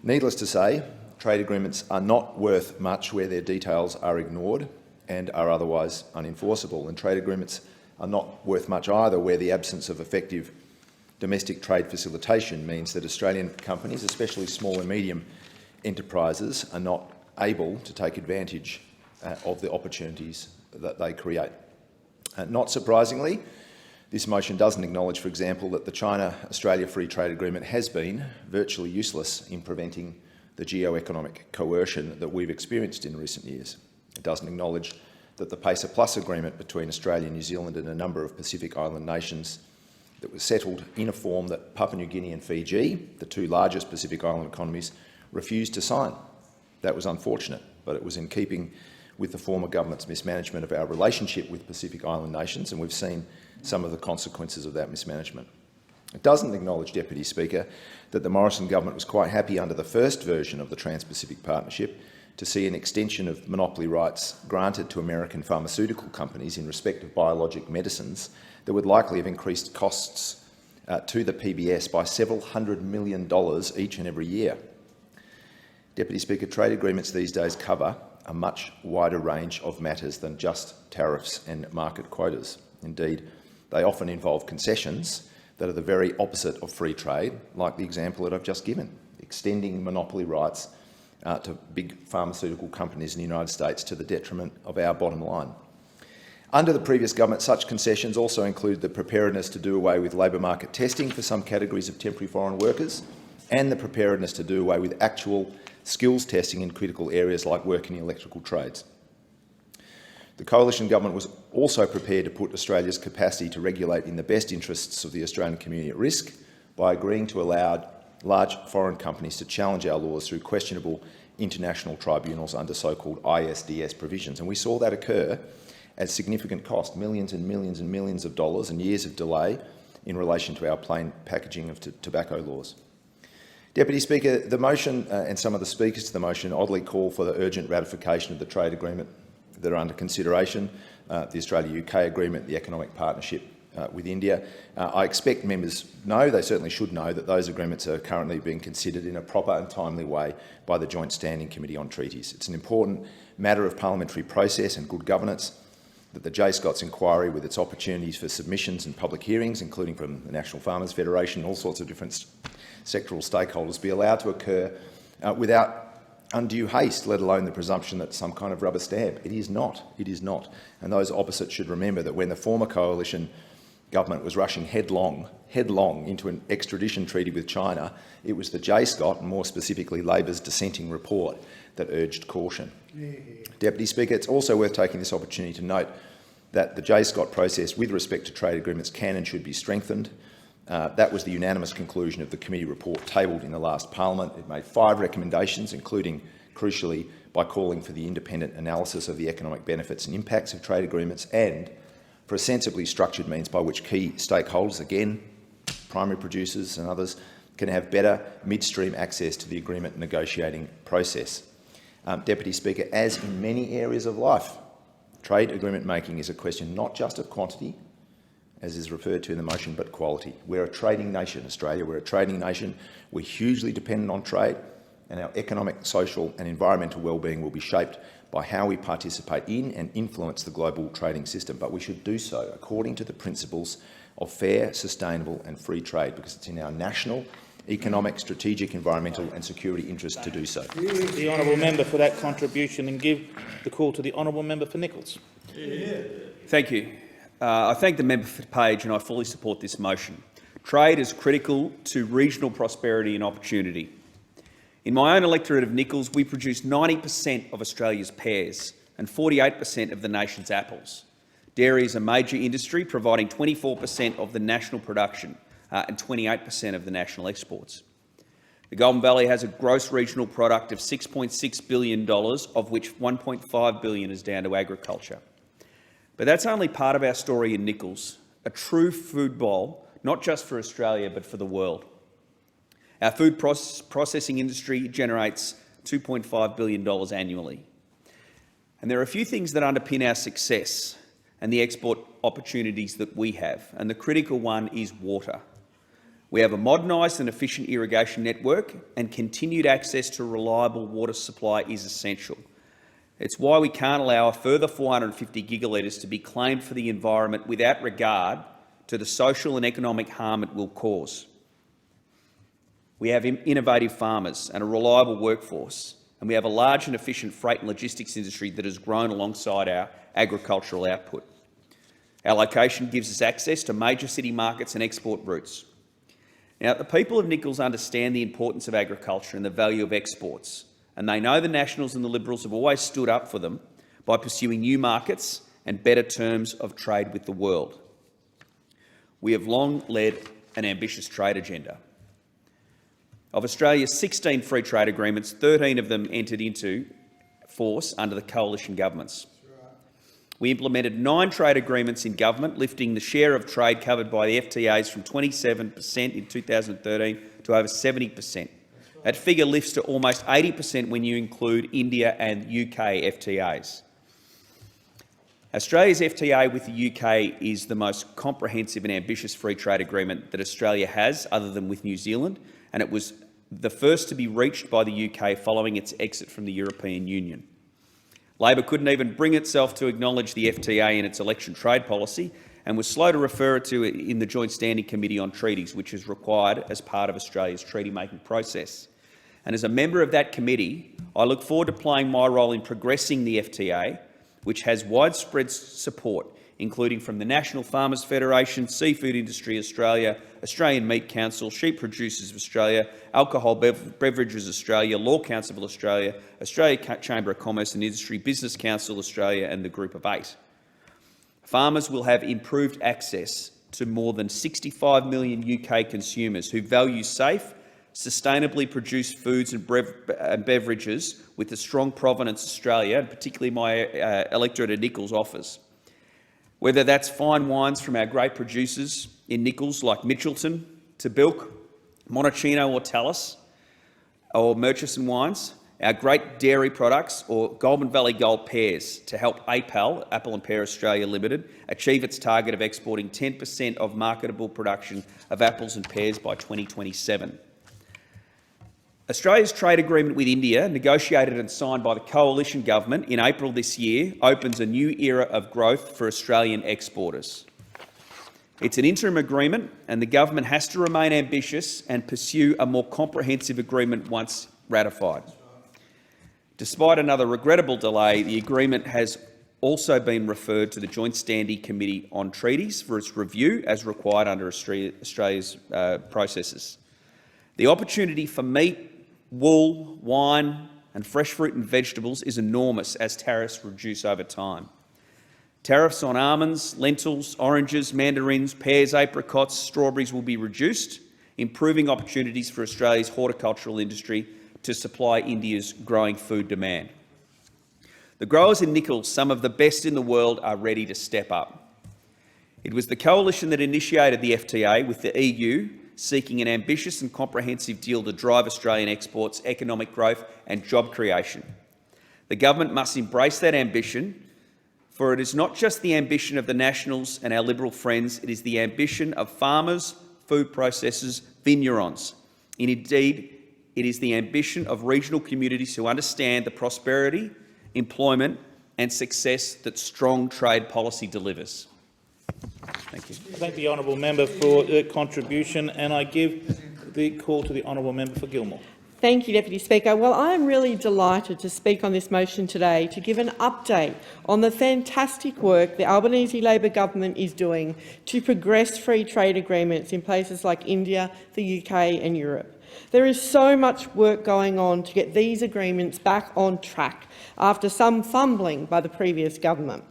Needless to say, trade agreements are not worth much where their details are ignored and are otherwise unenforceable, and trade agreements are not worth much either where the absence of effective domestic trade facilitation means that Australian companies, especially small and medium enterprises, are not able to take advantage of the opportunities that they create. Not surprisingly, this motion doesn't acknowledge, for example, that the China-Australia Free Trade Agreement has been virtually useless in preventing the geo-economic coercion that we've experienced in recent years. It doesn't acknowledge that the PACER Plus agreement between Australia, New Zealand and a number of Pacific Island nations that was settled in a form that Papua New Guinea and Fiji, the two largest Pacific Island economies, refused to sign. That was unfortunate, but it was in keeping with the former government's mismanagement of our relationship with Pacific Island nations, and we've seen some of the consequences of that mismanagement. It doesn't acknowledge, Deputy Speaker, that the Morrison government was quite happy under the first version of the Trans-Pacific Partnership to see an extension of monopoly rights granted to American pharmaceutical companies in respect of biologic medicines that would likely have increased costs to the PBS by several $100 million each and every year. Deputy Speaker, trade agreements these days cover a much wider range of matters than just tariffs and market quotas. Indeed, they often involve concessions that are the very opposite of free trade, like the example that I've just given, extending monopoly rights to big pharmaceutical companies in the United States to the detriment of our bottom line. Under the previous government, such concessions also include the preparedness to do away with labour market testing for some categories of temporary foreign workers and the preparedness to do away with actual skills testing in critical areas like work in the electrical trades. The coalition government was also prepared to put Australia's capacity to regulate in the best interests of the Australian community at risk by agreeing to allow large foreign companies to challenge our laws through questionable international tribunals under so-called ISDS provisions. And we saw that occur at significant cost, millions and millions and millions of dollars and years of delay in relation to our plain packaging of tobacco laws. Deputy Speaker, the motion and some of the speakers to the motion oddly call for the urgent ratification of the trade agreement that are under consideration, the Australia-UK agreement, the economic partnership with India. I expect members know, they certainly should know, that those agreements are currently being considered in a proper and timely way by the Joint Standing Committee on Treaties. It's an important matter of parliamentary process and good governance that the J. Scott's inquiry, with its opportunities for submissions and public hearings, including from the National Farmers Federation and all sorts of different sectoral stakeholders, be allowed to occur without undue haste, let alone the presumption that some kind of rubber stamp. It is not. It is not. And those opposite should remember that when the former coalition government was rushing headlong into an extradition treaty with China, it was the J. Scott, and more specifically Labor's dissenting report, that urged caution. Deputy Speaker, it's also worth taking this opportunity to note that the J. Scott process with respect to trade agreements can and should be strengthened. That was the unanimous conclusion of the committee report tabled in the last parliament. It made 5 recommendations, including, crucially, by calling for the independent analysis of the economic benefits and impacts of trade agreements and for a sensibly structured means by which key stakeholders, again, primary producers and others, can have better midstream access to the agreement negotiating process. Deputy Speaker, as in many areas of life, trade agreement making is a question not just of quantity, as is referred to in the motion, but quality. We're a trading nation, Australia. We're a trading nation. We're hugely dependent on trade, and our economic, social and environmental well-being will be shaped by how we participate in and influence the global trading system. But we should do so according to the principles of fair, sustainable and free trade, because it's in our national, economic, strategic, environmental and security interest to do so. The honourable member for that contribution, and give the call to the honourable member for Nichols. Thank you. I thank the member for Page and I fully support this motion. Trade is critical to regional prosperity and opportunity. In my own electorate of Nichols, we produce 90% of Australia's pears and 48% of the nation's apples. Dairy is a major industry, providing 24% of the national production and 28% of the national exports. The Golden Valley has a gross regional product of $6.6 billion, of which $1.5 billion is down to agriculture. But that's only part of our story in Nichols, a true food bowl, not just for Australia, but for the world. Our food processing industry generates $2.5 billion annually. And there are a few things that underpin our success and the export opportunities that we have, and the critical one is water. We have a modernised and efficient irrigation network, and continued access to reliable water supply is essential. It's why we can't allow a further 450 gigalitres to be claimed for the environment without regard to the social and economic harm it will cause. We have innovative farmers and a reliable workforce, and we have a large and efficient freight and logistics industry that has grown alongside our agricultural output. Our location gives us access to major city markets and export routes. Now, the people of Nichols understand the importance of agriculture and the value of exports, and they know the Nationals and the Liberals have always stood up for them by pursuing new markets and better terms of trade with the world. We have long led an ambitious trade agenda. Of Australia's 16 free trade agreements, 13 of them entered into force under the coalition governments. We implemented 9 trade agreements in government, lifting the share of trade covered by the FTAs from 27% in 2013 to over 70%. That figure lifts to almost 80% when you include India and UK FTAs. Australia's FTA with the UK is the most comprehensive and ambitious free trade agreement that Australia has, other than with New Zealand, and it was the first to be reached by the UK following its exit from the European Union. Labor couldn't even bring itself to acknowledge the FTA in its election trade policy and was slow to refer it to in the Joint Standing Committee on Treaties, which is required as part of Australia's treaty-making process. And as a member of that committee, I look forward to playing my role in progressing the FTA, which has widespread support, including from the National Farmers Federation, Seafood Industry Australia, Australian Meat Council, Sheep Producers of Australia, Alcohol Beverages Australia, Law Council of Australia, Australia Chamber of Commerce and Industry, Business Council Australia and the Group of 8. Farmers will have improved access to more than 65 million UK consumers who value safe, sustainably produced foods and beverages with the strong provenance Australia, and particularly my electorate of Nichols, offers. Whether that's fine wines from our great producers in Nichols like Mitchelton, Tabilk, Montalcino or Tallis, or Murchison wines, our great dairy products, or Goulburn Valley Gold pears to help APAL, Apple and Pear Australia Limited, achieve its target of exporting 10% of marketable production of apples and pears by 2027. Australia's trade agreement with India, negotiated and signed by the coalition government in April this year, opens a new era of growth for Australian exporters. It's an interim agreement, and the government has to remain ambitious and pursue a more comprehensive agreement once ratified. Despite another regrettable delay, the agreement has also been referred to the Joint Standing Committee on Treaties for its review, as required under Australia's processes. The opportunity for meat, wool, wine and fresh fruit and vegetables is enormous as tariffs reduce over time. Tariffs on almonds, lentils, oranges, mandarins, pears, apricots, strawberries will be reduced, improving opportunities for Australia's horticultural industry to supply India's growing food demand. The growers in Nichols, some of the best in the world, are ready to step up. It was the coalition that initiated the FTA with the EU, seeking an ambitious and comprehensive deal to drive Australian exports, economic growth and job creation. The government must embrace that ambition, for it is not just the ambition of the Nationals and our Liberal friends, it is the ambition of farmers, food processors, vignerons. And indeed, it is the ambition of regional communities who understand the prosperity, employment and success that strong trade policy delivers. Thank you. I thank the honourable member for her contribution, and I give the call to the honourable member for Gilmore. Thank you, Deputy Speaker. Well, I am really delighted to speak on this motion today to give an update on the fantastic work the Albanese Labor government is doing to progress free trade agreements in places like India, the UK and Europe. There is so much work going on to get these agreements back on track after some fumbling by the previous government.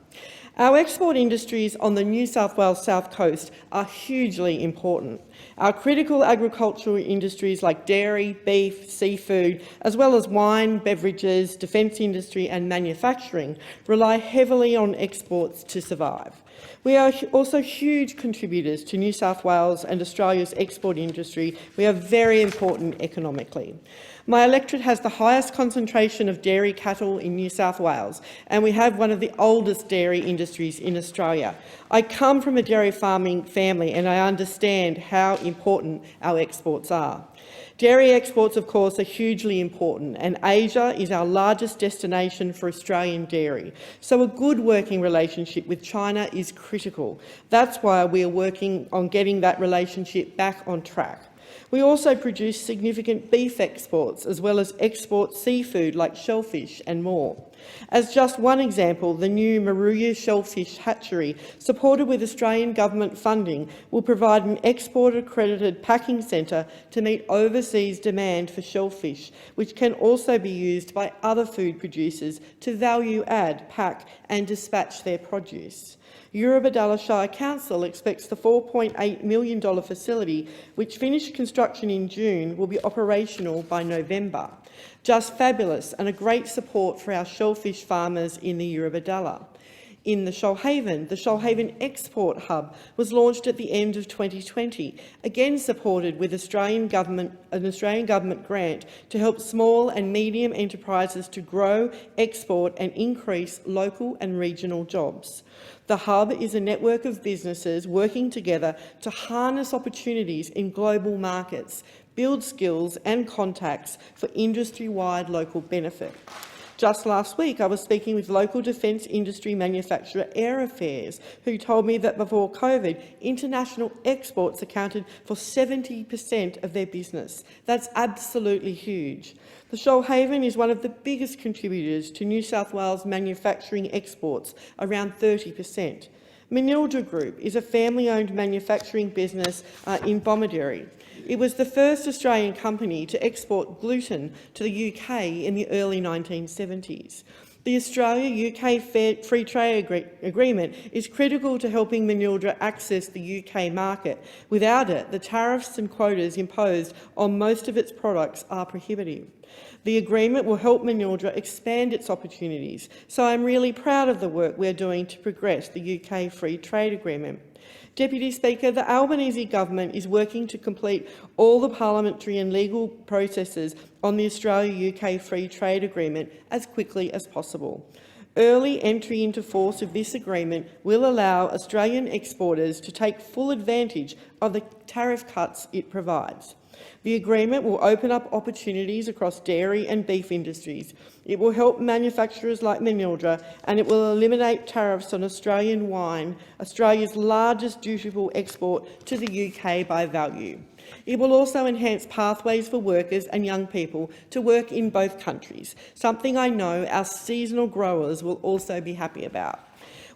Our export industries on the New South Wales South Coast are hugely important. Our critical agricultural industries like dairy, beef, seafood, as well as wine, beverages, defence industry and manufacturing rely heavily on exports to survive. We are also huge contributors to New South Wales and Australia's export industry. We are very important economically. My electorate has the highest concentration of dairy cattle in New South Wales, and we have one of the oldest dairy industries in Australia. I come from a dairy farming family and I understand how important our exports are. Dairy exports, of course, are hugely important, and Asia is our largest destination for Australian dairy. So a good working relationship with China is critical. That's why we are working on getting that relationship back on track. We also produce significant beef exports, as well as export seafood like shellfish and more. As just one example, the new Maruya Shellfish Hatchery, supported with Australian government funding, will provide an export-accredited packing centre to meet overseas demand for shellfish, which can also be used by other food producers to value-add, pack and dispatch their produce. Eurobodalla Shire Council expects the $4.8 million facility, which finished construction in June, will be operational by November. Just fabulous and a great support for our shellfish farmers in the Eurobodalla. In the Shoalhaven Export Hub was launched at the end of 2020, again supported with an Australian government grant to help small and medium enterprises to grow, export and increase local and regional jobs. The Hub is a network of businesses working together to harness opportunities in global markets, build skills and contacts for industry-wide local benefit. Just last week, I was speaking with local defence industry manufacturer Air Affairs, who told me that before COVID, international exports accounted for 70% of their business. That's absolutely huge. The Shoalhaven is one of the biggest contributors to New South Wales manufacturing exports, around 30%. Manildra Group is a family-owned manufacturing business in Bomaderry. It was the first Australian company to export gluten to the UK in the early 1970s. The Australia-UK Free Trade Agreement is critical to helping Manildra access the UK market. Without it, the tariffs and quotas imposed on most of its products are prohibitive. The agreement will help Manildra expand its opportunities, so I'm really proud of the work we're doing to progress the UK Free Trade Agreement. Deputy Speaker, the Albanese government is working to complete all the parliamentary and legal processes on the Australia-UK Free Trade Agreement as quickly as possible. Early entry into force of this agreement will allow Australian exporters to take full advantage of the tariff cuts it provides. The agreement will open up opportunities across dairy and beef industries. It will help manufacturers like Manildra, and it will eliminate tariffs on Australian wine, Australia's largest dutiful export to the UK by value. It will also enhance pathways for workers and young people to work in both countries, something I know our seasonal growers will also be happy about.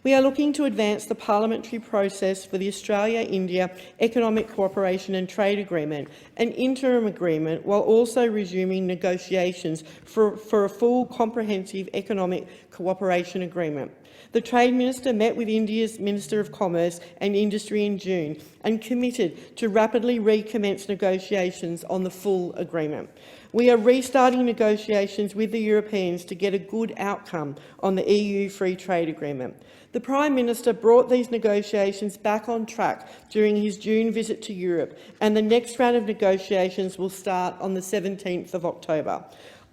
We are looking to advance the parliamentary process for the Australia-India Economic Cooperation and Trade Agreement, an interim agreement, while also resuming negotiations for a full comprehensive economic cooperation agreement. The Trade Minister met with India's Minister of Commerce and Industry in June and committed to rapidly recommence negotiations on the full agreement. We are restarting negotiations with the Europeans to get a good outcome on the EU Free Trade Agreement. The Prime Minister brought these negotiations back on track during his June visit to Europe, and the next round of negotiations will start on the 17th of October.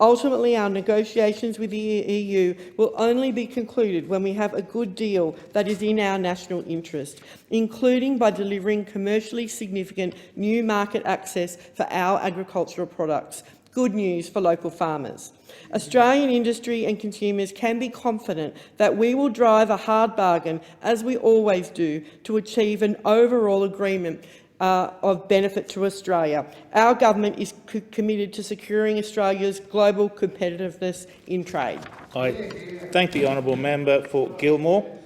Ultimately, our negotiations with the EU will only be concluded when we have a good deal that is in our national interest, including by delivering commercially significant new market access for our agricultural products. Good news for local farmers. Australian industry and consumers can be confident that we will drive a hard bargain, as we always do, to achieve an overall agreement of benefit to Australia. Our government is committed to securing Australia's global competitiveness in trade. I thank the honourable member for Gilmore.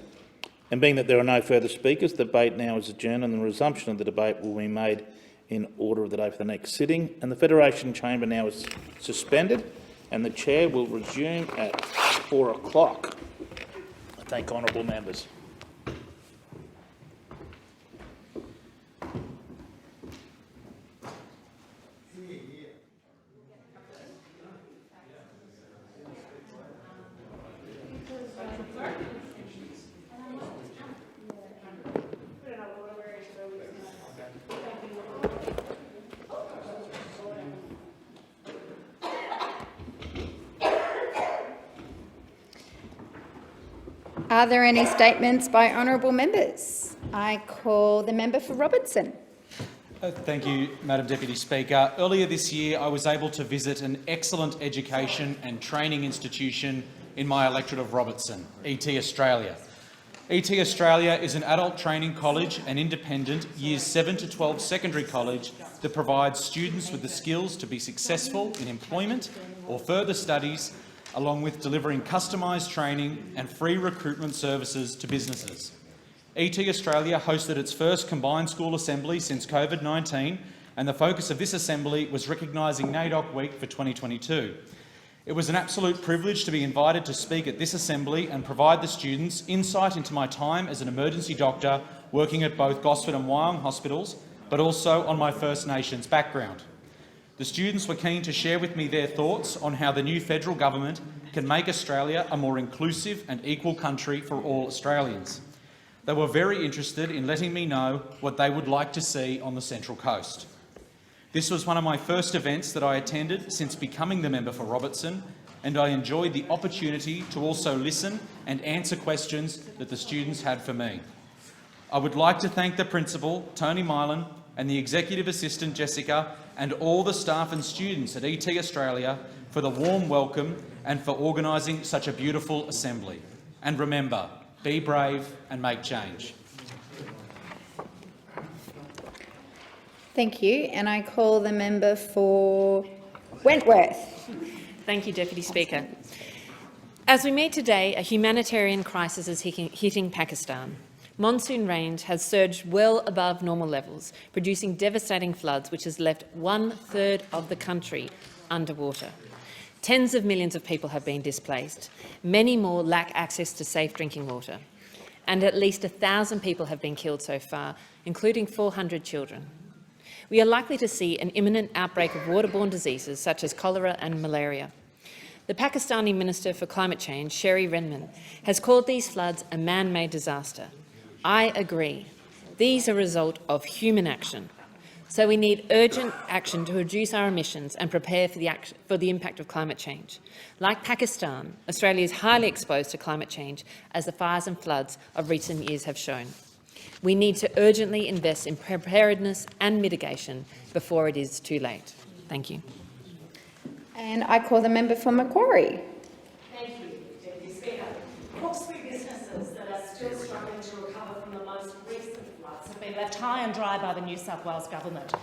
And being that there are no further speakers, the debate now is adjourned and the resumption of the debate will be made in order of the day for the next sitting. And the Federation Chamber now is suspended and the Chair will resume at 4 o'clock. I thank honourable members. Are there any statements by honourable members? I call the member for Robertson. Thank you, Madam Deputy Speaker. Earlier this year, I was able to visit an excellent education and training institution in my electorate of Robertson, ET Australia. ET Australia is an adult training college and independent Years 7 to 12 secondary college that provides students with the skills to be successful in employment or further studies, along with delivering customised training and free recruitment services to businesses. ET Australia hosted its first combined school assembly since COVID-19, and the focus of this assembly was recognising NAIDOC Week for 2022. It was an absolute privilege to be invited to speak at this assembly and provide the students insight into my time as an emergency doctor working at both Gosford and Wyong hospitals, but also on my First Nations background. The students were keen to share with me their thoughts on how the new federal government can make Australia a more inclusive and equal country for all Australians. They were very interested in letting me know what they would like to see on the Central Coast. This was one of my first events that I attended since becoming the member for Robertson, and I enjoyed the opportunity to also listen and answer questions that the students had for me. I would like to thank the Principal, Tony Milan, and the Executive Assistant, Jessica, and all the staff and students at ET Australia for the warm welcome and for organising such a beautiful assembly. And remember, be brave and make change. Thank you. And I call the member for Wentworth. Thank you, Deputy Speaker. As we meet today, a humanitarian crisis is hitting Pakistan. Monsoon rain has surged well above normal levels, producing devastating floods which has left 1/3 of the country underwater. Tens of millions of people have been displaced. Many more lack access to safe drinking water. And at least 1,000 people have been killed so far, including 400 children. We are likely to see an imminent outbreak of waterborne diseases such as cholera and malaria. The Pakistani Minister for Climate Change, Sherry Renman, has called these floods a man-made disaster. I agree. These are a result of human action. So we need urgent action to reduce our emissions and prepare for the impact of climate change. Like Pakistan, Australia is highly exposed to climate change, as the fires and floods of recent years have shown. We need to urgently invest in preparedness and mitigation before it is too late. Thank you. And I call the member for Macquarie. Thank you, Deputy Speaker. Hawkesbury businesses that are still struggling to recover from the most recent floods have been left high and dry by the New South Wales Government.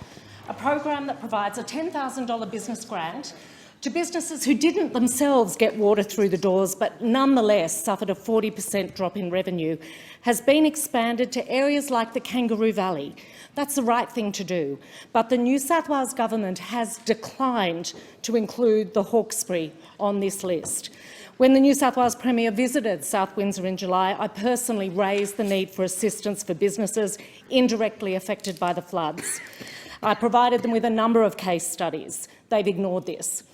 A program that provides a $10,000 business grant to businesses who didn't themselves get water through the doors but nonetheless suffered a 40% drop in revenue has been expanded to areas like the Kangaroo Valley. That's the right thing to do, but the New South Wales Government has declined to include the Hawkesbury on this list. When the New South Wales Premier visited South Windsor in July, I personally raised the need for assistance for businesses indirectly affected by the floods. I provided them with a number of case studies. They've ignored this.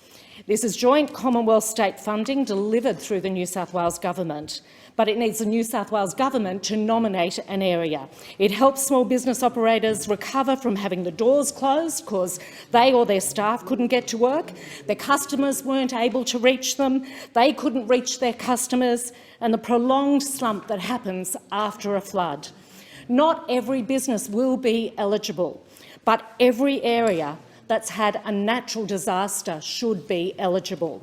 This is joint Commonwealth state funding delivered through the New South Wales Government, but it needs the New South Wales Government to nominate an area. It helps small business operators recover from having the doors closed because they or their staff couldn't get to work, their customers weren't able to reach them, they couldn't reach their customers, and the prolonged slump that happens after a flood. Not every business will be eligible, but every area that's had a natural disaster should be eligible.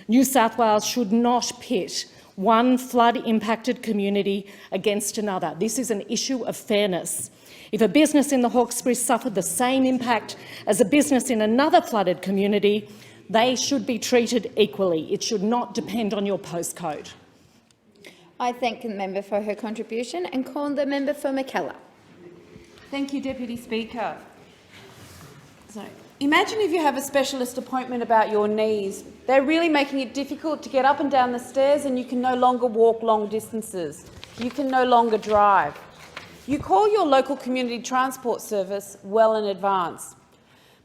New South Wales should not pit one flood-impacted community against another. This is an issue of fairness. If a business in the Hawkesbury suffered the same impact as a business in another flooded community, they should be treated equally. It should not depend on your postcode. I thank the member for her contribution and call the member for McKellar. Thank you, Deputy Speaker. Imagine if you have a specialist appointment about your knees. They're really making it difficult to get up and down the stairs, and you can no longer walk long distances. You can no longer drive. You call your local community transport service well in advance.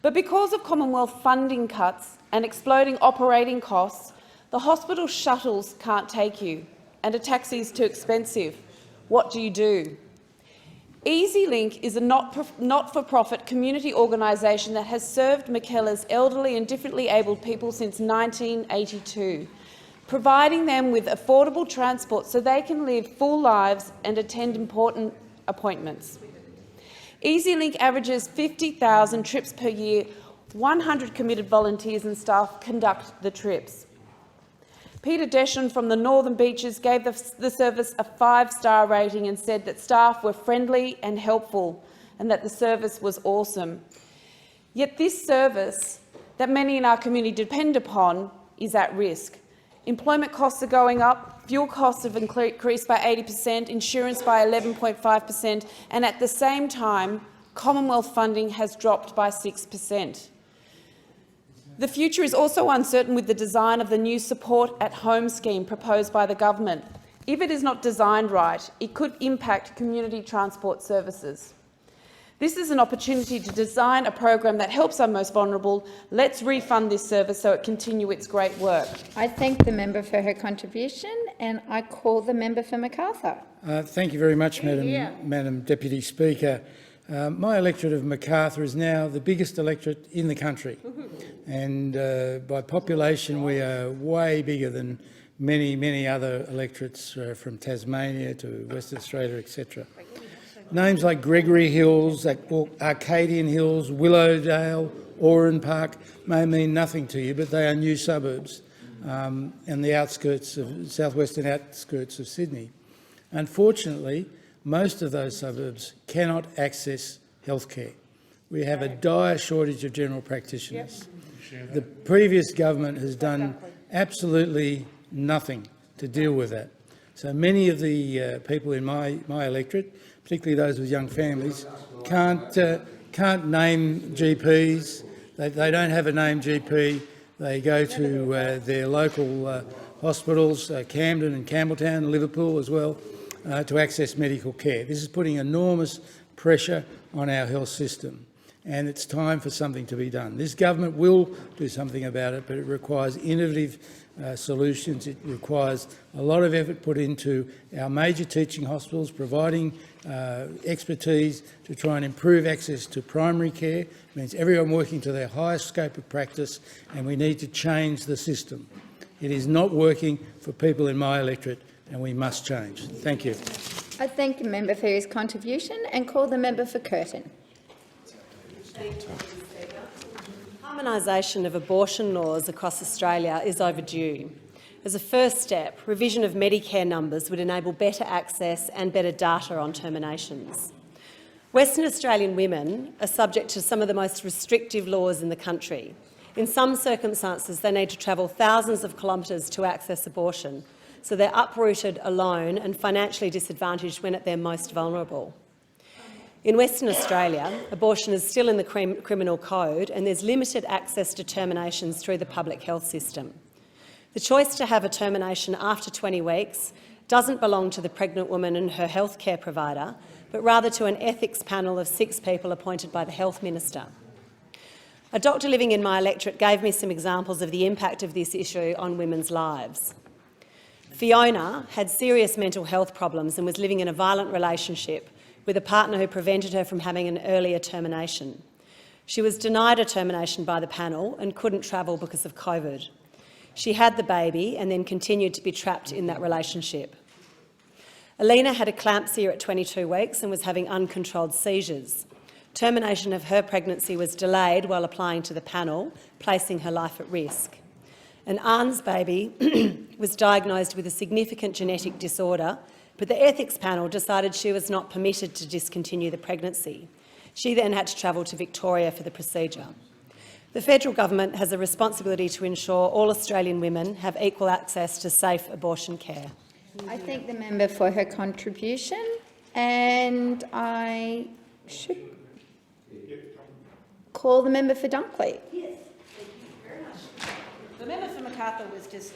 But because of Commonwealth funding cuts and exploding operating costs, the hospital shuttles can't take you, and a taxi is too expensive. What do? EasyLink is a not-for-profit community organisation that has served Mackellar's elderly and differently abled people since 1982, providing them with affordable transport so they can live full lives and attend important appointments. EasyLink averages 50,000 trips per year. 100 committed volunteers and staff conduct the trips. Peter Deschon from the Northern Beaches gave the service a 5-star rating and said that staff were friendly and helpful and that the service was awesome. Yet this service that many in our community depend upon is at risk. Employment costs are going up, fuel costs have increased by 80%, insurance by 11.5%, and at the same time, Commonwealth funding has dropped by 6%. The future is also uncertain with the design of the new Support at Home scheme proposed by the government. If it is not designed right, it could impact community transport services. This is an opportunity to design a program that helps our most vulnerable. Let's refund this service so it continue its great work. I thank the member for her contribution and I call the member for Macarthur. Thank you very much, Madam Deputy Speaker. My electorate of Macarthur is now the biggest electorate in the country, and by population we are way bigger than many other electorates from Tasmania to Western Australia, etc. Names like Gregory Hills, Arcadian Hills, Willowdale, Oran Park may mean nothing to you, but they are new suburbs and the outskirts of southwestern outskirts of Sydney. Unfortunately, most of those suburbs cannot access healthcare. We have a dire shortage of general practitioners. Yep. The previous government has done absolutely nothing to deal with that. So many of the people in my electorate, particularly those with young families, can't name GPs. They don't have a named GP. They go to their local hospitals, Camden and Campbelltown and Liverpool as well, to access medical care. This is putting enormous pressure on our health system, and it's time for something to be done. This government will do something about it, but it requires innovative solutions. It requires a lot of effort put into our major teaching hospitals, providing expertise to try and improve access to primary care. It means everyone working to their highest scope of practice, and we need to change the system. It is not working for people in my electorate, and we must change. Thank you. I thank the member for his contribution and call the member for Curtin. Harmonisation of abortion laws across Australia is overdue. As a first step, revision of Medicare numbers would enable better access and better data on terminations. Western Australian women are subject to some of the most restrictive laws in the country. In some circumstances, they need to travel thousands of kilometres to access abortion, so they're uprooted, alone and financially disadvantaged when at their most vulnerable. In Western Australia, abortion is still in the criminal code and there's limited access to terminations through the public health system. The choice to have a termination after 20 weeks doesn't belong to the pregnant woman and her healthcare provider, but rather to an ethics panel of 6 people appointed by the Health Minister. A doctor living in my electorate gave me some examples of the impact of this issue on women's lives. Fiona had serious mental health problems and was living in a violent relationship with a partner who prevented her from having an earlier termination. She was denied a termination by the panel and couldn't travel because of COVID. She had the baby and then continued to be trapped in that relationship. Alina had eclampsia at 22 weeks and was having uncontrolled seizures. Termination of her pregnancy was delayed while applying to the panel, placing her life at risk. And Anne's baby was diagnosed with a significant genetic disorder, but the ethics panel decided she was not permitted to discontinue the pregnancy. She then had to travel to Victoria for the procedure. The federal government has a responsibility to ensure all Australian women have equal access to safe abortion care. I thank the member for her contribution, and I should call the member for Dunkley. Yes, thank you very much. The member for Macarthur was just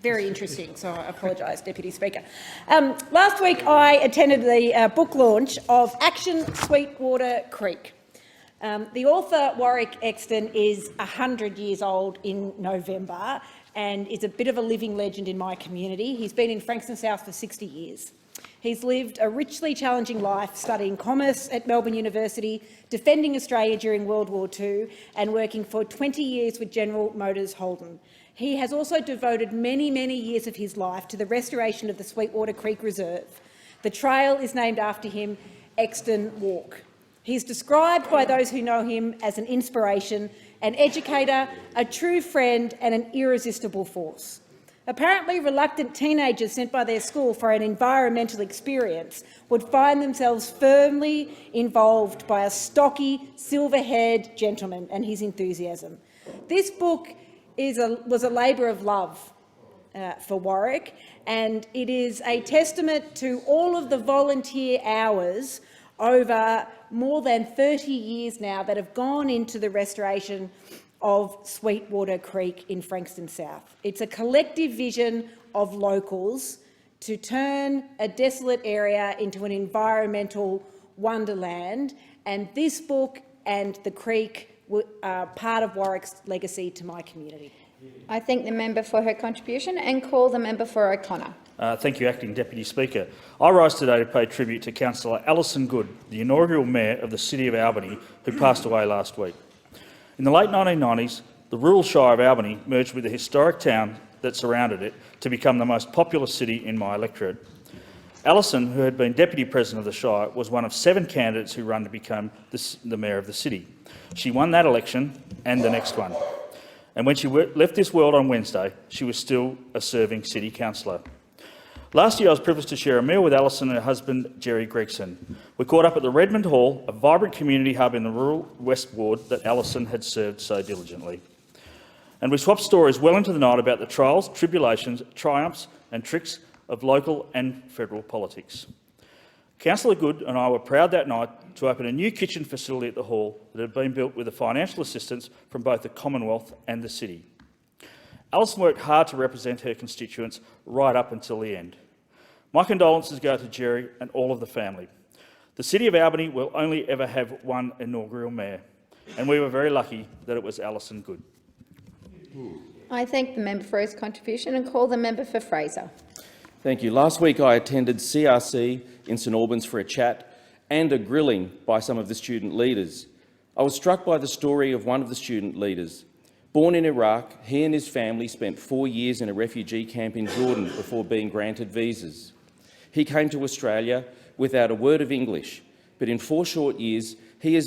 very interesting, so I apologise, Deputy Speaker. Last week I attended the book launch of Action Sweetwater Creek. The author, Warwick Exton, is 100 years old in November and is a bit of a living legend in my community. He's been in Frankston South for 60 years. He's lived a richly challenging life, studying commerce at Melbourne University, defending Australia during World War II and working for 20 years with General Motors Holden. He has also devoted many years of his life to the restoration of the Sweetwater Creek Reserve. The trail is named after him, Exton Walk. He's described by those who know him as an inspiration, an educator, a true friend and an irresistible force. Apparently reluctant teenagers sent by their school for an environmental experience would find themselves firmly involved by a stocky, silver-haired gentleman and his enthusiasm. This book was a labour of love for Warwick, and it is a testament to all of the volunteer hours over more than 30 years now that have gone into the restoration of Sweetwater Creek in Frankston South. It's a collective vision of locals to turn a desolate area into an environmental wonderland, and this book and the creek are part of Warwick's legacy to my community. I thank the member for her contribution and call the member for O'Connor. Thank you, Acting Deputy Speaker. I rise today to pay tribute to Councillor Alison Good, the inaugural Mayor of the City of Albany, who passed away last week. In the late 1990s, the rural shire of Albany merged with the historic town that surrounded it to become the most populous city in my electorate. Alison, who had been Deputy President of the Shire, was one of 7 candidates who ran to become the Mayor of the city. She won that election and the next one. And when she left this world on Wednesday, she was still a serving City Councillor. Last year, I was privileged to share a meal with Alison and her husband, Jerry Gregson. We caught up at the Redmond Hall, a vibrant community hub in the rural West Ward that Alison had served so diligently. And we swapped stories well into the night about the trials, tribulations, triumphs and tricks of local and federal politics. Councillor Good and I were proud that night to open a new kitchen facility at the hall that had been built with the financial assistance from both the Commonwealth and the city. Alison worked hard to represent her constituents right up until the end. My condolences go to Jerry and all of the family. The City of Albany will only ever have one inaugural Mayor, and we were very lucky that it was Alison Good. I thank the member for his contribution and call the member for Fraser. Thank you. Last week I attended CRC in St Albans for a chat and a grilling by some of the student leaders. I was struck by the story of one of the student leaders. Born in Iraq, he and his family spent 4 years in a refugee camp in Jordan before being granted visas. He came to Australia without a word of English, but in 4 short years he has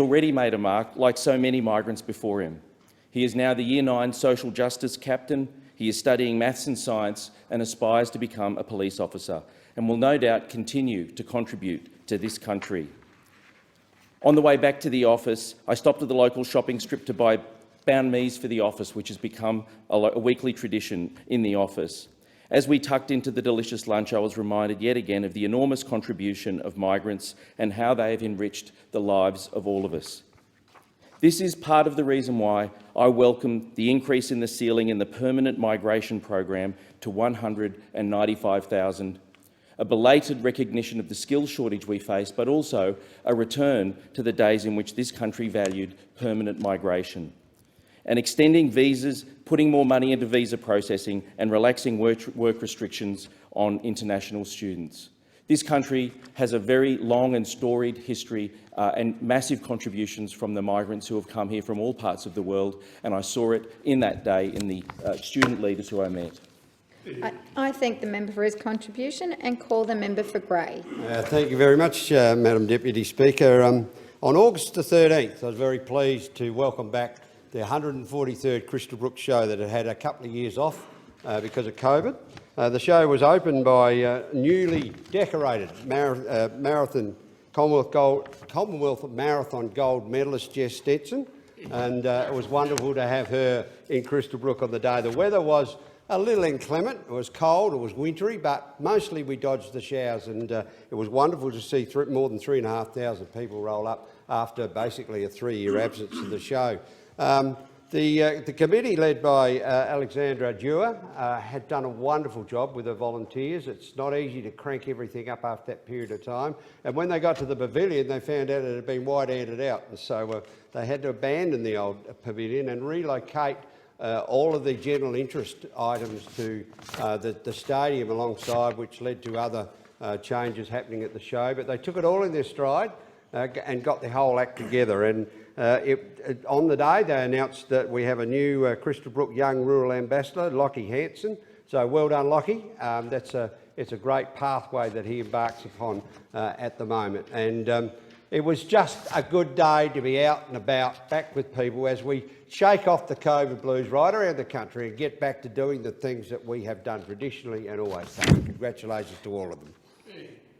already made a mark like so many migrants before him. He is now the Year 9 Social Justice Captain. He is studying maths and science and aspires to become a police officer, and will no doubt continue to contribute to this country. On the way back to the office, I stopped at the local shopping strip to buy banh mi's for the office, which has become a weekly tradition in the office. As we tucked into the delicious lunch, I was reminded yet again of the enormous contribution of migrants and how they have enriched the lives of all of us. This is part of the reason why I welcome the increase in the ceiling in the permanent migration program to 195,000, a belated recognition of the skills shortage we face, but also a return to the days in which this country valued permanent migration. And extending visas, putting more money into visa processing and relaxing work restrictions on international students. This country has a very long and storied history and massive contributions from the migrants who have come here from all parts of the world, and I saw it in that day in the student leaders who I met. I thank the member for his contribution and call the member for Grey. Thank you very much, Madam Deputy Speaker. On August the 13th, I was very pleased to welcome back the 143rd Crystal Brook show that had had a couple of years off because of COVID. The show was opened by newly decorated marathon Commonwealth Marathon gold medalist Jess Stetson, and it was wonderful to have her in Crystal Brook on the day. The weather was a little inclement. It was cold, it was wintry, but mostly we dodged the showers, and it was wonderful to see more than 3,500 people roll up after basically a 3-year absence of the show. The committee, led by Alexandra Dewar, had done a wonderful job with the volunteers. It's not easy to crank everything up after that period of time. And when they got to the pavilion, they found out it had been wide-handed out. So they had to abandon the old pavilion and relocate all of the general interest items to the stadium alongside, which led to other changes happening at the show. But they took it all in their stride and got the whole act together. And on the day, they announced that we have a new Crystal Brook Young Rural Ambassador, Lockie Hanson. So well done, Lockie. It's a great pathway that he embarks upon at the moment. And it was just a good day to be out and about, back with people as we shake off the COVID blues right around the country and get back to doing the things that we have done traditionally and always done. Congratulations to all of them.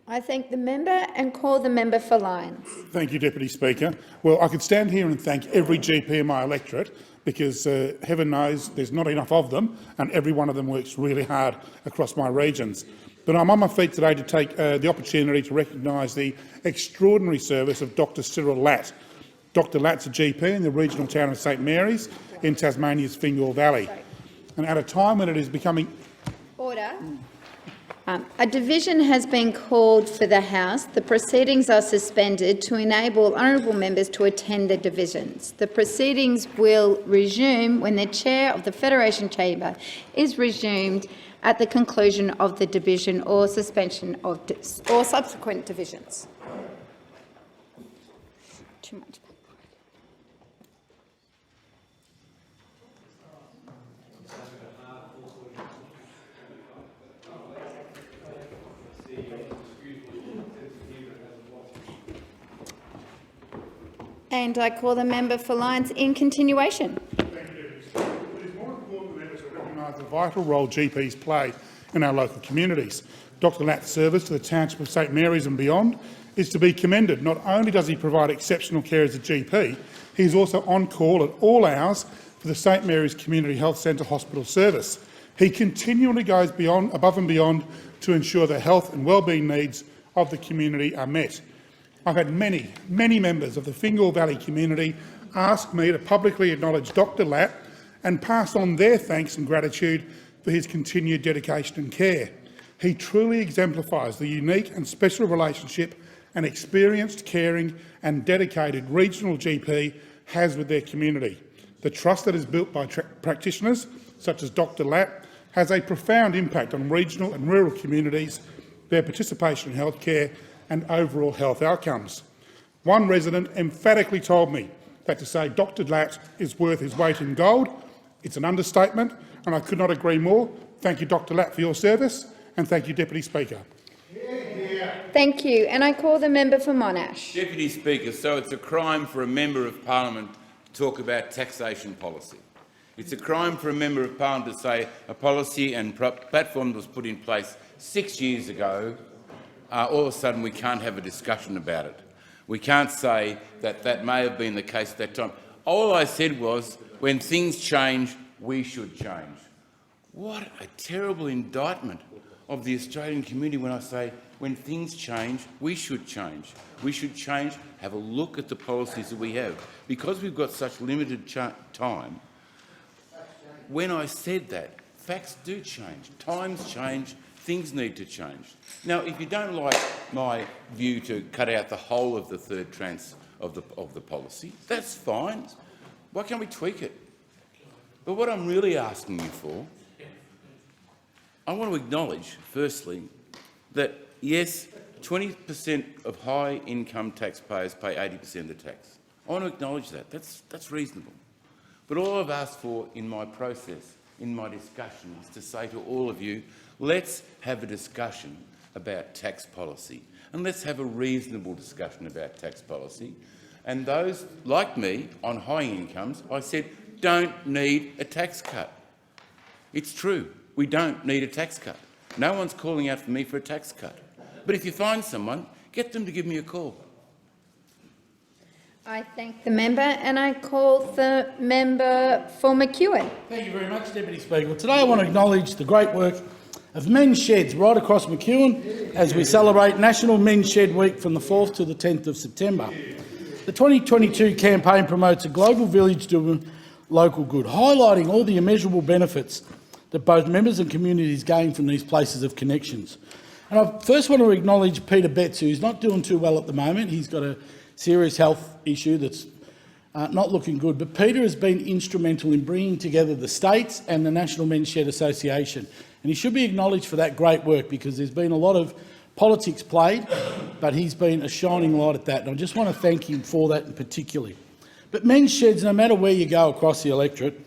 I thank the member and call the member for Lyons. Thank you, Deputy Speaker. Well, I could stand here and thank every GP in my electorate because heaven knows there's not enough of them and every one of them works really hard across my regions. But I'm on my feet today to take the opportunity to recognise the extraordinary service of Dr Cyril Latt. Dr Latt's a GP in the regional town of St Mary's in Tasmania's Fingal Valley. And at a time when it is becoming... Order. A division has been called for the House. The proceedings are suspended to enable honourable members to attend the divisions. The proceedings will resume when the Chair of the Federation Chamber is resumed at the conclusion of the division or suspension of or subsequent divisions. Too much. And I call the member for Lyons in continuation. Thank you. It is more important than ever to recognise the vital role GPs play in our local communities. Dr Latt's service to the township of St Mary's and beyond is to be commended. Not only does he provide exceptional care as a GP, he is also on call at all hours for the St Mary's Community Health Centre Hospital service. He continually goes above and beyond to ensure the health and wellbeing needs of the community are met. I've had many members of the Fingal Valley community ask me to publicly acknowledge Dr Latt and pass on their thanks and gratitude for his continued dedication and care. He truly exemplifies the unique and special relationship an experienced, caring and dedicated regional GP has with their community. The trust that is built by practitioners such as Dr Latt has a profound impact on regional and rural communities, their participation in healthcare and overall health outcomes. One resident emphatically told me that to say Dr Latt is worth his weight in gold, it's an understatement, and I could not agree more. Thank you, Dr Latt, for your service, and thank you, Deputy Speaker. Thank you. And I call the member for Monash. Deputy Speaker, so it's a crime for a member of parliament to talk about taxation policy. It's a crime for a member of parliament to say a policy and platform that was put in place 6 years ago, all of a sudden we can't have a discussion about it. We can't say that that may have been the case at that time. All I said was, when things change, we should change. What a terrible indictment of the Australian community when I say, when things change, we should change. We should change, have a look at the policies that we have. Because we've got such limited time, when I said that, facts do change, times change, things need to change. Now, if you don't like my view to cut out the whole of the third tranche of the policy, that's fine. Why can't we tweak it? But what I'm really asking you for, I want to acknowledge, firstly, that yes, 20% of high-income taxpayers pay 80% of the tax. I want to acknowledge that. That's reasonable. But all I've asked for in my process, in my discussion, is to say to all of you, let's have a discussion about tax policy, and let's have a reasonable discussion about tax policy. And those, like me, on high incomes, I said, don't need a tax cut. It's true, we don't need a tax cut. No one's calling out for me for a tax cut. But if you find someone, get them to give me a call. I thank the member and I call the member for McEwen. Thank you very much, Deputy Speaker. Well, today I want to acknowledge the great work of men's sheds right across McEwen as we celebrate National Men's Shed Week from the 4th to the 10th of September. The 2022 campaign promotes a global village doing local good, highlighting all the immeasurable benefits that both members and communities gain from these places of connections. And I first want to acknowledge Peter Betts, who's not doing too well at the moment. He's got a serious health issue that's not looking good. But Peter has been instrumental in bringing together the states and the National Men's Shed Association. And he should be acknowledged for that great work because there's been a lot of politics played, but he's been a shining light at that. And I just want to thank him for that in particular. But men's sheds, no matter where you go across the electorate,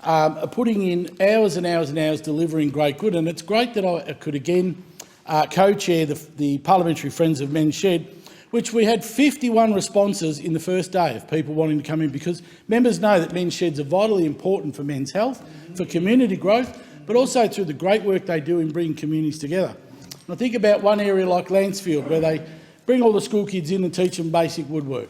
are putting in hours and hours and hours delivering great good. And it's great that I could again co-chair the Parliamentary Friends of Men's Shed, which we had 51 responses in the first day of people wanting to come in, because members know that men's sheds are vitally important for men's health, for community growth, but also through the great work they do in bringing communities together. And I think about one area like Lancefield, where they bring all the school kids in and teach them basic woodwork.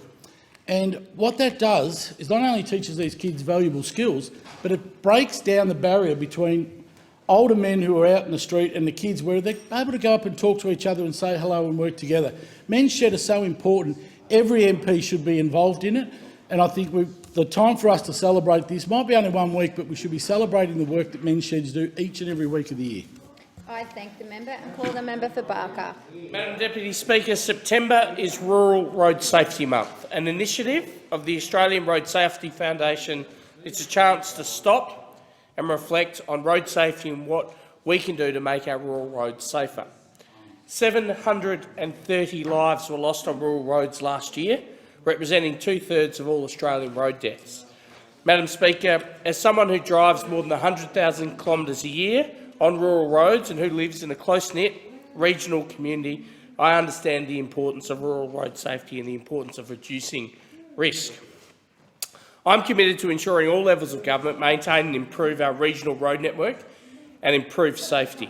And what that does is not only teaches these kids valuable skills, but it breaks down the barrier between older men who are out in the street and the kids, where they're able to go up and talk to each other and say hello and work together. Men's Shed is so important. Every MP should be involved in it, and I think the time for us to celebrate this might be only 1 week, but we should be celebrating the work that Men's Sheds do each and every week of the year. I thank the member and call the member for Barker. Madam Deputy Speaker, September is Rural Road Safety Month, an initiative of the Australian Road Safety Foundation. It's a chance to stop and reflect on road safety and what we can do to make our rural roads safer. 730 lives were lost on rural roads last year, representing 2/3 of all Australian road deaths. Madam Speaker, as someone who drives more than 100,000 kilometres a year on rural roads and who lives in a close-knit regional community, I understand the importance of rural road safety and the importance of reducing risk. I'm committed to ensuring all levels of government maintain and improve our regional road network and improve safety,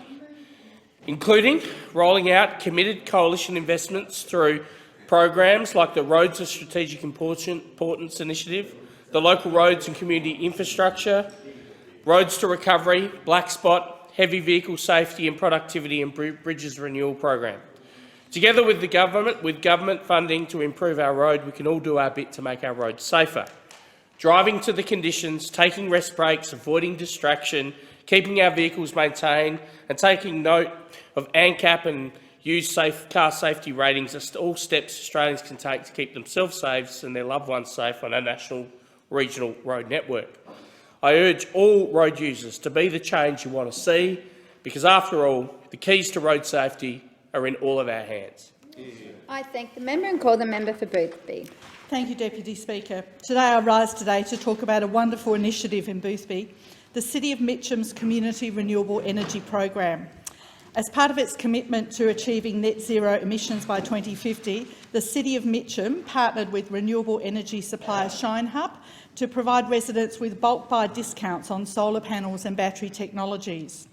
including rolling out committed coalition investments through programs like the Roads of Strategic Importance Initiative, the Local Roads and Community Infrastructure, Roads to Recovery, Black Spot, Heavy Vehicle Safety and Productivity and Bridges Renewal Program. Together with the government, with government funding to improve our road, we can all do our bit to make our roads safer. Driving to the conditions, taking rest breaks, avoiding distraction, keeping our vehicles maintained and taking note of ANCAP and used car safety ratings are all steps Australians can take to keep themselves safe and their loved ones safe on our national regional road network. I urge all road users to be the change you want to see, because after all, the keys to road safety are in all of our hands. I thank the member and call the member for Boothby. Thank you, Deputy Speaker. Today I rise to talk about a wonderful initiative in Boothby, the City of Mitcham's Community Renewable Energy Program. As part of its commitment to achieving net zero emissions by 2050, the City of Mitcham partnered with renewable energy supplier Shine Hub to provide residents with bulk buy discounts on solar panels and battery technologies.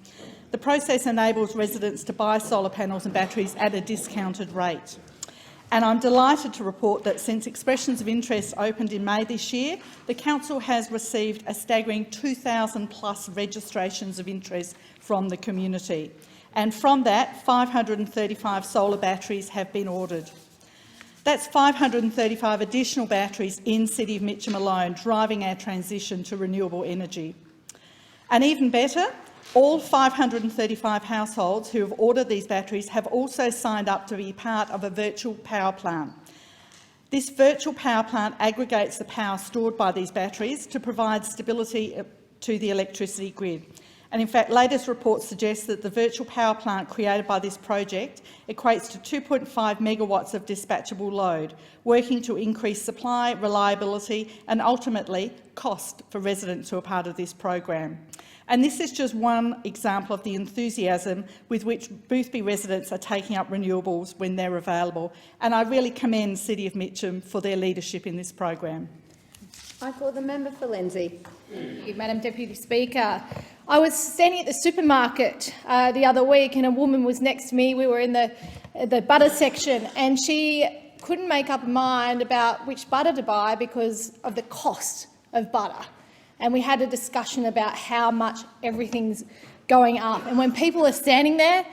The process enables residents to buy solar panels and batteries at a discounted rate. And I'm delighted to report that since expressions of interest opened in May this year, the Council has received a staggering 2,000+ registrations of interest from the community. And from that, 535 solar batteries have been ordered. That's 535 additional batteries in City of Mitcham alone, driving our transition to renewable energy. And even better, all 535 households who have ordered these batteries have also signed up to be part of a virtual power plant. This virtual power plant aggregates the power stored by these batteries to provide stability to the electricity grid. And in fact, latest reports suggest that the virtual power plant created by this project equates to 2.5 megawatts of dispatchable load, working to increase supply, reliability and ultimately cost for residents who are part of this program. And this is just one example of the enthusiasm with which Boothby residents are taking up renewables when they're available, and I really commend City of Mitcham for their leadership in this program. I call the member for Lindsay. Thank you, Madam Deputy Speaker. I was standing at the supermarket the other week and a woman was next to me. We were in the butter section and she couldn't make up her mind about which butter to buy because of the cost of butter. And we had a discussion about how much everything's going up. And when people are standing there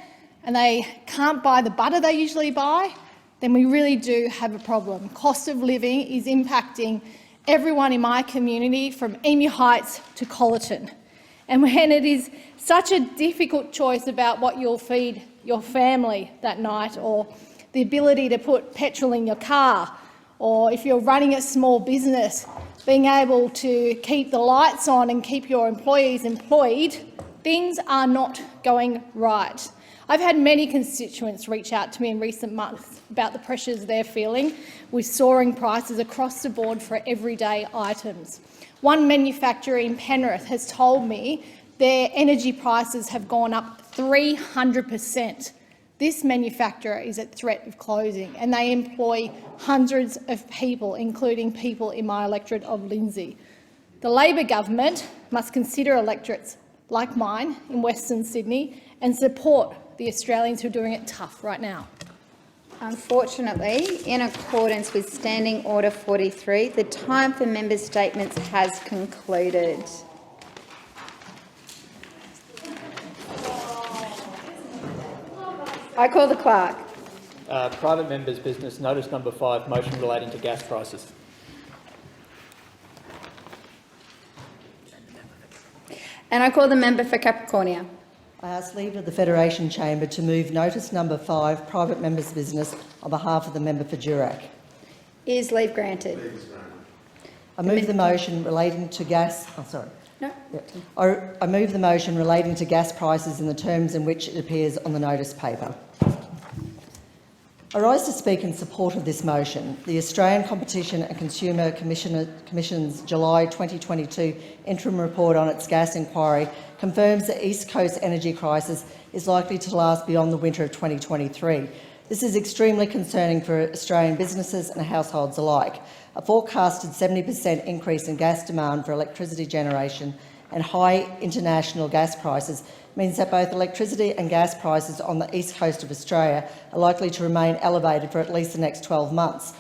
and they can't buy the butter they usually buy, then we really do have a problem. Cost of living is impacting everyone in my community from Emu Heights to Colleton. And when it is such a difficult choice about what you'll feed your family that night, or the ability to put petrol in your car, or if you're running a small business, being able to keep the lights on and keep your employees employed, things are not going right. I've had many constituents reach out to me in recent months about the pressures they're feeling with soaring prices across the board for everyday items. One manufacturer in Penrith has told me their energy prices have gone up 300% This manufacturer is at threat of closing, and they employ hundreds of people, including people in my electorate of Lindsay. The Labor government must consider electorates like mine in Western Sydney and support the Australians who are doing it tough right now. Unfortunately, in accordance with Standing Order 43, the time for member statements has concluded. I call the clerk. Private members' business, notice number 5, motion relating to gas prices. And I call the member for Capricornia. I ask leave of the Federation Chamber to move notice number 5, private members' business, on behalf of the member for Durack. Is leave granted? I move the motion relating to gas. Oh, sorry. No. I move the motion relating to gas prices in the terms in which it appears on the notice paper. I rise to speak in support of this motion. The Australian Competition and Consumer Commission's July 2022 interim report on its gas inquiry confirms the East Coast energy crisis is likely to last beyond the winter of 2023. This is extremely concerning for Australian businesses and households alike. A forecasted 70% increase in gas demand for electricity generation and high international gas prices means that both electricity and gas prices on the east coast of Australia are likely to remain elevated for at least the next 12 months.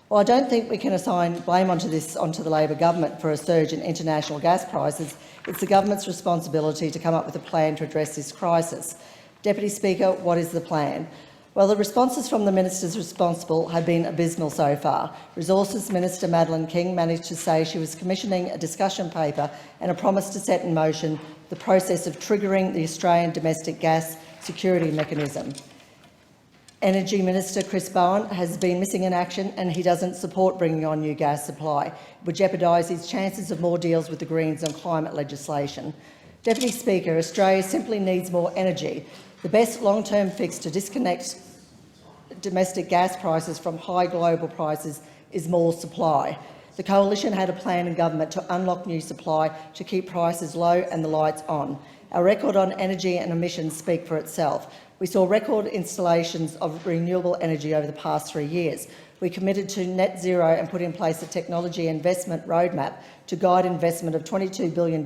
While I don't think we can assign blame onto the Labor government for a surge in international gas prices, it's the government's responsibility to come up with a plan to address this crisis. Deputy Speaker, what is the plan? Well, the responses from the ministers responsible have been abysmal so far. Resources Minister Madeleine King managed to say she was commissioning a discussion paper and a promise to set in motion the process of triggering the Australian domestic gas security mechanism. Energy Minister Chris Bowen has been missing in action, and he doesn't support bringing on new gas supply. It would jeopardise his chances of more deals with the Greens on climate legislation. Deputy Speaker, Australia simply needs more energy. The best long-term fix to disconnect domestic gas prices from high global prices is more supply. The Coalition had a plan in government to unlock new supply to keep prices low and the lights on. Our record on energy and emissions speak for itself. We saw record installations of renewable energy over the past 3 years. We committed to net zero and put in place a technology investment roadmap to guide investment of $22 billion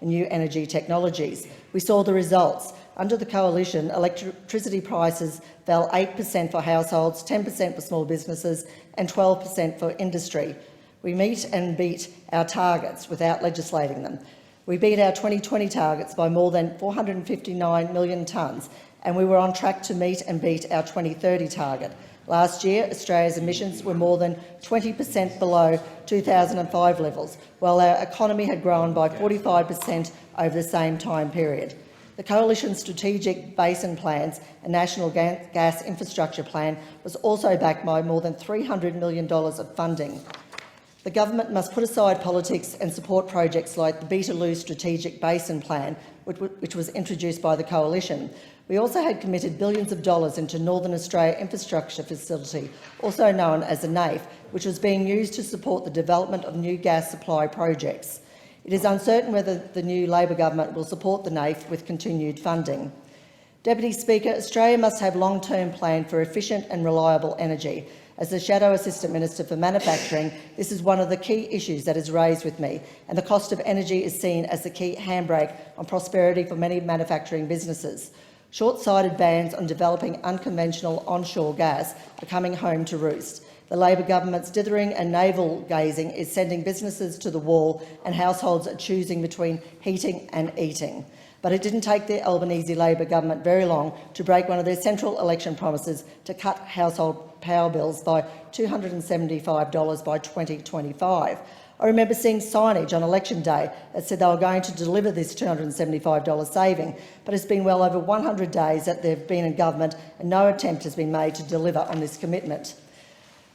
in new energy technologies. We saw the results. Under the Coalition, electricity prices fell 8% for households, 10% for small businesses and 12% for industry. We meet and beat our targets without legislating them. We beat our 2020 targets by more than 459 million tonnes, and we were on track to meet and beat our 2030 target. Last year, Australia's emissions were more than 20% below 2005 levels, while our economy had grown by 45% over the same time period. The Coalition's strategic basin plans and national gas infrastructure plan was also backed by more than $300 million of funding. The government must put aside politics and support projects like the Beetaloo Strategic Basin Plan, which was introduced by the Coalition. We also had committed billions of dollars into Northern Australia Infrastructure Facility, also known as the NAIF, which was being used to support the development of new gas supply projects. It is uncertain whether the new Labor government will support the NAIF with continued funding. Deputy Speaker, Australia must have a long-term plan for efficient and reliable energy. As the Shadow Assistant Minister for Manufacturing, this is one of the key issues that is raised with me, and the cost of energy is seen as the key handbrake on prosperity for many manufacturing businesses. Short-sighted bans on developing unconventional onshore gas are coming home to roost. The Labor government's dithering and navel-gazing is sending businesses to the wall, and households are choosing between heating and eating. But it didn't take the Albanese Labor government very long to break one of their central election promises to cut household power bills by $275 by 2025. I remember seeing signage on election day that said they were going to deliver this $275 saving, but it's been well over 100 days that they've been in government and no attempt has been made to deliver on this commitment.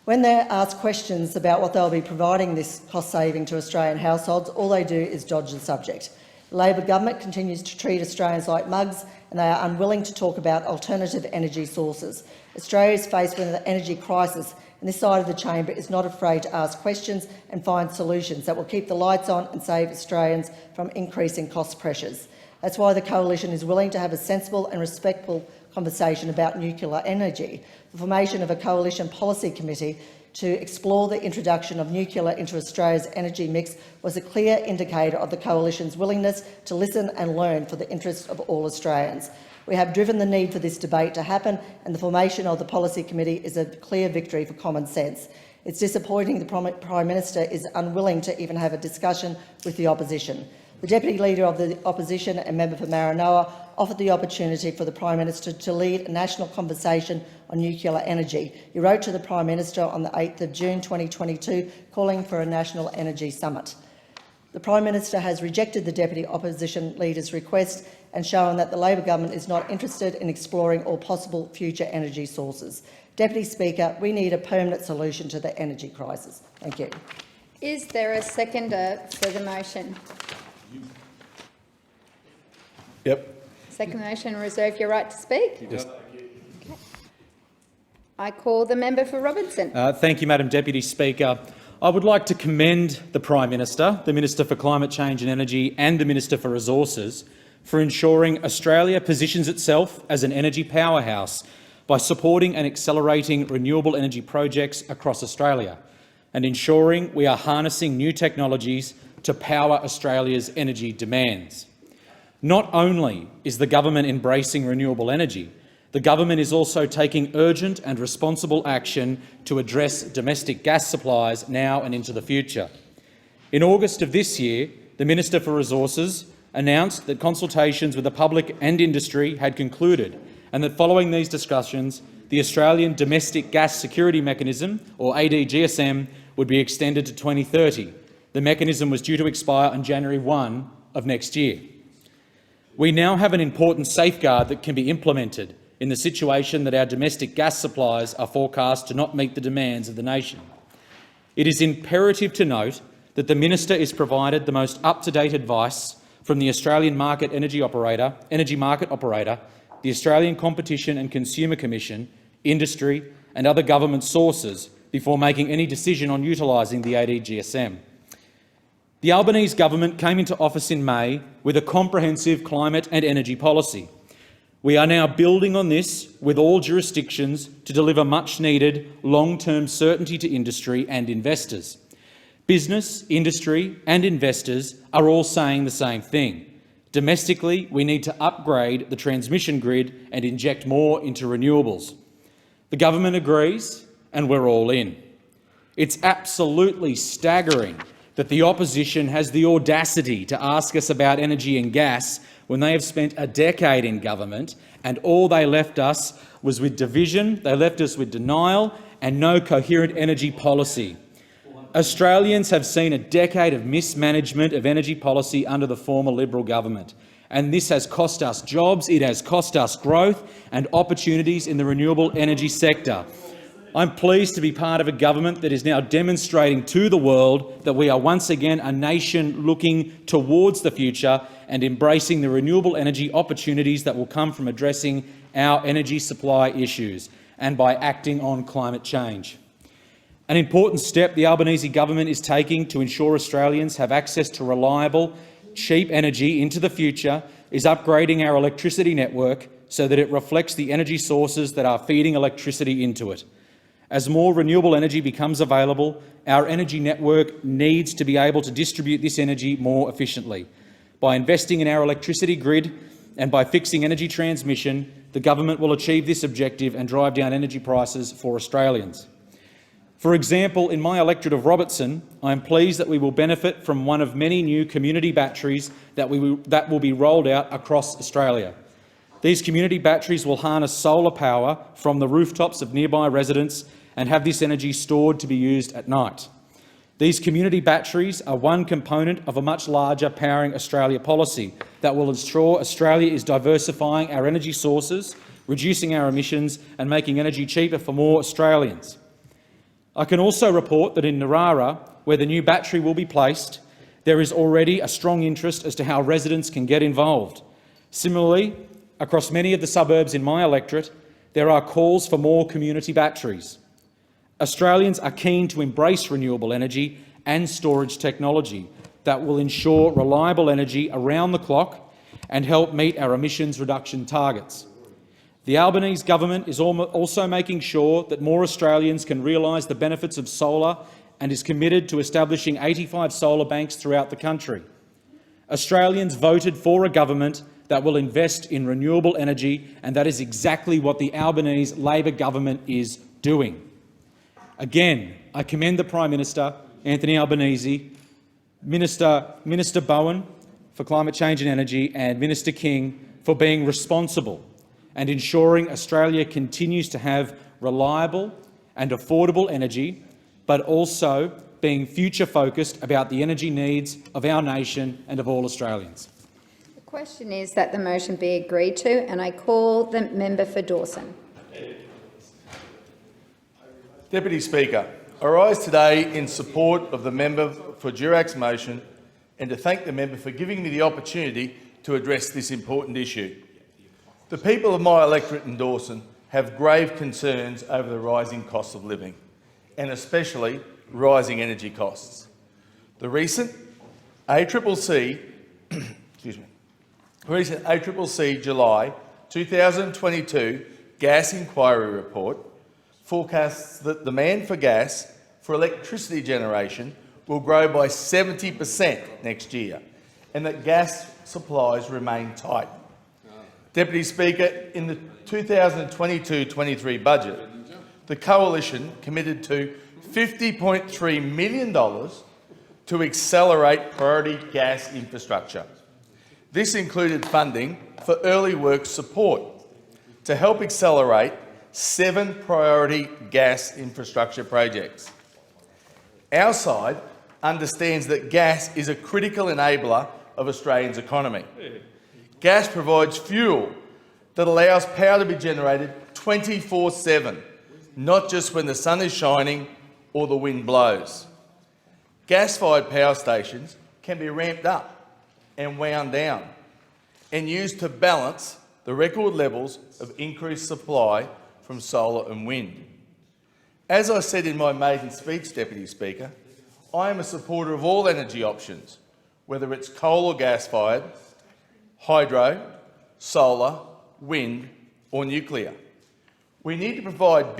When they're asked questions about what they'll be providing this cost saving to Australian households, all they do is dodge the subject. The Labor government continues to treat Australians like mugs, and they are unwilling to talk about alternative energy sources. Australia is faced with an energy crisis, and this side of the chamber is not afraid to ask questions and find solutions that will keep the lights on and save Australians from increasing cost pressures. That's why the Coalition is willing to have a sensible and respectful conversation about nuclear energy. The formation of a coalition policy committee to explore the introduction of nuclear into Australia's energy mix was a clear indicator of the coalition's willingness to listen and learn for the interest of all Australians. We have driven the need for this debate to happen, and the formation of the policy committee is a clear victory for common sense. It's disappointing the Prime Minister is unwilling to even have a discussion with the opposition. The Deputy Leader of the Opposition and member for Maranoa offered the opportunity for the Prime Minister to lead a national conversation on nuclear energy. He wrote to the Prime Minister on the 8th of June 2022 calling for a national energy summit. The Prime Minister has rejected the Deputy Opposition Leader's request and shown that the Labor government is not interested in exploring all possible future energy sources. Deputy Speaker, we need a permanent solution to the energy crisis. Thank you. Is there a seconder for the motion? Yep. Second motion, reserve your right to speak. Okay. I call the member for Robertson. Thank you, Madam Deputy Speaker. I would like to commend the Prime Minister, the Minister for Climate Change and Energy and the Minister for Resources for ensuring Australia positions itself as an energy powerhouse by supporting and accelerating renewable energy projects across Australia and ensuring we are harnessing new technologies to power Australia's energy demands. Not only is the government embracing renewable energy, the government is also taking urgent and responsible action to address domestic gas supplies now and into the future. In August of this year, the Minister for Resources announced that consultations with the public and industry had concluded and that following these discussions, the Australian Domestic Gas Security Mechanism, or ADGSM, would be extended to 2030. The mechanism was due to expire on January 1 of next year. We now have an important safeguard that can be implemented in the situation that our domestic gas supplies are forecast to not meet the demands of the nation. It is imperative to note that the Minister is provided the most up-to-date advice from the Australian Energy Market Operator, the Australian Competition and Consumer Commission, industry and other government sources before making any decision on utilising the ADGSM. The Albanese government came into office in May with a comprehensive climate and energy policy. We are now building on this with all jurisdictions to deliver much-needed long-term certainty to industry and investors. Business, industry and investors are all saying the same thing. Domestically, we need to upgrade the transmission grid and inject more into renewables. The government agrees, and we're all in. It's absolutely staggering that the opposition has the audacity to ask us about energy and gas when they have spent a decade in government and all they left us was with division, they left us with denial and no coherent energy policy. Australians have seen a decade of mismanagement of energy policy under the former Liberal government, and this has cost us jobs, it has cost us growth and opportunities in the renewable energy sector. I'm pleased to be part of a government that is now demonstrating to the world that we are once again a nation looking towards the future and embracing the renewable energy opportunities that will come from addressing our energy supply issues and by acting on climate change. An important step the Albanese government is taking to ensure Australians have access to reliable, cheap energy into the future is upgrading our electricity network so that it reflects the energy sources that are feeding electricity into it. As more renewable energy becomes available, our energy network needs to be able to distribute this energy more efficiently. By investing in our electricity grid and by fixing energy transmission, the government will achieve this objective and drive down energy prices for Australians. For example, in my electorate of Robertson, I am pleased that we will benefit from one of many new community batteries that will be rolled out across Australia. These community batteries will harness solar power from the rooftops of nearby residents and have this energy stored to be used at night. These community batteries are one component of a much larger Powering Australia policy that will ensure Australia is diversifying our energy sources, reducing our emissions and making energy cheaper for more Australians. I can also report that in Narara, where the new battery will be placed, there is already a strong interest as to how residents can get involved. Similarly, across many of the suburbs in my electorate, there are calls for more community batteries. Australians are keen to embrace renewable energy and storage technology that will ensure reliable energy around the clock and help meet our emissions reduction targets. The Albanese government is also making sure that more Australians can realise the benefits of solar and is committed to establishing 85 solar banks throughout the country. Australians voted for a government that will invest in renewable energy, and that is exactly what the Albanese Labor government is doing. Again, I commend the Prime Minister, Anthony Albanese, Minister Bowen for Climate Change and Energy, and Minister King for being responsible and ensuring Australia continues to have reliable and affordable energy, but also being future-focused about the energy needs of our nation and of all Australians. The question is that the motion be agreed to, and I call the member for Dawson. Deputy Speaker, I rise today in support of the member for Durac's motion and to thank the member for giving me the opportunity to address this important issue. The people of my electorate in Dawson have grave concerns over the rising cost of living, and especially rising energy costs. The recent ACCC July 2022 gas inquiry report forecasts that demand for gas for electricity generation will grow by 70% next year, and that gas supplies remain tight. Deputy Speaker, in the 2022-23 budget, the Coalition committed to $50.3 million to accelerate priority gas infrastructure. This included funding for early works support to help accelerate 7 priority gas infrastructure projects. Our side understands that gas is a critical enabler of Australia's economy. Gas provides fuel that allows power to be generated 24/7, not just when the sun is shining or the wind blows. Gas-fired power stations can be ramped up and wound down and used to balance the record levels of increased supply from solar and wind. As I said in my maiden speech, Deputy Speaker, I am a supporter of all energy options, whether it's coal or gas-fired, hydro, solar, wind or nuclear. We need to provide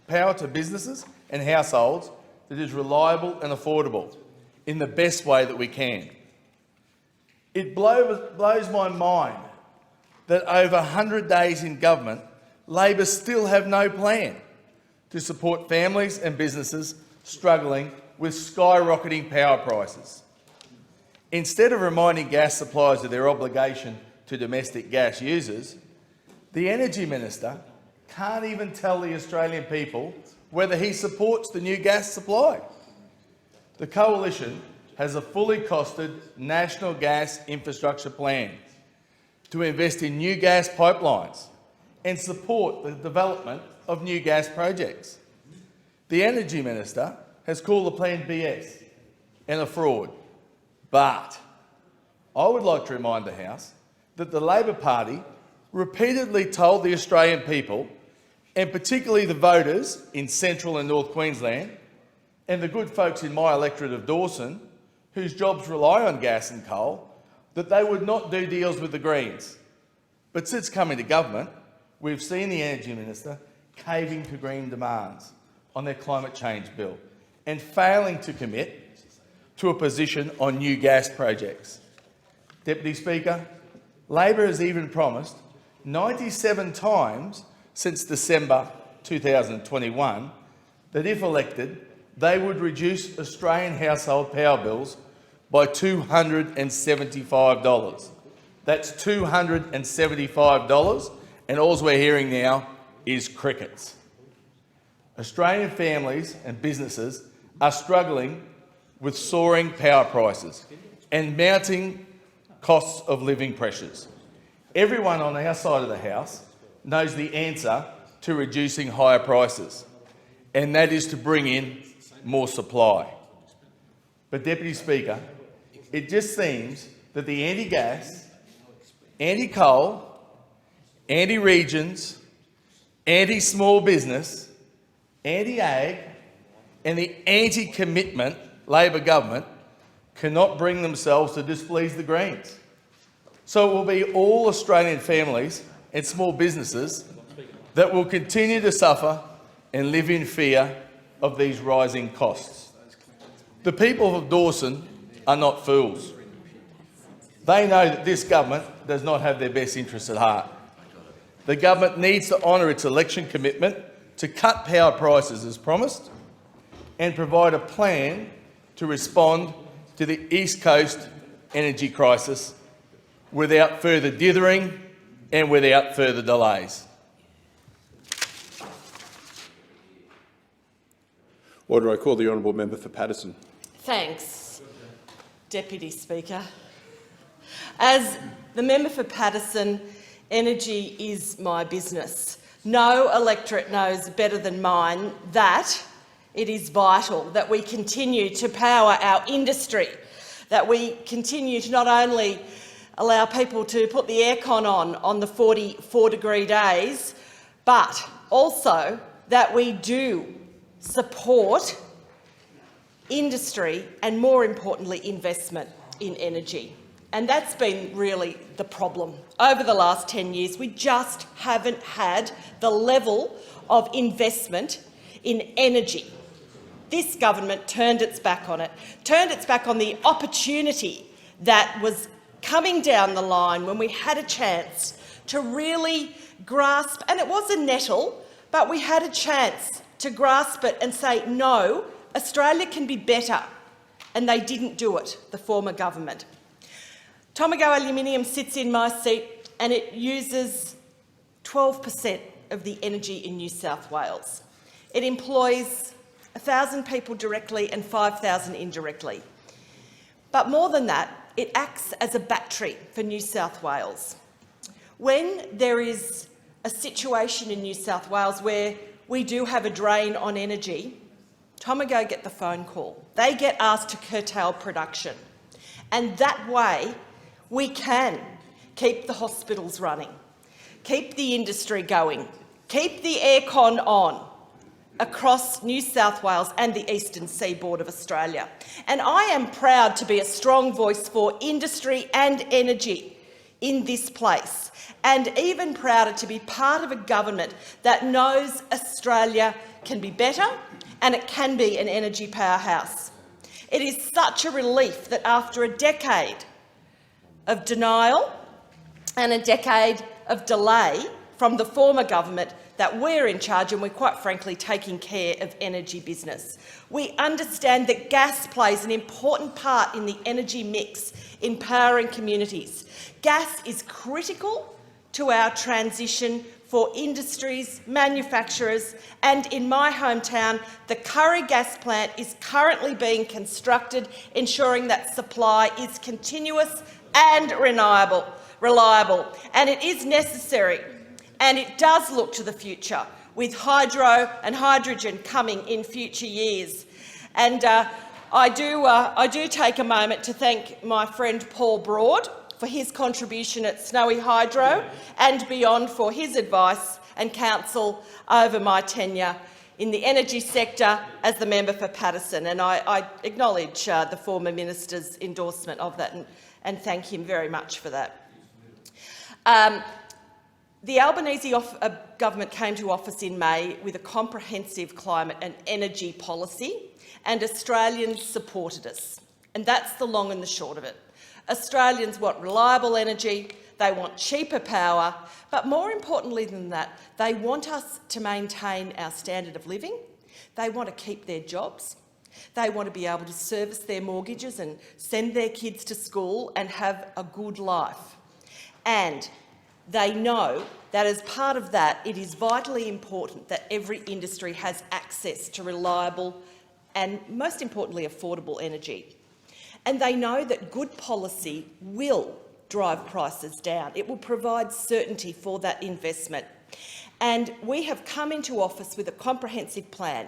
power to businesses and households that is reliable and affordable in the best way that we can. It blows my mind that over 100 days in government, Labor still have no plan to support families and businesses struggling with skyrocketing power prices. Instead of reminding gas suppliers of their obligation to domestic gas users, the Energy Minister can't even tell the Australian people whether he supports the new gas supply. The Coalition has a fully costed national gas infrastructure plan to invest in new gas pipelines and support the development of new gas projects. The Energy Minister has called the plan BS and a fraud. But I would like to remind the House that the Labor Party repeatedly told the Australian people, and particularly the voters in Central and North Queensland, and the good folks in my electorate of Dawson, whose jobs rely on gas and coal, that they would not do deals with the Greens. But since coming to government, we've seen the Energy Minister caving to Green demands on their climate change bill and failing to commit to a position on new gas projects. Deputy Speaker, Labor has even promised 97 times since December 2021 that if elected, they would reduce Australian household power bills by $275. That's $275, and all we're hearing now is crickets. Australian families and businesses are struggling with soaring power prices and mounting costs of living pressures. Everyone on our side of the House knows the answer to reducing higher prices, and that is to bring in more supply. But, Deputy Speaker, it just seems that the anti-gas, anti-coal, anti-regions, anti-small business, anti-ag and the anti-commitment Labor government cannot bring themselves to displease the Greens. So it will be all Australian families and small businesses that will continue to suffer and live in fear of these rising costs. The people of Dawson are not fools. They know that this government does not have their best interests at heart. The government needs to honour its election commitment to cut power prices as promised and provide a plan to respond to the East Coast energy crisis without further dithering and without further delays. Order. I call the honourable member for Paterson. Thanks, Deputy Speaker. As the member for Paterson, energy is my business. No electorate knows better than mine that it is vital that we continue to power our industry, that we continue to not only allow people to put the aircon on the 44-degree days, but also that we do support industry and, more importantly, investment in energy. And that's been really the problem. Over the last 10 years, we just haven't had the level of investment in energy. This government turned its back on it, turned its back on the opportunity that was coming down the line when we had a chance to really grasp, and it was a nettle, but we had a chance to grasp it and say, no, Australia can be better. And they didn't do it, the former government. Tomago Aluminium sits in my seat and it uses 12% of the energy in New South Wales. It employs 1,000 people directly and 5,000 indirectly. But more than that, it acts as a battery for New South Wales. When there is a situation in New South Wales where we do have a drain on energy, Tomago get the phone call. They get asked to curtail production. And that way, we can keep the hospitals running, keep the industry going, keep the aircon on across New South Wales and the eastern seaboard of Australia. And I am proud to be a strong voice for industry and energy in this place, and even prouder to be part of a government that knows Australia can be better and it can be an energy powerhouse. It is such a relief that after a decade of denial and a decade of delay from the former government that we're in charge and we're quite frankly taking care of energy business. We understand that gas plays an important part in the energy mix in powering communities. Gas is critical to our transition for industries, manufacturers, and in my hometown, the Curry Gas Plant is currently being constructed, ensuring that supply is continuous and reliable. And it is necessary, and it does look to the future, with hydro and hydrogen coming in future years. And I do take a moment to thank my friend Paul Broad for his contribution at Snowy Hydro and beyond for his advice and counsel over my tenure in the energy sector as the member for Paterson. And I acknowledge the former minister's endorsement of that and thank him very much for that. The Albanese government came to office in May with a comprehensive climate and energy policy, and Australians supported us. And that's the long and the short of it. Australians want reliable energy, they want cheaper power, but more importantly than that, they want us to maintain our standard of living, they want to keep their jobs, they want to be able to service their mortgages and send their kids to school and have a good life. And they know that as part of that, it is vitally important that every industry has access to reliable and, most importantly, affordable energy. And they know that good policy will drive prices down. It will provide certainty for that investment. And we have come into office with a comprehensive plan.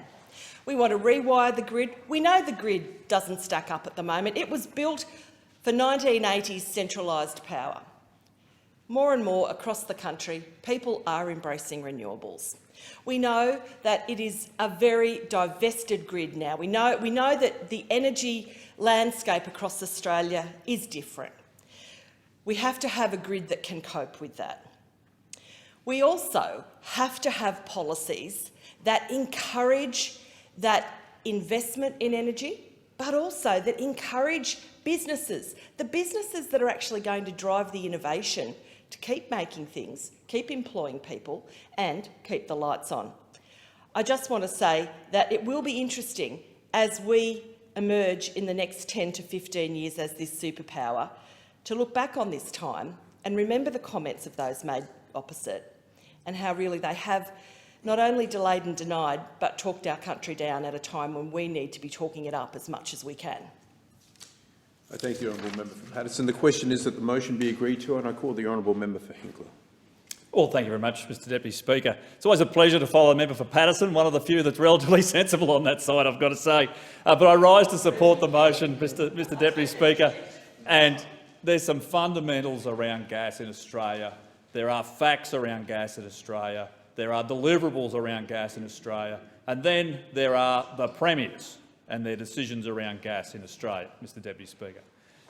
We want to rewire the grid. We know the grid doesn't stack up at the moment. It was built for 1980s centralised power. More and more across the country, people are embracing renewables. We know that it is a very divested grid now. We know that the energy landscape across Australia is different. We have to have a grid that can cope with that. We also have to have policies that encourage that investment in energy, but also that encourage businesses, the businesses that are actually going to drive the innovation to keep making things, keep employing people and keep the lights on. I just want to say that it will be interesting as we emerge in the next 10 to 15 years as this superpower to look back on this time and remember the comments of those made opposite and how really they have not only delayed and denied but talked our country down at a time when we need to be talking it up as much as we can. I thank the honourable member for Paterson. The question is that the motion be agreed to, and I call the honourable member for Hinkler. Well, thank you very much, Mr Deputy Speaker. It's always a pleasure to follow the member for Paterson, one of the few that's relatively sensible on that side, I've got to say. But I rise to support the motion, Mr Deputy Speaker. And there's some fundamentals around gas in Australia. There are facts around gas in Australia. There are deliverables around gas in Australia. And then there are the premiers and their decisions around gas in Australia, Mr Deputy Speaker.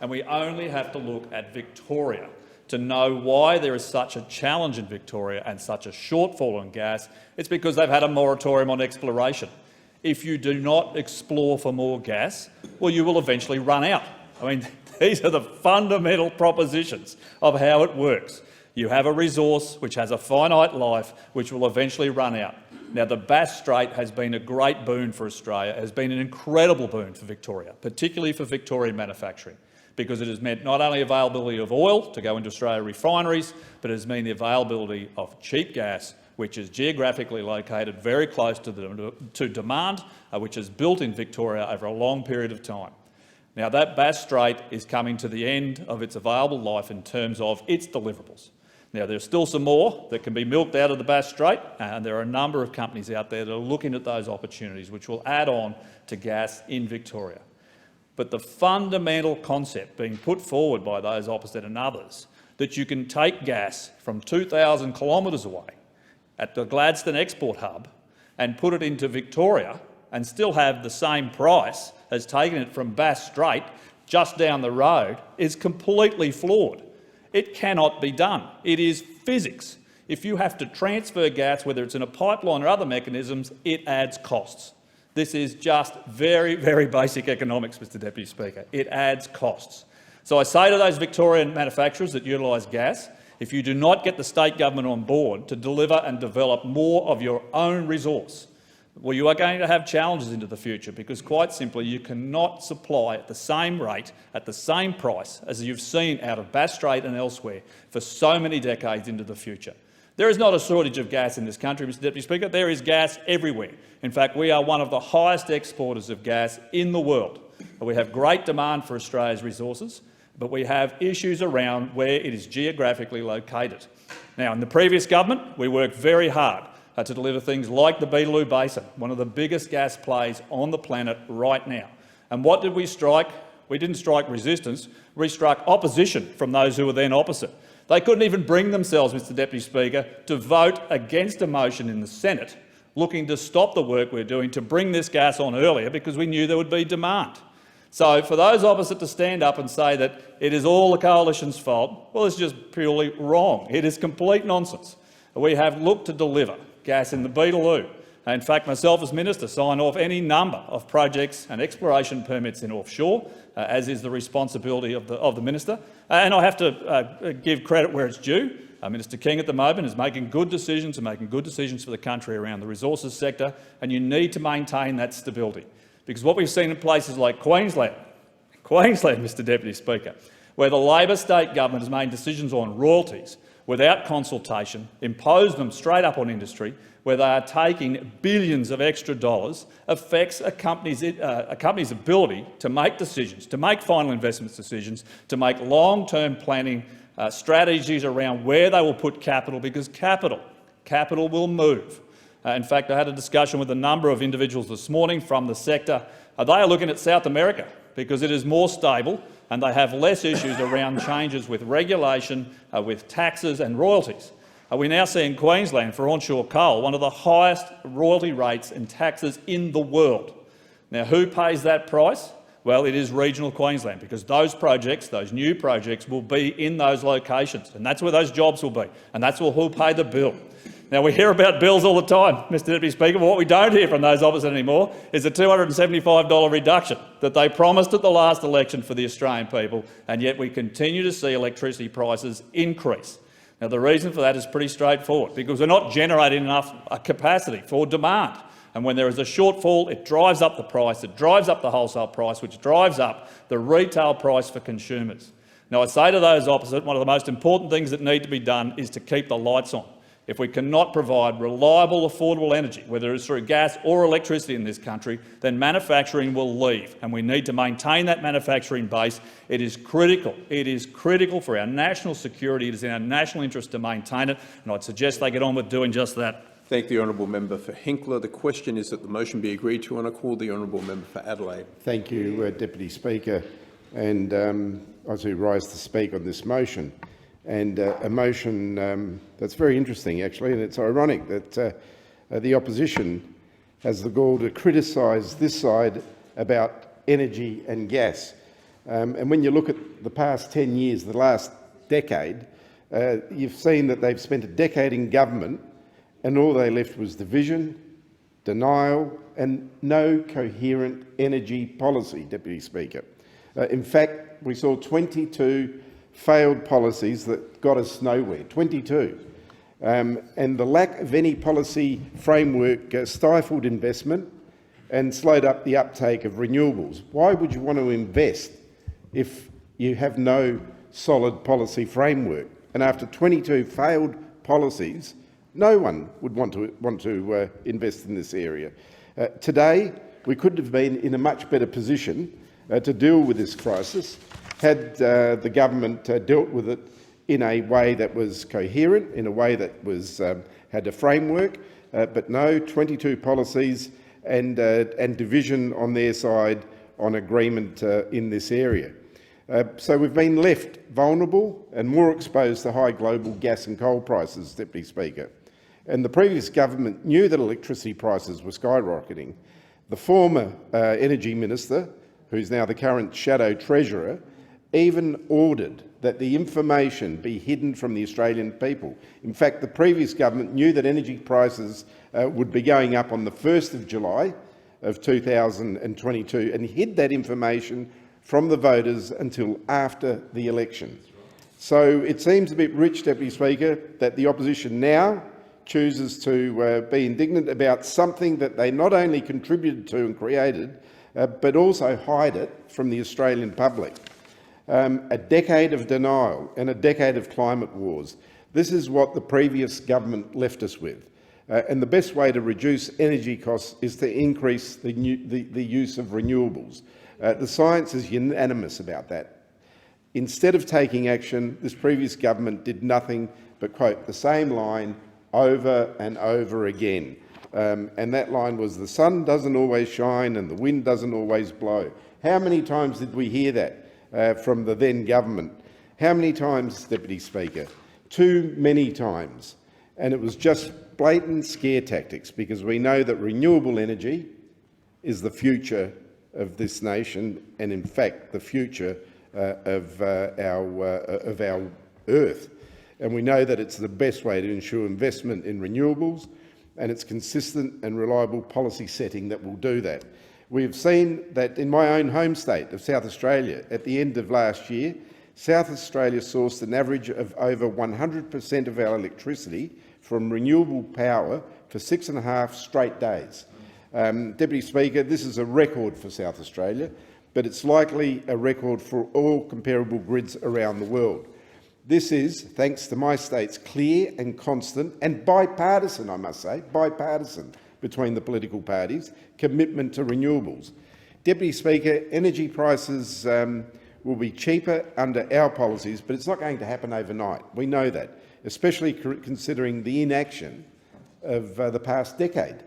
And we only have to look at Victoria to know why there is such a challenge in Victoria and such a shortfall in gas. It's because they've had a moratorium on exploration. If you do not explore for more gas, well, you will eventually run out. I mean, these are the fundamental propositions of how it works. You have a resource which has a finite life, which will eventually run out. Now, the Bass Strait has been a great boon for Australia. It has been an incredible boon for Victoria, particularly for Victorian manufacturing, because it has meant not only availability of oil to go into Australia refineries, but it has meant the availability of cheap gas, which is geographically located very close to demand, which is built in Victoria over a long period of time. Now, that Bass Strait is coming to the end of its available life in terms of its deliverables. Now, there's still some more that can be milked out of the Bass Strait, and there are a number of companies out there that are looking at those opportunities, which will add on to gas in Victoria. But the fundamental concept being put forward by those opposite and others, that you can take gas from 2,000 kilometres away at the Gladstone export hub and put it into Victoria and still have the same price as taking it from Bass Strait just down the road, is completely flawed. It cannot be done. It is physics. If you have to transfer gas, whether it's in a pipeline or other mechanisms, it adds costs. This is just very, very basic economics, Mr Deputy Speaker. It adds costs. So I say to those Victorian manufacturers that utilise gas, if you do not get the state government on board to deliver and develop more of your own resource, well, you are going to have challenges into the future, because quite simply you cannot supply at the same rate, at the same price as you've seen out of Bass Strait and elsewhere for so many decades into the future. There is not a shortage of gas in this country, Mr Deputy Speaker. There is gas everywhere. In fact, we are one of the highest exporters of gas in the world. We have great demand for Australia's resources, but we have issues around where it is geographically located. Now, in the previous government, we worked very hard to deliver things like the Beetaloo Basin, one of the biggest gas plays on the planet right now. And what did we strike? We didn't strike resistance. We struck opposition from those who were then opposite. They couldn't even bring themselves, Mr Deputy Speaker, to vote against a motion in the Senate looking to stop the work we're doing to bring this gas on earlier, because we knew there would be demand. So for those opposite to stand up and say that it is all the coalition's fault, well, it's just purely wrong. It is complete nonsense. We have looked to deliver gas in the Beetaloo. In fact, myself as minister signed off any number of projects and exploration permits in offshore, as is the responsibility of the minister. And I have to give credit where it's due. Minister King at the moment is making good decisions for the country around the resources sector, and you need to maintain that stability. Because what we've seen in places like Queensland, Mr Deputy Speaker, where the Labor state government has made decisions on royalties without consultation, imposed them straight up on industry, where they are taking billions of extra dollars, affects a company's ability to make decisions, to make final investment decisions, to make long-term planning strategies around where they will put capital, because capital will move. In fact, I had a discussion with a number of individuals this morning from the sector. They are looking at South America because it is more stable and they have less issues around changes with regulation, with taxes and royalties. We now see in Queensland for onshore coal one of the highest royalty rates and taxes in the world. Now, who pays that price? Well, it is regional Queensland, because those projects, those new projects, will be in those locations, and that's where those jobs will be, and that's who'll pay the bill. Now, we hear about bills all the time, Mr Deputy Speaker, but what we don't hear from those opposite anymore is a $275 reduction that they promised at the last election for the Australian people, and yet we continue to see electricity prices increase. Now, the reason for that is pretty straightforward, because we're not generating enough capacity for demand. And when there is a shortfall, it drives up the price, it drives up the wholesale price, which drives up the retail price for consumers. Now, I say to those opposite, one of the most important things that need to be done is to keep the lights on. If we cannot provide reliable, affordable energy, whether it's through gas or electricity in this country, then manufacturing will leave, and we need to maintain that manufacturing base. It is critical. It is critical for our national security. It is in our national interest to maintain it, and I'd suggest they get on with doing just that. Thank the honourable member for Hinkler. The question is that the motion be agreed to, and I call the honourable member for Adelaide. Thank you, Deputy Speaker. And I do rise to speak on this motion. And a motion that's very interesting, actually, and it's ironic that the opposition has the gall to criticise this side about energy and gas. And when you look at the past 10 years, the last decade, you've seen that they've spent a decade in government and all they left was division, denial and no coherent energy policy, Deputy Speaker. In fact, we saw 22 failed policies that got us nowhere, 22. And the lack of any policy framework stifled investment and slowed up the uptake of renewables. Why would you want to invest if you have no solid policy framework? And after 22 failed policies, no one would want to invest in this area. Today, we could have been in a much better position to deal with this crisis had the government dealt with it in a way that was coherent, in a way that was had a framework, but no, 22 policies and division on their side on agreement in this area. So we've been left vulnerable and more exposed to high global gas and coal prices, Deputy Speaker. And the previous government knew that electricity prices were skyrocketing. The former Energy Minister, who's now the current Shadow Treasurer, even ordered that the information be hidden from the Australian people. In fact, the previous government knew that energy prices would be going up on the 1st of July of 2022 and hid that information from the voters until after the election. So it seems a bit rich, Deputy Speaker, that the opposition now chooses to be indignant about something that they not only contributed to and created, but also hide it from the Australian public. A decade of denial and a decade of climate wars. This is what the previous government left us with. And the best way to reduce energy costs is to increase the use of renewables. The science is unanimous about that. Instead of taking action, this previous government did nothing but quote the same line over and over again. And that line was, the sun doesn't always shine and the wind doesn't always blow. How many times did we hear that from the then government? How many times, Deputy Speaker? Too many times. And it was just blatant scare tactics, because we know that renewable energy is the future of this nation and, in fact, the future of our earth. And we know that it's the best way to ensure investment in renewables, and it's consistent and reliable policy setting that will do that. We've seen that in my own home state of South Australia, at the end of last year, South Australia sourced an average of over 100% of our electricity from renewable power for 6.5 straight days. Deputy Speaker, this is a record for South Australia, but it's likely a record for all comparable grids around the world. This is thanks to my state's clear and constant and bipartisan, I must say, bipartisan between the political parties, commitment to renewables. Deputy Speaker, energy prices will be cheaper under our policies, but it's not going to happen overnight. We know that, especially considering the inaction of the past decade.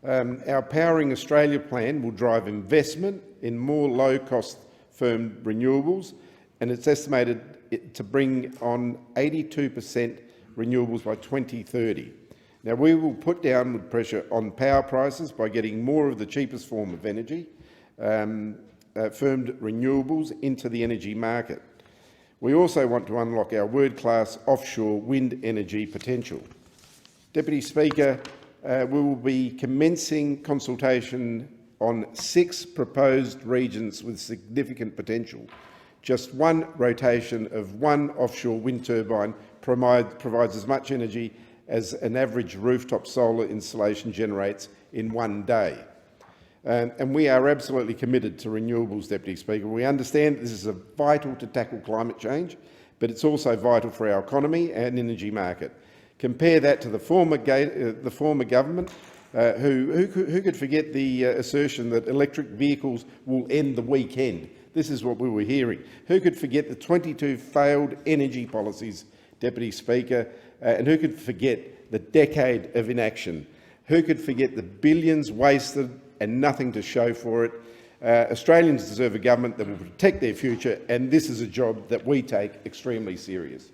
Our Powering Australia plan will drive investment in more low-cost firm renewables, and it's estimated to bring on 82% renewables by 2030. Now, we will put downward pressure on power prices by getting more of the cheapest form of energy, firmed renewables into the energy market. We also want to unlock our world-class offshore wind energy potential. Deputy Speaker, we will be commencing consultation on 6 proposed regions with significant potential. Just one rotation of one offshore wind turbine provides as much energy as an average rooftop solar installation generates in one day. And we are absolutely committed to renewables, Deputy Speaker. We understand this is vital to tackle climate change, but it's also vital for our economy and energy market. Compare that to the former government, who could forget the assertion that electric vehicles will end the weekend. This is what we were hearing. Who could forget the 22 failed energy policies, Deputy Speaker, and who could forget the decade of inaction? Who could forget the billions wasted and nothing to show for it? Australians deserve a government that will protect their future, and this is a job that we take extremely serious.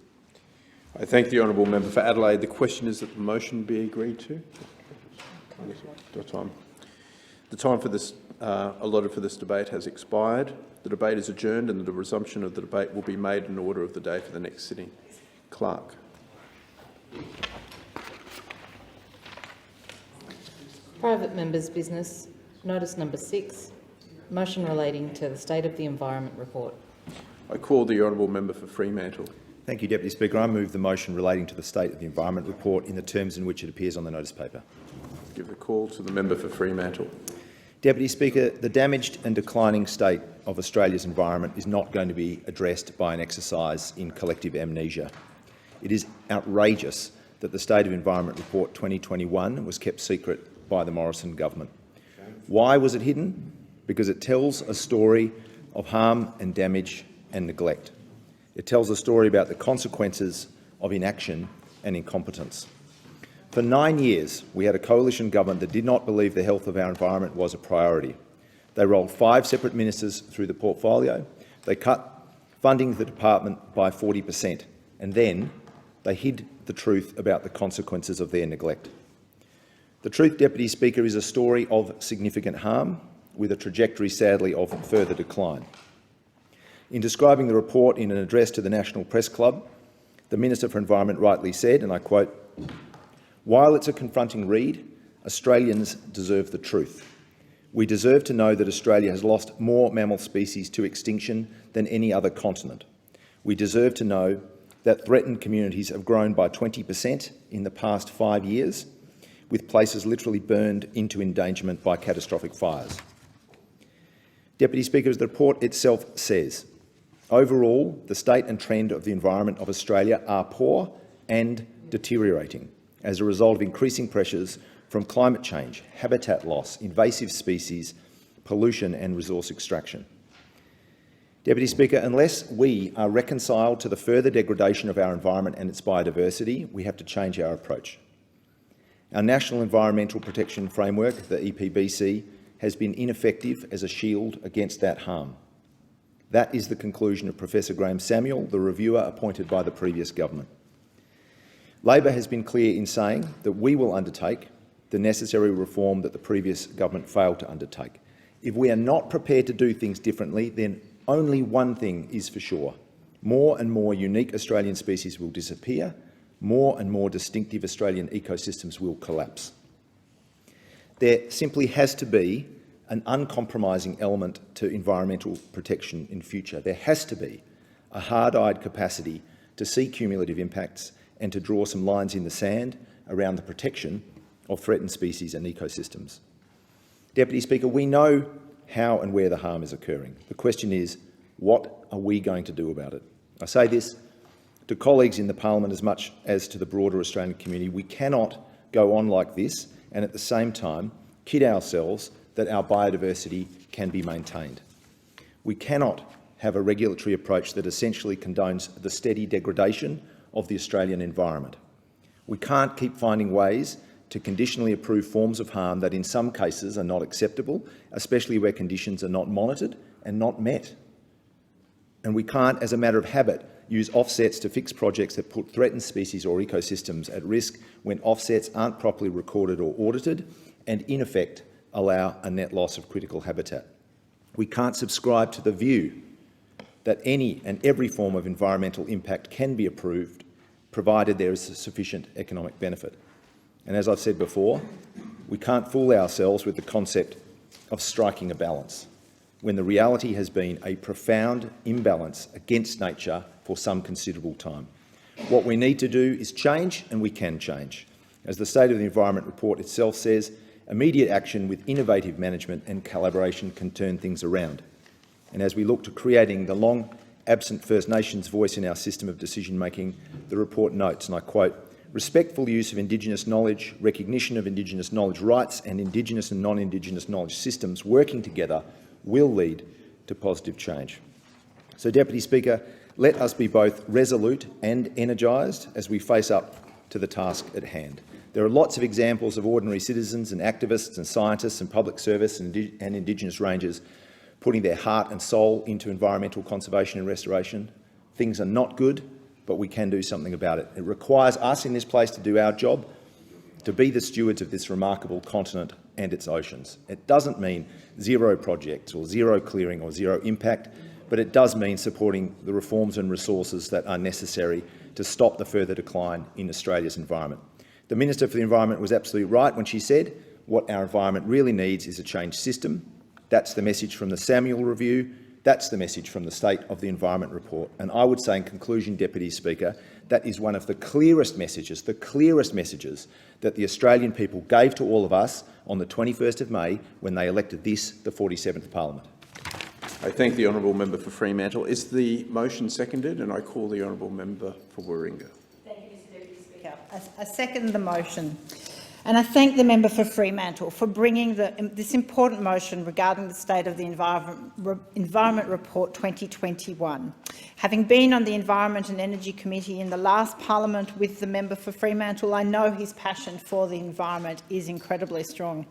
I thank the honourable member for Adelaide. The question is that the motion be agreed to. The time for this allotted for this debate has expired. The debate is adjourned, and the resumption of the debate will be made in order of the day for the next sitting. Clerk. Private members' business. Notice number 6. Motion relating to the State of the Environment report. I call the honourable member for Fremantle. Thank you, Deputy Speaker. I move the motion relating to the State of the Environment report in the terms in which it appears on the notice paper. Give the call to the member for Fremantle. Deputy Speaker, the damaged and declining state of Australia's environment is not going to be addressed by an exercise in collective amnesia. It is outrageous that the State of Environment report 2021 was kept secret by the Morrison government. Why was it hidden? Because it tells a story of harm and damage and neglect. It tells a story about the consequences of inaction and incompetence. For 9 years, we had a coalition government that did not believe the health of our environment was a priority. They rolled 5 separate ministers through the portfolio. They cut funding the department by 40%, and then they hid the truth about the consequences of their neglect. The truth, Deputy Speaker, is a story of significant harm, with a trajectory, sadly, of further decline. In describing the report in an address to the National Press Club, the Minister for Environment rightly said, and I quote, "While it's a confronting read, Australians deserve the truth. We deserve to know that Australia has lost more mammal species to extinction than any other continent. We deserve to know that threatened communities have grown by 20% in the past 5 years, with places literally burned into endangerment by catastrophic fires." Deputy Speaker, as the report itself says, overall, the state and trend of the environment of Australia are poor and deteriorating as a result of increasing pressures from climate change, habitat loss, invasive species, pollution and resource extraction. Deputy Speaker, unless we are reconciled to the further degradation of our environment and its biodiversity, we have to change our approach. Our National Environmental Protection Framework, the EPBC, has been ineffective as a shield against that harm. That is the conclusion of Professor Graham Samuel, the reviewer appointed by the previous government. Labor has been clear in saying that we will undertake the necessary reform that the previous government failed to undertake. If we are not prepared to do things differently, then only one thing is for sure. More and more unique Australian species will disappear, more and more distinctive Australian ecosystems will collapse. There simply has to be an uncompromising element to environmental protection in future. There has to be a hard-eyed capacity to see cumulative impacts and to draw some lines in the sand around the protection of threatened species and ecosystems. Deputy Speaker, we know how and where the harm is occurring. The question is, what are we going to do about it? I say this to colleagues in the Parliament as much as to the broader Australian community. We cannot go on like this and at the same time kid ourselves that our biodiversity can be maintained. We cannot have a regulatory approach that essentially condones the steady degradation of the Australian environment. We can't keep finding ways to conditionally approve forms of harm that in some cases are not acceptable, especially where conditions are not monitored and not met. And we can't, as a matter of habit, use offsets to fix projects that put threatened species or ecosystems at risk when offsets aren't properly recorded or audited and, in effect, allow a net loss of critical habitat. We can't subscribe to the view that any and every form of environmental impact can be approved, provided there is a sufficient economic benefit. And as I've said before, we can't fool ourselves with the concept of striking a balance, when the reality has been a profound imbalance against nature for some considerable time. What we need to do is change, and we can change. As the State of the Environment report itself says, immediate action with innovative management and collaboration can turn things around. And as we look to creating the long-absent First Nations voice in our system of decision-making, the report notes, and I quote, "Respectful use of Indigenous knowledge, recognition of Indigenous knowledge rights and Indigenous and non-Indigenous knowledge systems working together will lead to positive change." So, Deputy Speaker, let us be both resolute and energised as we face up to the task at hand. There are lots of examples of ordinary citizens and activists and scientists and public service and Indigenous rangers putting their heart and soul into environmental conservation and restoration. Things are not good, but we can do something about it. It requires us in this place to do our job, to be the stewards of this remarkable continent and its oceans. It doesn't mean zero projects or zero clearing or zero impact, but it does mean supporting the reforms and resources that are necessary to stop the further decline in Australia's environment. The Minister for the Environment was absolutely right when she said what our environment really needs is a changed system. That's the message from the Samuel Review. That's the message from the State of the Environment report. And I would say in conclusion, Deputy Speaker, that is one of the clearest messages that the Australian people gave to all of us on the 21st of May when they elected this, the 47th Parliament. I thank the honourable member for Fremantle. Is the motion seconded? And I call the honourable member for Warringah. Thank you, Mr Deputy Speaker. I second the motion. And I thank the member for Fremantle for bringing this important motion regarding the State of the Environment Report 2021. Having been on the Environment and Energy Committee in the last Parliament with the member for Fremantle, I know his passion for the environment is incredibly strong.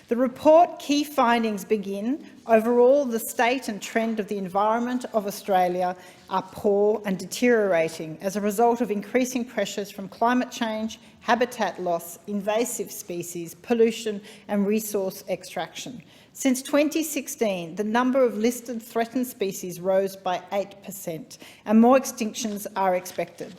The report key findings begin, overall the state and trend of the environment of Australia are poor and deteriorating as a result of increasing pressures from climate change, habitat loss, invasive species, pollution and resource extraction. Since 2016, the number of listed threatened species rose by 8% and more extinctions are expected.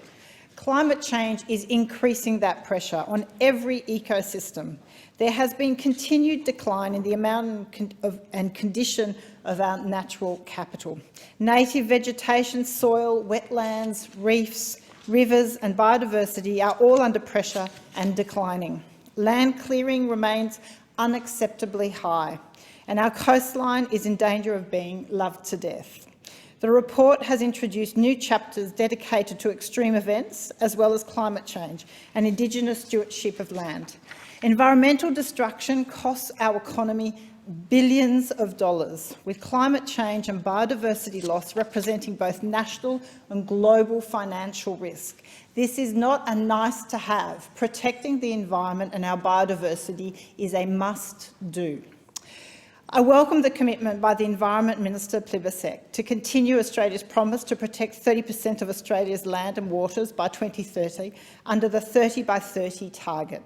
Climate change is increasing that pressure on every ecosystem. There has been continued decline in the amount and condition of our natural capital. Native vegetation, soil, wetlands, reefs, rivers and biodiversity are all under pressure and declining. Land clearing remains unacceptably high, and our coastline is in danger of being loved to death. The report has introduced new chapters dedicated to extreme events, as well as climate change and Indigenous stewardship of land. Environmental destruction costs our economy billions of dollars, with climate change and biodiversity loss representing both national and global financial risk. This is not a nice to have. Protecting the environment and our biodiversity is a must-do. I welcome the commitment by the Environment Minister Plibersek to continue Australia's promise to protect 30% of Australia's land and waters by 2030 under the 30 by 30 target.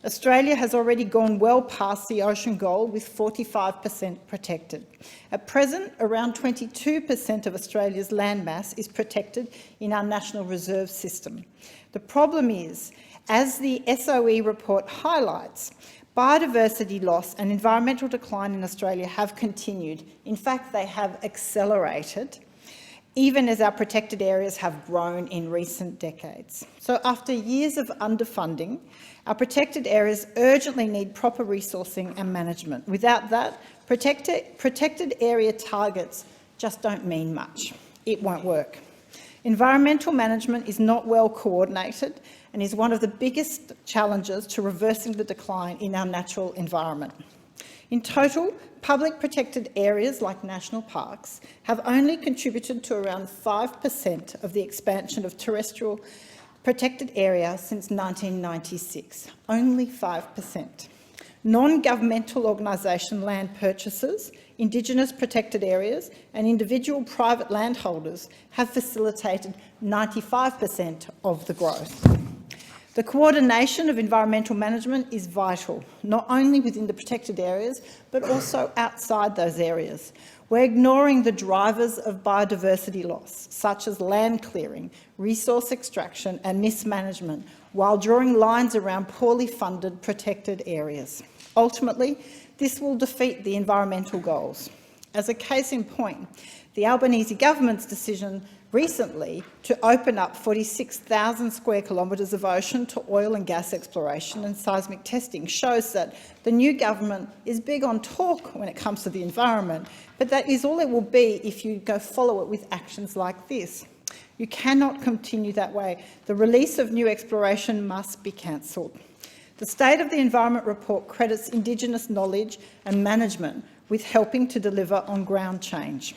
Australia has already gone well past the ocean goal with 45% protected. At present, around 22% of Australia's landmass is protected in our National Reserve System. The problem is, as the SOE report highlights, biodiversity loss and environmental decline in Australia have continued. In fact, they have accelerated, even as our protected areas have grown in recent decades. So after years of underfunding, our protected areas urgently need proper resourcing and management. Without that, protected area targets just don't mean much. It won't work. Environmental management is not well coordinated and is one of the biggest challenges to reversing the decline in our natural environment. In total, public protected areas like national parks have only contributed to around 5% of the expansion of terrestrial protected area since 1996, only 5%. Non-governmental organisation land purchases, Indigenous protected areas and individual private landholders have facilitated 95% of the growth. The coordination of environmental management is vital, not only within the protected areas, but also outside those areas. We're ignoring the drivers of biodiversity loss, such as land clearing, resource extraction and mismanagement, while drawing lines around poorly funded protected areas. Ultimately, this will defeat the environmental goals. As a case in point, the Albanese government's decision recently to open up 46,000 square kilometres of ocean to oil and gas exploration and seismic testing shows that the new government is big on talk when it comes to the environment, but that is all it will be if you go follow it with actions like this. You cannot continue that way. The release of new exploration must be cancelled. The State of the Environment report credits Indigenous knowledge and management with helping to deliver on ground change.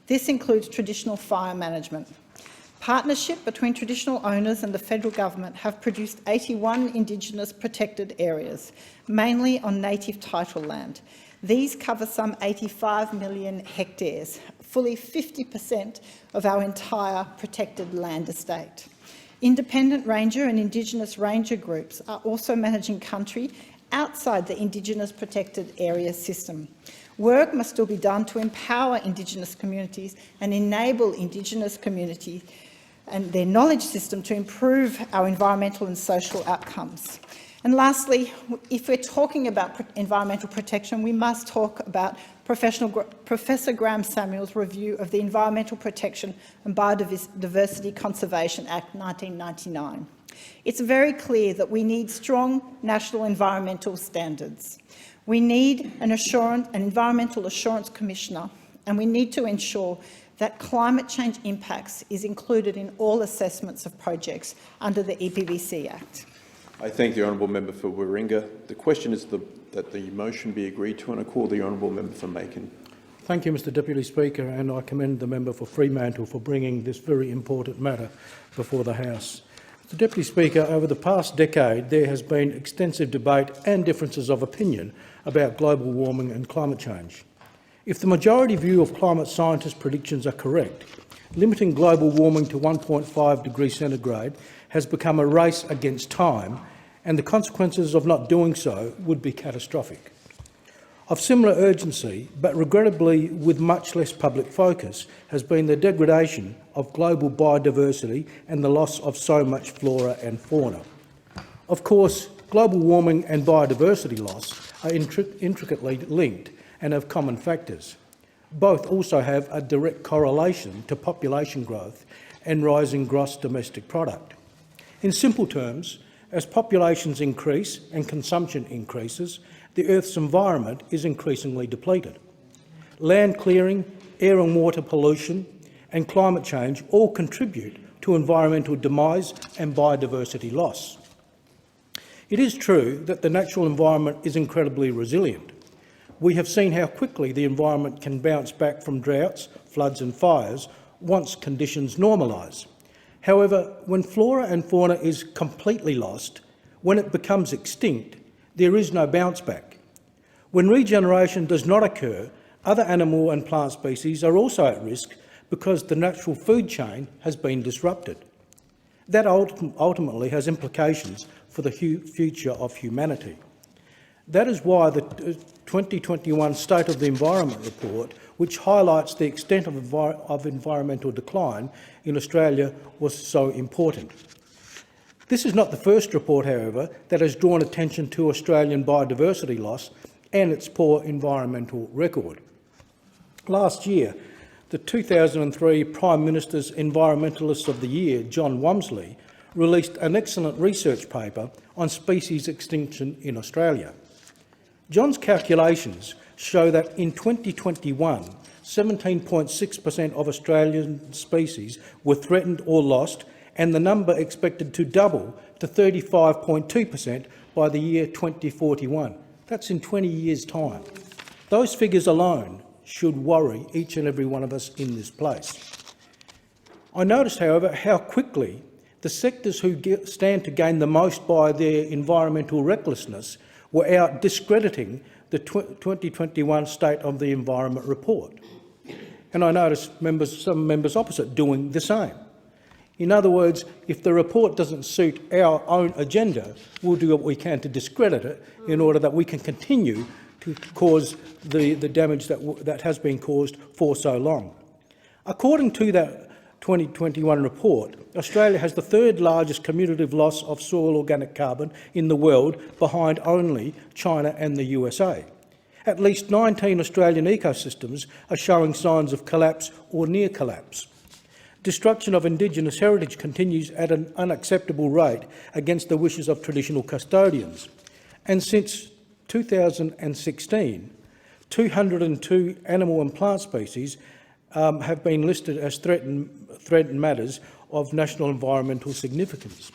This includes traditional fire management. Partnership between traditional owners and the federal government have produced 81 Indigenous protected areas, mainly on native title land. These cover some 85 million hectares, fully 50% of our entire protected land estate. Independent ranger and Indigenous ranger groups are also managing country outside the Indigenous protected area system. Work must still be done to empower Indigenous communities and enable Indigenous communities and their knowledge system to improve our environmental and social outcomes. And lastly, if we're talking about environmental protection, we must talk about Professor Graham Samuel's review of the Environmental Protection and Biodiversity Conservation Act 1999. It's very clear that we need strong national environmental standards. We need an Environmental Assurance Commissioner, and we need to ensure that climate change impacts is included in all assessments of projects under the EPBC Act. I thank the honourable member for Warringah. The question is that the motion be agreed to, and I call the honourable member for Macon. Thank you, Mr Deputy Speaker, and I commend the member for Fremantle for bringing this very important matter before the House. Mr Deputy Speaker, over the past decade there has been extensive debate and differences of opinion about global warming and climate change. If the majority view of climate scientists' predictions are correct, limiting global warming to 1.5 degrees centigrade has become a race against time, and the consequences of not doing so would be catastrophic. Of similar urgency, but regrettably with much less public focus, has been the degradation of global biodiversity and the loss of so much flora and fauna. Of course, global warming and biodiversity loss are intricately linked and have common factors. Both also have a direct correlation to population growth and rising gross domestic product. In simple terms, as populations increase and consumption increases, the Earth's environment is increasingly depleted. Land clearing, air and water pollution and climate change all contribute to environmental demise and biodiversity loss. It is true that the natural environment is incredibly resilient. We have seen how quickly the environment can bounce back from droughts, floods and fires once conditions normalise. However, when flora and fauna is completely lost, when it becomes extinct, there is no bounce back. When regeneration does not occur, other animal and plant species are also at risk because the natural food chain has been disrupted. That ultimately has implications for the future of humanity. That is why the 2021 State of the Environment report, which highlights the extent of environmental decline in Australia, was so important. This is not the first report, however, that has drawn attention to Australian biodiversity loss and its poor environmental record. Last year, the 2003 Prime Minister's Environmentalist of the Year, John Wamsley, released an excellent research paper on species extinction in Australia. John's calculations show that in 2021, 17.6% of Australian species were threatened or lost, and the number expected to double to 35.2% by the year 2041. That's in 20 years' time. Those figures alone should worry each and every one of us in this place. I noticed, however, how quickly the sectors who stand to gain the most by their environmental recklessness were out discrediting the 2021 State of the Environment report. And I noticed some members opposite doing the same. In other words, if the report doesn't suit our own agenda, we'll do what we can to discredit it in order that we can continue to cause the damage that has been caused for so long. According to that 2021 report, Australia has the third largest cumulative loss of soil organic carbon in the world, behind only China and the USA. At least 19 Australian ecosystems are showing signs of collapse or near collapse. Destruction of Indigenous heritage continues at an unacceptable rate against the wishes of traditional custodians. And since 2016, 202 animal and plant species have been listed as threatened matters of national environmental significance.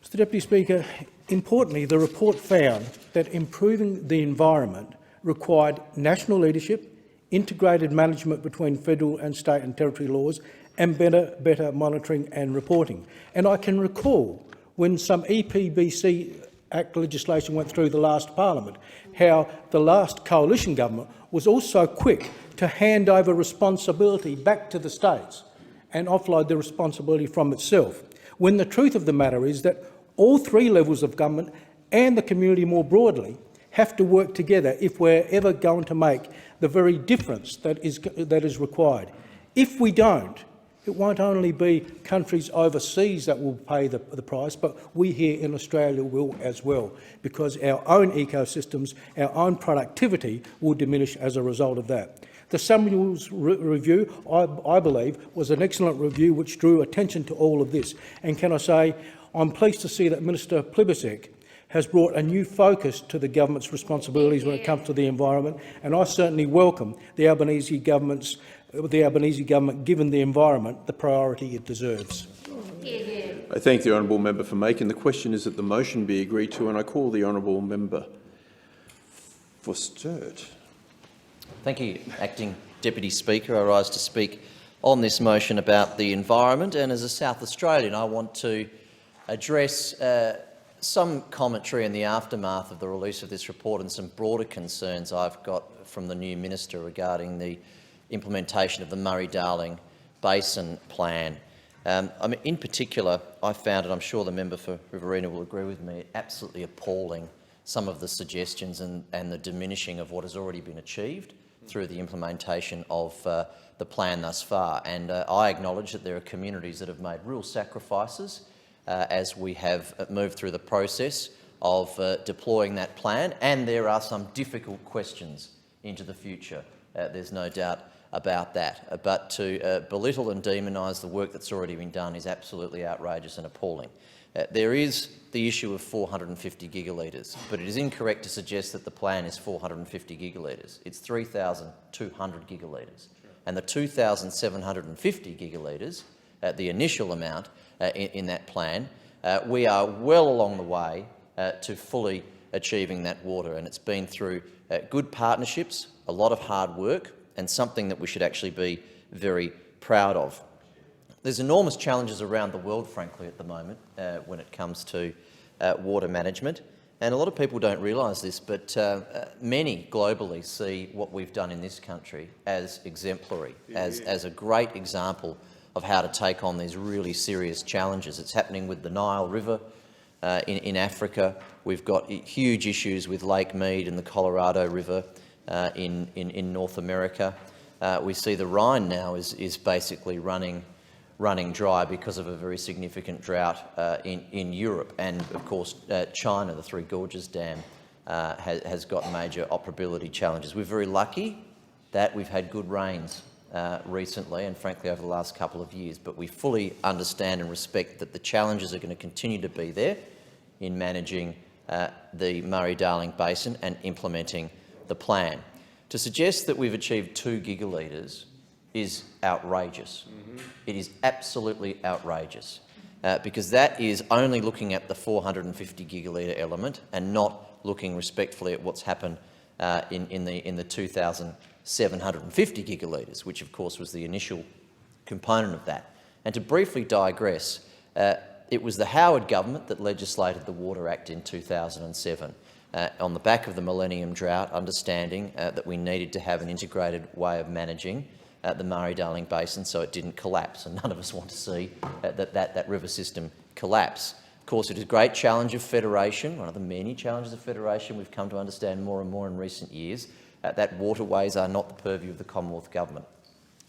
Mr Deputy Speaker, importantly, the report found that improving the environment required national leadership, integrated management between federal and state and territory laws, and better monitoring and reporting. And I can recall when some EPBC Act legislation went through the last parliament, how the last coalition government was also quick to hand over responsibility back to the states and offload the responsibility from itself, when the truth of the matter is that all three levels of government and the community more broadly have to work together if we're ever going to make the very difference that is required. If we don't, it won't only be countries overseas that will pay the price, but we here in Australia will as well, because our own ecosystems, our own productivity will diminish as a result of that. The Samuels review, I believe, was an excellent review which drew attention to all of this. And can I say, I'm pleased to see that Minister Plibersek has brought a new focus to the government's responsibilities when it comes to the environment, and I certainly welcome the Albanese government giving the environment the priority it deserves. I thank the honourable member for making. The question is that the motion be agreed to, and I call the honourable member for Sturt. Thank you, Acting Deputy Speaker. I rise to speak on this motion about the environment, and as a South Australian I want to address some commentary in the aftermath of the release of this report and some broader concerns I've got from the new minister regarding the implementation of the Murray-Darling Basin Plan. I mean, in particular, I found, and I'm sure the member for Riverina will agree with me, absolutely appalling some of the suggestions and the diminishing of what has already been achieved through the implementation of the plan thus far. And I acknowledge that there are communities that have made real sacrifices as we have moved through the process of deploying that plan, and there are some difficult questions into the future. There's no doubt about that. But to belittle and demonise the work that's already been done is absolutely outrageous and appalling. There is the issue of 450 gigalitres, but it is incorrect to suggest that the plan is 450 gigalitres. It's 3,200 gigalitres. And the 2,750 gigalitres, the initial amount in that plan, we are well along the way to fully achieving that water, and it's been through good partnerships, a lot of hard work, and something that we should actually be very proud of. There's enormous challenges around the world, frankly, at the moment when it comes to water management, and a lot of people don't realise this, but many globally see what we've done in this country as exemplary, as a great example of how to take on these really serious challenges. It's happening with the Nile River in Africa. We've got huge issues with Lake Mead and the Colorado River in North America. We see the Rhine now is basically running dry because of a very significant drought in Europe, and of course China, the Three Gorges Dam, has got major operability challenges. We're very lucky that we've had good rains recently and frankly over the last couple of years, but we fully understand and respect that the challenges are going to continue to be there in managing the Murray-Darling Basin and implementing the plan. To suggest that we've achieved 2 gigalitres is outrageous. It is absolutely outrageous because that is only looking at the 450 gigalitre element and not looking respectfully at what's happened in the 2,750 gigalitres, which of course was the initial component of that. And to briefly digress, it was the Howard government that legislated the Water Act in 2007 on the back of the Millennium Drought, understanding that we needed to have an integrated way of managing the Murray-Darling Basin so it didn't collapse, and none of us want to see that river system collapse. course, it is a great challenge of federation, one of the many challenges of federation we've come to understand more and more in recent years, that waterways are not the purview of the Commonwealth Government.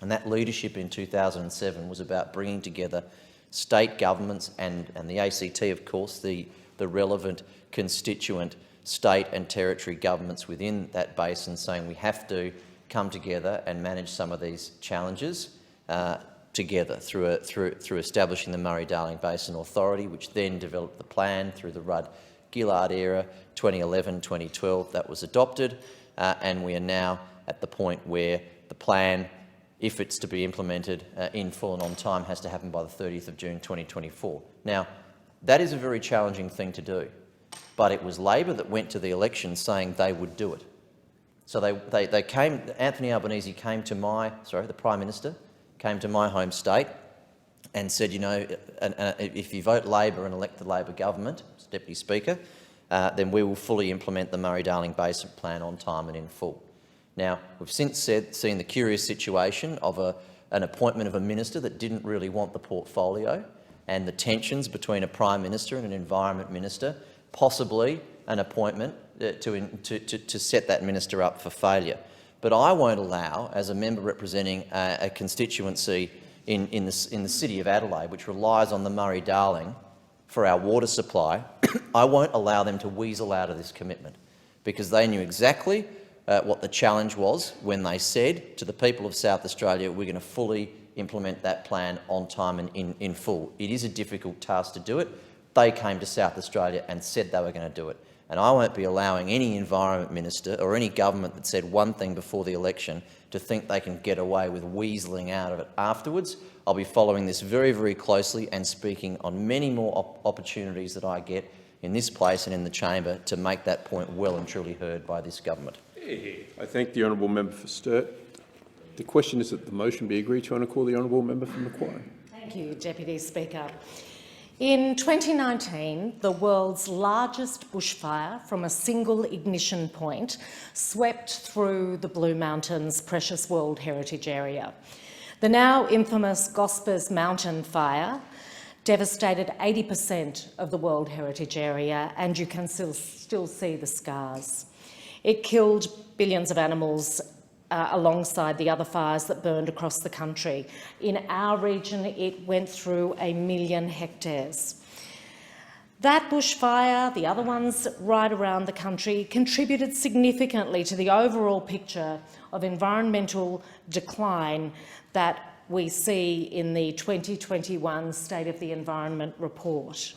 And that leadership in 2007 was about bringing together state governments and the ACT, of course, the relevant constituent state and territory governments within that basin, saying we have to come together and manage some of these challenges together through establishing the Murray-Darling Basin Authority, which then developed the plan through the Rudd-Gillard era, 2011-2012, that was adopted, and we are now at the point where the plan, if it's to be implemented in full and on time, has to happen by the 30th of June 2024. Now, that is a very challenging thing to do, but it was Labor that went to the election saying they would do it. So they came, Anthony Albanese came to the Prime Minister came to my home state and said, you know, if you vote Labor and elect the Labor government, as Deputy Speaker, then we will fully implement the Murray-Darling Basin Plan on time and in full. Now, we've since seen the curious situation of an appointment of a minister that didn't really want the portfolio, and the tensions between a Prime Minister and an Environment Minister, possibly an appointment to set that minister up for failure. But I won't allow, as a member representing a constituency in the city of Adelaide, which relies on the Murray-Darling for our water supply, I won't allow them to weasel out of this commitment, because they knew exactly what the challenge was when they said to the people of South Australia, we're going to fully implement that plan on time and in full. It is a difficult task to do it. They came to South Australia and said they were going to do it. And I won't be allowing any Environment Minister or any government that said one thing before the election to think they can get away with weaselling out of it afterwards. I'll be following this very, very closely and speaking on many more opportunities that I get in this place and in the chamber to make that point well and truly heard by this government. I thank the honourable member for Sturt. The question is that the motion be agreed to, and I call the honourable member for Macquarie. Thank you, Deputy Speaker. In 2019, the world's largest bushfire from a single ignition point swept through the Blue Mountains Precious World Heritage Area. The now infamous Gospers Mountain fire devastated 80% of the World Heritage Area, and you can still see the scars. It killed billions of animals alongside the other fires that burned across the country. In our region, it went through 1 million hectares. That bushfire, the other ones right around the country, contributed significantly to the overall picture of environmental decline that we see in the 2021 State of the Environment report.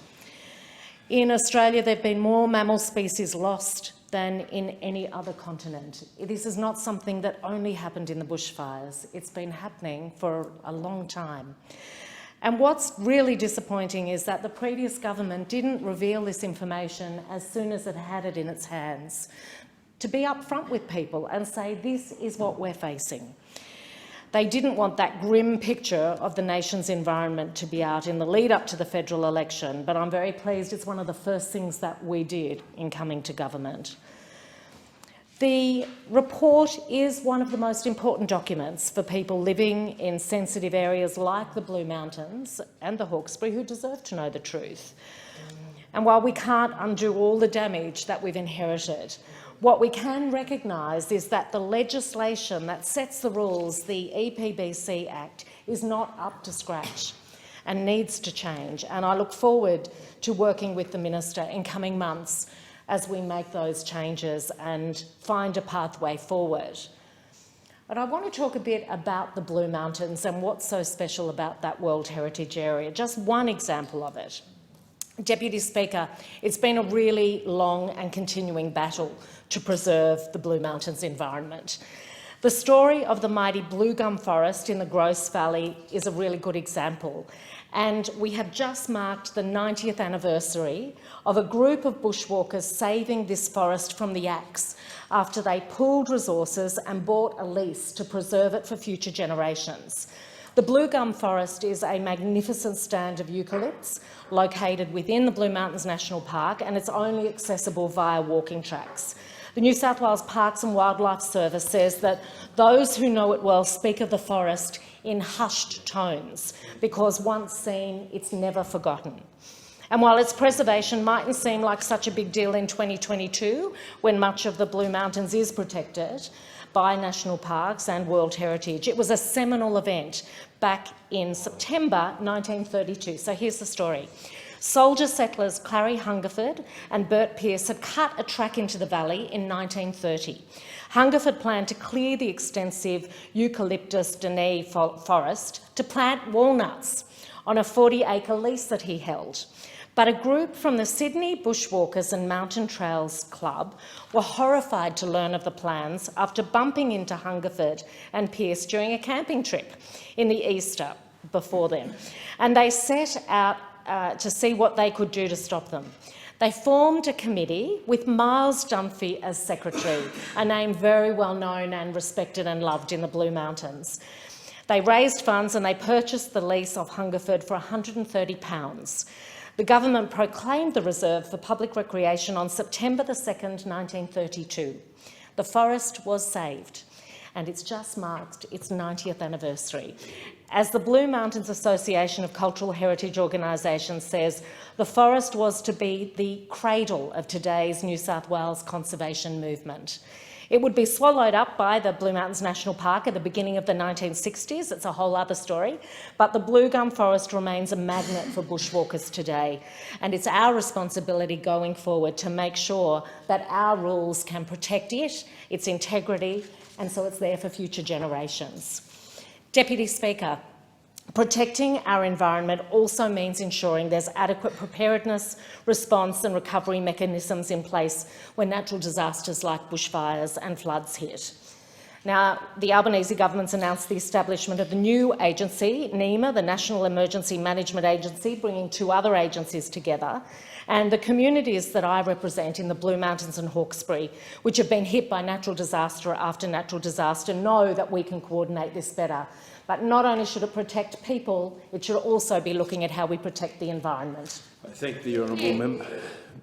In Australia, there have been more mammal species lost than in any other continent. This is not something that only happened in the bushfires. It's been happening for a long time. And what's really disappointing is that the previous government didn't reveal this information as soon as it had it in its hands, to be upfront with people and say, this is what we're facing. They didn't want that grim picture of the nation's environment to be out in the lead up to the federal election, but I'm very pleased it's one of the first things that we did in coming to government. The report is one of the most important documents for people living in sensitive areas like the Blue Mountains and the Hawkesbury who deserve to know the truth. And while we can't undo all the damage that we've inherited, what we can recognise is that the legislation that sets the rules, the EPBC Act, is not up to scratch and needs to change. And I look forward to working with the Minister in coming months as we make those changes and find a pathway forward. But I want to talk a bit about the Blue Mountains and what's so special about that World Heritage Area. Just one example of it. Deputy Speaker, it's been a really long and continuing battle to preserve the Blue Mountains environment. The story of the mighty Blue Gum Forest in the Grose Valley is a really good example. And we have just marked the 90th anniversary of a group of bushwalkers saving this forest from the axe after they pooled resources and bought a lease to preserve it for future generations. The Blue Gum Forest is a magnificent stand of eucalypts located within the Blue Mountains National Park, and it's only accessible via walking tracks. The New South Wales Parks and Wildlife Service says that those who know it well speak of the forest in hushed tones because once seen, it's never forgotten. And while its preservation mightn't seem like such a big deal in 2022, when much of the Blue Mountains is protected by national parks and World Heritage, it was a seminal event back in September 1932. So here's the story. Soldier settlers Clary Hungerford and Bert Pearce had cut a track into the valley in 1930. Hungerford planned to clear the extensive Eucalyptus Dene forest to plant walnuts on a 40-acre lease that he held. But a group from the Sydney Bushwalkers and Mountain Trails Club were horrified to learn of the plans after bumping into Hungerford and Pearce during a camping trip in the Easter before then. And they set out to see what they could do to stop them. They formed a committee with Miles Dunphy as secretary, a name very well known and respected and loved in the Blue Mountains. They raised funds and they purchased the lease of Hungerford for £130. The government proclaimed the reserve for public recreation on September the 2nd, 1932. The forest was saved, and it's just marked its 90th anniversary. As the Blue Mountains Association of Cultural Heritage Organisations says, the forest was to be the cradle of today's New South Wales conservation movement. It would be swallowed up by the Blue Mountains National Park at the beginning of the 1960s. It's a whole other story. But the Blue Gum Forest remains a magnet for bushwalkers today. And it's our responsibility going forward to make sure that our rules can protect it, its integrity, and so it's there for future generations. Deputy Speaker, protecting our environment also means ensuring there's adequate preparedness, response and recovery mechanisms in place when natural disasters like bushfires and floods hit. Now, the Albanese government's announced the establishment of the new agency, NEMA, the National Emergency Management Agency, bringing two other agencies together. And the communities that I represent in the Blue Mountains and Hawkesbury, which have been hit by natural disaster after natural disaster, know that we can coordinate this better. But not only should it protect people, it should also be looking at how we protect the environment. I thank the honourable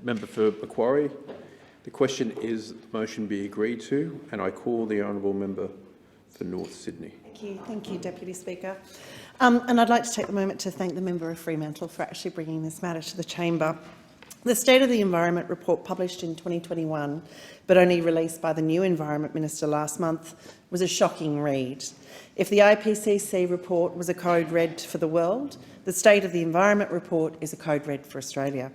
member for Macquarie. The question is the motion be agreed to, and I call the honourable member for North Sydney. Thank you, Deputy Speaker. And I'd like to take the moment to thank the member of Fremantle for actually bringing this matter to the chamber. The State of the Environment report published in 2021, but only released by the new Environment Minister last month, was a shocking read. If the IPCC report was a code red for the world, the State of the Environment report is a code red for Australia.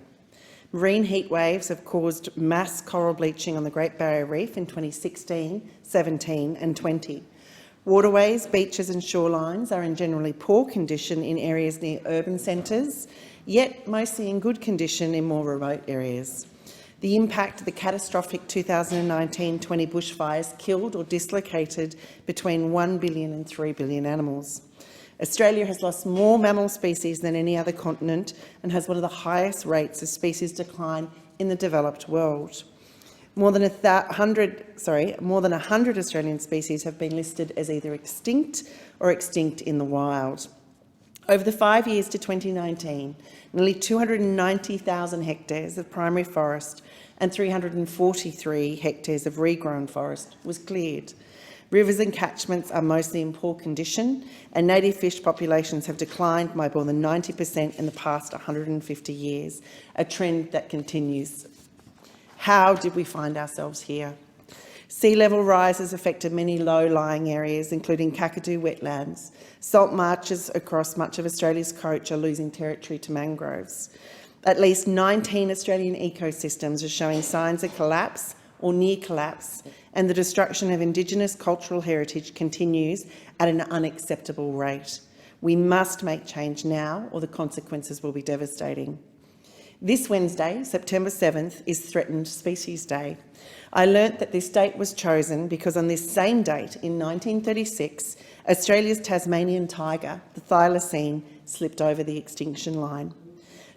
Marine heat waves have caused mass coral bleaching on the Great Barrier Reef in 2016, 17 and 20. Waterways, beaches and shorelines are in generally poor condition in areas near urban centres, yet mostly in good condition in more remote areas. The impact of the catastrophic 2019-20 bushfires killed or dislocated between 1 billion and 3 billion animals. Australia has lost more mammal species than any other continent and has one of the highest rates of species decline in the developed world. More than 100 Australian species have been listed as either extinct or extinct in the wild. Over the 5 years to 2019, nearly 290,000 hectares of primary forest and 343 hectares of regrown forest was cleared. Rivers and catchments are mostly in poor condition, and native fish populations have declined by more than 90% in the past 150 years, a trend that continues. How did we find ourselves here? Sea level rise has affected many low-lying areas, including Kakadu wetlands. Salt marshes across much of Australia's coast are losing territory to mangroves. At least 19 Australian ecosystems are showing signs of collapse or near collapse, and the destruction of Indigenous cultural heritage continues at an unacceptable rate. We must make change now, or the consequences will be devastating. This Wednesday, September 7th, is Threatened Species Day. I learnt that this date was chosen because on this same date, in 1936, Australia's Tasmanian tiger, the thylacine, slipped over the extinction line.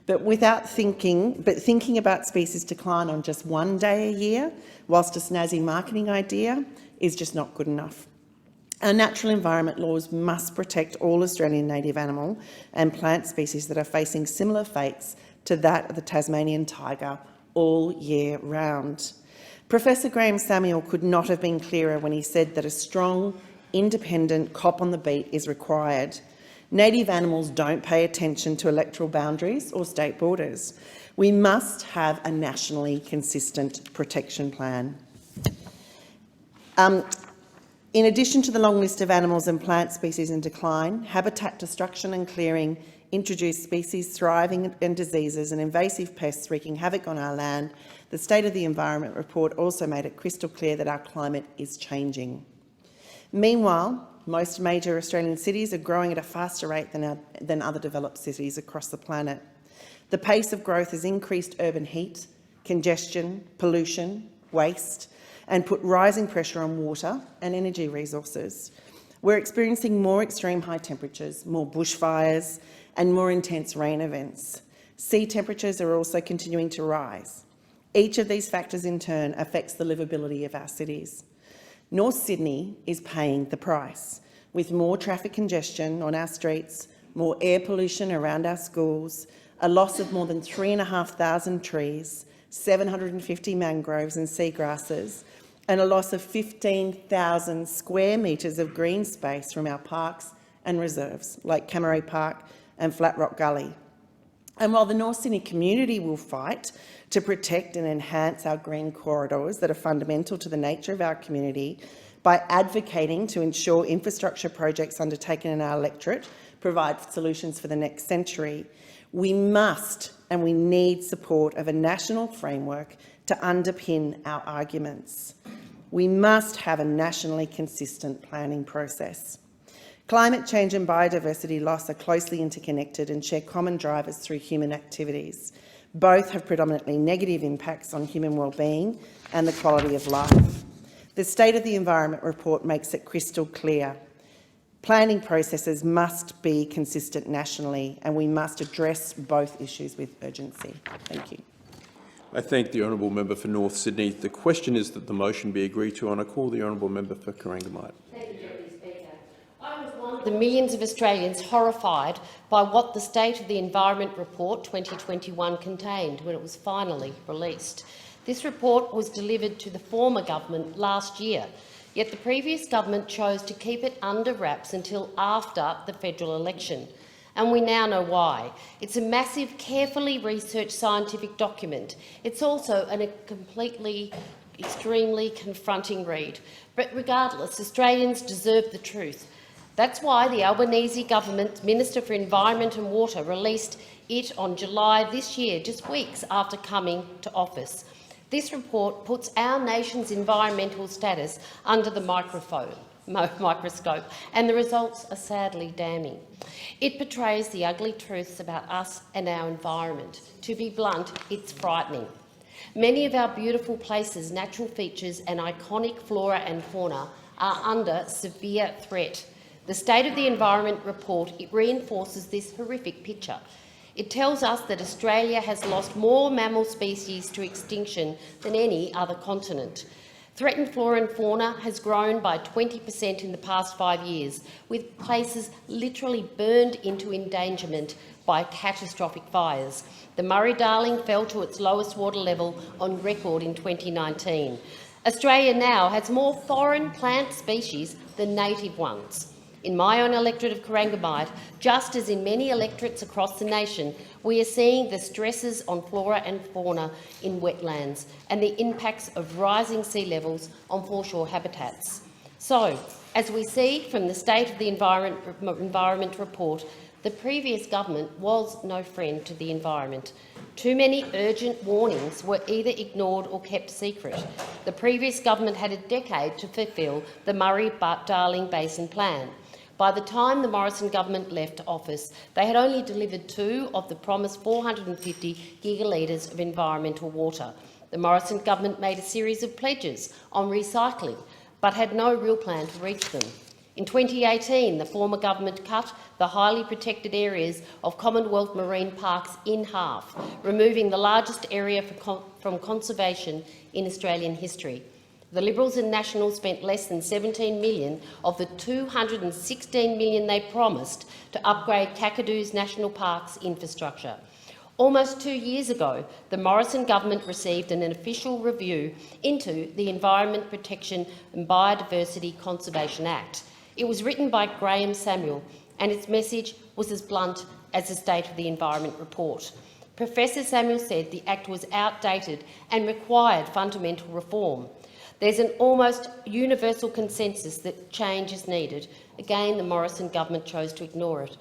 But thinking about species decline on just one day a year, whilst a snazzy marketing idea, is just not good enough. Our natural environment laws must protect all Australian native animal and plant species that are facing similar fates to that of the Tasmanian tiger all year round. Professor Graham Samuel could not have been clearer when he said that a strong, independent cop on the beat is required. Native animals don't pay attention to electoral boundaries or state borders. We must have a nationally consistent protection plan. In addition to the long list of animals and plant species in decline, habitat destruction and clearing, introduced species thriving and diseases and invasive pests wreaking havoc on our land, the State of the Environment report also made it crystal clear that our climate is changing. Meanwhile, most major Australian cities are growing at a faster rate than other developed cities across the planet. The pace of growth has increased urban heat, congestion, pollution, waste, and put rising pressure on water and energy resources. We're experiencing more extreme high temperatures, more bushfires, and more intense rain events. Sea temperatures are also continuing to rise. Each of these factors in turn affects the livability of our cities. North Sydney is paying the price, with more traffic congestion on our streets, more air pollution around our schools, a loss of more than 3,500 trees, 750 mangroves and seagrasses, and a loss of 15,000 square metres of green space from our parks and reserves, like Cammeray Park and Flat Rock Gully. And while the North Sydney community will fight to protect and enhance our green corridors that are fundamental to the nature of our community by advocating to ensure infrastructure projects undertaken in our electorate provide solutions for the next century, we must and we need support of a national framework to underpin our arguments. We must have a nationally consistent planning process. Climate change and biodiversity loss are closely interconnected and share common drivers through human activities. Both have predominantly negative impacts on human well-being and the quality of life. The State of the Environment report makes it crystal clear. Planning processes must be consistent nationally, and we must address both issues with urgency. Thank you. I thank the honourable member for North Sydney. The question is that the motion be agreed to, and I call the honourable member for Corangamite. Thank you, Deputy Speaker. I was one of the millions of Australians horrified by what the State of the Environment Report 2021 contained when it was finally released. This report was delivered to the former government last year, yet the previous government chose to keep it under wraps until after the federal election. And we now know why. It's a massive, carefully researched scientific document. It's also extremely confronting read. But regardless, Australians deserve the truth. That's why the Albanese government Minister for Environment and Water released it on July this year, just weeks after coming to office. This report puts our nation's environmental status under the microscope, and the results are sadly damning. It portrays the ugly truths about us and our environment. To be blunt, it's frightening. Many of our beautiful places, natural features and iconic flora and fauna are under severe threat. The State of the Environment report reinforces this horrific picture. It tells us that Australia has lost more mammal species to extinction than any other continent. Threatened flora and fauna has grown by 20% in the past 5 years, with places literally burned into endangerment by catastrophic fires. The Murray-Darling fell to its lowest water level on record in 2019. Australia now has more foreign plant species than native ones. In my own electorate of Corangamite, just as in many electorates across the nation, we are seeing the stresses on flora and fauna in wetlands and the impacts of rising sea levels on foreshore habitats. So, as we see from the State of the Environment report, the previous government was no friend to the environment. Too many urgent warnings were either ignored or kept secret. The previous government had a decade to fulfil the Murray-Darling Basin Plan. By the time the Morrison government left office, they had only delivered 2 of the promised 450 gigalitres of environmental water. The Morrison government made a series of pledges on recycling, but had no real plan to reach them. In 2018, the former government cut the highly protected areas of Commonwealth marine parks in half, removing the largest area from conservation in Australian history. The Liberals and Nationals spent less than $17 million of the $216 million they promised to upgrade Kakadoo's National Park's infrastructure. Almost 2 years ago, the Morrison government received an official review into the Environment Protection and Biodiversity Conservation Act. It was written by Graham Samuel, and its message was as blunt as the State of the Environment report. Professor Samuel said the Act was outdated and required fundamental reform. There's an almost universal consensus that change is needed. Again, the Morrison government chose to ignore it.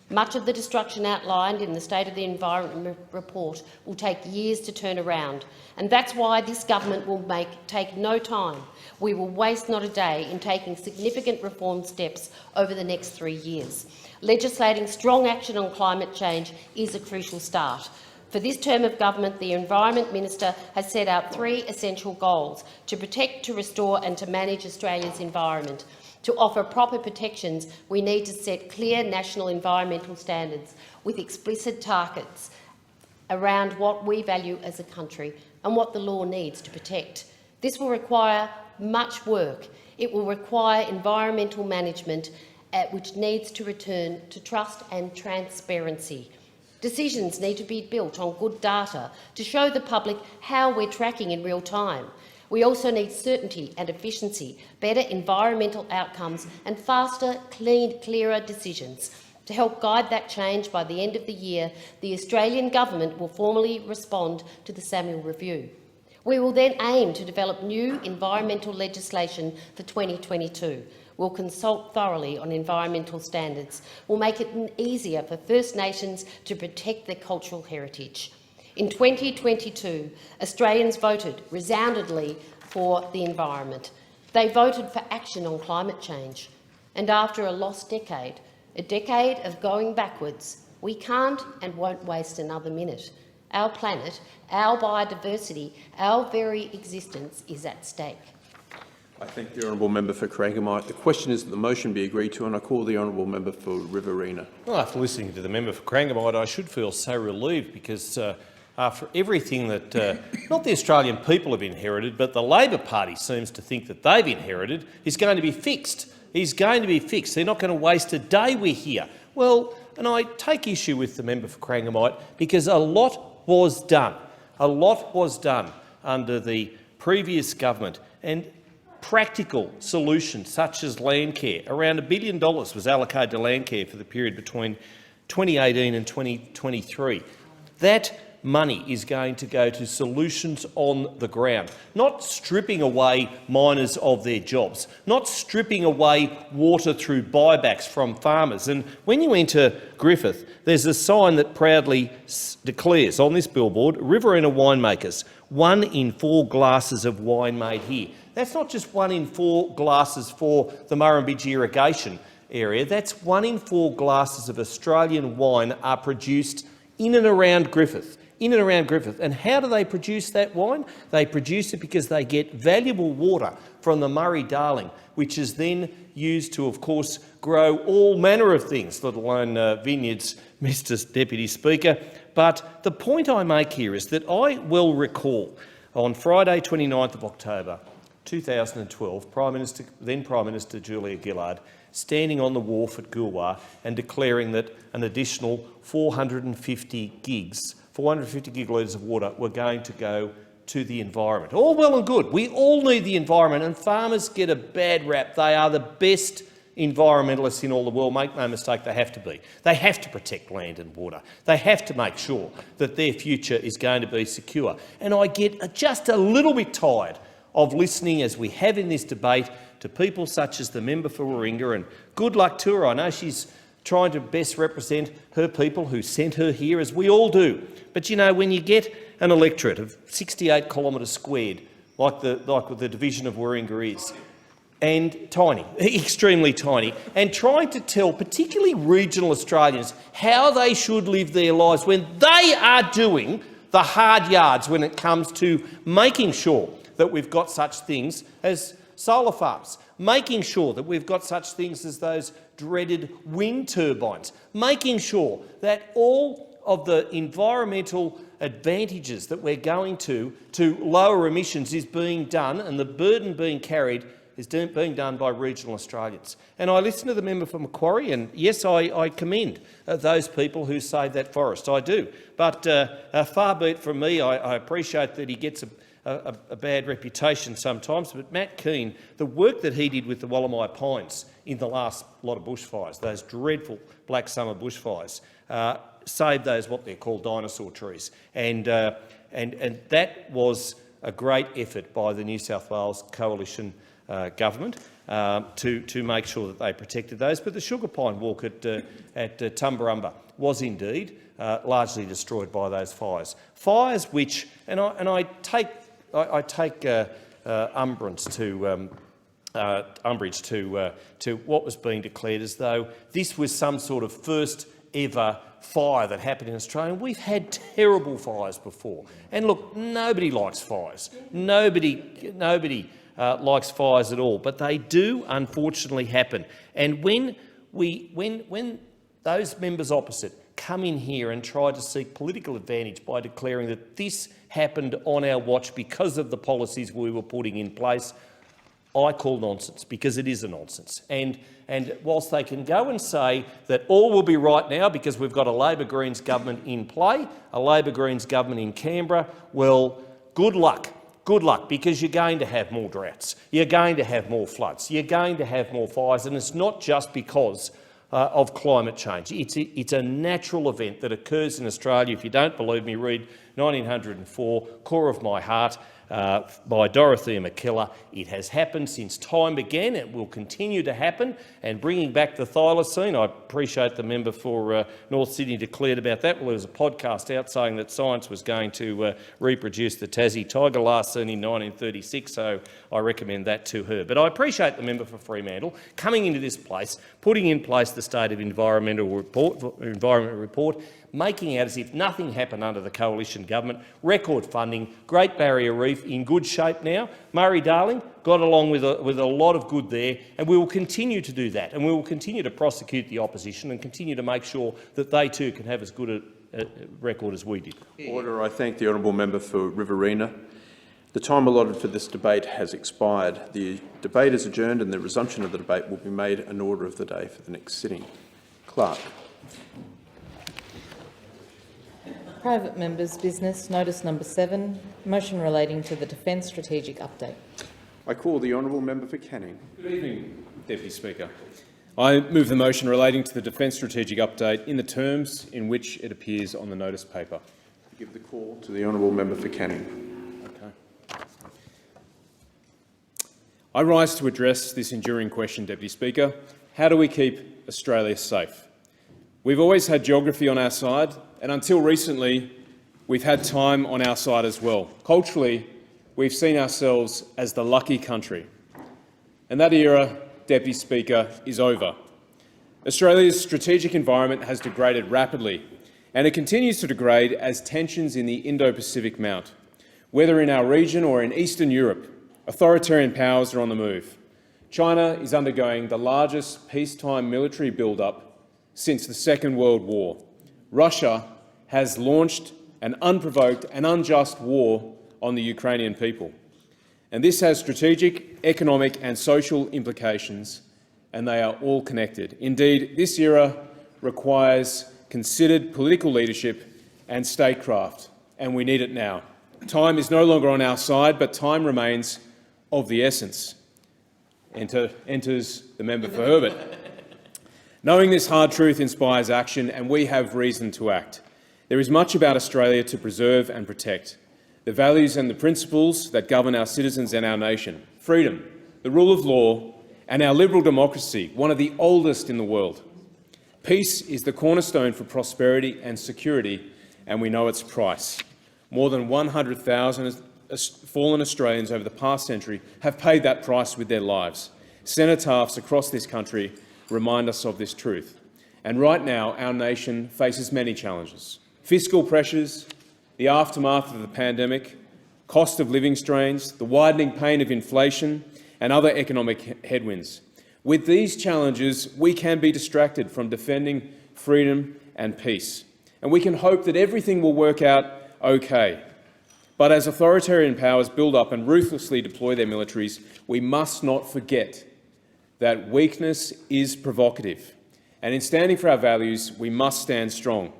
Much of the destruction outlined in the State of the Environment report will take years to turn around, and that's why this government will take no time. We will waste not a day in taking significant reform steps over the next 3 years. Legislating strong action on climate change is a crucial start. For this term of government, the Environment Minister has set out 3 essential goals: to protect, to restore and to manage Australia's environment. To offer proper protections, we need to set clear national environmental standards with explicit targets around what we value as a country and what the law needs to protect. This will require much work. It will require environmental management which needs to return to trust and transparency. Decisions need to be built on good data to show the public how we're tracking in real time. We also need certainty and efficiency, better environmental outcomes and faster, clearer decisions. To help guide that change, by the end of the year, the Australian Government will formally respond to the Samuel Review. We will then aim to develop new environmental legislation for 2022. We'll consult thoroughly on environmental standards. We'll make it easier for First Nations to protect their cultural heritage. In 2022, Australians voted resoundingly for the environment. They voted for action on climate change. And after a lost decade, a decade of going backwards, we can't and won't waste another minute. Our planet, our biodiversity, our very existence is at stake. I thank the honourable member for Corangamite. The question is that the motion be agreed to, and I call the honourable member for Riverina. Well, after listening to the member for Corangamite, I should feel so relieved, because after everything that not the Australian people have inherited, but the Labor Party seems to think that they've inherited, is going to be fixed. Is going to be fixed. They're not going to waste a day we're here. Well, and I take issue with the member for Corangamite, because a lot was done. A lot was done under the previous government, and practical solutions such as Landcare. Around $1 billion was allocated to Landcare for the period between 2018 and 2023. That money is going to go to solutions on the ground, not stripping away miners of their jobs, not stripping away water through buybacks from farmers. And when you enter Griffith, there's a sign that proudly declares on this billboard, Riverina winemakers, 1 in 4 glasses of wine made here. That's not just 1 in 4 glasses for the Murrumbidgee irrigation area. That's 1 in 4 glasses of Australian wine are produced in and around Griffith. And how do they produce that wine? They produce it because they get valuable water from the Murray-Darling, which is then used to, of course, grow all manner of things, let alone vineyards, Mr. Deputy Speaker. But the point I make here is that I will recall on Friday 29th of October 2012, then Prime Minister Julia Gillard standing on the wharf at Goolwa and declaring that an additional 450 gigalitres of water were going to go to the environment. All well and good. We all need the environment, and farmers get a bad rap. They are the best environmentalists in all the world. Make no mistake, they have to be. They have to protect land and water. They have to make sure that their future is going to be secure. And I get just a little bit tired of listening, as we have in this debate, to people such as the member for Warringah, and good luck to her. I know she's trying to best represent her people who sent her here, as we all do. But, you know, when you get an electorate of 68 kilometres squared, like the division of Warringah is, and tiny, extremely tiny, and trying to tell particularly regional Australians how they should live their lives when they are doing the hard yards when it comes to making sure that we've got such things as solar farms, making sure that we've got such things as those dreaded wind turbines, making sure that all of the environmental advantages that we're going to lower emissions is being done, and the burden being carried is being done by regional Australians. And I listen to the member for Macquarie, and yes, I commend those people who save that forest. I do. But far be it from me, I appreciate that he gets a bad reputation sometimes, but Matt Keane, the work that he did with the Wollemi Pines in the last lot of bushfires, those dreadful black summer bushfires, saved those what they're called dinosaur trees, and that was a great effort by the New South Wales Coalition government to make sure that they protected those. But the sugar pine walk at Tumbarumba was indeed largely destroyed by those fires. Fires which, and I take umbrage to what was being declared as though this was some sort of first ever fire that happened in Australia. We've had terrible fires before, and look, nobody likes fires. Nobody likes fires at all, but they do unfortunately happen. And when those members opposite come in here and try to seek political advantage by declaring that this happened on our watch because of the policies we were putting in place, I call nonsense, because it is a nonsense. And whilst they can go and say that all will be right now because we've got a Labor-Greens government in play, a Labor-Greens government in Canberra, well, good luck. Good luck, because you're going to have more droughts, you're going to have more floods, you're going to have more fires, and it's not just because of climate change. It's a natural event that occurs in Australia. If you don't believe me, read 1904, Core of My Heart, by Dorothea McKellar. It has happened since time began. It will continue to happen. And bringing back the thylacine, I appreciate the member for North Sydney declared about that. Well, there was a podcast out saying that science was going to reproduce the Tassie tiger last seen in 1936, so I recommend that to her. But I appreciate the member for Fremantle coming into this place, putting in place the State of Environment report, making out as if nothing happened under the coalition government, record funding, Great Barrier Reef in good shape now. Murray-Darling got along with a lot of good there, and we will continue to do that, and we will continue to prosecute the opposition and continue to make sure that they too can have as good a record as we did. Order. I thank the honourable member for Riverina. The time allotted for this debate has expired. The debate is adjourned and the resumption of the debate will be made an order of the day for the next sitting. Clerk. Private members' business, notice number 7, motion relating to the Defence Strategic Update. I call the honourable member for Canning. Good evening, Deputy Speaker. I move the motion relating to the Defence Strategic Update in the terms in which it appears on the notice paper. I give the call to the honourable member for Canning. Okay. I rise to address this enduring question, Deputy Speaker. How do we keep Australia safe? We've always had geography on our side, and until recently, we've had time on our side as well. Culturally, we've seen ourselves as the lucky country. And that era, Deputy Speaker, is over. Australia's strategic environment has degraded rapidly, and it continues to degrade as tensions in the Indo-Pacific mount. Whether in our region or in Eastern Europe, authoritarian powers are on the move. China is undergoing the largest peacetime military build-up since the Second World War. Russia has launched an unprovoked and unjust war on the Ukrainian people. And this has strategic, economic and social implications, and they are all connected. Indeed, this era requires considered political leadership and statecraft, and we need it now. Time is no longer on our side, but time remains of the essence. Enters the member for Herbert. Knowing this hard truth inspires action, and we have reason to act. There is much about Australia to preserve and protect. The values and the principles that govern our citizens and our nation. Freedom, the rule of law, and our liberal democracy, one of the oldest in the world. Peace is the cornerstone for prosperity and security, and we know its price. More than 100,000 fallen Australians over the past century have paid that price with their lives. Cenotaphs across this country remind us of this truth. And right now, our nation faces many challenges. Fiscal pressures, the aftermath of the pandemic, cost of living strains, the widening pain of inflation, and other economic headwinds. With these challenges, we can be distracted from defending freedom and peace. And we can hope that everything will work out okay. But as authoritarian powers build up and ruthlessly deploy their militaries, we must not forget that weakness is provocative. And in standing for our values, we must stand strong.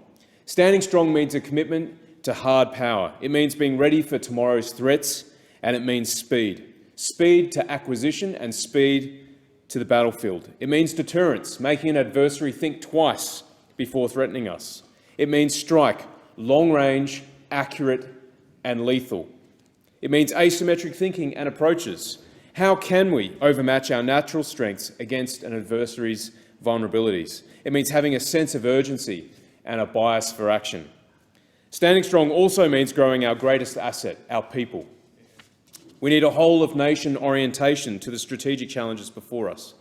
Standing strong means a commitment to hard power. It means being ready for tomorrow's threats and it means speed. Speed to acquisition and speed to the battlefield. It means deterrence, making an adversary think twice before threatening us. It means strike, long-range, accurate and lethal. It means asymmetric thinking and approaches. How can we overmatch our natural strengths against an adversary's vulnerabilities? It means having a sense of urgency and a bias for action. Standing strong also means growing our greatest asset, our people. We need a whole-of-nation orientation to the strategic challenges before us.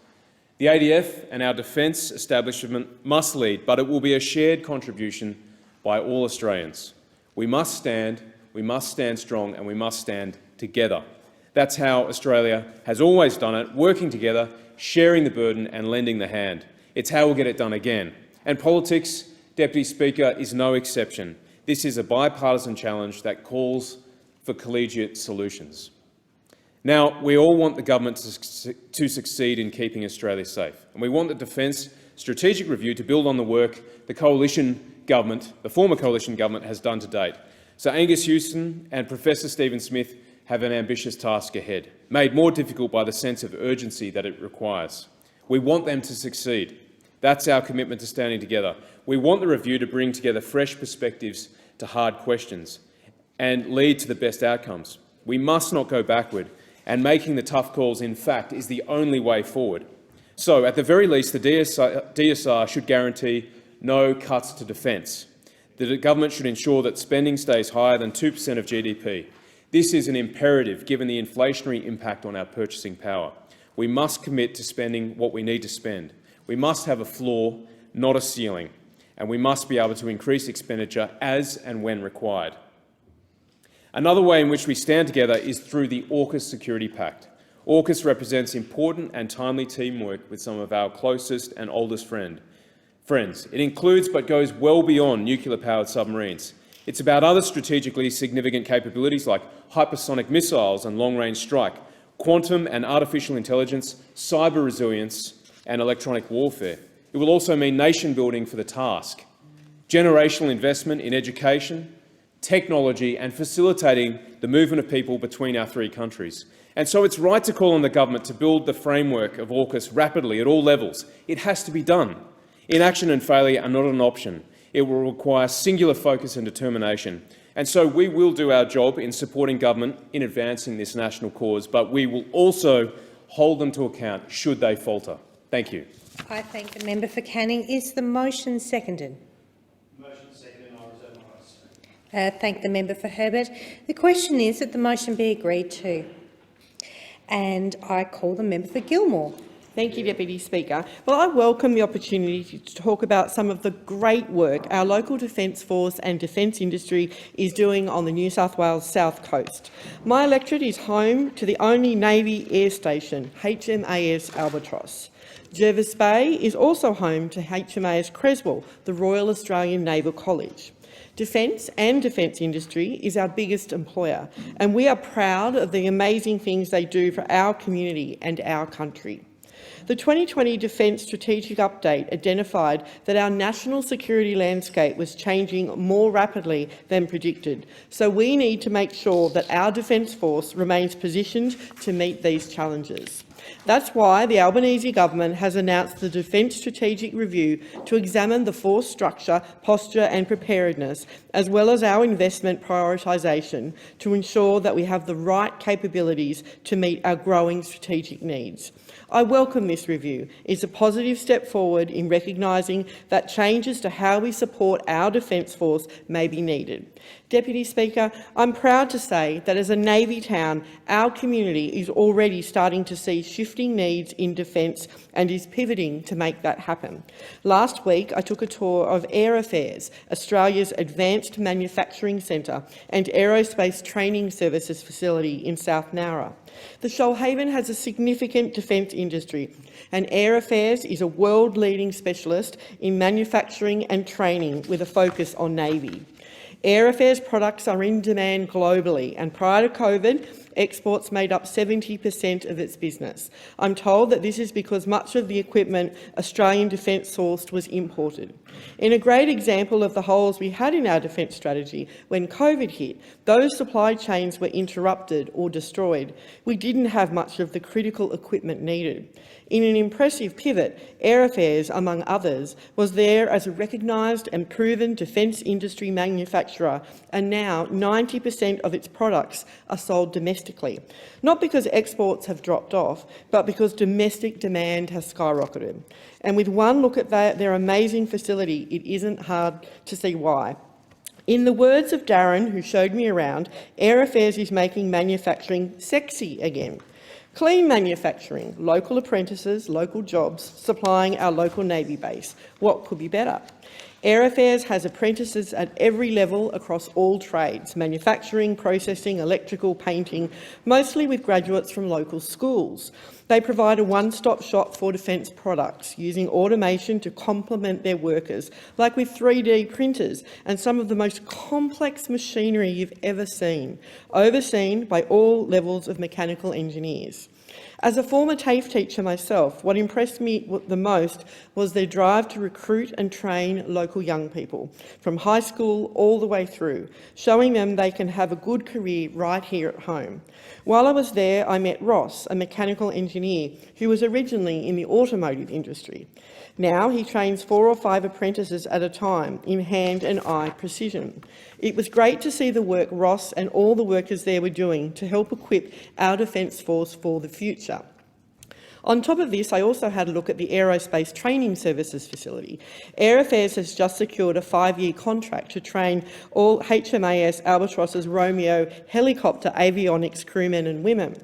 The ADF and our defence establishment must lead, but it will be a shared contribution by all Australians. We must stand strong, and we must stand together. That's how Australia has always done it, working together, sharing the burden and lending the hand. It's how we'll get it done again. And politics, Deputy Speaker, is no exception. This is a bipartisan challenge that calls for collegiate solutions. Now, we all want the government to succeed in keeping Australia safe, and we want the Defence Strategic Review to build on the work the former coalition government has done to date. So Angus Houston and Professor Stephen Smith have an ambitious task ahead, made more difficult by the sense of urgency that it requires. We want them to succeed. That's our commitment to standing together. We want the review to bring together fresh perspectives to hard questions and lead to the best outcomes. We must not go backward, and making the tough calls, in fact, is the only way forward. So, at the very least, the DSR should guarantee no cuts to defence. The government should ensure that spending stays higher than 2% of GDP. This is an imperative given the inflationary impact on our purchasing power. We must commit to spending what we need to spend. We must have a floor, not a ceiling, and we must be able to increase expenditure as and when required. Another way in which we stand together is through the AUKUS Security Pact. AUKUS represents important and timely teamwork with some of our closest and oldest friends. It includes but goes well beyond nuclear-powered submarines. It's about other strategically significant capabilities like hypersonic missiles and long-range strike, quantum and artificial intelligence, cyber resilience and electronic warfare. It will also mean nation-building for the task, generational investment in education, technology and facilitating the movement of people between our three countries. And so it's right to call on the government to build the framework of AUKUS rapidly at all levels. It has to be done. Inaction and failure are not an option. It will require singular focus and determination. And so we will do our job in supporting government in advancing this national cause, but we will also hold them to account should they falter. Thank you. I thank the member for Canning. Is the motion seconded? Thank the member for Herbert. The question is that the motion be agreed to. And I call the member for Gilmore. Thank you, Deputy Speaker. Well, I welcome the opportunity to talk about some of the great work our local Defence Force and defence industry is doing on the New South Wales South Coast. My electorate is home to the only Navy air station, HMAS Albatross. Jervis Bay is also home to HMAS Creswell, the Royal Australian Naval College. Defence and defence industry is our biggest employer, and we are proud of the amazing things they do for our community and our country. The 2020 Defence Strategic Update identified that our national security landscape was changing more rapidly than predicted, so we need to make sure that our Defence Force remains positioned to meet these challenges. That's why the Albanese government has announced the Defence Strategic Review to examine the force structure, posture and preparedness, as well as our investment prioritisation to ensure that we have the right capabilities to meet our growing strategic needs. I welcome this review. It's a positive step forward in recognising that changes to how we support our Defence Force may be needed. Deputy Speaker, I'm proud to say that as a Navy town, our community is already starting to see shifting needs in defence and is pivoting to make that happen. Last week, I took a tour of Air Affairs, Australia's advanced manufacturing centre and aerospace training services facility in South Nowra. The Shoalhaven has a significant defence industry, and Air Affairs is a world-leading specialist in manufacturing and training with a focus on Navy. Air Affairs products are in demand globally, and prior to COVID, exports made up 70% of its business. I'm told that this is because much of the equipment Australian Defence sourced was imported. In a great example of the holes we had in our defence strategy, when COVID hit, those supply chains were interrupted or destroyed. We didn't have much of the critical equipment needed. In an impressive pivot, Air Affairs, among others, was there as a recognised and proven defence industry manufacturer, and now 90% of its products are sold domestically. Not because exports have dropped off, but because domestic demand has skyrocketed. And with one look at their amazing facility, it isn't hard to see why. In the words of Darren, who showed me around, Air Affairs is making manufacturing sexy again. Clean manufacturing, local apprentices, local jobs, supplying our local Navy base. What could be better? Air Affairs has apprentices at every level across all trades, manufacturing, processing, electrical, painting, mostly with graduates from local schools. They provide a one-stop shop for defence products, using automation to complement their workers, like with 3D printers and some of the most complex machinery you've ever seen, overseen by all levels of mechanical engineers. As a former TAFE teacher myself, what impressed me the most was their drive to recruit and train local young people, from high school all the way through, showing them they can have a good career right here at home. While I was there, I met Ross, a mechanical engineer who was originally in the automotive industry. Now he trains 4 or 5 apprentices at a time in hand and eye precision. It was great to see the work Ross and all the workers there were doing to help equip our Defence Force for the future. On top of this, I also had a look at the Aerospace Training Services facility. Air Affairs has just secured a 5-year contract to train all HMAS Albatross's Romeo helicopter avionics crewmen and women.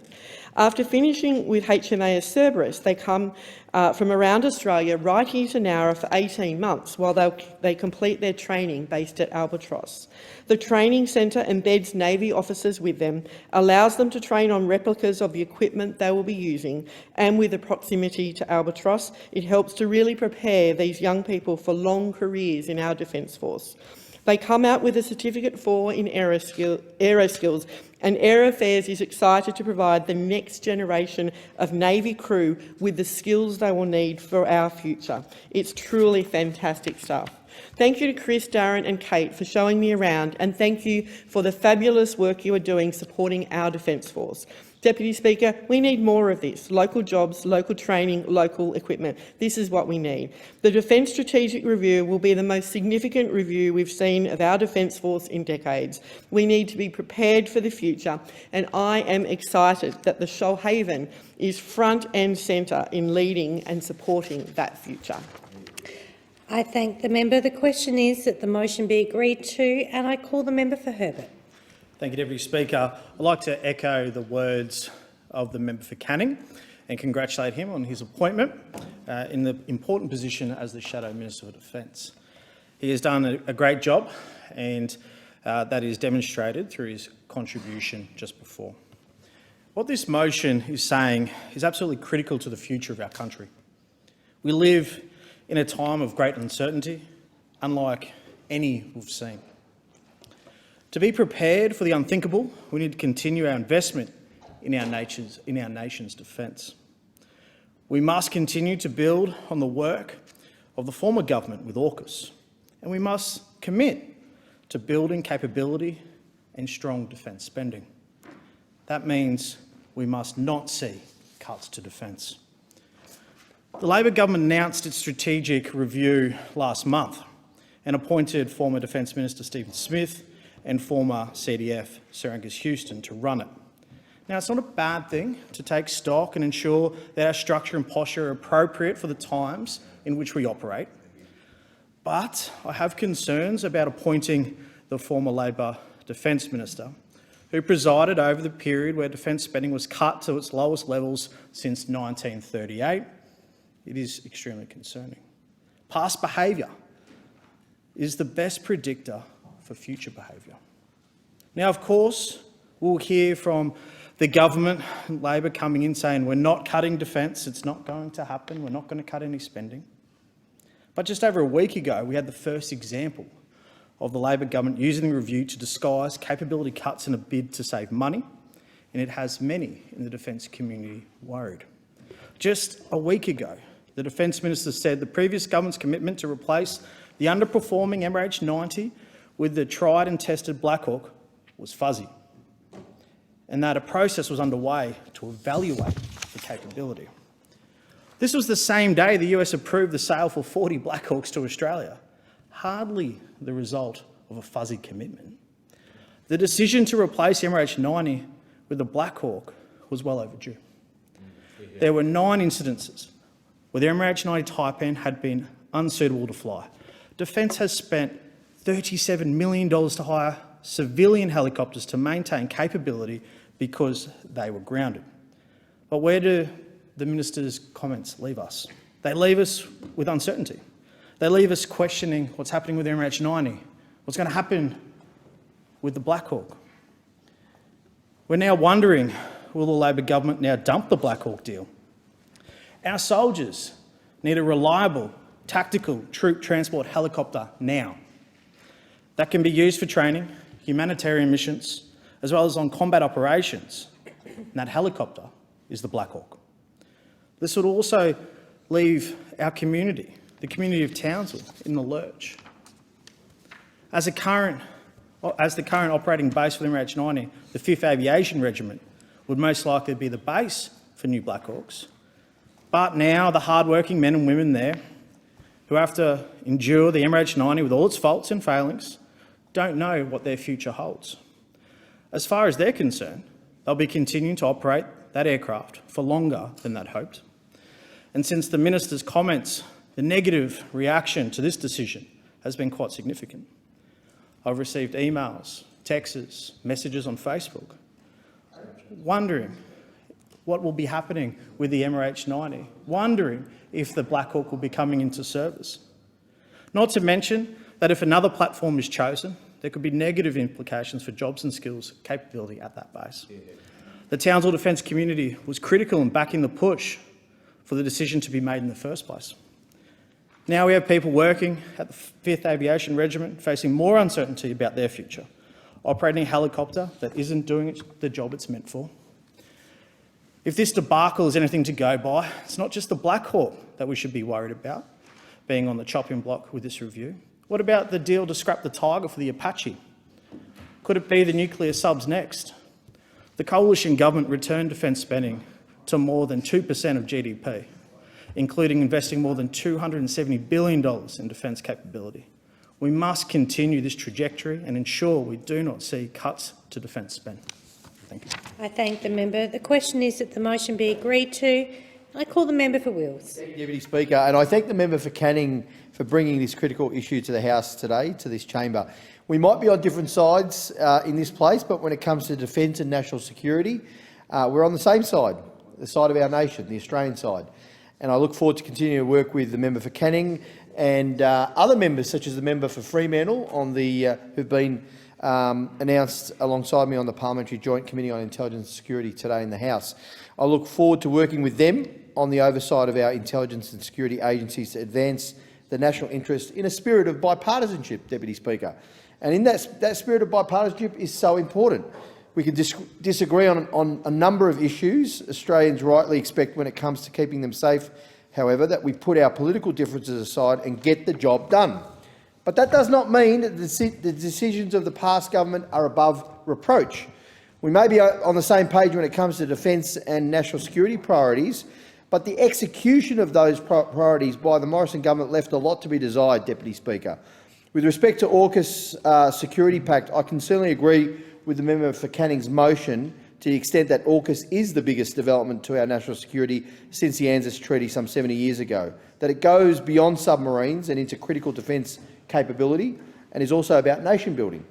After finishing with HMAS Cerberus, they come from around Australia right here to Nowra for 18 months while they complete their training based at Albatross. The training centre embeds Navy officers with them, allows them to train on replicas of the equipment they will be using, and with the proximity to Albatross, it helps to really prepare these young people for long careers in our Defence Force. They come out with a Certificate 4 in Aeroskills, and Air Affairs is excited to provide the next generation of Navy crew with the skills they will need for our future. It's truly fantastic stuff. Thank you to Chris, Darren and Kate for showing me around, and thank you for the fabulous work you are doing supporting our Defence Force. Deputy Speaker, we need more of this. Local jobs, local training, local equipment. This is what we need. The Defence Strategic Review will be the most significant review we've seen of our Defence Force in decades. We need to be prepared for the future, and I am excited that the Shoalhaven is front and centre in leading and supporting that future. I thank the member. The question is that the motion be agreed to, and I call the member for Herbert. Thank you, Deputy Speaker. I'd like to echo the words of the member for Canning and congratulate him on his appointment in the important position as the Shadow Minister for Defence. He has done a great job, and that is demonstrated through his contribution just before. What this motion is saying is absolutely critical to the future of our country. We live in a time of great uncertainty, unlike any we've seen. To be prepared for the unthinkable, we need to continue our investment in our nation's defence. We must continue to build on the work of the former government with AUKUS, and we must commit to building capability and strong defence spending. That means we must not see cuts to defence. The Labor government announced its strategic review last month and appointed former Defence Minister Stephen Smith and former CDF Sir Angus Houston to run it. Now, it's not a bad thing to take stock and ensure that our structure and posture are appropriate for the times in which we operate. But I have concerns about appointing the former Labor Defence Minister, who presided over the period where defence spending was cut to its lowest levels since 1938. It is extremely concerning. Past behaviour is the best predictor for future behaviour. Now, of course, we'll hear from the government and Labor coming in saying we're not cutting defence, it's not going to happen, we're not going to cut any spending. But just over a week ago, we had the first example of the Labor government using the review to disguise capability cuts in a bid to save money and it has many in the defence community worried. Just a week ago, the Defence Minister said the previous government's commitment to replace the underperforming MH90 with the tried and tested Black Hawk was fuzzy, and that a process was underway to evaluate the capability. This was the same day the US approved the sale for 40 Black Hawks to Australia, hardly the result of a fuzzy commitment. The decision to replace MH90 with the Black Hawk was well overdue. There were 9 incidences where the MH90 Taipan had been unsuitable to fly. Defence has spent $37 million to hire civilian helicopters to maintain capability because they were grounded. But where do the Minister's comments leave us? They leave us with uncertainty. They leave us questioning what's happening with MH90, what's going to happen with the Black Hawk. We're now wondering, will the Labor government now dump the Black Hawk deal? Our soldiers need a reliable, tactical troop transport helicopter now that can be used for training, humanitarian missions, as well as on combat operations. And that helicopter is the Black Hawk. This would also leave our community, the community of Townsville, in the lurch. As the current operating base for the MH90, the 5th Aviation Regiment would most likely be the base for new Black Hawks. But now the hard-working men and women there who have to endure the MH90 with all its faults and failings don't know what their future holds. As far as they're concerned, they'll be continuing to operate that aircraft for longer than they'd hoped. And since the Minister's comments, the negative reaction to this decision has been quite significant. I've received emails, texts, messages on Facebook, wondering what will be happening with the MH90, wondering if the Black Hawk will be coming into service. Not to mention that if another platform is chosen, there could be negative implications for jobs and skills capability at that base. The Townsville Defence community was critical in backing the push for the decision to be made in the first place. Now we have people working at the 5th Aviation Regiment facing more uncertainty about their future, operating a helicopter that isn't doing the job it's meant for. If this debacle is anything to go by, it's not just the Black Hawk that we should be worried about being on the chopping block with this review. What about the deal to scrap the Tiger for the Apache? Could it be the nuclear subs next? The coalition government returned defence spending to more than 2% of GDP, including investing more than $270 billion in defence capability. We must continue this trajectory and ensure we do not see cuts to defence spend. Thank you. I thank the member. The question is that the motion be agreed to. I call the member for Wills. Deputy Speaker, and I thank the member for Canning for bringing this critical issue to the House today, to this chamber. We might be on different sides in this place, but when it comes to defence and national security, we're on the same side, the side of our nation, the Australian side. And I look forward to continuing to work with the member for Canning and other members, such as the member for Fremantle, on the who've been announced alongside me on the Parliamentary Joint Committee on Intelligence and Security today in the House. I look forward to working with them on the oversight of our intelligence and security agencies to advance the national interest in a spirit of bipartisanship, Deputy Speaker. And in that spirit of bipartisanship is so important. We can disagree on a number of issues Australians rightly expect when it comes to keeping them safe, however, that we put our political differences aside and get the job done. But that does not mean that the decisions of the past government are above reproach. We may be on the same page when it comes to defence and national security priorities, but the execution of those priorities by the Morrison government left a lot to be desired, Deputy Speaker. With respect to AUKUS Security Pact, I can certainly agree with the member for Canning's motion to the extent that AUKUS is the biggest development to our national security since the ANZUS Treaty some 70 years ago, that it goes beyond submarines and into critical defence capability and is also about nation building.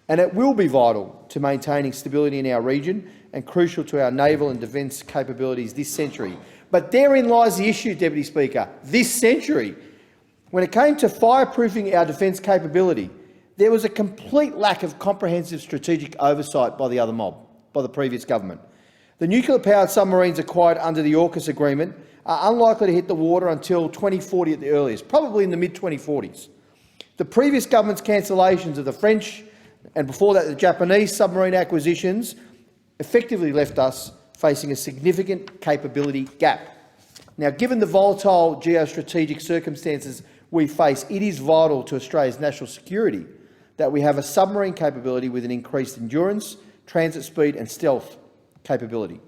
And it will be vital to maintaining stability in our region and crucial to our naval and defence capabilities this century. But therein lies the issue, Deputy Speaker. This century, when it came to fireproofing our defence capability, there was a complete lack of comprehensive strategic oversight by the other mob, by the previous government. The nuclear-powered submarines acquired under the AUKUS agreement are unlikely to hit the water until 2040 at the earliest, probably in the mid-2040s. The previous government's cancellations of the French and before that the Japanese submarine acquisitions effectively left us facing a significant capability gap. Now, given the volatile geostrategic circumstances we face, it is vital to Australia's national security that we have a submarine capability with an increased endurance, transit speed and stealth capability.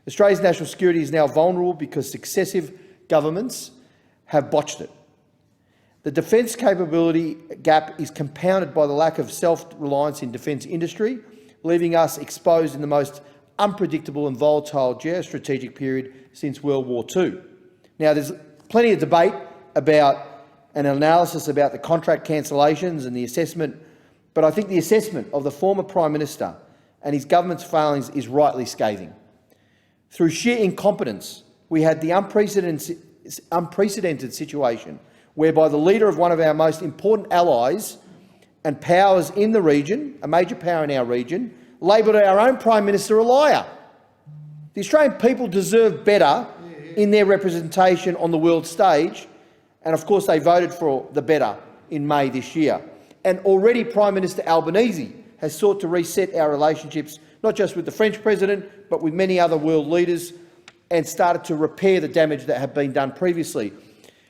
Australia's national security is now vulnerable because successive governments have botched it. The defence capability gap is compounded by the lack of self-reliance in defence industry, leaving us exposed in the most unpredictable and volatile geostrategic period since World War II. Now, there's plenty of debate about an analysis about the contract cancellations and the assessment, but I think the assessment of the former Prime Minister and his government's failings is rightly scathing. Through sheer incompetence, we had the unprecedented situation whereby the leader of one of our most important allies and powers in the region, a major power in our region, labelled our own Prime Minister a liar. The Australian people deserve better in their representation on the world stage, and of course they voted for the better in May this year. And already Prime Minister Albanese has sought to reset our relationships, not just with the French President, but with many other world leaders, and started to repair the damage that had been done previously.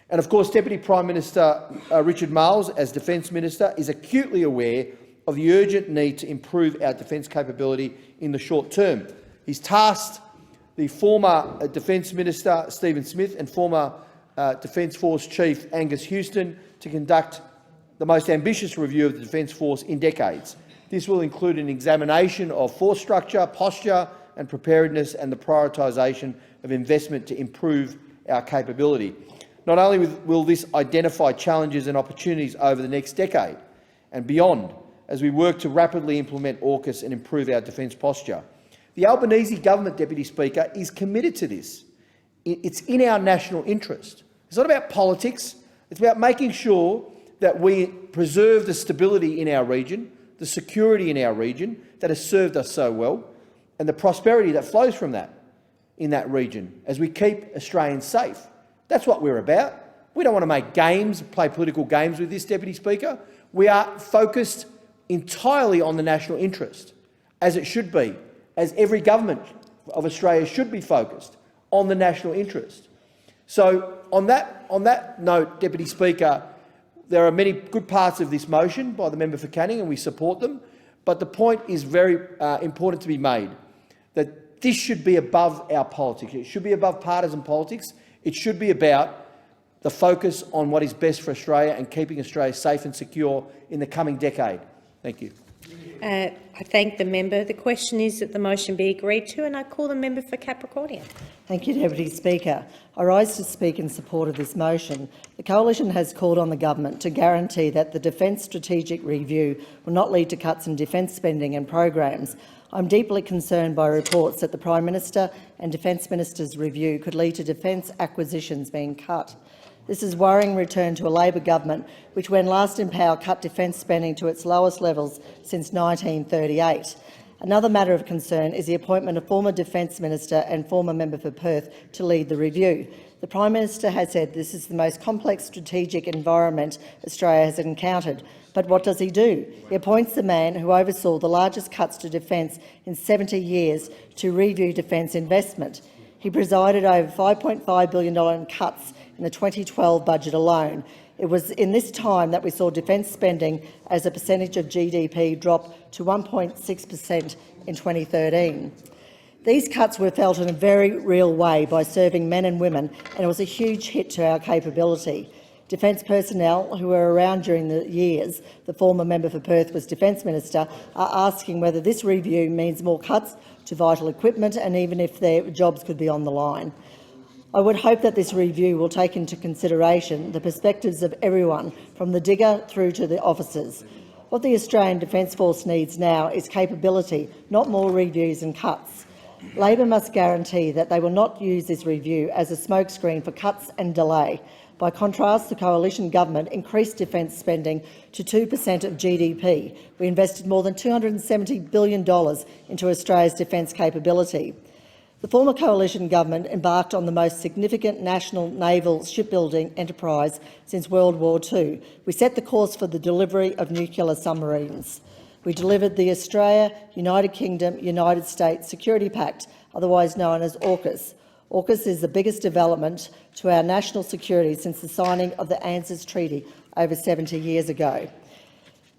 And of course, Deputy Prime Minister Richard Marles, as Defence Minister, is acutely aware of the urgent need to improve our defence capability in the short term. He's tasked the former Defence Minister Stephen Smith and former Defence Force Chief Angus Houston to conduct the most ambitious review of the Defence Force in decades. This will include an examination of force structure, posture and preparedness, and the prioritisation of investment to improve our capability. Not only will this identify challenges and opportunities over the next decade and beyond as we work to rapidly implement AUKUS and improve our defence posture. The Albanese government, Deputy Speaker, is committed to this. It's in our national interest. It's not about politics. It's about making sure that we preserve the stability in our region, the security in our region that has served us so well, and the prosperity that flows from that in that region as we keep Australians safe. That's what we're about. We don't want to make games, play political games with this, Deputy Speaker. We are focused entirely on the national interest, as it should be, as every government of Australia should be focused on the national interest. So on that note, Deputy Speaker, there are many good parts of this motion by the member for Canning and we support them, but the point is very important to be made, that this should be above our politics. It should be above partisan politics. It should be about the focus on what is best for Australia and keeping Australia safe and secure in the coming decade. Thank you. I thank the member. The question is that the motion be agreed to, and I call the member for Capricornia. Thank you, Deputy Speaker. I rise to speak in support of this motion. The Coalition has called on the government to guarantee that the Defence Strategic Review will not lead to cuts in defence spending and programs. I'm deeply concerned by reports that the Prime Minister and Defence Minister's review could lead to defence acquisitions being cut. This is a worrying return to a Labor government which, when last in power, cut defence spending to its lowest levels since 1938. Another matter of concern is the appointment of former Defence Minister and former member for Perth to lead the review. The Prime Minister has said this is the most complex strategic environment Australia has encountered. But what does he do? He appoints the man who oversaw the largest cuts to defence in 70 years to review defence investment. He presided over $5.5 billion in cuts in the 2012 budget alone. It was in this time that we saw defence spending as a percentage of GDP drop to 1.6% in 2013. These cuts were felt in a very real way by serving men and women, and it was a huge hit to our capability. Defence personnel who were around during the years the former member for Perth was Defence Minister are asking whether this review means more cuts to vital equipment and even if their jobs could be on the line. I would hope that this review will take into consideration the perspectives of everyone, from the digger through to the officers. What the Australian Defence Force needs now is capability, not more reviews and cuts. Labor must guarantee that they will not use this review as a smokescreen for cuts and delay. By contrast, the Coalition Government increased defence spending to 2% of GDP. We invested more than $270 billion into Australia's defence capability. The former Coalition Government embarked on the most significant national naval shipbuilding enterprise since World War II. We set the course for the delivery of nuclear submarines. we delivered the Australia-United Kingdom-United States Security Pact, otherwise known as AUKUS. AUKUS is the biggest development to our national security since the signing of the ANZUS Treaty over 70 years ago.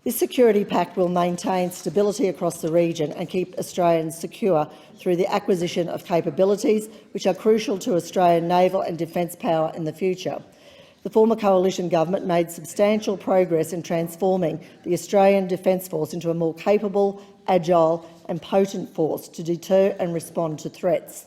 This security pact will maintain stability across the region and keep Australians secure through the acquisition of capabilities which are crucial to Australian naval and defence power in the future. The former coalition government made substantial progress in transforming the Australian Defence Force into a more capable, agile and potent force to deter and respond to threats.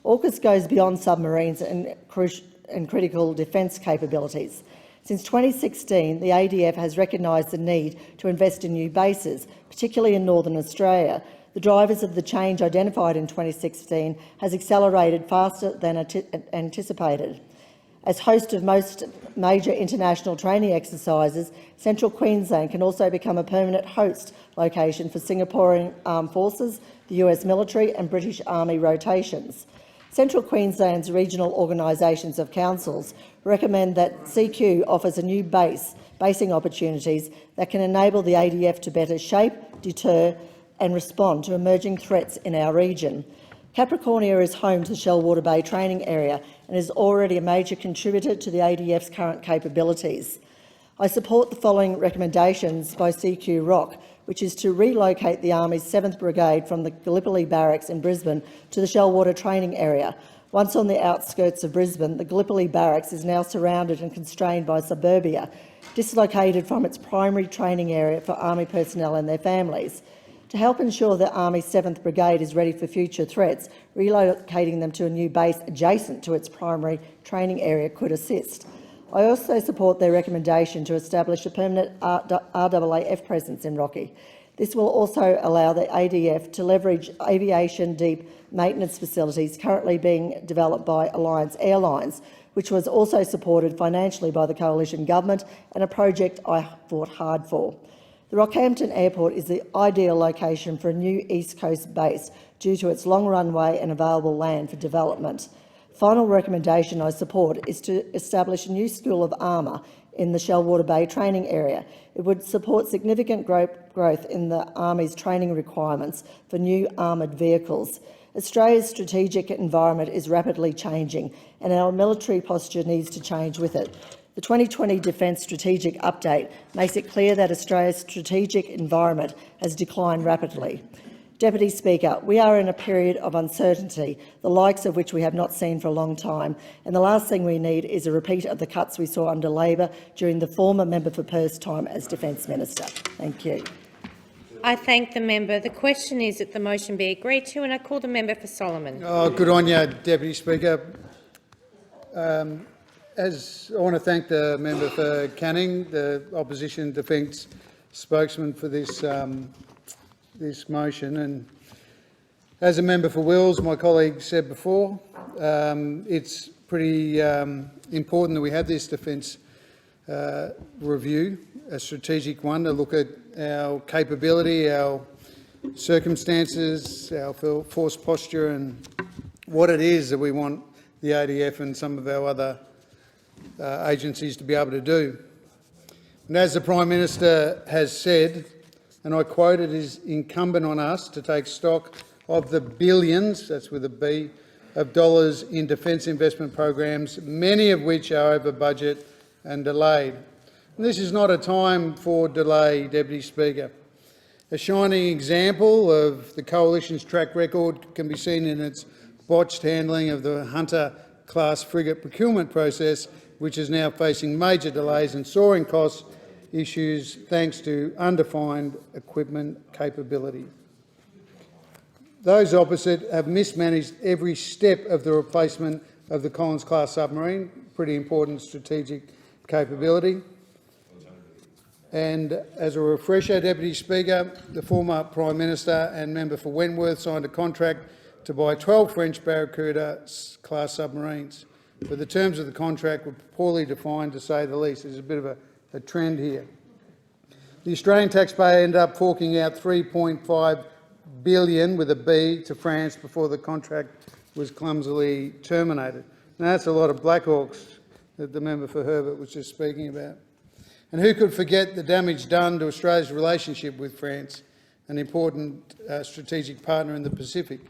AUKUS goes beyond submarines and critical defence capabilities. Since 2016, the ADF has recognised the need to invest in new bases, particularly in Northern Australia. The drivers of the change identified in 2016 has accelerated faster than anticipated. As host of most major international training exercises, Central Queensland can also become a permanent host location for Singaporean Armed Forces, the US military and British Army rotations. Central Queensland's regional organisations of councils recommend that CQ offers a new basing opportunities that can enable the ADF to better shape, deter and respond to emerging threats in our region. Capricornia is home to Shellwater Bay Training Area and is already a major contributor to the ADF's current capabilities. I support the following recommendations by CQ ROC, which is to relocate the Army's 7th Brigade from the Gallipoli Barracks in Brisbane to the Shellwater Training Area. Once on the outskirts of Brisbane, the Gallipoli Barracks is now surrounded and constrained by suburbia, dislocated from its primary training area for Army personnel and their families. To help ensure the Army's 7th Brigade is ready for future threats, relocating them to a new base adjacent to its primary training area could assist. I also support their recommendation to establish a permanent RAAF presence in Rocky. This will also allow the ADF to leverage aviation deep maintenance facilities currently being developed by Alliance Airlines, which was also supported financially by the Coalition Government and a project I fought hard for. The Rockhampton Airport is the ideal location for a new East Coast base due to its long runway and available land for development. Final recommendation I support is to establish a new School of Armour in the Shellwater Bay Training Area. It would support significant growth in the Army's training requirements for new armoured vehicles. Australia's strategic environment is rapidly changing and our military posture needs to change with it. The 2020 Defence Strategic Update makes it clear that Australia's strategic environment has declined rapidly. Deputy Speaker, we are in a period of uncertainty, the likes of which we have not seen for a long time, and the last thing we need is a repeat of the cuts we saw under Labor during the former member for Perth's time as Defence Minister. Thank you. I thank the member. The question is that the motion be agreed to, and I call the member for Solomon. Good on you, Deputy Speaker. As I want to thank the member for Canning, the opposition defence spokesman, for this this motion, and as a member for Wills, my colleague said before, it's pretty important that we have this defence review, a strategic one, to look at our capability, our circumstances, our force posture and what it is that we want the ADF and some of our other agencies to be able to do. And as the Prime Minister has said, and I quote, "It is incumbent on us to take stock of the billions," that's with a B, "of dollars in defence investment programs, many of which are over budget and delayed." And this is not a time for delay, Deputy Speaker. A shining example of the Coalition's track record can be seen in its botched handling of the Hunter-class frigate procurement process, which is now facing major delays and soaring costs issues thanks to undefined equipment capability. Those opposite have mismanaged every step of the replacement of the Collins-class submarine, pretty important strategic capability. And as a refresher, Deputy Speaker, the former Prime Minister and member for Wentworth signed a contract to buy 12 French Barracuda-class submarines, but the terms of the contract were poorly defined, to say the least. There's a bit of a trend here. The Australian taxpayer ended up forking out $3.5 billion with a B to France before the contract was clumsily terminated. Now, that's a lot of Black Hawks that the member for Herbert was just speaking about. And who could forget the damage done to Australia's relationship with France, an important strategic partner in the Pacific,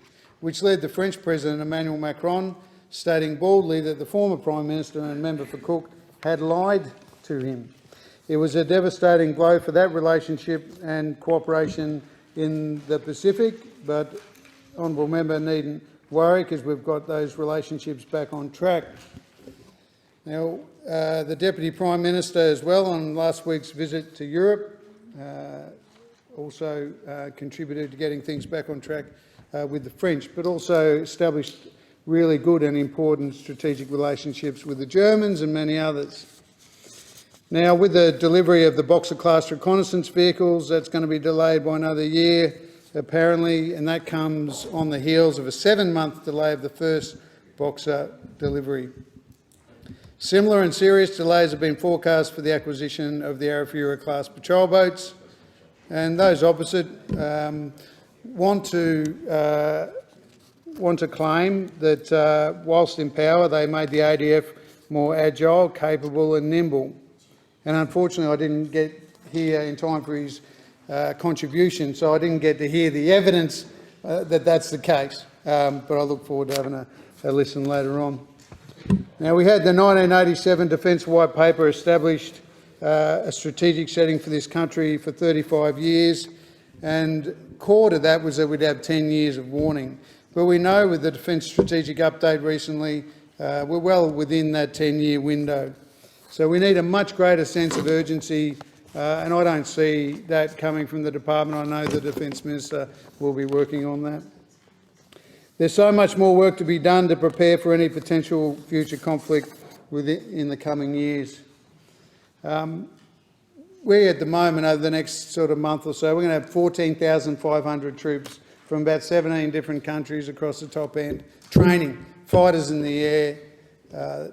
which led the French President Emmanuel Macron stating boldly that the former Prime Minister and member for Cook had lied to him. It was a devastating blow for that relationship and cooperation in the Pacific, but honourable member needn't worry because we've got those relationships back on track. Now, the Deputy Prime Minister as well on last week's visit to Europe also contributed to getting things back on track with the French, but also established really good and important strategic relationships with the Germans and many others. Now, with the delivery of the Boxer-class reconnaissance vehicles, that's going to be delayed by another year, apparently, and that comes on the heels of a 7-month delay of the first Boxer delivery. Similar and serious delays have been forecast for the acquisition of the Arafura-class patrol boats, and those opposite want to claim that whilst in power they made the ADF more agile, capable and nimble. And unfortunately I didn't get here in time for his contribution, so I didn't get to hear the evidence that that's the case, but I look forward to having a listen later on. Now, we had the 1987 Defence White Paper established a strategic setting for this country for 35 years, and core to that was that we'd have 10 years of warning. But we know with the Defence Strategic Update recently, we're well within that 10-year window. So we need a much greater sense of urgency, and I don't see that coming from the department. I know the Defence Minister will be working on that. There's so much more work to be done to prepare for any potential future conflict in the coming years. We, at the moment, over the next sort of month or so, we're going to have 14,500 troops from about 17 different countries across the top end, training fighters in the air,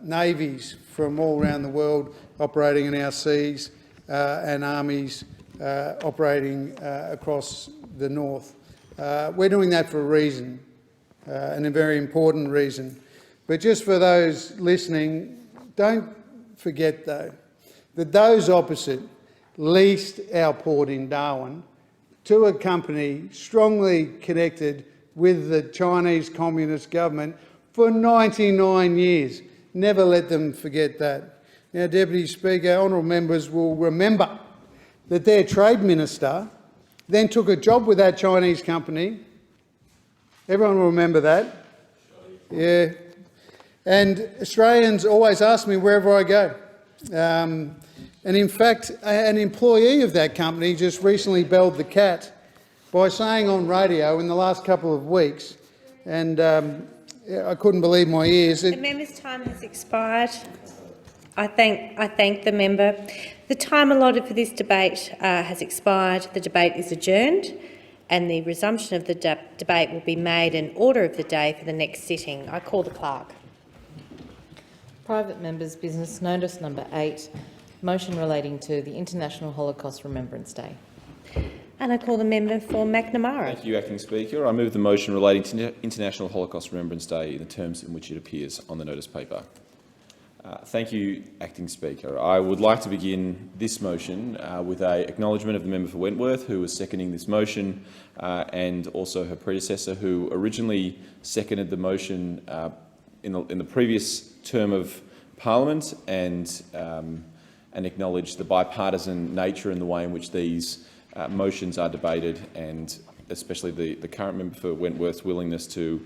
navies from all around the world operating in our seas, and armies operating across the north. We're doing that for a reason, and a very important reason. But just for those listening, don't forget, though, that those opposite leased our port in Darwin to a company strongly connected with the Chinese Communist government for 99 years. Never let them forget that. Now, Deputy Speaker, honourable members will remember that their Trade Minister then took a job with that Chinese company. Everyone will remember that. Yeah. And Australians always ask me wherever I go. And in fact, an employee of that company just recently belled the cat by saying on radio in the last couple of weeks, and I couldn't believe my ears. The member's time has expired. I thank the member. The time allotted for this debate has expired. The debate is adjourned, and the resumption of the debate will be made in order of the day for the next sitting. I call the clerk. Private members' business, notice number 8, motion relating to the International Holocaust Remembrance Day. And I call the member for McNamara. Thank you, Acting Speaker. I move the motion relating to International Holocaust Remembrance Day in the terms in which it appears on the notice paper. Thank you, Acting Speaker. I would like to begin this motion with an acknowledgement of the member for Wentworth, who was seconding this motion, and also her predecessor, who originally seconded the motion in the previous term of Parliament, and acknowledge the bipartisan nature and the way in which these motions are debated, and especially the current member for Wentworth's willingness to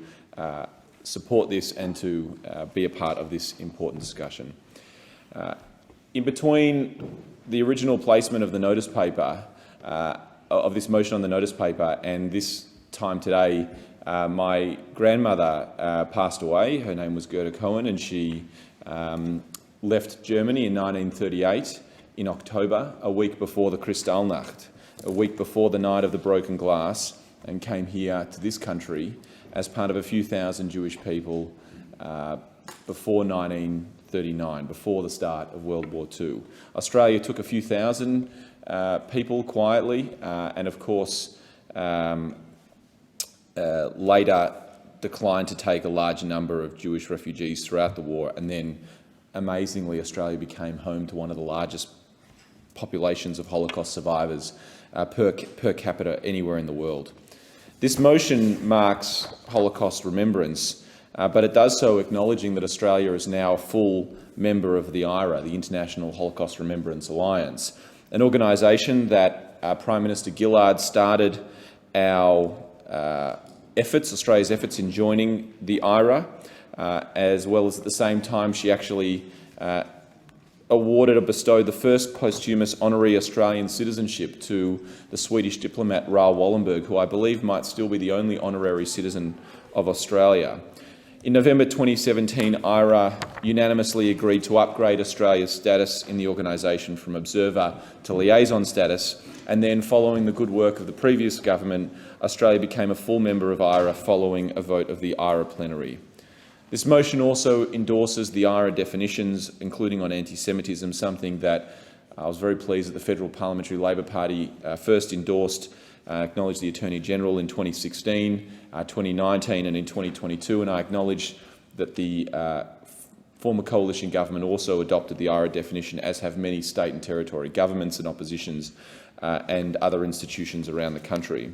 support this and to be a part of this important discussion. In between the original placement of the notice paper, of this motion on the notice paper, and this time today, my grandmother passed away. Her name was Gerda Cohen, and she left Germany in 1938 in October, a week before the Kristallnacht, a week before the Night of the Broken Glass, and came here to this country as part of a few thousand Jewish people before 1939, before the start of World War II. Australia took a few thousand people quietly, and of course later declined to take a large number of Jewish refugees throughout the war, and then amazingly Australia became home to one of the largest populations of Holocaust survivors per capita anywhere in the world. This motion marks Holocaust remembrance, but it does so acknowledging that Australia is now a full member of the IRA, the International Holocaust Remembrance Alliance, an organisation that Prime Minister Gillard started our Australia's efforts in joining the IRA, as well as at the same time she actually awarded or bestowed the first posthumous honorary Australian citizenship to the Swedish diplomat Raoul Wallenberg, who I believe might still be the only honorary citizen of Australia. In November 2017, IRA unanimously agreed to upgrade Australia's status in the organisation from observer to liaison status, and then, following the good work of the previous government, Australia became a full member of IRA following a vote of the IRA plenary. This motion also endorses the IRA definitions, including on anti-Semitism, something that I was very pleased that the Federal Parliamentary Labor Party first endorsed, acknowledged the Attorney-General in 2016, 2019 and in 2022, and I acknowledge that the former coalition government also adopted the IRA definition, as have many state and territory governments and oppositions and other institutions around the country.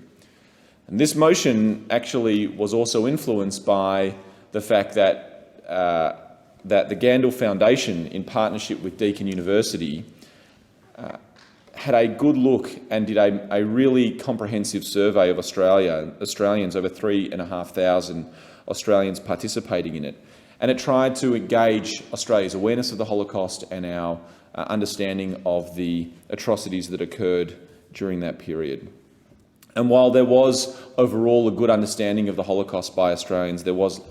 And this motion actually was also influenced by the fact that that the Gandel Foundation, in partnership with Deakin University, had a good look and did a really comprehensive survey of Australians, over 3,500 Australians participating in it. And it tried to engage Australia's awareness of the Holocaust and our understanding of the atrocities that occurred during that period. And while there was overall a good understanding of the Holocaust by Australians, there was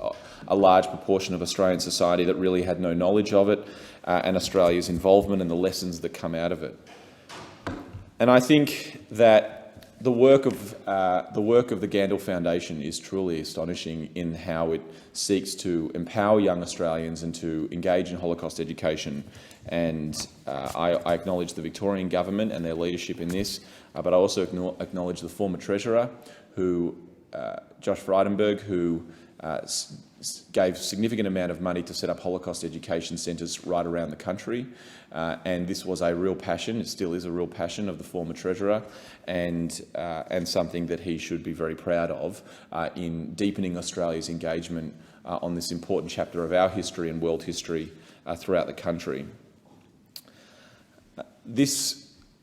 a large proportion of Australian society that really had no knowledge of it and Australia's involvement and the lessons that come out of it. And I think that the work of the Gandel Foundation is truly astonishing in how it seeks to empower young Australians and to engage in Holocaust education. And I acknowledge the Victorian government and their leadership in this, but I also acknowledge the former Treasurer, Josh Frydenberg, who gave a significant amount of money to set up Holocaust education centres right around the country. And this was a real passion, it still is a real passion of the former Treasurer, and something that he should be very proud of in deepening Australia's engagement on this important chapter of our history and world history throughout the country.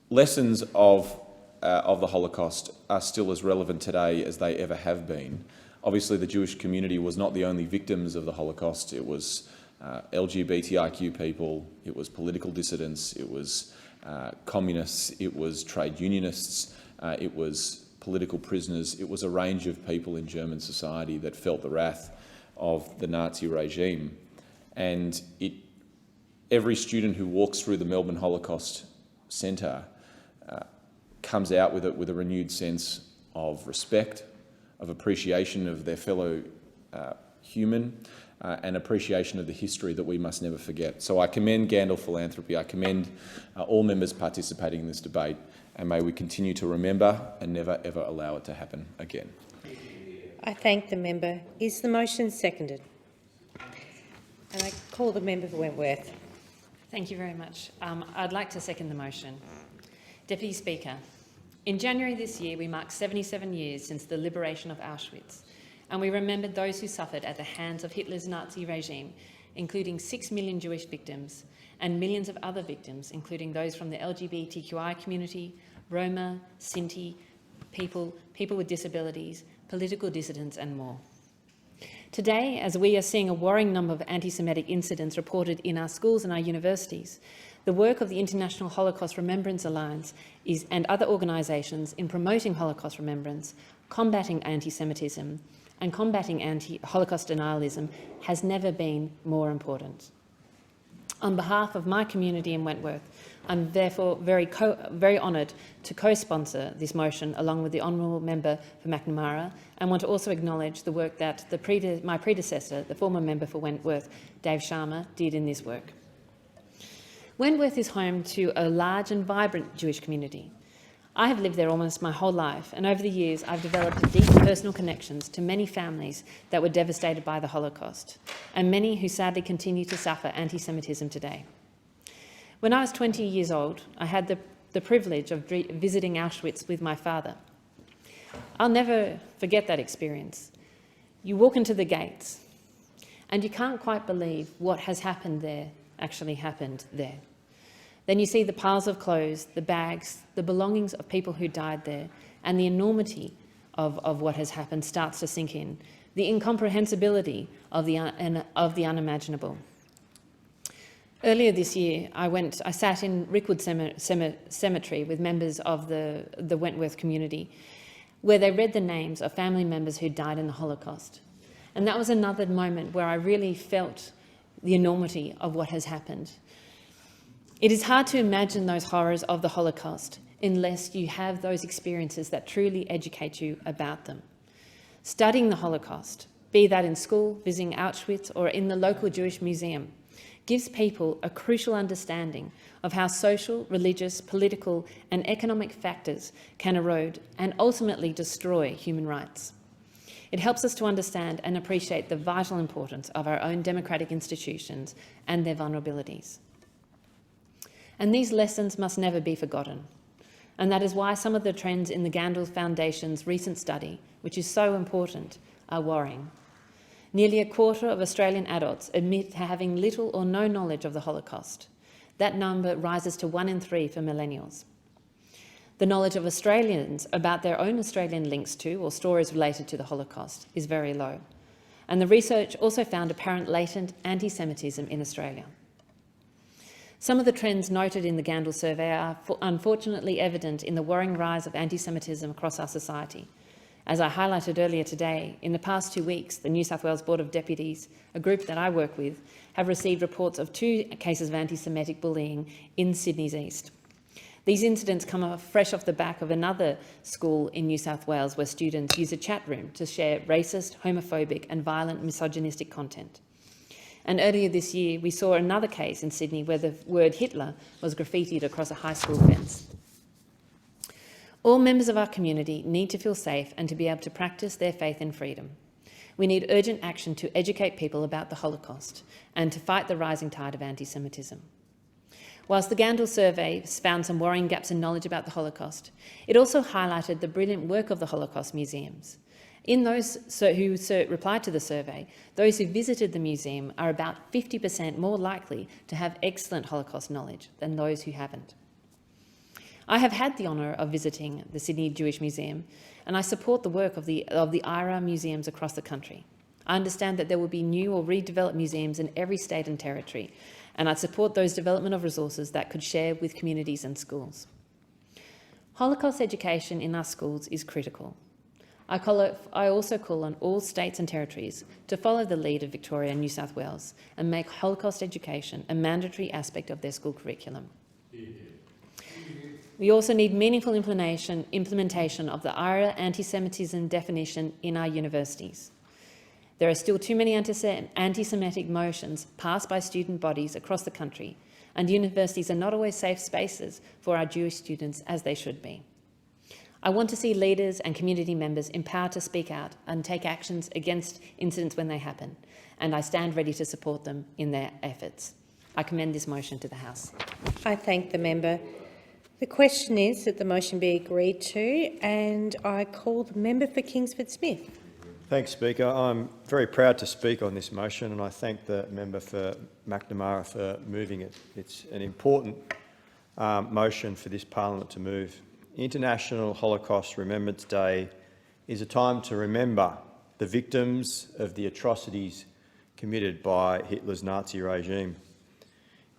Lessons of the Holocaust are still as relevant today as they ever have been. Obviously, the Jewish community was not the only victims of the Holocaust. It was LGBTIQ people, it was political dissidents, it was communists, it was trade unionists, it was political prisoners. It was a range of people in German society that felt the wrath of the Nazi regime. And every student who walks through the Melbourne Holocaust Centre comes out with a renewed sense of respect, of appreciation of their fellow human, and appreciation of the history that we must never forget. So I commend Gandel Philanthropy, I commend all members participating in this debate, and may we continue to remember and never ever allow it to happen again. I thank the member. Is the motion seconded? And I call the member for Wentworth. Thank you very much. I'd like to second the motion. Deputy Speaker, in January this year we marked 77 years since the liberation of Auschwitz, and we remembered those who suffered at the hands of Hitler's Nazi regime, including 6 million Jewish victims and millions of other victims, including those from the LGBTQI community, Roma, Sinti, people with disabilities, political dissidents and more. Today, as we are seeing a worrying number of anti-Semitic incidents reported in our schools and our universities, the work of the International Holocaust Remembrance Alliance and other organisations in promoting Holocaust remembrance, combating anti-Semitism and combating Holocaust denialism has never been more important. On behalf of my community in Wentworth, I'm therefore very honoured to co-sponsor this motion along with the Honourable Member for Macnamara, and want to also acknowledge the work that my predecessor, the former member for Wentworth, Dave Sharma, did in this work. Wentworth is home to a large and vibrant Jewish community. I have lived there almost my whole life, and over the years I've developed deep personal connections to many families that were devastated by the Holocaust, and many who sadly continue to suffer anti-Semitism today. When I was 20 years old, I had the privilege of visiting Auschwitz with my father. I'll never forget that experience. You walk into the gates and you can't quite believe what has happened there actually happened there. Then you see the piles of clothes, the bags, the belongings of people who died there, and the enormity of what has happened starts to sink in, the incomprehensibility of the unimaginable. Earlier this year, I sat in Rickwood Cemetery with members of the Wentworth community, where they read the names of family members who died in the Holocaust. And that was another moment where I really felt the enormity of what has happened. It is hard to imagine those horrors of the Holocaust unless you have those experiences that truly educate you about them. Studying the Holocaust, be that in school, visiting Auschwitz, or in the local Jewish museum, gives people a crucial understanding of how social, religious, political and economic factors can erode and ultimately destroy human rights. It helps us to understand and appreciate the vital importance of our own democratic institutions and their vulnerabilities. And these lessons must never be forgotten. And that is why some of the trends in the Gandel Foundation's recent study, which is so important, are worrying. Nearly a quarter of Australian adults admit to having little or no knowledge of the Holocaust. That number rises to 1 in 3 for millennials. The knowledge of Australians about their own Australian links to or stories related to the Holocaust is very low. And the research also found apparent latent anti-Semitism in Australia. Some of the trends noted in the Gandel survey are unfortunately evident in the worrying rise of anti-Semitism across our society. As I highlighted earlier today, in the past 2 weeks, the New South Wales Board of Deputies, a group that I work with, have received reports of 2 cases of anti-Semitic bullying in Sydney's east. These incidents come fresh off the back of another school in New South Wales where students use a chat room to share racist, homophobic and violent misogynistic content. And earlier this year, we saw another case in Sydney where the word Hitler was graffitied across a high school fence. All members of our community need to feel safe and to be able to practice their faith in freedom. We need urgent action to educate people about the Holocaust and to fight the rising tide of anti-Semitism. Whilst the Gandel survey found some worrying gaps in knowledge about the Holocaust, it also highlighted the brilliant work of the Holocaust museums. In those who replied to the survey, those who visited the museum are about 50% more likely to have excellent Holocaust knowledge than those who haven't. I have had the honour of visiting the Sydney Jewish Museum, and I support the work of the IRA museums across the country. I understand that there will be new or redeveloped museums in every state and territory, and I support those development of resources that could share with communities and schools. Holocaust education in our schools is critical. I also call on all states and territories to follow the lead of Victoria and New South Wales and make Holocaust education a mandatory aspect of their school curriculum. We also need meaningful implementation of the IRA anti-Semitism definition in our universities. There are still too many anti-Semitic motions passed by student bodies across the country, and universities are not always safe spaces for our Jewish students as they should be. I want to see leaders and community members empowered to speak out and take actions against incidents when they happen, and I stand ready to support them in their efforts. I commend this motion to the House. I thank the member. The question is that the motion be agreed to, and I call the member for Kingsford Smith. Thanks, Speaker. I'm very proud to speak on this motion, and I thank the member for McNamara for moving it. It's an important motion for this parliament to move. International Holocaust Remembrance Day is a time to remember the victims of the atrocities committed by Hitler's Nazi regime.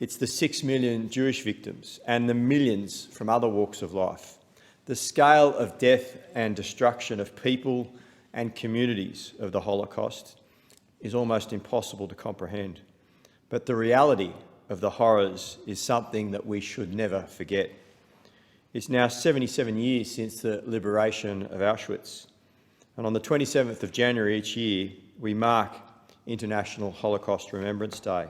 It's the 6 million Jewish victims and the millions from other walks of life. The scale of death and destruction of people and communities of the Holocaust is almost impossible to comprehend. But the reality of the horrors is something that we should never forget. It's now 77 years since the liberation of Auschwitz, and on the 27th of January each year, we mark International Holocaust Remembrance Day.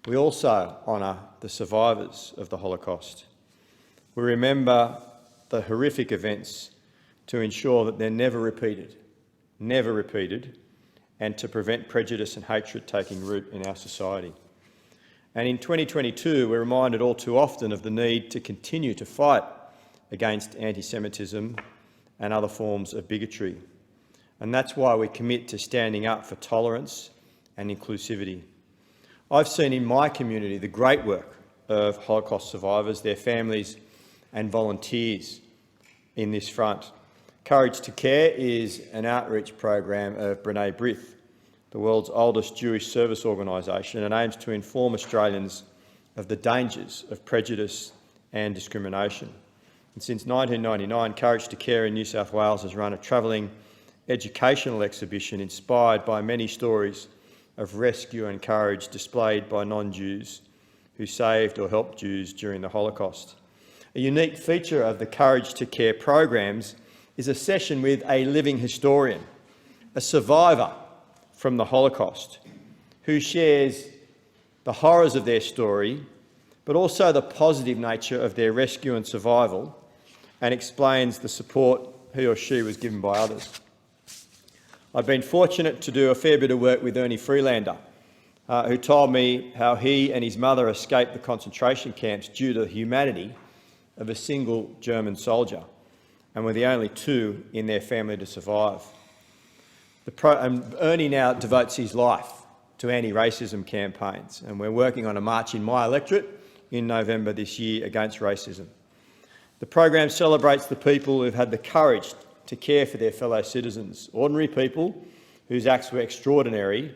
We also honour the survivors of the Holocaust. We remember the horrific events to ensure that they're never repeated, and to prevent prejudice and hatred taking root in our society. And in 2022, we're reminded all too often of the need to continue to fight against anti-Semitism and other forms of bigotry. And that's why we commit to standing up for tolerance and inclusivity. I've seen in my community the great work of Holocaust survivors, their families and volunteers in this front. Courage to Care is an outreach program of B'nai B'rith, the world's oldest Jewish service organisation, and aims to inform Australians of the dangers of prejudice and discrimination. And since 1999, Courage to Care in New South Wales has run a travelling educational exhibition inspired by many stories of rescue and courage displayed by non-Jews who saved or helped Jews during the Holocaust. A unique feature of the Courage to Care programs is a session with a living historian, a survivor from the Holocaust, who shares the horrors of their story, but also the positive nature of their rescue and survival, and explains the support he or she was given by others. I've been fortunate to do a fair bit of work with Ernie Freelander, who told me how he and his mother escaped the concentration camps due to the humanity of a single German soldier, and were the only two in their family to survive. Ernie now devotes his life to anti-racism campaigns, and we're working on a march in my electorate in November this year against racism. The program celebrates the people who've had the courage to care for their fellow citizens, ordinary people whose acts were extraordinary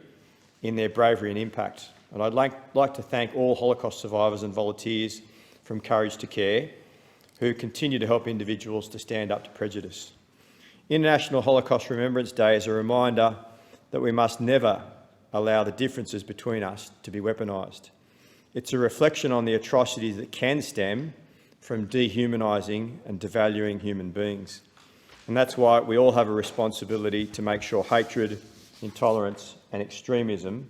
in their bravery and impact. And I'd like to thank all Holocaust survivors and volunteers from Courage to Care who continue to help individuals to stand up to prejudice. International Holocaust Remembrance Day is a reminder that we must never allow the differences between us to be weaponised. It's a reflection on the atrocities that can stem from dehumanising and devaluing human beings. And that's why we all have a responsibility to make sure hatred, intolerance and extremism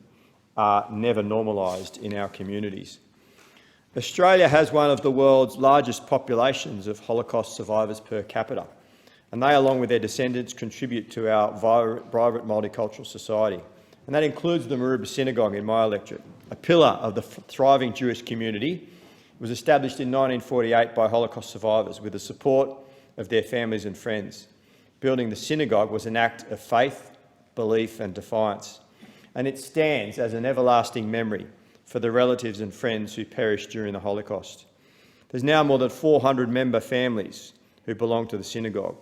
are never normalised in our communities. Australia has one of the world's largest populations of Holocaust survivors per capita, and they, along with their descendants, contribute to our vibrant multicultural society. And that includes the Marouba Synagogue in my electorate, a pillar of the thriving Jewish community. It was established in 1948 by Holocaust survivors with the support of their families and friends. Building the synagogue was an act of faith, belief and defiance, and it stands as an everlasting memory for the relatives and friends who perished during the Holocaust. There's now more than 400 member families who belong to the synagogue,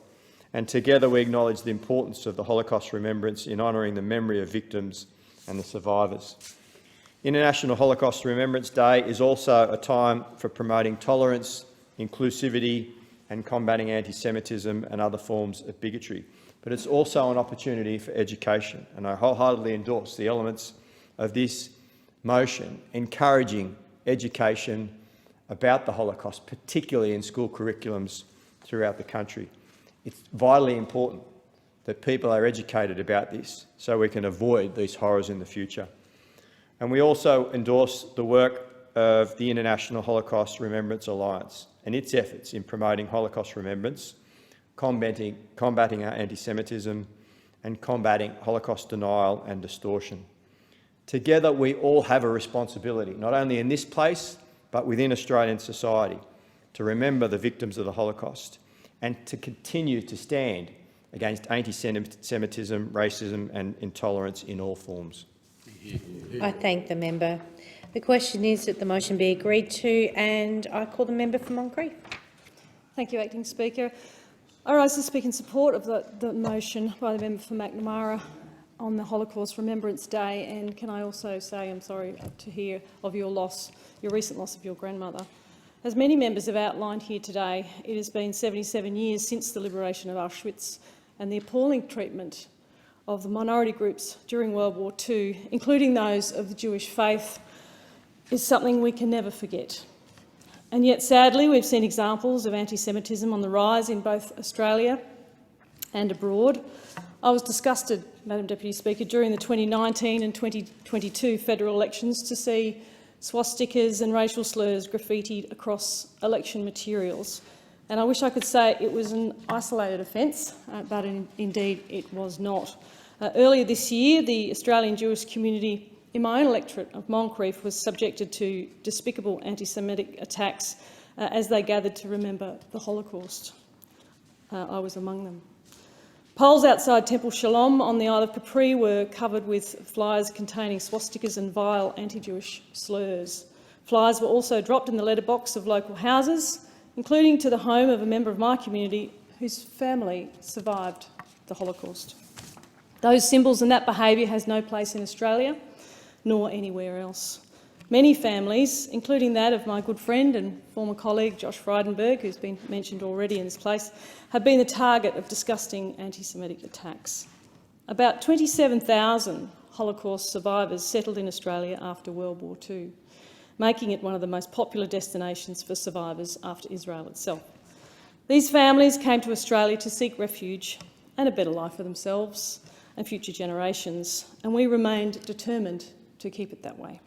and together we acknowledge the importance of the Holocaust remembrance in honouring the memory of victims and the survivors. International Holocaust Remembrance Day is also a time for promoting tolerance, inclusivity and combating anti-Semitism and other forms of bigotry. But it's also an opportunity for education, and I wholeheartedly endorse the elements of this motion encouraging education about the Holocaust, particularly in school curriculums throughout the country. It's vitally important that people are educated about this so we can avoid these horrors in the future. And we also endorse the work of the International Holocaust Remembrance Alliance and its efforts in promoting Holocaust remembrance, combating our anti-Semitism and combating Holocaust denial and distortion. Together we all have a responsibility, not only in this place but within Australian society, to remember the victims of the Holocaust and to continue to stand against anti-Semitism, racism and intolerance in all forms. I thank the member. The question is that the motion be agreed to, and I call the member for Moncrieff. Thank you, Acting Speaker. I rise to speak in support of the motion by the member for Macnamara on the Holocaust Remembrance Day, and can I also say I'm sorry to hear of your loss, your recent loss of your grandmother. As many members have outlined here today, it has been 77 years since the liberation of Auschwitz, and the appalling treatment of the minority groups during World War II, including those of the Jewish faith, is something we can never forget. And yet, sadly, we've seen examples of anti-Semitism on the rise in both Australia and abroad. I was disgusted, Madam Deputy Speaker, during the 2019 and 2022 federal elections to see swastikas and racial slurs graffitied across election materials. And I wish I could say it was an isolated offence, but indeed it was not. Earlier this year, the Australian Jewish community in my own electorate of Moncrieff was subjected to despicable anti-Semitic attacks as they gathered to remember the Holocaust. I was among them. Poles outside Temple Shalom on the Isle of Capri were covered with flyers containing swastikas and vile anti-Jewish slurs. Flyers were also dropped in the letterbox of local houses, including to the home of a member of my community whose family survived the Holocaust. Those symbols and that behaviour has no place in Australia, nor anywhere else. Many families, including that of my good friend and former colleague Josh Frydenberg, who's been mentioned already in this place, have been the target of disgusting anti-Semitic attacks. About 27,000 Holocaust survivors settled in Australia after World War II, making it one of the most popular destinations for survivors after Israel itself. These families came to Australia to seek refuge and a better life for themselves and future generations, and we remained determined to keep it that way.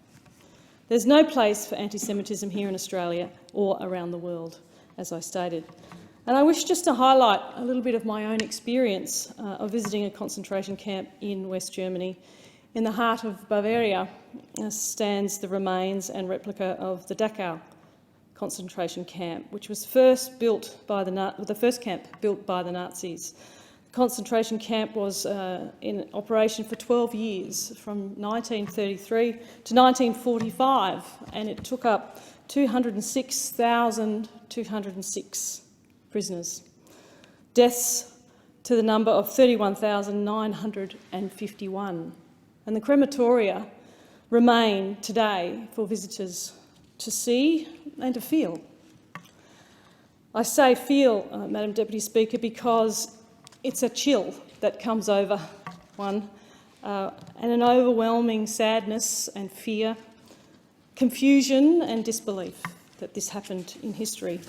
There's no place for anti-Semitism here in Australia or around the world, as I stated. And I wish just to highlight a little bit of my own experience of visiting a concentration camp in West Germany. In the heart of Bavaria stands the remains and replica of the Dachau concentration camp, which was the first camp built by the Nazis. The concentration camp was in operation for 12 years, from 1933 to 1945, and it took up 206,206 prisoners. Deaths to the number of 31,951. And the crematoria remain today for visitors to see and to feel. I say feel, Madam Deputy Speaker, because it's a chill that comes over one, and an overwhelming sadness and fear, confusion and disbelief that this happened in history.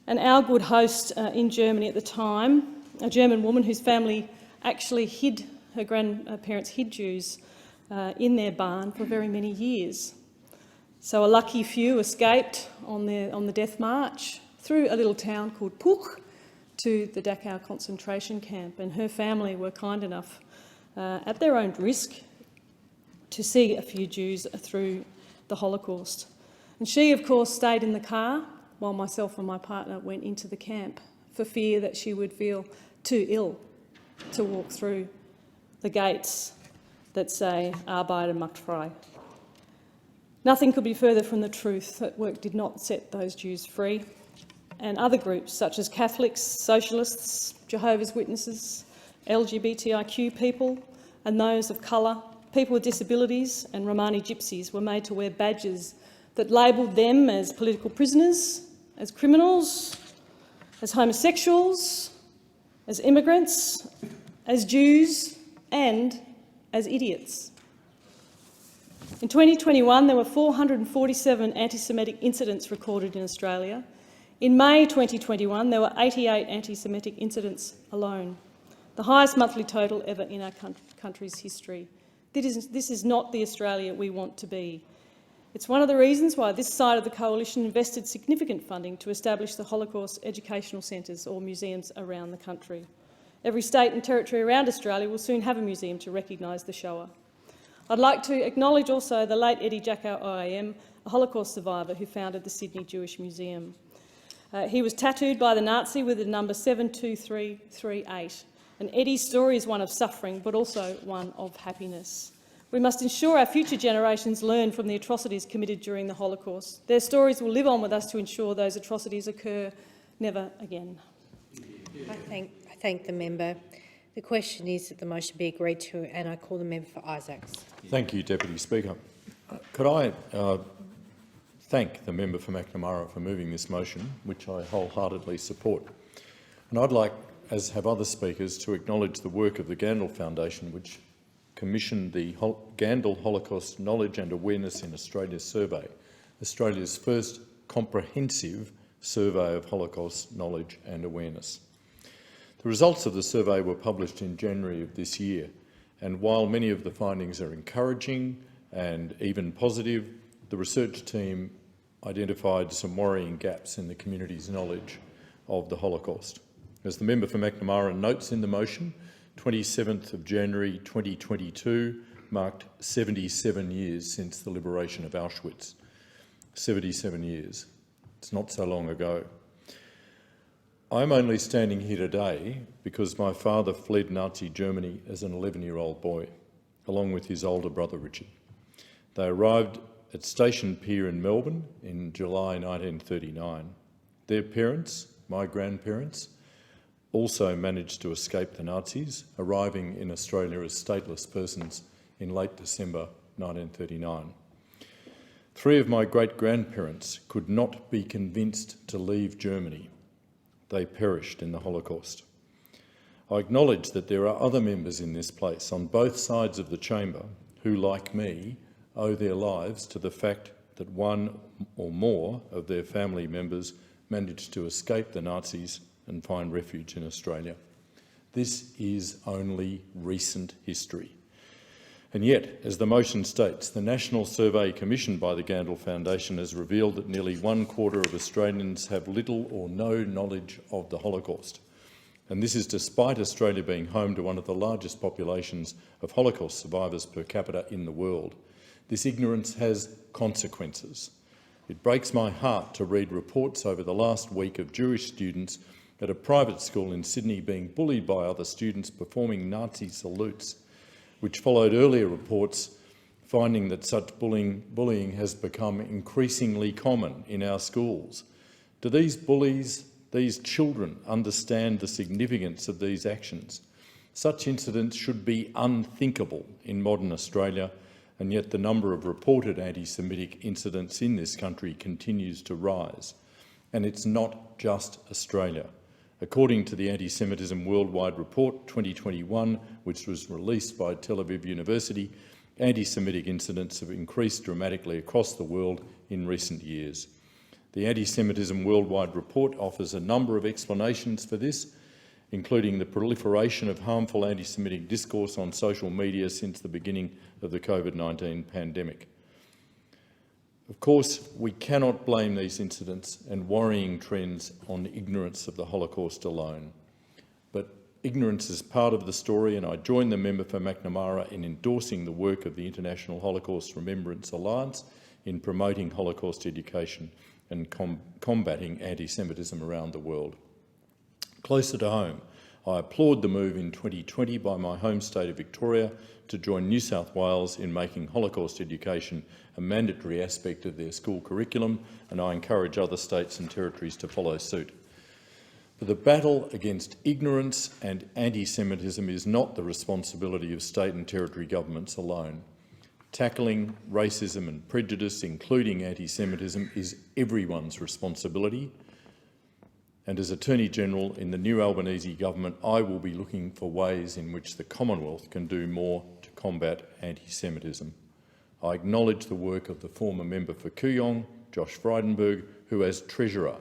And our good host in Germany at the time, a German woman whose family actually hid, her grandparents hid Jews in their barn for very many years. So a lucky few escaped on the death march through a little town called Puch to the Dachau concentration camp, and her family were kind enough, at their own risk, to see a few Jews through the Holocaust. And she, of course, stayed in the car while myself and my partner went into the camp for fear that she would feel too ill to walk through the gates that say Arbeit macht frei. Nothing could be further from the truth that work did not set those Jews free, and other groups such as Catholics, Socialists, Jehovah's Witnesses, LGBTIQ people and those of colour, people with disabilities and Romani gypsies were made to wear badges that labelled them as political prisoners, as criminals, as homosexuals, as immigrants, as Jews and as idiots. In 2021, there were 447 anti-Semitic incidents recorded in Australia. In May 2021, there were 88 anti-Semitic incidents alone, the highest monthly total ever in our country's history. This is not the Australia we want to be. It's one of the reasons why this side of the coalition invested significant funding to establish the Holocaust educational centres or museums around the country. Every state and territory around Australia will soon have a museum to recognise the Shoah. I'd like to acknowledge also the late Eddie Jackow OAM, a Holocaust survivor who founded the Sydney Jewish Museum. He was tattooed by the Nazi with the number 72338. And Eddie's story is one of suffering, but also one of happiness. We must ensure our future generations learn from the atrocities committed during the Holocaust. Their stories will live on with us to ensure those atrocities occur never again. I thank the member. The question is that the motion be agreed to, and I call the member for Isaacs. Thank you, Deputy Speaker. Could I thank the member for Macnamara for moving this motion, which I wholeheartedly support. And I'd like, as have other speakers, to acknowledge the work of the Gandel Foundation, which commissioned the Gandel Holocaust Knowledge and Awareness in Australia survey, Australia's first comprehensive survey of Holocaust knowledge and awareness. The results of the survey were published in January of this year, and while many of the findings are encouraging and even positive, the research team identified some worrying gaps in the community's knowledge of the Holocaust. As the member for Macnamara notes in the motion, 27th of January 2022, marked 77 years since the liberation of Auschwitz. 77 years. It's not so long ago. I'm only standing here today because my father fled Nazi Germany as an 11-year-old boy, along with his older brother Richard. They arrived at Station Pier in Melbourne in July 1939. Their parents, my grandparents, also managed to escape the Nazis, arriving in Australia as stateless persons in late December 1939. 3 of my great-grandparents could not be convinced to leave Germany. They perished in the Holocaust. I acknowledge that there are other members in this place on both sides of the chamber who, like me, owe their lives to the fact that one or more of their family members managed to escape the Nazis and find refuge in Australia. This is only recent history. And yet, as the motion states, the national survey commissioned by the Gandel Foundation has revealed that nearly 1/4 of Australians have little or no knowledge of the Holocaust. And this is despite Australia being home to one of the largest populations of Holocaust survivors per capita in the world. This ignorance has consequences. It breaks my heart to read reports over the last week of Jewish students at a private school in Sydney being bullied by other students performing Nazi salutes, which followed earlier reports finding that such bullying has become increasingly common in our schools. Do these bullies, these children, understand the significance of these actions? Such incidents should be unthinkable in modern Australia, and yet the number of reported anti-Semitic incidents in this country continues to rise. And it's not just Australia. According to the Anti-Semitism Worldwide Report 2021, which was released by Tel Aviv University, anti-Semitic incidents have increased dramatically across the world in recent years. The Anti-Semitism Worldwide Report offers a number of explanations for this, including the proliferation of harmful anti-Semitic discourse on social media since the beginning of the COVID-19 pandemic. Of course, we cannot blame these incidents and worrying trends on ignorance of the Holocaust alone. But ignorance is part of the story, and I join the member for Macnamara in endorsing the work of the International Holocaust Remembrance Alliance in promoting Holocaust education and combating anti-Semitism around the world. Closer to home, I applaud the move in 2020 by my home state of Victoria to join New South Wales in making Holocaust education a mandatory aspect of their school curriculum, and I encourage other states and territories to follow suit. But the battle against ignorance and anti-Semitism is not the responsibility of state and territory governments alone. Tackling racism and prejudice, including anti-Semitism, is everyone's responsibility. And as Attorney-General in the new Albanese government, I will be looking for ways in which the Commonwealth can do more to combat anti-Semitism. I acknowledge the work of the former member for Kooyong, Josh Frydenberg, who as Treasurer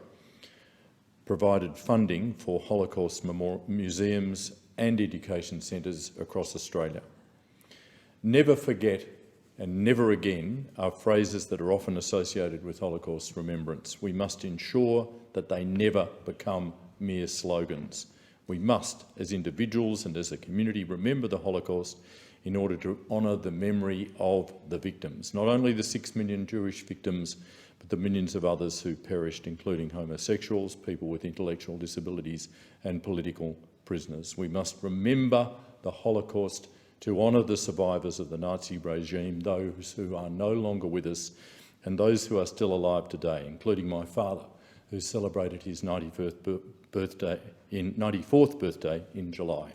provided funding for Holocaust museums and education centres across Australia. Never forget and never again are phrases that are often associated with Holocaust remembrance. We must ensure that they never become mere slogans. We must, as individuals and as a community, remember the Holocaust in order to honour the memory of the victims, not only the 6 million Jewish victims, but the millions of others who perished, including homosexuals, people with intellectual disabilities and political prisoners. We must remember the Holocaust to honour the survivors of the Nazi regime, those who are no longer with us and those who are still alive today, including my father, who celebrated his 94th birthday in July.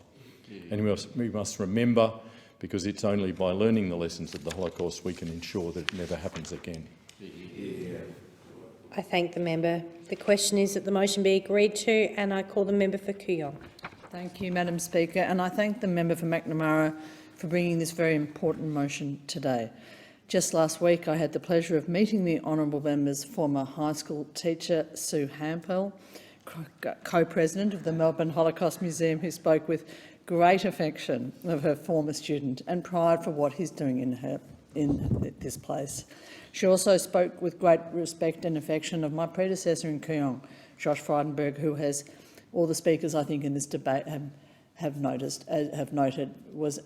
And we must remember, because it's only by learning the lessons of the Holocaust we can ensure that it never happens again. I thank the member. The question is that the motion be agreed to, and I call the member for Kooyong. Thank you, Madam Speaker, and I thank the member for Macnamara for bringing this very important motion today. Just last week I had the pleasure of meeting the honourable member's former high school teacher, Sue Hampel, co-president of the Melbourne Holocaust Museum, who spoke with great affection of her former student and pride for what he's doing in this place. She also spoke with great respect and affection of my predecessor in Kooyong, Josh Frydenberg, who has, all the speakers I think in this debate have have noted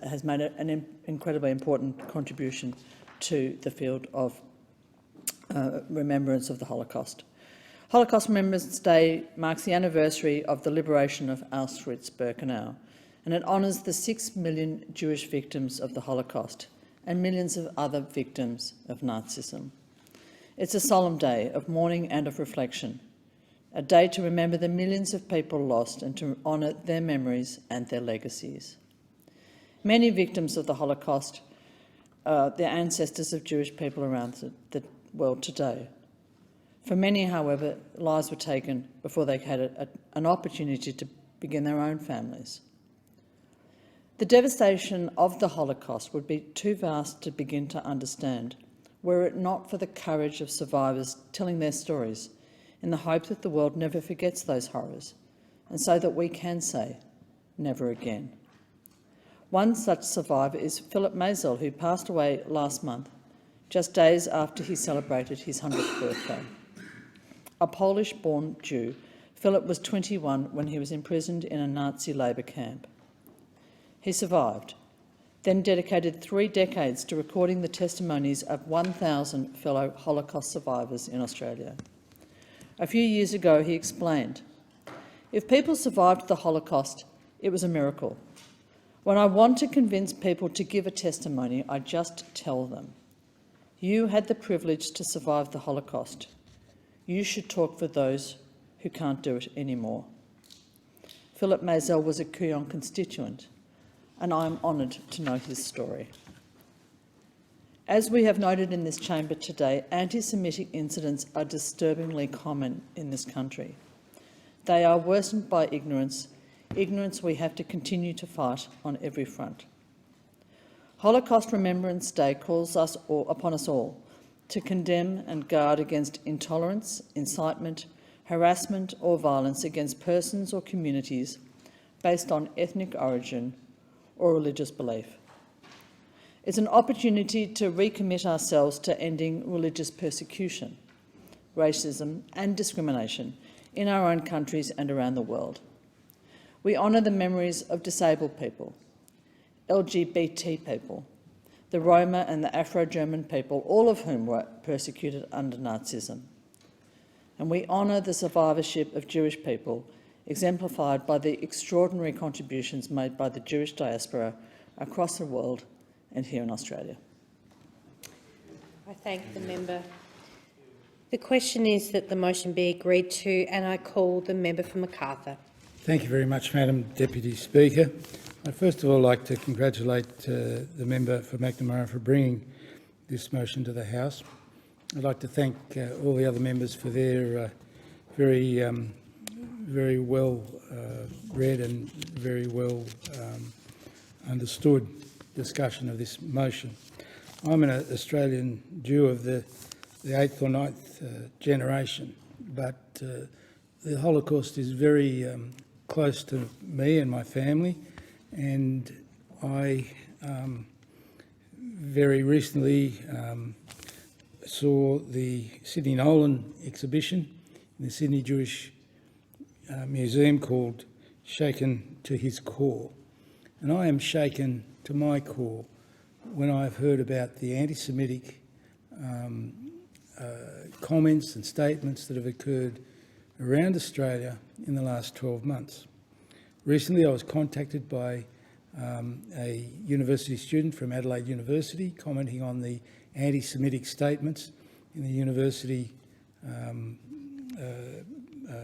has made an incredibly important contribution to the field of remembrance of the Holocaust. Holocaust Remembrance Day marks the anniversary of the liberation of Auschwitz-Birkenau, and it honours the 6 million Jewish victims of the Holocaust and millions of other victims of Nazism. It's a solemn day of mourning and of reflection, a day to remember the millions of people lost and to honour their memories and their legacies. Many victims of the Holocaust are the ancestors of Jewish people around the world today. For many, however, lives were taken before they had an opportunity to begin their own families. The devastation of the Holocaust would be too vast to begin to understand were it not for the courage of survivors telling their stories in the hope that the world never forgets those horrors, and so that we can say, never again. One such survivor is Philip Maisel, who passed away last month, just days after he celebrated his 100th birthday. A Polish-born Jew, Philip was 21 when he was imprisoned in a Nazi labour camp. He survived, then dedicated 3 decades to recording the testimonies of 1,000 fellow Holocaust survivors in Australia. A few years ago, he explained, "If people survived the Holocaust, it was a miracle. When I want to convince people to give a testimony, I just tell them, you had the privilege to survive the Holocaust. You should talk for those who can't do it anymore." Philip Maisel was a Kooyong constituent, and I am honoured to know his story. As we have noted in this chamber today, anti-Semitic incidents are disturbingly common in this country. They are worsened by ignorance we have to continue to fight on every front. Holocaust Remembrance Day calls upon us all to condemn and guard against intolerance, incitement, harassment or violence against persons or communities based on ethnic origin or religious belief. It's an opportunity to recommit ourselves to ending religious persecution, racism and discrimination in our own countries and around the world. We honour the memories of disabled people, LGBT people, the Roma and the Afro-German people, all of whom were persecuted under Nazism. And we honour the survivorship of Jewish people, exemplified by the extraordinary contributions made by the Jewish diaspora across the world and here in Australia. I thank the member. The question is that the motion be agreed to, and I call the member for Macarthur. Thank you very much, Madam Deputy Speaker. I'd first of all like to congratulate the member for Macnamara for bringing this motion to the House. I'd like to thank all the other members for their very well read and very well understood discussion of this motion. I'm an Australian Jew of the 8th or 9th generation, but the Holocaust is very close to me and my family, and I very recently saw the Sydney Nolan exhibition in the Sydney Jewish Museum called Shaken to His Core. And I am shaken to my core when I've heard about the anti-Semitic comments and statements that have occurred around Australia in the last 12 months. Recently I was contacted by a university student from Adelaide University commenting on the anti-Semitic statements in the university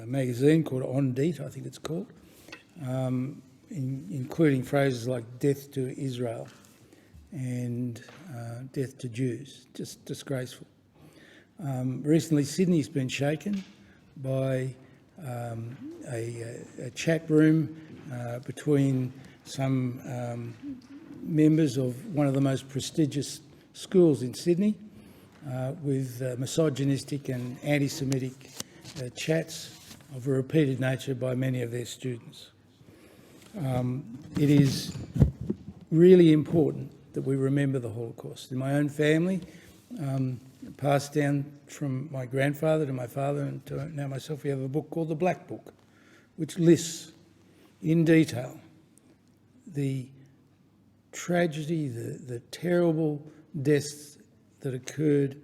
magazine called On Deet, I think it's called, including phrases like death to Israel and death to Jews. Just disgraceful. Recently Sydney's been shaken by a chat room between some members of one of the most prestigious schools in Sydney with misogynistic and anti-Semitic chats of a repeated nature by many of their students. It is really important that we remember the Holocaust. In my own family, passed down from my grandfather to my father and to now myself, we have a book called The Black Book, which lists in detail the tragedy, the terrible deaths that occurred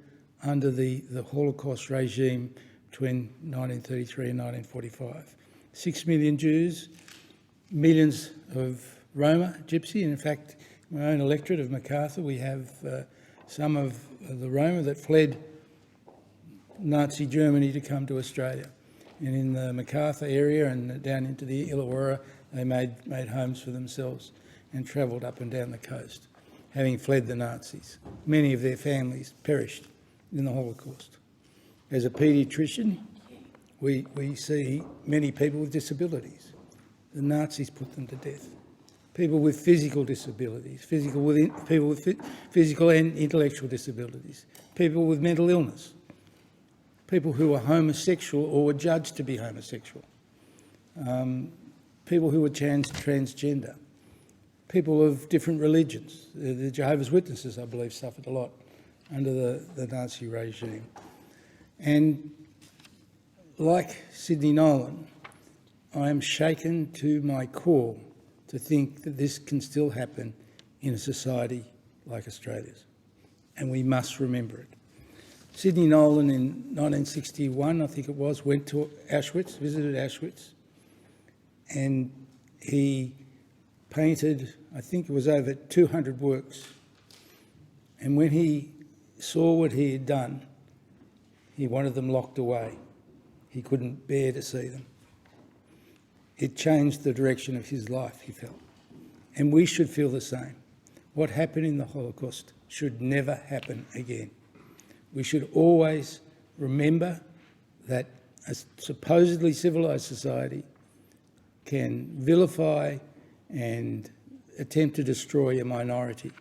under the Holocaust regime between 1933 and 1945. 6 million Jews, millions of Roma, Gypsy. In fact, in my own electorate of Macarthur, we have some of the Roma that fled Nazi Germany to come to Australia. And in the Macarthur area and down into the Illawarra, they made homes for themselves and travelled up and down the coast, having fled the Nazis. Many of their families perished in the Holocaust. As a paediatrician, we see many people with disabilities. The Nazis put them to death. People with physical disabilities, people with physical and intellectual disabilities, people with mental illness, people who were homosexual or were judged to be homosexual, people who were transgender, people of different religions. The Jehovah's Witnesses, I believe, suffered a lot under the Nazi regime. And like Sidney Nolan, I am shaken to my core to think that this can still happen in a society like Australia's, and we must remember it. Sidney Nolan in 1961, I think it was, went to Auschwitz, visited Auschwitz, and he painted, I think it was over 200 works. And when he saw what he had done, he wanted them locked away. He couldn't bear to see them. It changed the direction of his life, he felt. And we should feel the same. What happened in the Holocaust should never happen again. We should always remember that a supposedly civilised society can vilify and attempt to destroy a minority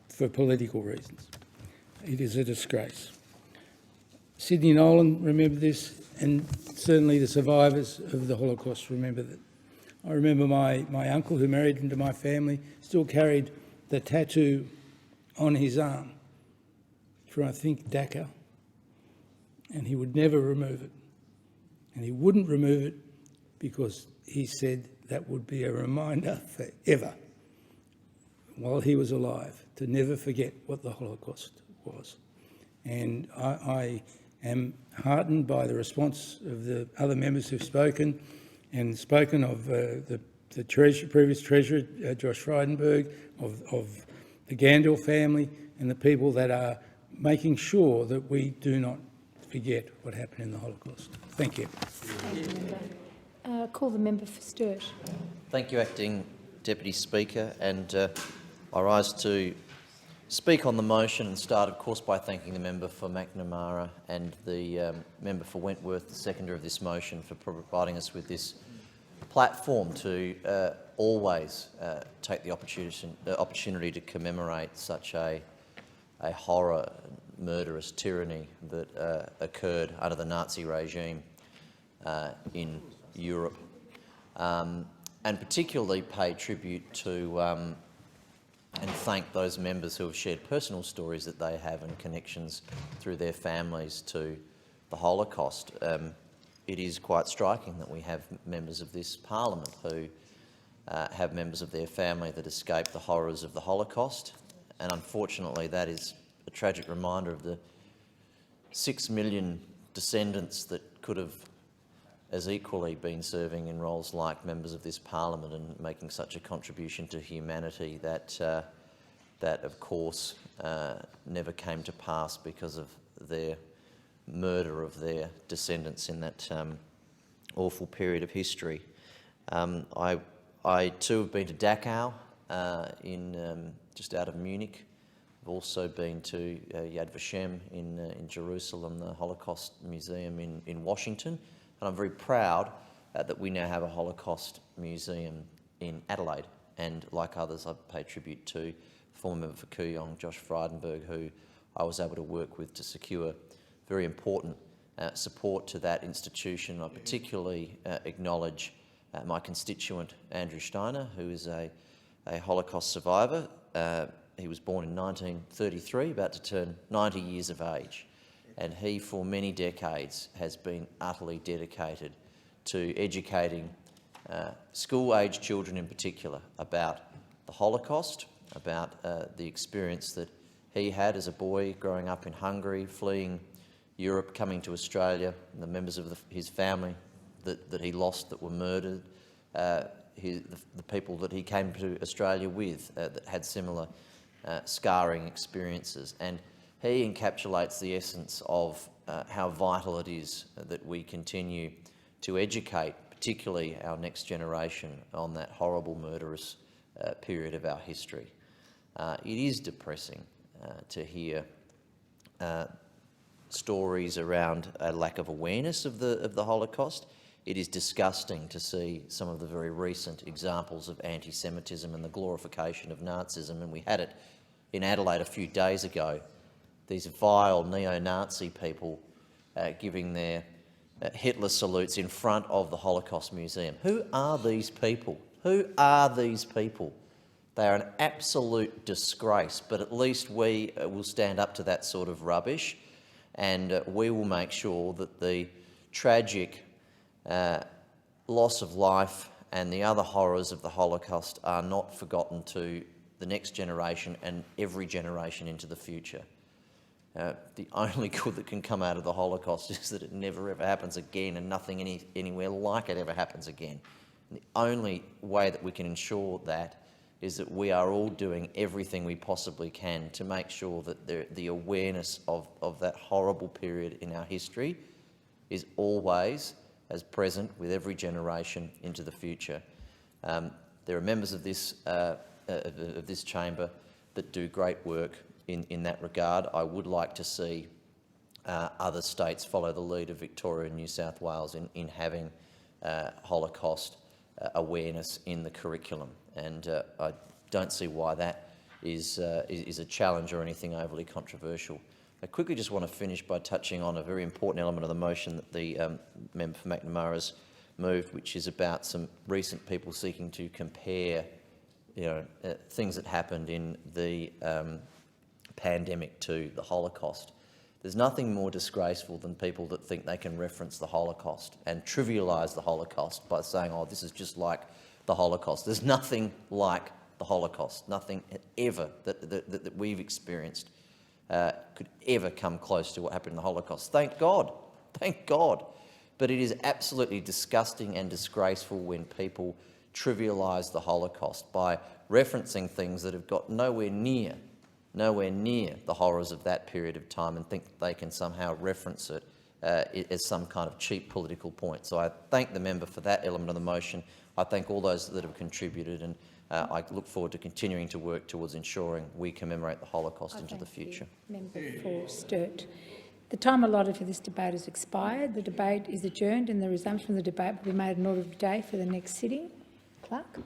for political reasons. It is a disgrace. Sidney Nolan remembered this, and certainly the survivors of the Holocaust remember that. I remember my uncle, who married into my family, still carried the tattoo on his arm from, I think, Dachau, and he would never remove it. And he wouldn't remove it because he said that would be a reminder forever, while he was alive, to never forget what the Holocaust was. And I am heartened by the response of the other members who've spoken, and spoken of the previous Treasurer, Josh Frydenberg, of the Gandil family, and the people that are making sure that we do not forget what happened in the Holocaust. Thank you. Call the member for Sturt. Thank you, Acting Deputy Speaker. And I rise to speak on the motion and start, of course, by thanking the member for Macnamara and the member for Wentworth, the seconder of this motion, for providing us with this platform to always take the opportunity to commemorate such a horror, murderous tyranny that occurred under the Nazi regime in Europe, and particularly pay tribute to and thank those members who have shared personal stories that they have and connections through their families to the Holocaust. It is quite striking that we have members of this parliament who have members of their family that escaped the horrors of the Holocaust, and unfortunately that is a tragic reminder of the 6 million descendants that could have as equally been serving in roles like members of this parliament and making such a contribution to humanity that, of course, never came to pass because of their murder of their descendants in that awful period of history. I too have been to Dachau just out of Munich. I've also been to Yad Vashem in Jerusalem, the Holocaust Museum in Washington. And I'm very proud that we now have a Holocaust Museum in Adelaide. And like others, I pay tribute to former member for Kooyong, Josh Frydenberg, who I was able to work with to secure very important support to that institution. I particularly acknowledge my constituent, Andrew Steiner, who is a Holocaust survivor. He was born in 1933, about to turn 90 years of age. And he, for many decades, has been utterly dedicated to educating school-aged children in particular, about the Holocaust, about the experience that he had as a boy growing up in Hungary, fleeing Europe, coming to Australia, and the members of his family that he lost that were murdered, the people that he came to Australia with that had similar scarring experiences. And he encapsulates the essence of how vital it is that we continue to educate, particularly our next generation, on that horrible, murderous period of our history. It is depressing to hear stories around a lack of awareness of the Holocaust. It is disgusting to see some of the very recent examples of anti-Semitism and the glorification of Nazism, and we had it in Adelaide a few days ago. These vile neo-Nazi people giving their Hitler salutes in front of the Holocaust Museum. Who are these people? Who are these people? They are an absolute disgrace, but at least we will stand up to that sort of rubbish, and we will make sure that the tragic loss of life and the other horrors of the Holocaust are not forgotten to the next generation and every generation into the future. The only good that can come out of the Holocaust is that it never ever happens again, and nothing anywhere like it ever happens again. And the only way that we can ensure that is that we are all doing everything we possibly can to make sure that the awareness of that horrible period in our history is always as present with every generation into the future. There are members of this chamber that do great work in that regard. I would like to see other states follow the lead of Victoria and New South Wales in having Holocaust awareness in the curriculum, and I don't see why that is a challenge or anything overly controversial. I quickly just want to finish by touching on a very important element of the motion that the member for McNamara has moved, which is about some recent people seeking to compare, things that happened in the pandemic to the Holocaust. There's nothing more disgraceful than people that think they can reference the Holocaust and trivialise the Holocaust by saying, oh, this is just like the Holocaust. There's nothing like the Holocaust. Nothing ever that we've experienced could ever come close to what happened in the Holocaust. Thank God. Thank God. But it is absolutely disgusting and disgraceful when people trivialise the Holocaust by referencing things that have got nowhere near the horrors of that period of time, and think that they can somehow reference it as some kind of cheap political point. So I thank the member for that element of the motion. I thank all those that have contributed, and I look forward to continuing to work towards ensuring we commemorate the Holocaust into the future. Member for Sturt. The time allotted for this debate has expired. The debate is adjourned, and the resumption of the debate will be made an order of the day for the next sitting. Clerk.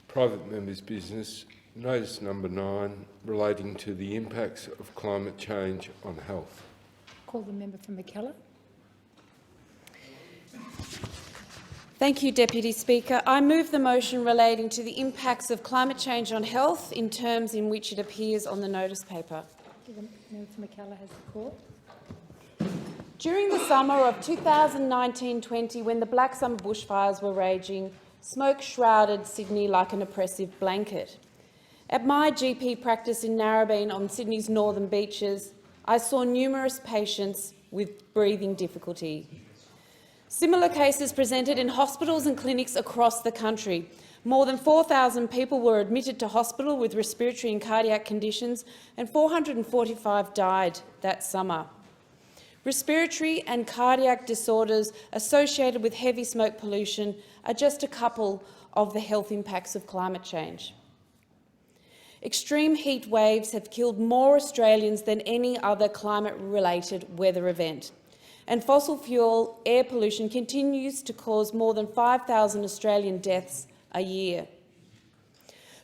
Private members' business. Notice number 9, relating to the impacts of climate change on health. Call the member from McKellar. Thank you, Deputy Speaker. I move the motion relating to the impacts of climate change on health in terms in which it appears on the notice paper. The member from McKellar has the call. During the summer of 2019-20, when the Black Summer bushfires were raging, smoke shrouded Sydney like an oppressive blanket. At my GP practice in Narrabeen on Sydney's northern beaches, I saw numerous patients with breathing difficulty. Similar cases presented in hospitals and clinics across the country. More than 4,000 people were admitted to hospital with respiratory and cardiac conditions, and 445 died that summer. Respiratory and cardiac disorders associated with heavy smoke pollution are just a couple of the health impacts of climate change. Extreme heat waves have killed more Australians than any other climate-related weather event, and fossil fuel air pollution continues to cause more than 5,000 Australian deaths a year.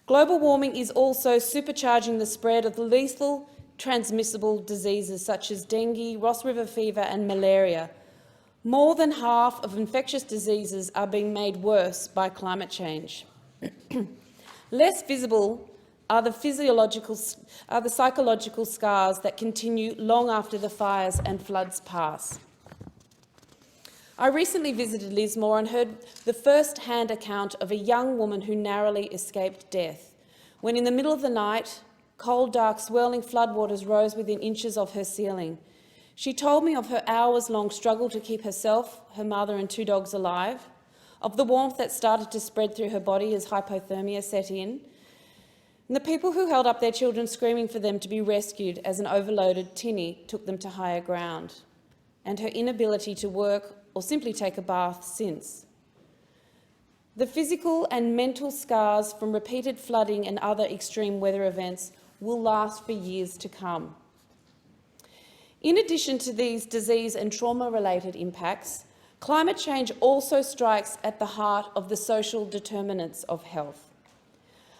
Global warming is also supercharging the spread of the lethal transmissible diseases such as dengue, Ross River fever and malaria. More than half of infectious diseases are being made worse by climate change. Less visible are the psychological scars that continue long after the fires and floods pass. I recently visited Lismore and heard the first-hand account of a young woman who narrowly escaped death when, in the middle of the night, cold, dark, swirling floodwaters rose within inches of her ceiling. She told me of her hours-long struggle to keep herself, her mother and 2 dogs alive, of the warmth that started to spread through her body as hypothermia set in, and the people who held up their children screaming for them to be rescued as an overloaded tinny took them to higher ground, and her inability to work or simply take a bath since. The physical and mental scars from repeated flooding and other extreme weather events will last for years to come. In addition to these disease and trauma-related impacts, climate change also strikes at the heart of the social determinants of health.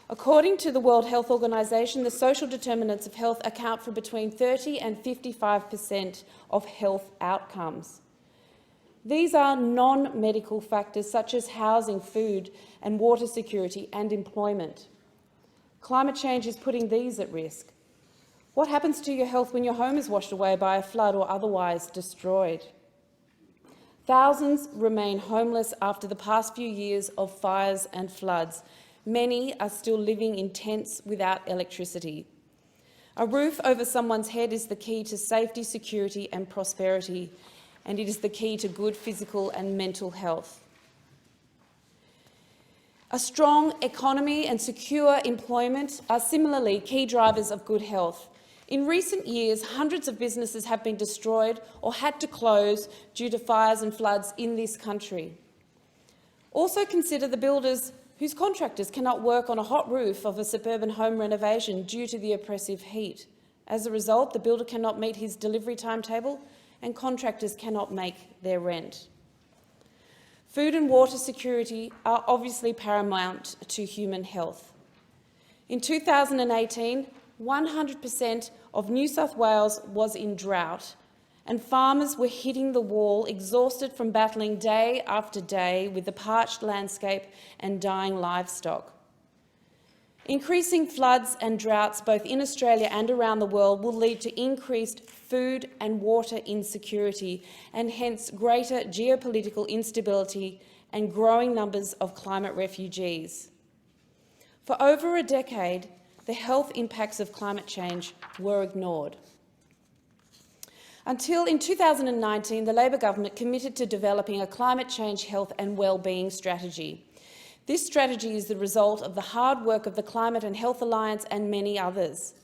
According to the World Health Organization, the social determinants of health account for between 30 and 55% of health outcomes. These are non-medical factors such as housing, food and water security and employment. Climate change is putting these at risk. What happens to your health when your home is washed away by a flood or otherwise destroyed? Thousands remain homeless after the past few years of fires and floods. Many are still living in tents without electricity. A roof over someone's head is the key to safety, security and prosperity, and it is the key to good physical and mental health. A strong economy and secure employment are similarly key drivers of good health. In recent years, hundreds of businesses have been destroyed or had to close due to fires and floods in this country. Also consider the builders whose contractors cannot work on a hot roof of a suburban home renovation due to the oppressive heat. As a result, the builder cannot meet his delivery timetable and contractors cannot make their rent. Food and water security are obviously paramount to human health. In 2018, 100% of New South Wales was in drought, and farmers were hitting the wall, exhausted from battling day after day with the parched landscape and dying livestock. Increasing floods and droughts both in Australia and around the world will lead to increased food and water insecurity and hence greater geopolitical instability and growing numbers of climate refugees. For over a decade, the health impacts of climate change were ignored. Until in 2019, the Labor government committed to developing a climate change, health and wellbeing strategy. This strategy is the result of the hard work of the Climate and Health Alliance and many others.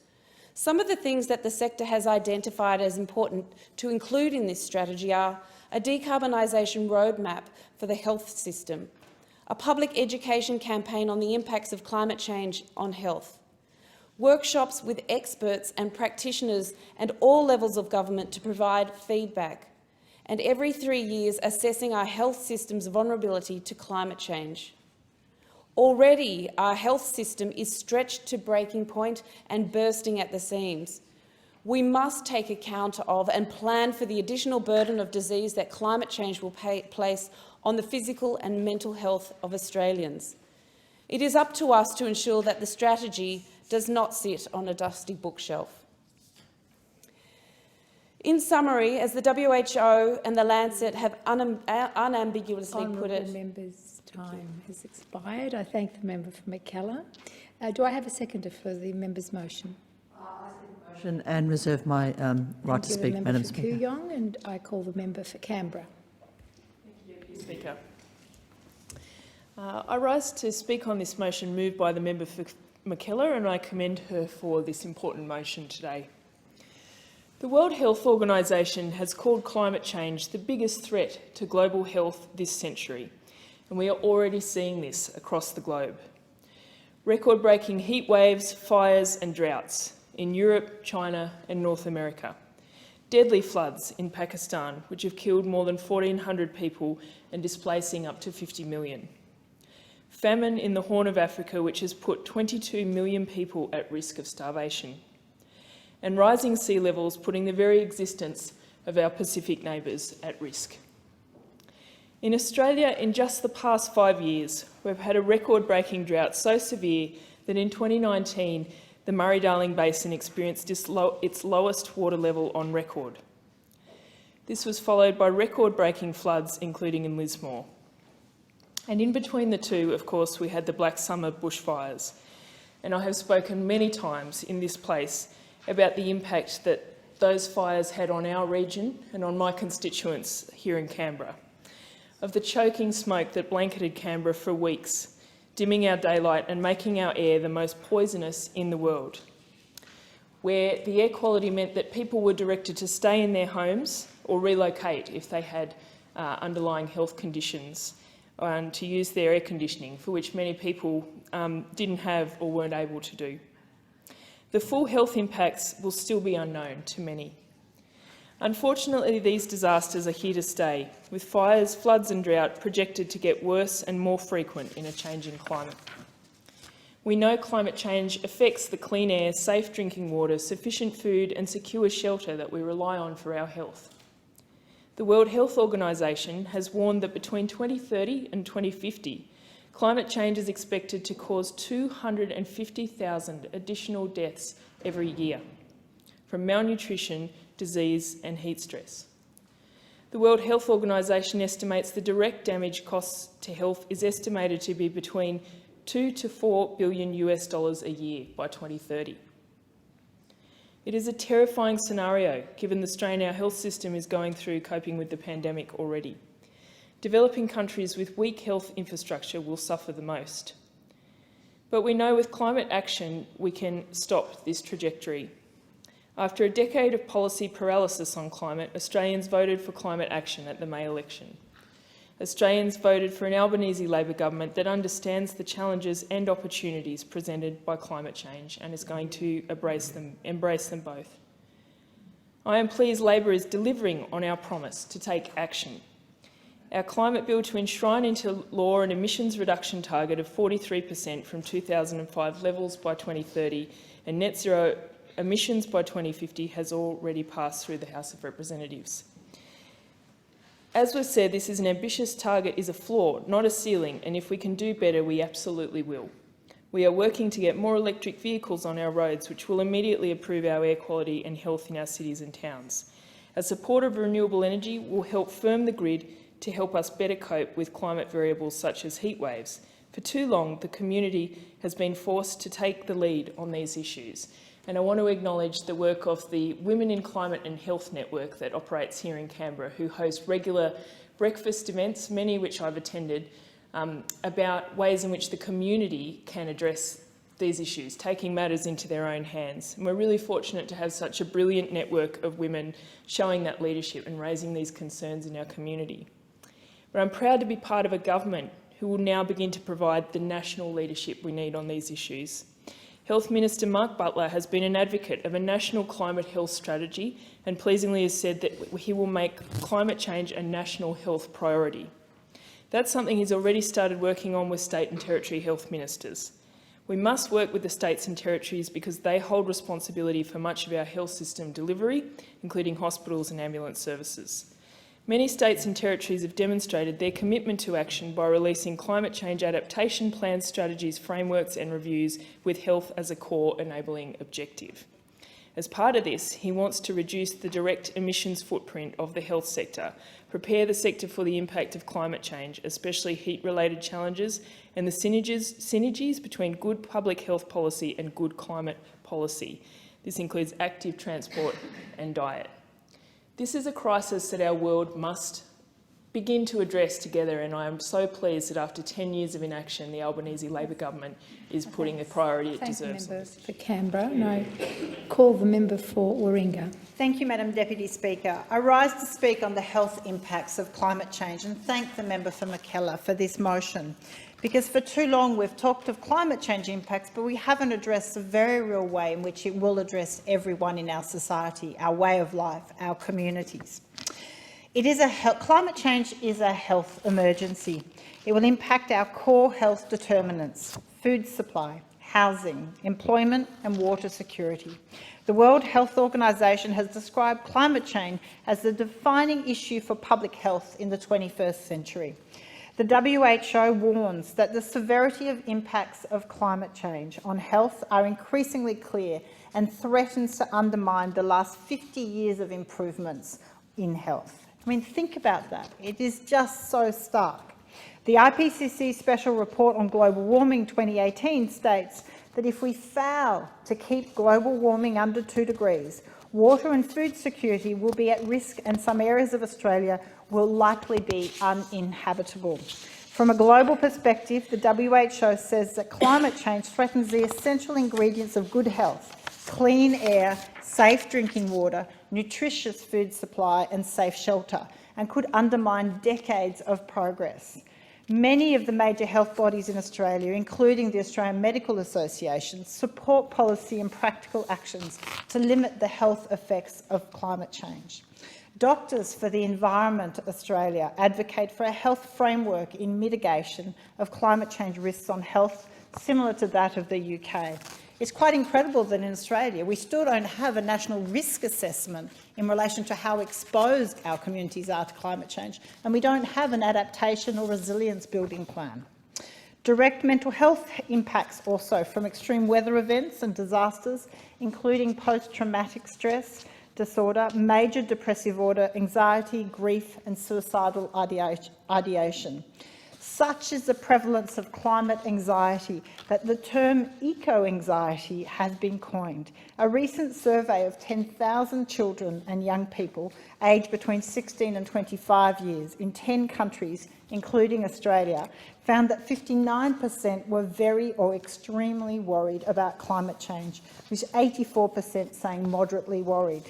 Some of the things that the sector has identified as important to include in this strategy are a decarbonisation roadmap for the health system, a public education campaign on the impacts of climate change on health, workshops with experts and practitioners and all levels of government to provide feedback, and every 3 years assessing our health system's vulnerability to climate change. Already, our health system is stretched to breaking point and bursting at the seams. We must take account of and plan for the additional burden of disease that climate change will place on the physical and mental health of Australians. It is up to us to ensure that the strategy does not sit on a dusty bookshelf. In summary, as the WHO and the Lancet have unambiguously put it— Member's time has expired. I thank the member for McKellar. Do I have a seconder for the member's motion? Motion and reserve my right to speak, Madam Speaker. Thank you, the member for Kooyong, and I call the member for Canberra. Thank you, Deputy Speaker. I rise to speak on this motion moved by the member for McKellar, and I commend her for this important motion today. The World Health Organization has called climate change the biggest threat to global health this century, and we are already seeing this across the globe. Record-breaking heat waves, fires and droughts in Europe, China and North America. Deadly floods in Pakistan, which have killed more than 1,400 people and displacing up to 50 million. Famine in the Horn of Africa, which has put 22 million people at risk of starvation. And rising sea levels, putting the very existence of our Pacific neighbours at risk. In Australia, in just the past 5 years, we've had a record-breaking drought so severe that in 2019, the Murray-Darling Basin experienced its lowest water level on record. This was followed by record-breaking floods, including in Lismore. And in between the two, of course, we had the Black Summer bushfires. And I have spoken many times in this place about the impact that those fires had on our region and on my constituents here in Canberra, of the choking smoke that blanketed Canberra for weeks, dimming our daylight and making our air the most poisonous in the world, where the air quality meant that people were directed to stay in their homes or relocate if they had underlying health conditions, and to use their air conditioning, for which many people didn't have or weren't able to do. The full health impacts will still be unknown to many. Unfortunately, these disasters are here to stay, with fires, floods and drought projected to get worse and more frequent in a changing climate. We know climate change affects the clean air, safe drinking water, sufficient food and secure shelter that we rely on for our health. The World Health Organization has warned that between 2030 and 2050, climate change is expected to cause 250,000 additional deaths every year from malnutrition, disease and heat stress. The World Health Organization estimates the direct damage costs to health is estimated to be between $2 to $4 billion a year by 2030. It is a terrifying scenario, given the strain our health system is going through coping with the pandemic already. Developing countries with weak health infrastructure will suffer the most. But we know with climate action we can stop this trajectory. After a decade of policy paralysis on climate, Australians voted for climate action at the May election. Australians voted for an Albanese Labor government that understands the challenges and opportunities presented by climate change and is going to embrace them both. I am pleased Labor is delivering on our promise to take action. Our climate bill to enshrine into law an emissions reduction target of 43% from 2005 levels by 2030 and net zero emissions by 2050 has already passed through the House of Representatives. As was said, this is an ambitious target, is a floor, not a ceiling, and if we can do better, we absolutely will. We are working to get more electric vehicles on our roads, which will immediately improve our air quality and health in our cities and towns. Our support of renewable energy will help firm the grid to help us better cope with climate variables such as heat waves. For too long, the community has been forced to take the lead on these issues. And I want to acknowledge the work of the Women in Climate and Health Network that operates here in Canberra, who host regular breakfast events, many of which I've attended, about ways in which the community can address these issues, taking matters into their own hands. And we're really fortunate to have such a brilliant network of women showing that leadership and raising these concerns in our community. But I'm proud to be part of a government who will now begin to provide the national leadership we need on these issues. Health Minister Mark Butler has been an advocate of a national climate health strategy and pleasingly has said that he will make climate change a national health priority. That's something he's already started working on with state and territory health ministers. We must work with the states and territories because they hold responsibility for much of our health system delivery, including hospitals and ambulance services. Many states and territories have demonstrated their commitment to action by releasing climate change adaptation plans, strategies, frameworks and reviews with health as a core enabling objective. As part of this, he wants to reduce the direct emissions footprint of the health sector, prepare the sector for the impact of climate change, especially heat-related challenges, and the synergies between good public health policy and good climate policy. This includes active transport and diet. This is a crisis that our world must begin to address together, and I am so pleased that after 10 years of inaction, the Albanese Labor government is putting the priority it deserves. Thank the member for Canberra. No, call the member for Warringah. Thank you, Madam Deputy Speaker. I rise to speak on the health impacts of climate change and thank the member for Mackellar for this motion, because for too long we've talked of climate change impacts, but we haven't addressed the very real way in which it will address everyone in our society, our way of life, our communities. Climate change is a health emergency. It will impact our core health determinants: food supply, housing, employment and water security. The World Health Organization has described climate change as the defining issue for public health in the 21st century. The WHO warns that the severity of impacts of climate change on health are increasingly clear and threatens to undermine the last 50 years of improvements in health. I mean, think about that. It is just so stark. The IPCC Special Report on Global Warming 2018 states that if we fail to keep global warming under 2 degrees, water and food security will be at risk and some areas of Australia will likely be uninhabitable. From a global perspective, the WHO says that climate change threatens the essential ingredients of good health: clean air, safe drinking water, nutritious food supply and safe shelter, and could undermine decades of progress. Many of the major health bodies in Australia, including the Australian Medical Association, support policy and practical actions to limit the health effects of climate change. Doctors for the Environment Australia advocate for a health framework in mitigation of climate change risks on health similar to that of the UK. It's quite incredible that in Australia we still don't have a national risk assessment in relation to how exposed our communities are to climate change, and we don't have an adaptation or resilience building plan. Direct mental health impacts also from extreme weather events and disasters, including post-traumatic stress disorder, major depressive order, anxiety, grief and suicidal ideation. Such is the prevalence of climate anxiety that the term eco-anxiety has been coined. A recent survey of 10,000 children and young people aged between 16 and 25 years in 10 countries, including Australia, found that 59% were very or extremely worried about climate change, with 84% saying moderately worried.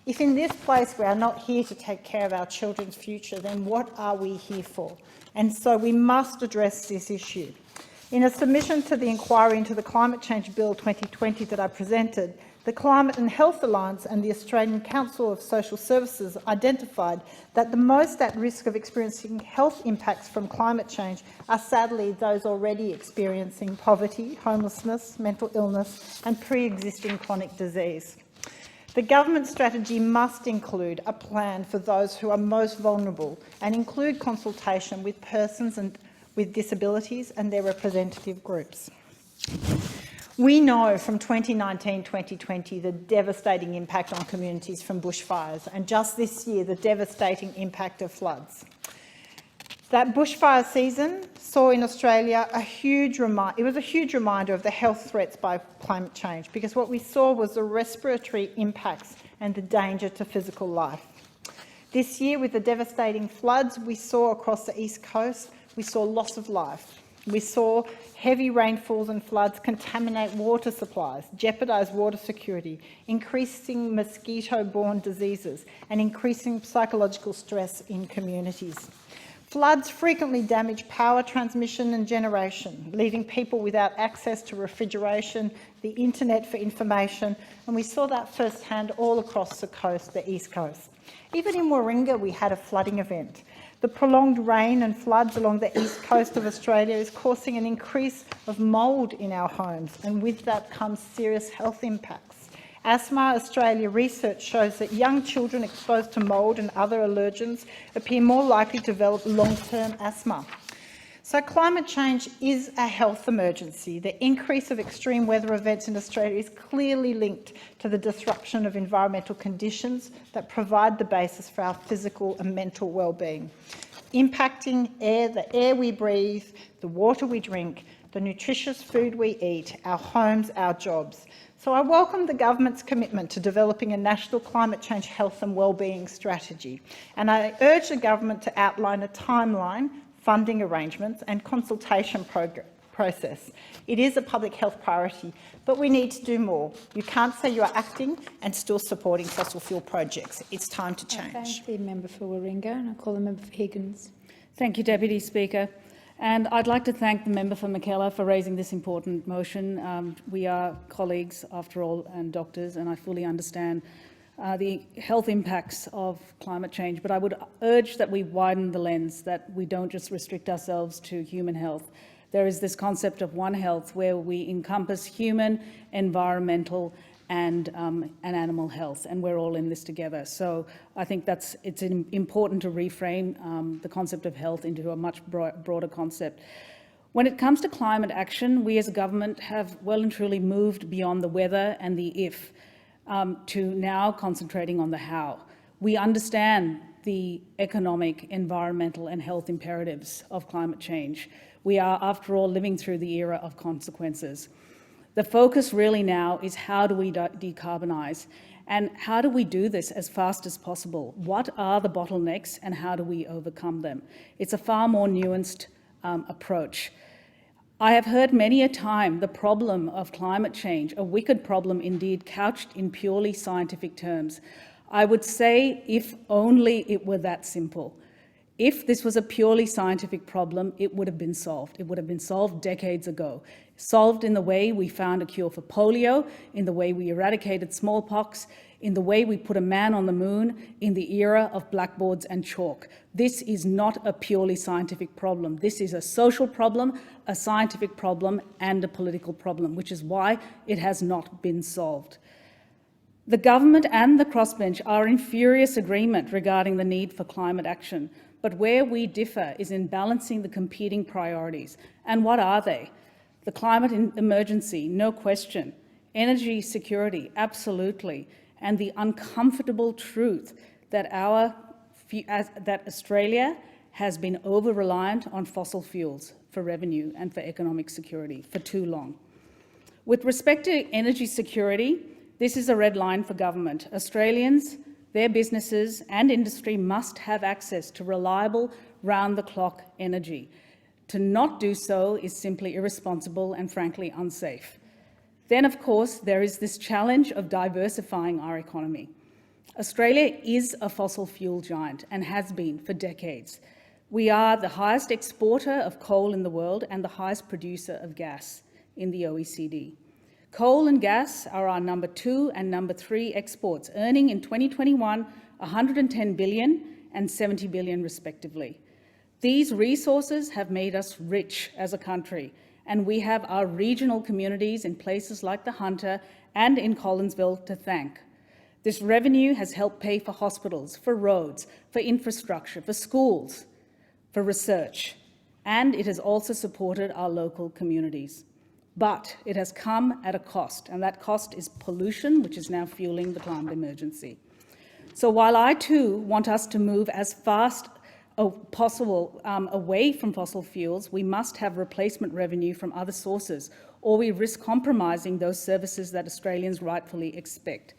If in this place we are not here to take care of our children's future, then what are we here for? And so we must address this issue. In a submission to the inquiry into the Climate Change Bill 2020 that I presented, the Climate and Health Alliance and the Australian Council of Social Services identified that the most at risk of experiencing health impacts from climate change are sadly those already experiencing poverty, homelessness, mental illness and pre-existing chronic disease. The government strategy must include a plan for those who are most vulnerable and include consultation with persons with disabilities and their representative groups. We know from 2019-2020 the devastating impact on communities from bushfires, and just this year the devastating impact of floods. That bushfire season saw in Australia a huge reminder of the health threats by climate change, because what we saw was the respiratory impacts and the danger to physical life. This year, with the devastating floods we saw across the East Coast, we saw loss of life. We saw heavy rainfalls and floods contaminate water supplies, jeopardise water security, increasing mosquito-borne diseases and increasing psychological stress in communities. Floods frequently damage power transmission and generation, leaving people without access to refrigeration, the internet for information, and we saw that firsthand all across the coast, the East Coast. Even in Warringah we had a flooding event. The prolonged rain and floods along the east coast of Australia is causing an increase of mould in our homes, and with that comes serious health impacts. Asthma Australia research shows that young children exposed to mould and other allergens appear more likely to develop long-term asthma. So climate change is a health emergency. The increase of extreme weather events in Australia is clearly linked to the disruption of environmental conditions that provide the basis for our physical and mental well-being, impacting the air we breathe, the water we drink, the nutritious food we eat, our homes, our jobs. So I welcome the government's commitment to developing a national climate change health and wellbeing strategy, and I urge the government to outline a timeline, funding arrangements and consultation process. It is a public health priority, but we need to do more. You can't say you are acting and still supporting fossil fuel projects. It's time to change. I thank the member for Warringah, and I call the member for Higgins. Thank you, Deputy Speaker. And I'd like to thank the member for Mackellar for raising this important motion. We are colleagues, after all, and doctors, and I fully understand the health impacts of climate change, but I would urge that we widen the lens, that we don't just restrict ourselves to human health. There is this concept of One Health where we encompass human, environmental and animal health, and we're all in this together. So I think it's important to reframe the concept of health into a much broader concept. When it comes to climate action, we as a government have well and truly moved beyond the whether and the if to now concentrating on the how. We understand the economic, environmental and health imperatives of climate change. We are, after all, living through the era of consequences. The focus really now is how do we decarbonise, and how do we do this as fast as possible? What are the bottlenecks and how do we overcome them? It's a far more nuanced approach. I have heard many a time the problem of climate change, a wicked problem indeed, couched in purely scientific terms. I would say if only it were that simple. If this was a purely scientific problem, it would have been solved. It would have been solved decades ago. Solved in the way we found a cure for polio, in the way we eradicated smallpox, in the way we put a man on the moon, in the era of blackboards and chalk. This is not a purely scientific problem. This is a social problem, a scientific problem, and a political problem, which is why it has not been solved. The government and the crossbench are in furious agreement regarding the need for climate action, but where we differ is in balancing the competing priorities. And what are they? The climate emergency, no question. Energy security, absolutely. And the uncomfortable truth that Australia has been over-reliant on fossil fuels for revenue and for economic security for too long. With respect to energy security, this is a red line for government. Australians, their businesses and industry must have access to reliable, round-the-clock energy. To not do so is simply irresponsible and frankly unsafe. Then, of course, there is this challenge of diversifying our economy. Australia is a fossil fuel giant and has been for decades. We are the highest exporter of coal in the world and the highest producer of gas in the OECD. Coal and gas are our number 2 and number 3 exports, earning in 2021 $110 billion and $70 billion respectively. These resources have made us rich as a country, and we have our regional communities in places like the Hunter and in Collinsville to thank. This revenue has helped pay for hospitals, for roads, for infrastructure, for schools, for research, and it has also supported our local communities. But it has come at a cost, and that cost is pollution, which is now fueling the climate emergency. So while I too want us to move as fast as possible away from fossil fuels, we must have replacement revenue from other sources, or we risk compromising those services that Australians rightfully expect.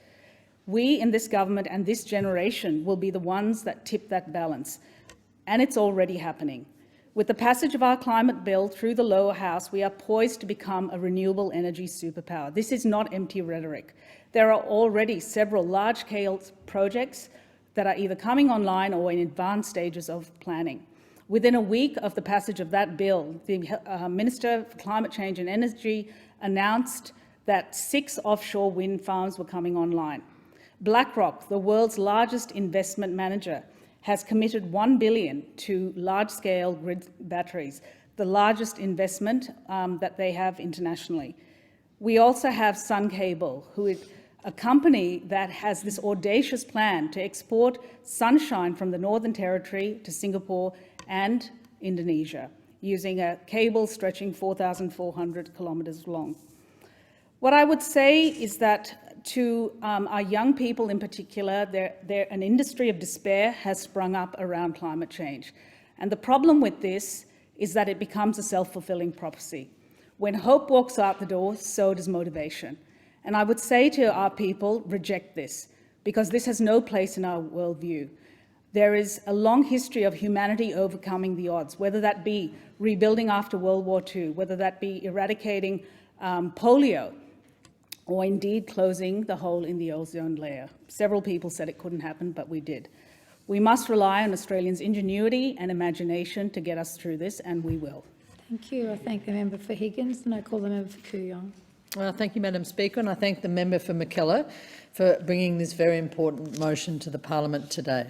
We in this government and this generation will be the ones that tip that balance, and it's already happening. With the passage of our climate bill through the lower house, we are poised to become a renewable energy superpower. This is not empty rhetoric. There are already several large-scale projects that are either coming online or in advanced stages of planning. Within a week of the passage of that bill, the Minister for Climate Change and Energy announced that 6 offshore wind farms were coming online. BlackRock, the world's largest investment manager, has committed $1 billion to large-scale grid batteries, the largest investment that they have internationally. We also have Sun Cable, who is a company that has this audacious plan to export sunshine from the Northern Territory to Singapore and Indonesia, using a cable stretching 4,400 kilometres long. What I would say is that to our young people in particular, an industry of despair has sprung up around climate change. And the problem with this is that it becomes a self-fulfilling prophecy. When hope walks out the door, so does motivation. And I would say to our people, reject this, because this has no place in our worldview. There is a long history of humanity overcoming the odds, whether that be rebuilding after World War II, whether that be eradicating polio, or indeed closing the hole in the ozone layer. Several people said it couldn't happen, but we did. We must rely on Australians' ingenuity and imagination to get us through this, and we will. Thank you. I thank the member for Higgins, and I call the member for Kooyong. Thank you, Madam Speaker, and I thank the member for McKellar for bringing this very important motion to the parliament today.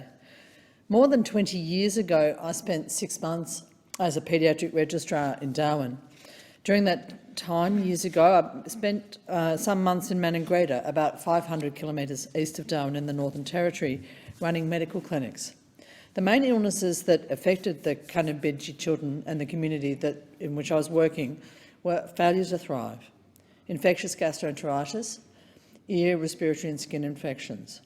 More than 20 years ago, I spent 6 months as a paediatric registrar in Darwin. During that time, years ago, I spent some months in Maningreda, about 500 kilometres east of Darwin in the Northern Territory, running medical clinics. The main illnesses that affected the Kaurna-Bidji children and the community in which I was working were failure to thrive, infectious gastroenteritis, ear, respiratory and skin infections.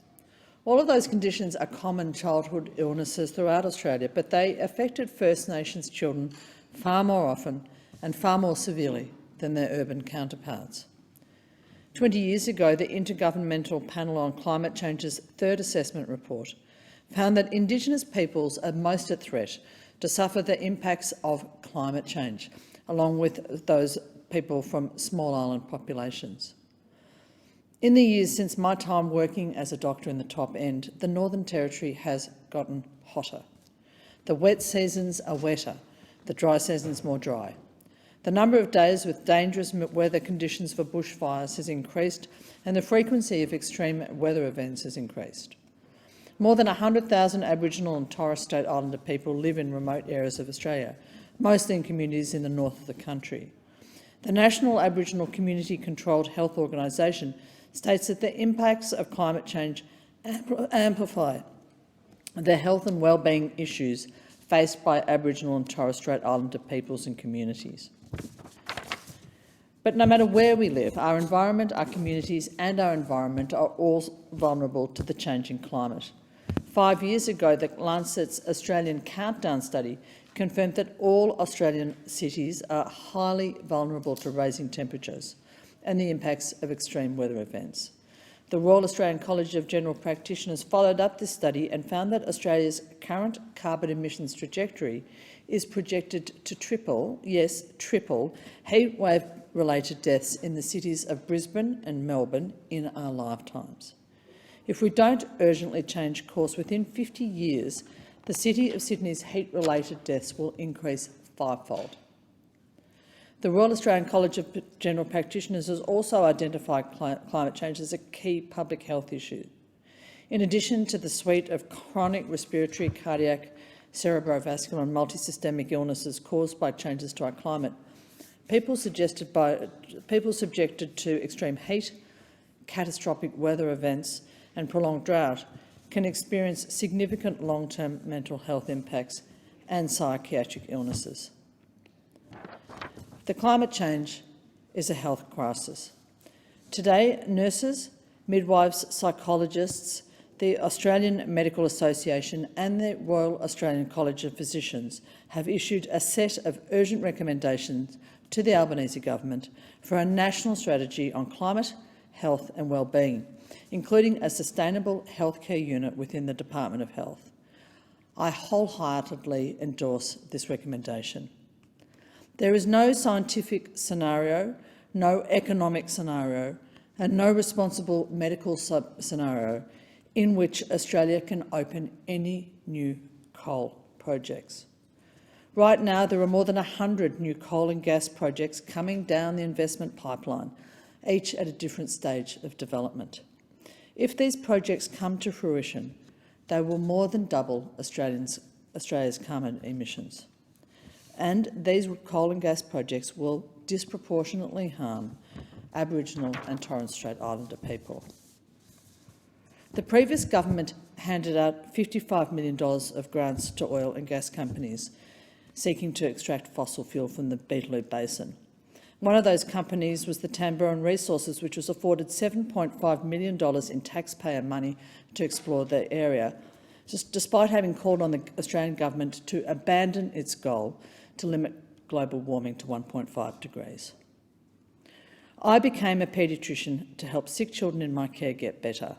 All of those conditions are common childhood illnesses throughout Australia, but they affected First Nations children far more often and far more severely than their urban counterparts. 20 years ago, the Intergovernmental Panel on Climate Change's third assessment report found that Indigenous peoples are most at threat to suffer the impacts of climate change, along with those people from small island populations. In the years since my time working as a doctor in the top end, the Northern Territory has gotten hotter. The wet seasons are wetter, the dry seasons more dry. The number of days with dangerous weather conditions for bushfires has increased, and the frequency of extreme weather events has increased. More than 100,000 Aboriginal and Torres Strait Islander people live in remote areas of Australia, mostly in communities in the north of the country. The National Aboriginal Community Controlled Health Organisation states that the impacts of climate change amplify the health and wellbeing issues faced by Aboriginal and Torres Strait Islander peoples and communities. But no matter where we live, our environment, our communities and our environment are all vulnerable to the changing climate. 5 years ago, the Lancet's Australian Countdown study confirmed that all Australian cities are highly vulnerable to rising temperatures and the impacts of extreme weather events. The Royal Australian College of General Practitioners followed up this study and found that Australia's current carbon emissions trajectory is projected to triple, yes, triple, heatwave-related deaths in the cities of Brisbane and Melbourne in our lifetimes. If we don't urgently change course within 50 years, the City of Sydney's heat-related deaths will increase fivefold. The Royal Australian College of General Practitioners has also identified climate change as a key public health issue. In addition to the suite of chronic respiratory, cardiac, cerebrovascular and multisystemic illnesses caused by changes to our climate, people subjected to extreme heat, catastrophic weather events and prolonged drought can experience significant long-term mental health impacts and psychiatric illnesses. The climate change is a health crisis. Today, nurses, midwives, psychologists, the Australian Medical Association and the Royal Australian College of Physicians have issued a set of urgent recommendations to the Albanese government for a national strategy on climate, health and wellbeing, including a sustainable healthcare unit within the Department of Health. I wholeheartedly endorse this recommendation. There is no scientific scenario, no economic scenario and no responsible medical scenario in which Australia can open any new coal projects. Right now, there are more than 100 new coal and gas projects coming down the investment pipeline, each at a different stage of development. If these projects come to fruition, they will more than double Australia's carbon emissions. And these coal and gas projects will disproportionately harm Aboriginal and Torres Strait Islander people. The previous government handed out $55 million of grants to oil and gas companies seeking to extract fossil fuel from the Beetaloo Basin. One of those companies was the Tamboran Resources, which was afforded $7.5 million in taxpayer money to explore the area, despite having called on the Australian government to abandon its goal to limit global warming to 1.5 degrees. I became a paediatrician to help sick children in my care get better.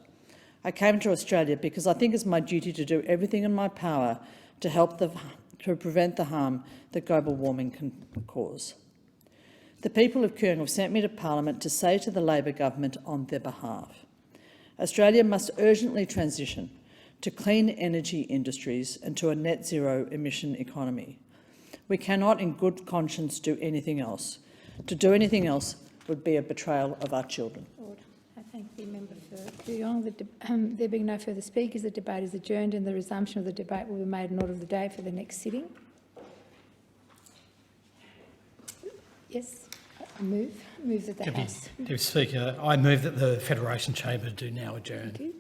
I came to Australia because I think it's my duty to do everything in my power to prevent the harm that global warming can cause. The people of Kooyong have sent me to Parliament to say to the Labor government on their behalf, Australia must urgently transition to clean energy industries and to a net zero emission economy. We cannot in good conscience do anything else. To do anything else would be a betrayal of our children. I thank the member for Kooyong. There being no further speakers, the debate is adjourned and the resumption of the debate will be made in order of the day for the next sitting. Yes, I move that the House. Deputy Speaker, I move that the Federation Chamber do now adjourn. Thank you.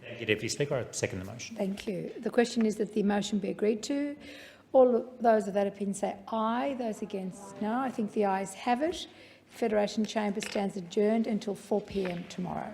Thank you, Deputy Speaker. I second the motion. Thank you. The question is that the motion be agreed to. All of those of that opinion say aye. Those against, no. I think the ayes have it. The Federation Chamber stands adjourned until 4 p.m. tomorrow.